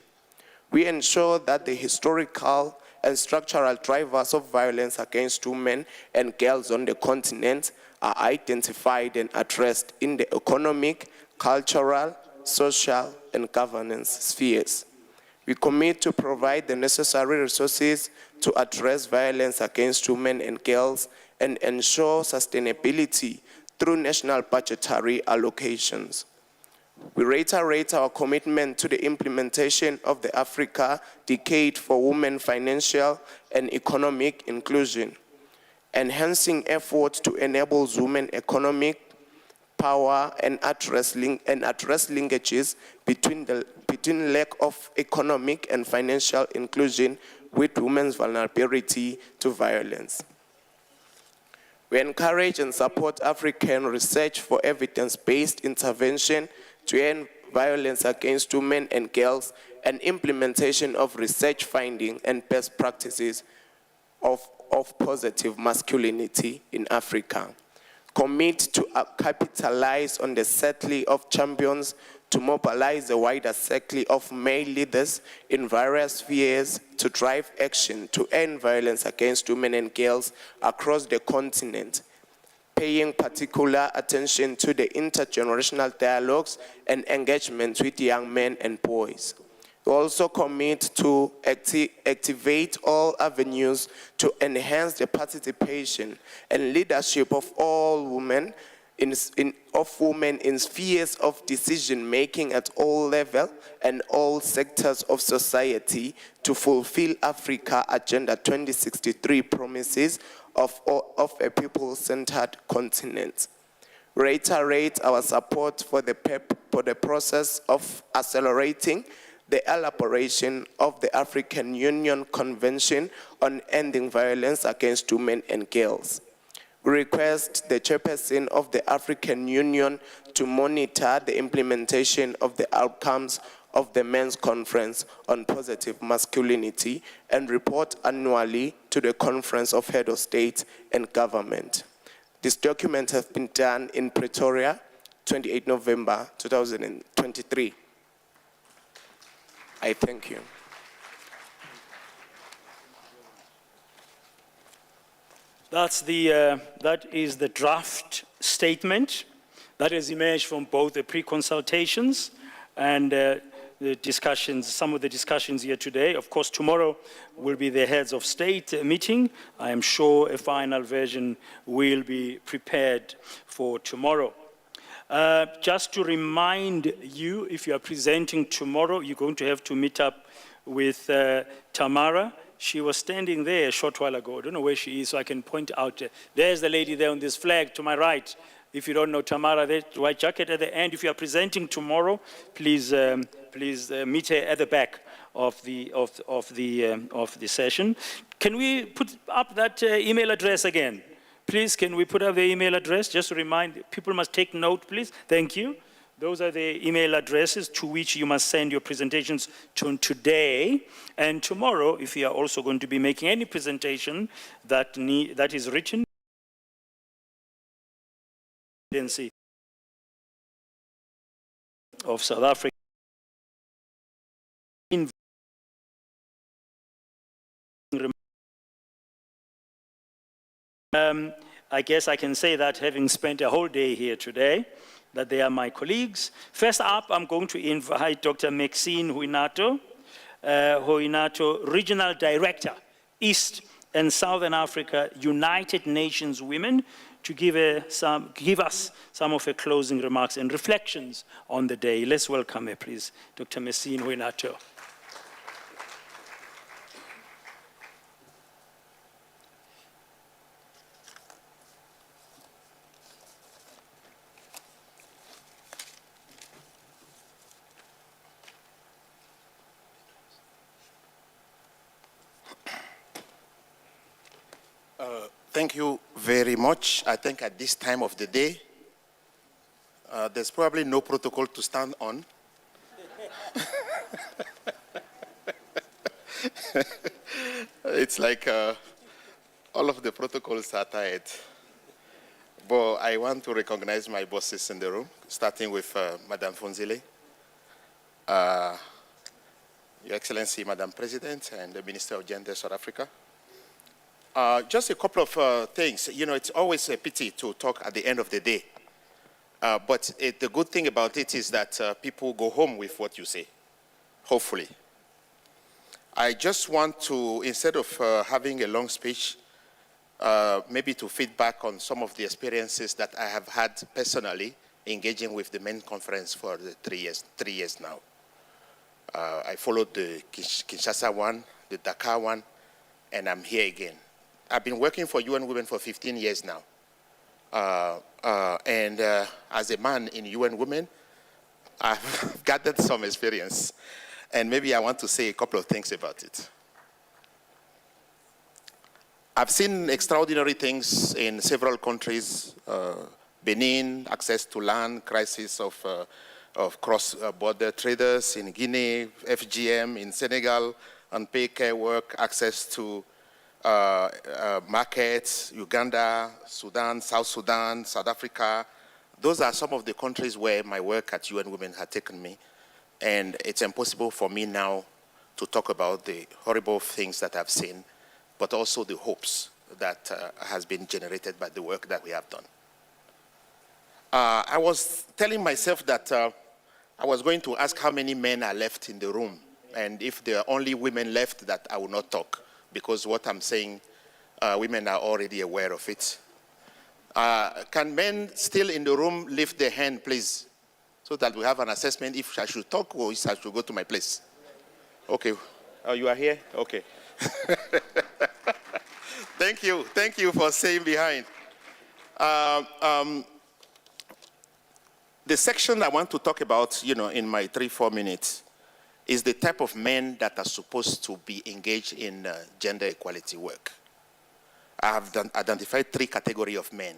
We ensure that the historical and structural drivers of violence against women and girls on the continent are identified and addressed in the economic, cultural, social, and governance spheres. We commit to provide the necessary resources to address violence against women and girls and ensure sustainability through national budgetary allocations. We reiterate our commitment to the implementation of the Africa Decade for Women Financial and Economic Inclusion, enhancing efforts to enable women economic power and address linkages between lack of economic and financial inclusion with women's vulnerability to violence. We encourage and support African research for evidence-based intervention to end violence against women and girls and implementation of research findings and best practices of positive masculinity in Africa. Commit to capitalize on the circle of champions to mobilize a wider circle of male leaders in various spheres to drive action to end violence against women and girls across the continent, paying particular attention to the intergenerational dialogues and engagements with young men and boys. We also commit to activate all avenues to enhance the participation and leadership of all women of women in spheres of decision-making at all levels and all sectors of society to fulfill Africa Agenda 2063 promises of a people-centered continent. Reiterate our support for the process of accelerating the elaboration of the African Union Convention on Ending Violence Against Women and Girls. We request the chairperson of the African Union to monitor the implementation of the outcomes of the Men's Conference on Positive Masculinity and report annually to the Conference of Head of State and Government. This document has been done in Pretoria, 28 November 2023. I thank you. That is the draft statement that has emerged from both the pre-consultations and the discussions, some of the discussions here today. Of course, tomorrow will be the heads of state meeting. I am sure a final version will be prepared for tomorrow. Just to remind you, if you are presenting tomorrow, you're going to have to meet up with Tamara. She was standing there a short while ago. I don't know where she is, so I can point out. There's the lady there on this flag to my right. If you don't know Tamara, the white jacket at the end. If you are presenting tomorrow, please meet her at the back of the session. Can we put up that email address again? Please, can we put up the email address? Just to remind, people must take note, please. Thank you. Those are the email addresses to which you must send your presentations to today. And tomorrow, if you are also going to be making any presentation that is written, of South Africa. I guess I can say that having spent a whole day here today, that they are my colleagues. First up, I'm going to invite Dr. Maxine Huinato, Regional Director, East and Southern Africa, United Nations Women, to give us some of her closing remarks and reflections on the day. Let's welcome her, please, Dr. Maxine Huinato. Thank you very much. I think at this time of the day, there's probably no protocol to stand on. It's like all of the protocols are tired. But I want to recognize my bosses in the room, starting with Madame Fonzile, Your Excellency, Madam President, and the Minister of Gender, South Africa. Just a couple of things. You know, it's always a pity to talk at the end of the day. But the good thing about it is that people go home with what you say, hopefully. I just want to, instead of having a long speech, maybe to feedback on some of the experiences that I have had personally engaging with the main conference for the 3 years now. I followed the Kinshasa one, the Dakar one, and I'm here again. I've been working for UN Women for 15 years now. As a man in UN Women, I've gathered some experience. And maybe I want to say a couple of things about it. I've seen extraordinary things in several countries. Benin, access to land, crisis of cross-border traders in Guinea, FGM in Senegal, unpaid care work, access to markets, Uganda, Sudan, South Africa. Those are some of the countries where my work at UN Women had taken me. And it's impossible for me now to talk about the horrible things that I've seen, but also the hopes that has been generated by the work that we have done. I was telling myself that I was going to ask how many men are left in the room, and if there are only women left, that I will not talk, because what I'm saying, women are already aware of it. Can men still in the room lift their hand, please? So that we have an assessment if I should talk or if I should go to my place. Okay. Oh, you are here? Okay. Thank you for staying behind. The section I want to talk about, in my 3-4 minutes, is the type of men that are supposed to be engaged in gender equality work. I have identified 3 categories of men.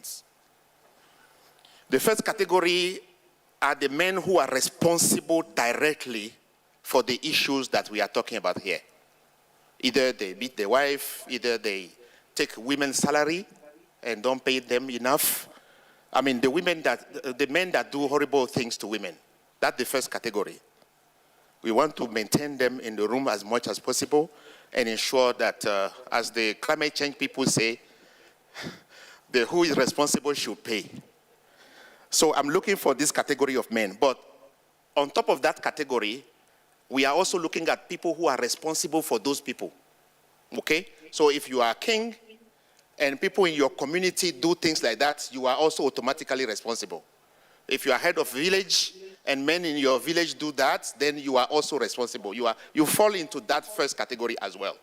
The first category are the men who are responsible directly for the issues that we are talking about here. Either they beat their wife, either they take women's salary and don't pay them enough. I mean, the men that do horrible things to women. That's the first category. We want to maintain them in the room as much as possible and ensure that, as the climate change people say, the who is responsible should pay. So I'm looking for this category of men. But on top of that category, we are also looking at people who are responsible for those people. Okay? So if you are a king and people in your community do things like that, you are also automatically responsible. If you are head of village and men in your village do that, then you are also responsible. You fall into that first category as well.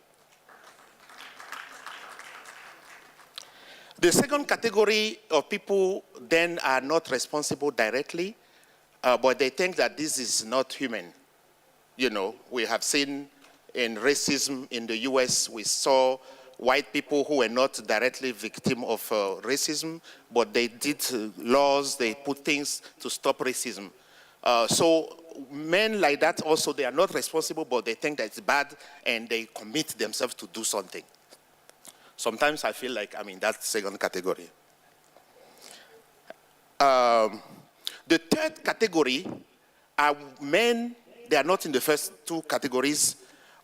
The second category of people then are not responsible directly, but they think that this is not human. We have seen in racism in the US, we saw white people who were not directly victim of racism, but they did laws, they put things to stop racism. So men like that also, they are not responsible, but they think that it's bad and they commit themselves to do something. Sometimes I feel like I'm in that second category. The third category are men, they are not in the first 2 categories,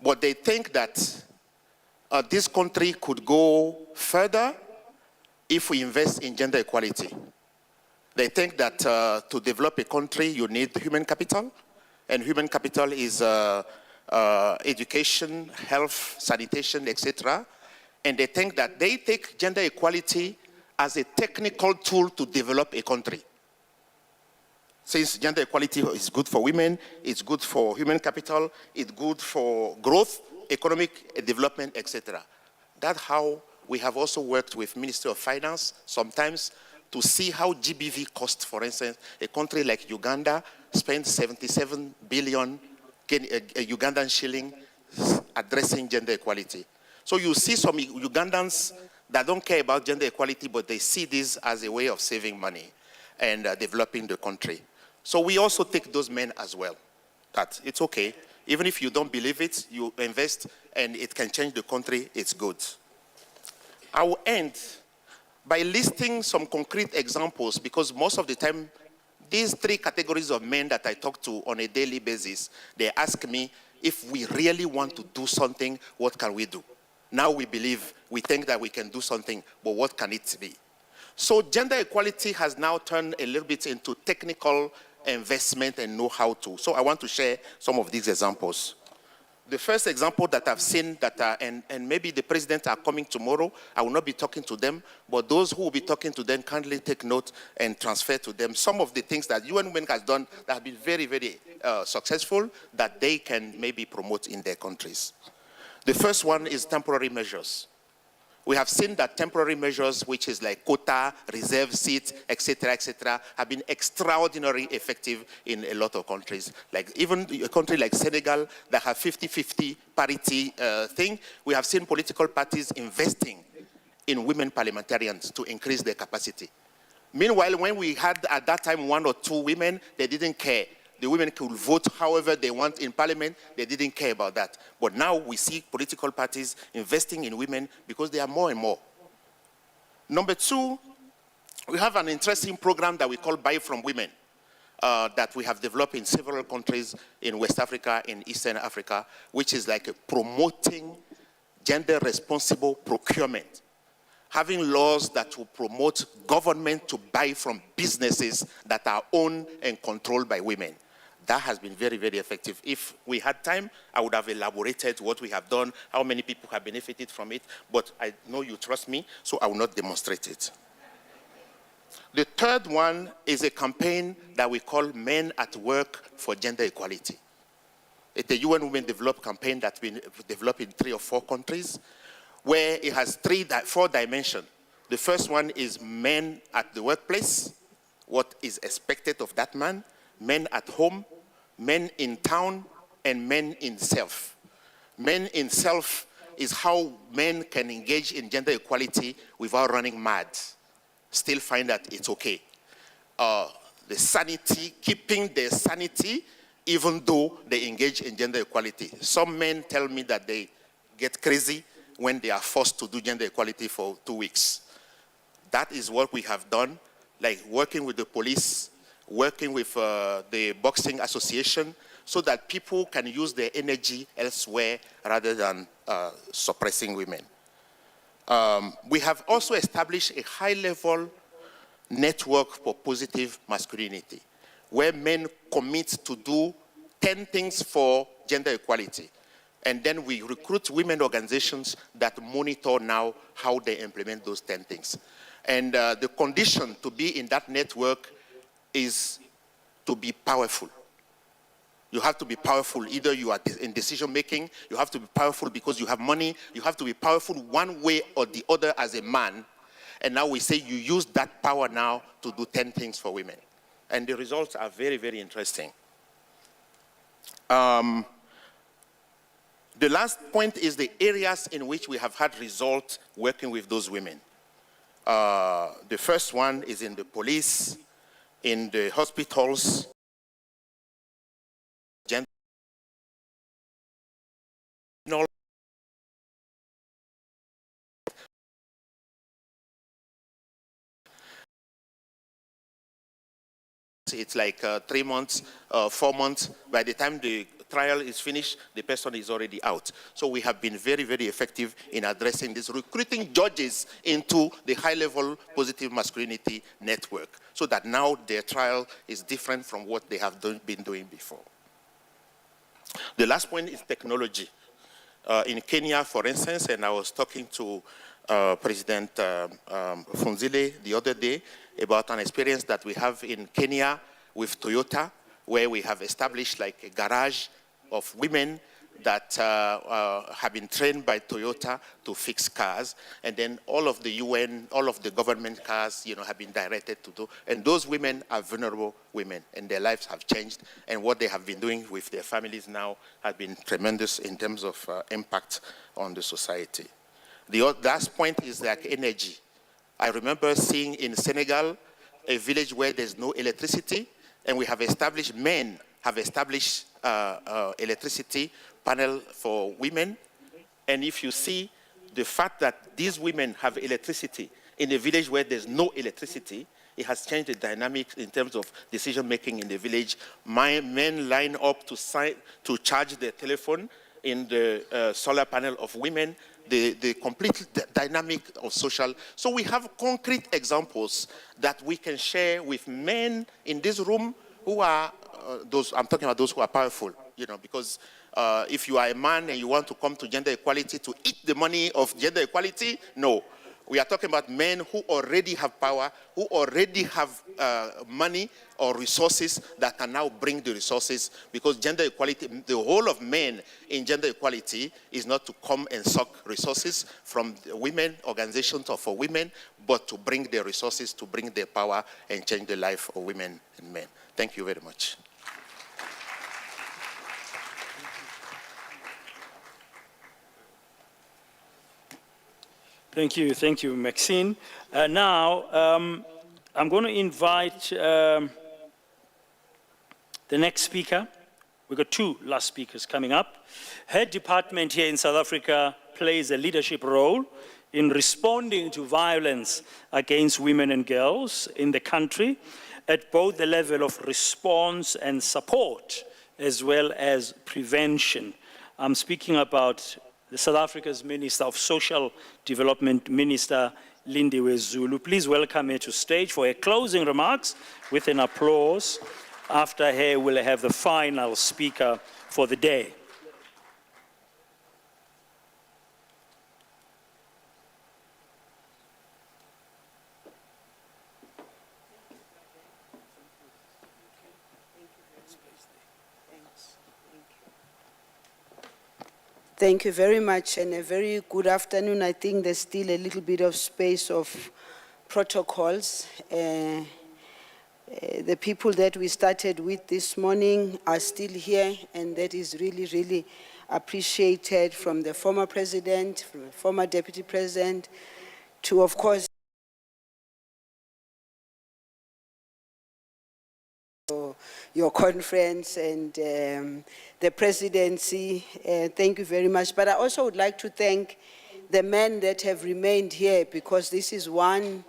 but they think that this country could go further if we invest in gender equality. They think that to develop a country, you need human capital, and human capital is education, health, sanitation, etc. And they think that they take gender equality as a technical tool to develop a country. Since gender equality is good for women, it's good for human capital, it's good for growth, economic development, etc. That's how we have also worked with Ministry of Finance sometimes to see how GBV costs. For instance, a country like Uganda spends 77 billion Ugandan shilling addressing gender equality. So you see some Ugandans that don't care about gender equality, but they see this as a way of saving money and developing the country. So we also take those men as well. That it's okay. Even if you don't believe it, you invest and it can change the country, it's good. I will end by listing some concrete examples, because most of the time, these 3 categories of men that I talk to on a daily basis, they ask me, if we really want to do something, what can we do? Now we think that we can do something, but what can it be? So gender equality has now turned a little bit into technical investment and know-how to. So I want to share some of these examples. The first example that I've seen that and maybe the president are coming tomorrow, I will not be talking to them, but those who will be talking to them kindly take note and transfer to them some of the things that UN Women has done that have been very, very successful that they can maybe promote in their countries. The first one is temporary measures. We have seen that temporary measures, which is like quota, reserve seats, etc., have been extraordinarily effective in a lot of countries. Like even a country like Senegal that have 50-50 parity thing, we have seen political parties investing in women parliamentarians to increase their capacity. Meanwhile, when we had at that time 1 or 2 women, they didn't care. The women could vote however they want in parliament. They didn't care about that. But now we see political parties investing in women because they are more and more. Number 2, we have an interesting program that we call Buy From Women that we have developed in several countries in West Africa, in Eastern Africa, which is like promoting gender responsible procurement. Having laws that will promote government to buy from businesses that are owned and controlled by women. That has been very, very effective. If we had time, I would have elaborated what we have done, how many people have benefited from it, but I know you trust me, so I will not demonstrate it. The third one is a campaign that we call Men at Work for Gender Equality. It's a UN Women Development campaign that's been developed in 3 or 4 countries, where it has 4 dimensions. The first one is men at the workplace, what is expected of that man, men at home, men in town, and men in self. Men in self is how men can engage in gender equality without running mad, still find that it's okay. The sanity, keeping their sanity, even though they engage in gender equality. Some men tell me that they get crazy when they are forced to do gender equality for 2 weeks. That is what we have done, like working with the police, working with the boxing association, so that people can use their energy elsewhere rather than suppressing women. We have also established a high-level network for positive masculinity, where men commit to do 10 things for gender equality. And then we recruit women organizations that monitor now how they implement those 10 things. And the condition to be in that network is to be powerful. You have to be powerful. Either you are in decision making, you have to be powerful because you have money, you have to be powerful one way or the other as a man. And now we say you use that power now to do 10 things for women. And the results are very, very interesting. The last point is the areas in which we have had results working with those women. The first one is in the police, in the hospitals, gender. It's like 3 months, 4 months. By the time the trial is finished, the person is already out. So we have been very, very effective in addressing this, recruiting judges into the high-level positive masculinity network, so that now their trial is different from what they have been doing before. The last point is technology. In Kenya, for instance, and I was talking to President Funzile the other day about an experience that we have in Kenya with Toyota, where we have established like a garage of women that have been trained by Toyota to fix cars, and then all of the UN, all of the government cars, have been directed to do. And those women are vulnerable women, and their lives have changed, and what they have been doing with their families now has been tremendous in terms of impact on the society. The last point is like energy. I remember seeing in Senegal a village where there's no electricity, and we have established, men have established electricity panel for women. And if you see the fact that these women have electricity in a village where there's no electricity, it has changed the dynamics in terms of decision-making in the village. Men line up to charge their telephone in the solar panel of women. The complete dynamic of social. So we have concrete examples that we can share with men in this room who are I'm talking about those who are powerful, because if you are a man and you want to come to gender equality to eat the money of gender equality, no. We are talking about men who already have power, who already have money or resources that can now bring the resources, because gender equality, the whole of men in gender equality is not to come and suck resources from the women organizations or for women, but to bring their resources, to bring their power and change the life of women and men. Thank you very much. Thank you, Maxine. Now, I'm going to invite the next speaker. We've got 2 last speakers coming up. Her department here in South Africa plays a leadership role in responding to violence against women and girls in the country at both the level of response and support, as well as prevention. I'm speaking about South Africa's Minister of Social Development, Minister Lindiwe Zulu. Please welcome her to stage for her closing remarks with an applause. After her, we'll have the final speaker for the day. Thank you very much, and a very good afternoon. I think there's still a little bit of space of protocols. The people that we started with this morning are still here, and that is really, really appreciated, from the former president, from the former deputy president, to, of course, your conference and the presidency. Thank you very much. But I also would like to thank the men that have remained here, because this is one,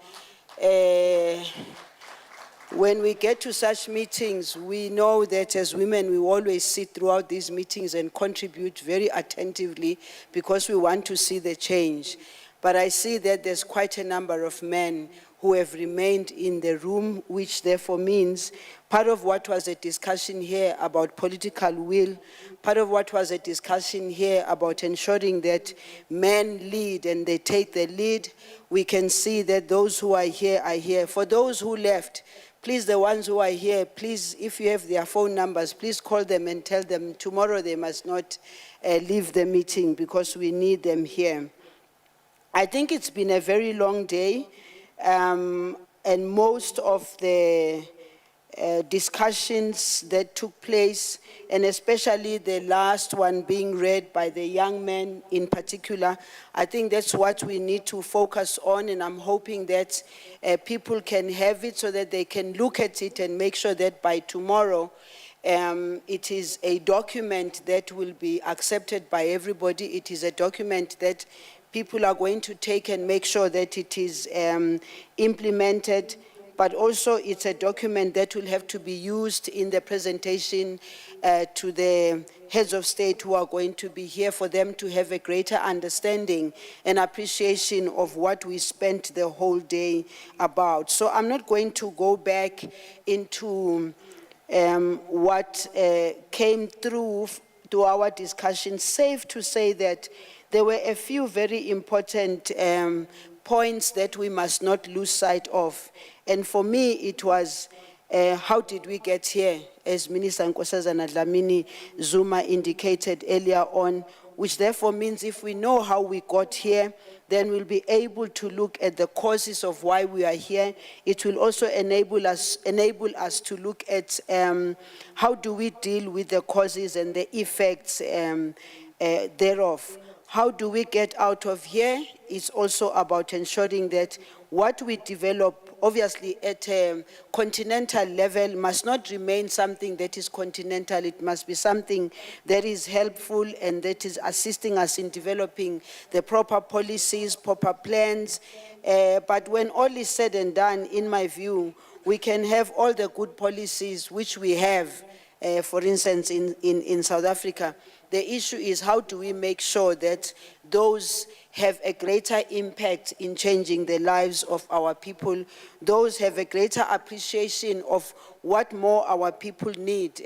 when we get to such meetings, we know that as women, we always sit throughout these meetings and contribute very attentively, because we want to see the change. But I see that there's quite a number of men who have remained in the room, which therefore means part of what was a discussion here about political will, part of what was a discussion here about ensuring that men lead and they take the lead, we can see that those who are here are here. For those who left, please, the ones who are here, please, if you have their phone numbers, please call them and tell them tomorrow they must not leave the meeting, because we need them here. I think it's been a very long day, and most of the discussions that took place, and especially the last one being read by the young men in particular, I think that's what we need to focus on, and I'm hoping that people can have it so that they can look at it and make sure that by tomorrow it is a document that will be accepted by everybody. It is a document that people are going to take and make sure that it is implemented, but also it's a document that will have to be used in the presentation to the heads of state who are going to be here, for them to have a greater understanding and appreciation of what we spent the whole day about. So I'm not going to go back into what came through to our discussion. Safe to say that there were a few very important points that we must not lose sight of. And for me, it was how did we get here, as Minister Nkosazana Dlamini Zuma indicated earlier on, which therefore means if we know how we got here, then we'll be able to look at the causes of why we are here. It will also enable us to look at how do we deal with the causes and the effects thereof. How do we get out of here? It's also about ensuring that what we develop, obviously at a continental level, must not remain something that is continental. It must be something that is helpful and that is assisting us in developing the proper policies, proper plans. But when all is said and done, in my view, we can have all the good policies which we have, for instance, in South Africa. The issue is how do we make sure that those have a greater impact in changing the lives of our people, those have a greater appreciation of what more our people need.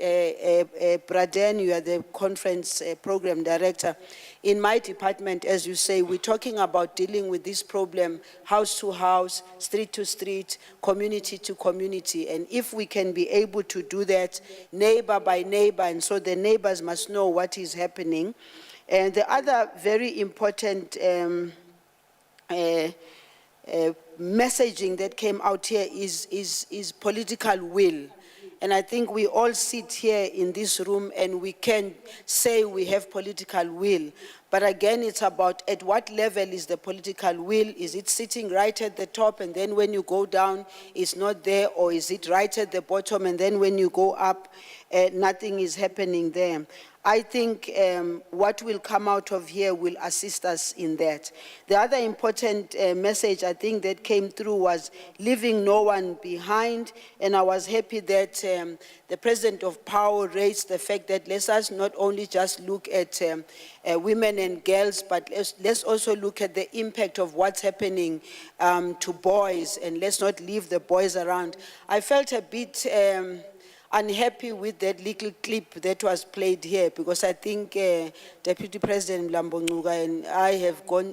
Braden, you are the conference program director. In my department, as you say, we're talking about dealing with this problem house to house, street to street, community to community. And if we can be able to do that neighbor by neighbor, and so the neighbors must know what is happening. And the other very important messaging that came out here is political will. And I think we all sit here in this room and we can say we have political will. But again, it's about at what level is the political will? Is it sitting right at the top and then when you go down, it's not there? Or is it right at the bottom and then when you go up, nothing is happening there? I think what will come out of here will assist us in that. The other important message I think that came through was leaving no one behind, and I was happy that the President of POW raised the fact that let us not only just look at women and girls, but let's also look at the impact of what's happening to boys, and let's not leave the boys around. I felt a bit unhappy with that little clip that was played here, because I think Deputy President Mlambo Ngcuka and I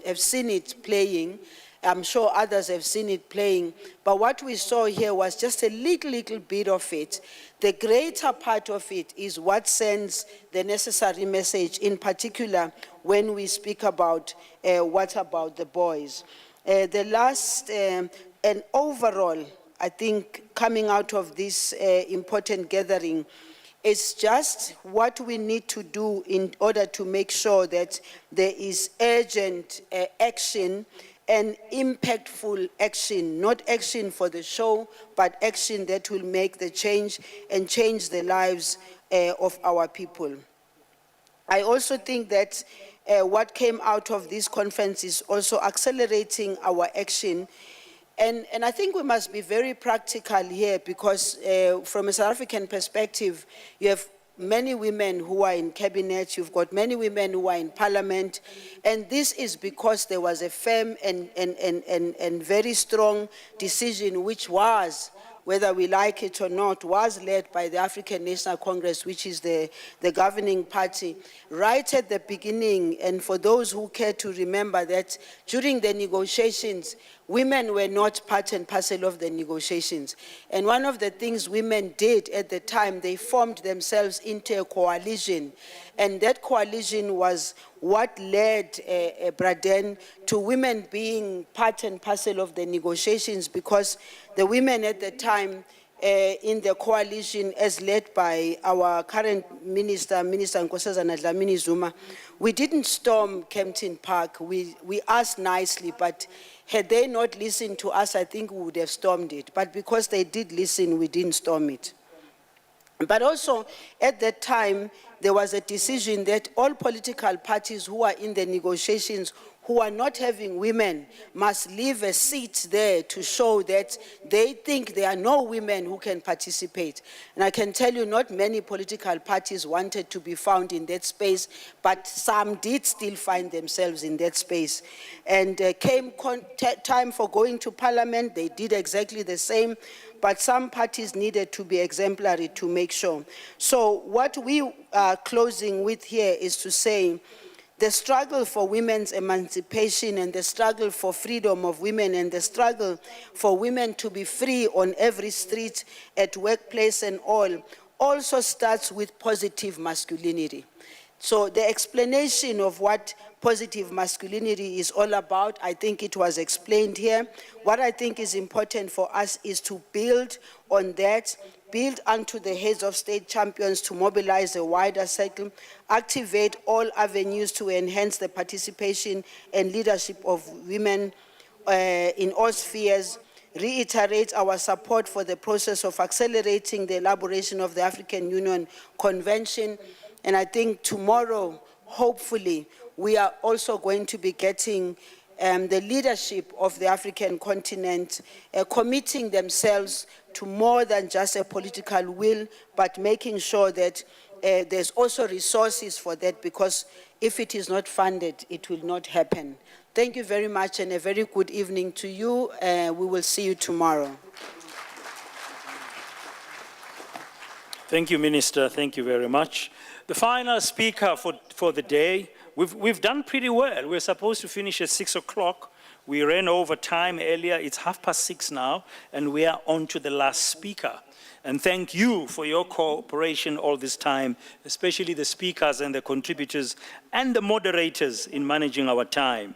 have seen it playing. I'm sure others have seen it playing, but what we saw here was just a little bit of it. The greater part of it is what sends the necessary message, in particular when we speak about what about the boys. The last, and overall, I think coming out of this important gathering, it's just what we need to do in order to make sure that there is urgent action and impactful action, not action for the show, but action that will make the change and change the lives of our people. I also think that what came out of this conference is also accelerating our action. And I think we must be very practical here because from a South African perspective, you have many women who are in cabinet, you've got many women who are in parliament, and this is because there was a firm and very strong decision which was, whether we like it or not, was led by the African National Congress, which is the governing party, right at the beginning. And for those who care to remember that during the negotiations, women were not part and parcel of the negotiations. And one of the things women did at the time, they formed themselves into a coalition. And that coalition was what led Braden to women being part and parcel of the negotiations, because the women at the time in the coalition, as led by our current Minister Nkosazana Dlamini Zuma, we didn't storm Kempton Park. We asked nicely, but had they not listened to us, I think we would have stormed it. But because they did listen, we didn't storm it. But also, at that time, there was a decision that all political parties who are in the negotiations who are not having women must leave a seat there to show that they think there are no women who can participate. And I can tell you not many political parties wanted to be found in that space, but some did still find themselves in that space. And came time for going to parliament, they did exactly the same, but some parties needed to be exemplary to make sure. So what we are closing with here is to say, the struggle for women's emancipation and the struggle for freedom of women and the struggle for women to be free on every street, at workplace and all, also starts with positive masculinity. So the explanation of what positive masculinity is all about, I think it was explained here. What I think is important for us is to build on that, build onto the heads of state champions to mobilize a wider circle, activate all avenues to enhance the participation and leadership of women in all spheres, reiterate our support for the process of accelerating the elaboration of the African Union Convention. And I think tomorrow, hopefully, we are also going to be getting the leadership of the African continent committing themselves to more than just a political will, but making sure that there's also resources for that, because if it is not funded, it will not happen. Thank you very much and a very good evening to you. We will see you tomorrow. Thank you, Minister. Thank you very much. The final speaker for the day, we've done pretty well. We're supposed to finish at 6 o'clock. We ran over time earlier. It's 6:30 now, and we are on to the last speaker. And thank you for your cooperation all this time, especially the speakers and the contributors and the moderators in managing our time.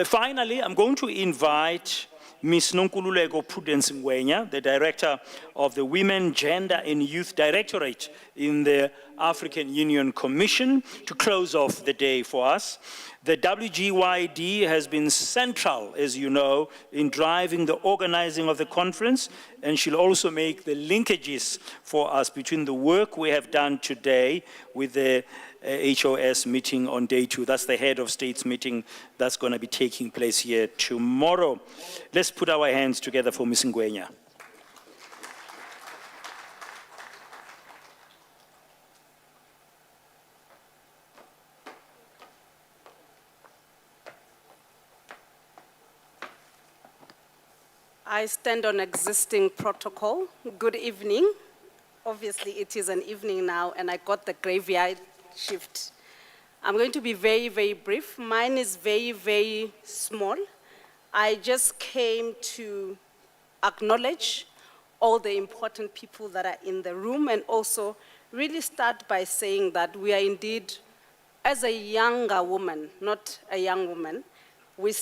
Finally, I'm going to invite Ms. Nonkululeko Prudence Ngwenya, the Director of the Women, Gender and Youth Directorate in the African Union Commission, to close off the day for us. The WGYD has been central, as you know, in driving the organizing of the conference, and she'll also make the linkages for us between the work we have done today with the HOS meeting on day 2. That's the head of states meeting that's going to be taking place here tomorrow. Let's put our hands together for Ms. Ngwenya. I stand on existing protocol. Good evening. Obviously, it is an evening now, and I got the graveyard shift. I'm going to be very, very brief. Mine is very, very small. I just came to acknowledge all the important people that are in the room, and also really start by saying that we are indeed as a younger woman, not a young woman, we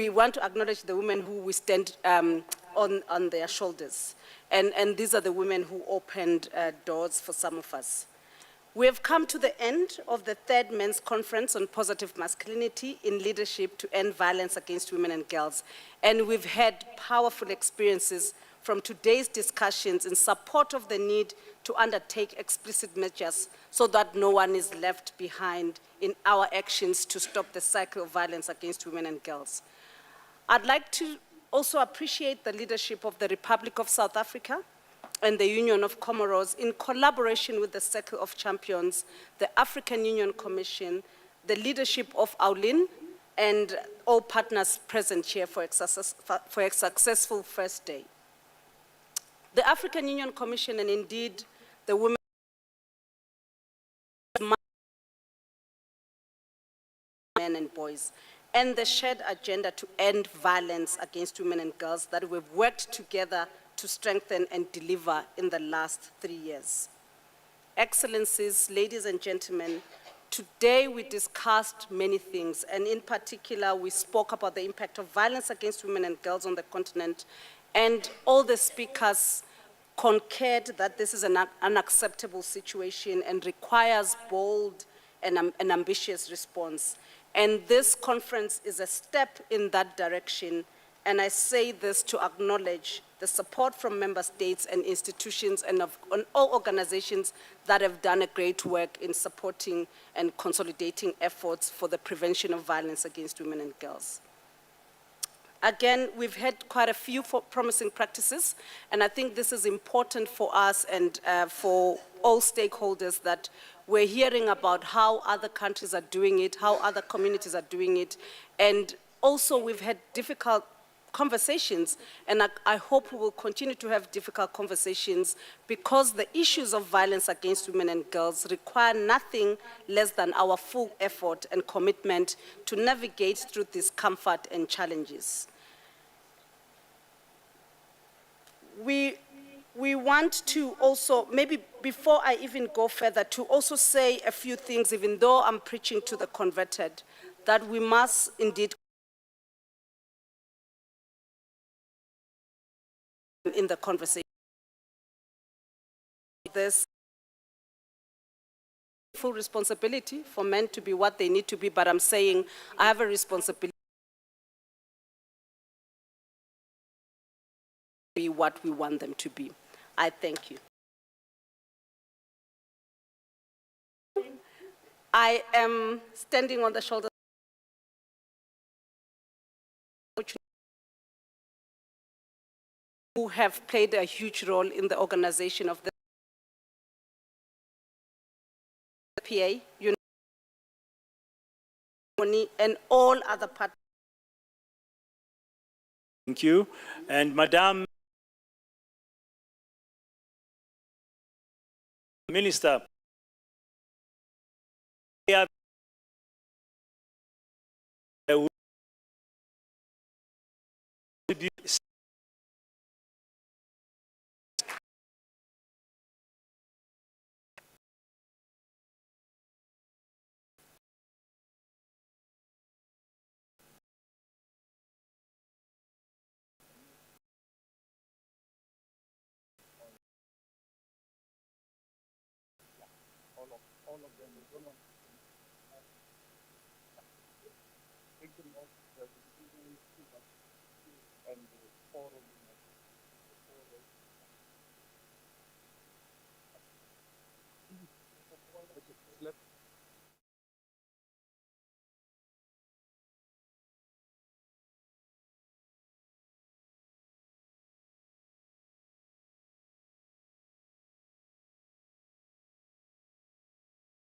want to acknowledge the women who we stand on their shoulders. And these are the women who opened doors for some of us. We have come to the end of the third Men's Conference on Positive Masculinity in Leadership to End Violence Against Women and Girls. And we've had powerful experiences from today's discussions in support of the need to undertake explicit measures so that no one is left behind in our actions to stop the cycle of violence against women and girls. I'd like to also appreciate the leadership of the Republic of South Africa and the Union of Comoros in collaboration with the Circle of Champions, the African Union Commission, the leadership of AULIN, and all partners present here for a successful first day. The African Union Commission and indeed the women men and boys, and the shared agenda to end violence against women and girls that we've worked together to strengthen and deliver in the last 3 years. Excellencies, ladies and gentlemen, today we discussed many things, and in particular we spoke about the impact of violence against women and girls on the continent, and all the speakers concurred that this is an unacceptable situation and requires bold and an ambitious response. And this conference is a step in that direction, and I say this to acknowledge the support from member states and institutions and on all organizations that have done a great work in supporting and consolidating efforts for the prevention of violence against women and girls. Again, we've had quite a few promising practices, and I think this is important for us and for all stakeholders that we're hearing about how other countries are doing it, how other communities are doing it, and also we've had difficult conversations, and I hope we will continue to have difficult conversations because the issues of violence against women and girls require nothing less than our full effort and commitment to navigate through discomfort and challenges. We want to also, maybe before I even go further, to also say a few things, even though I'm preaching to the converted, that we must indeed in the conversation. There's full responsibility for men to be what they need to be, but I'm saying I have a responsibility to be what we want them to be. I thank you. I am standing on the shoulders who have played a huge role in the organization of the PA, and all other partners. Thank you. And Madam Minister,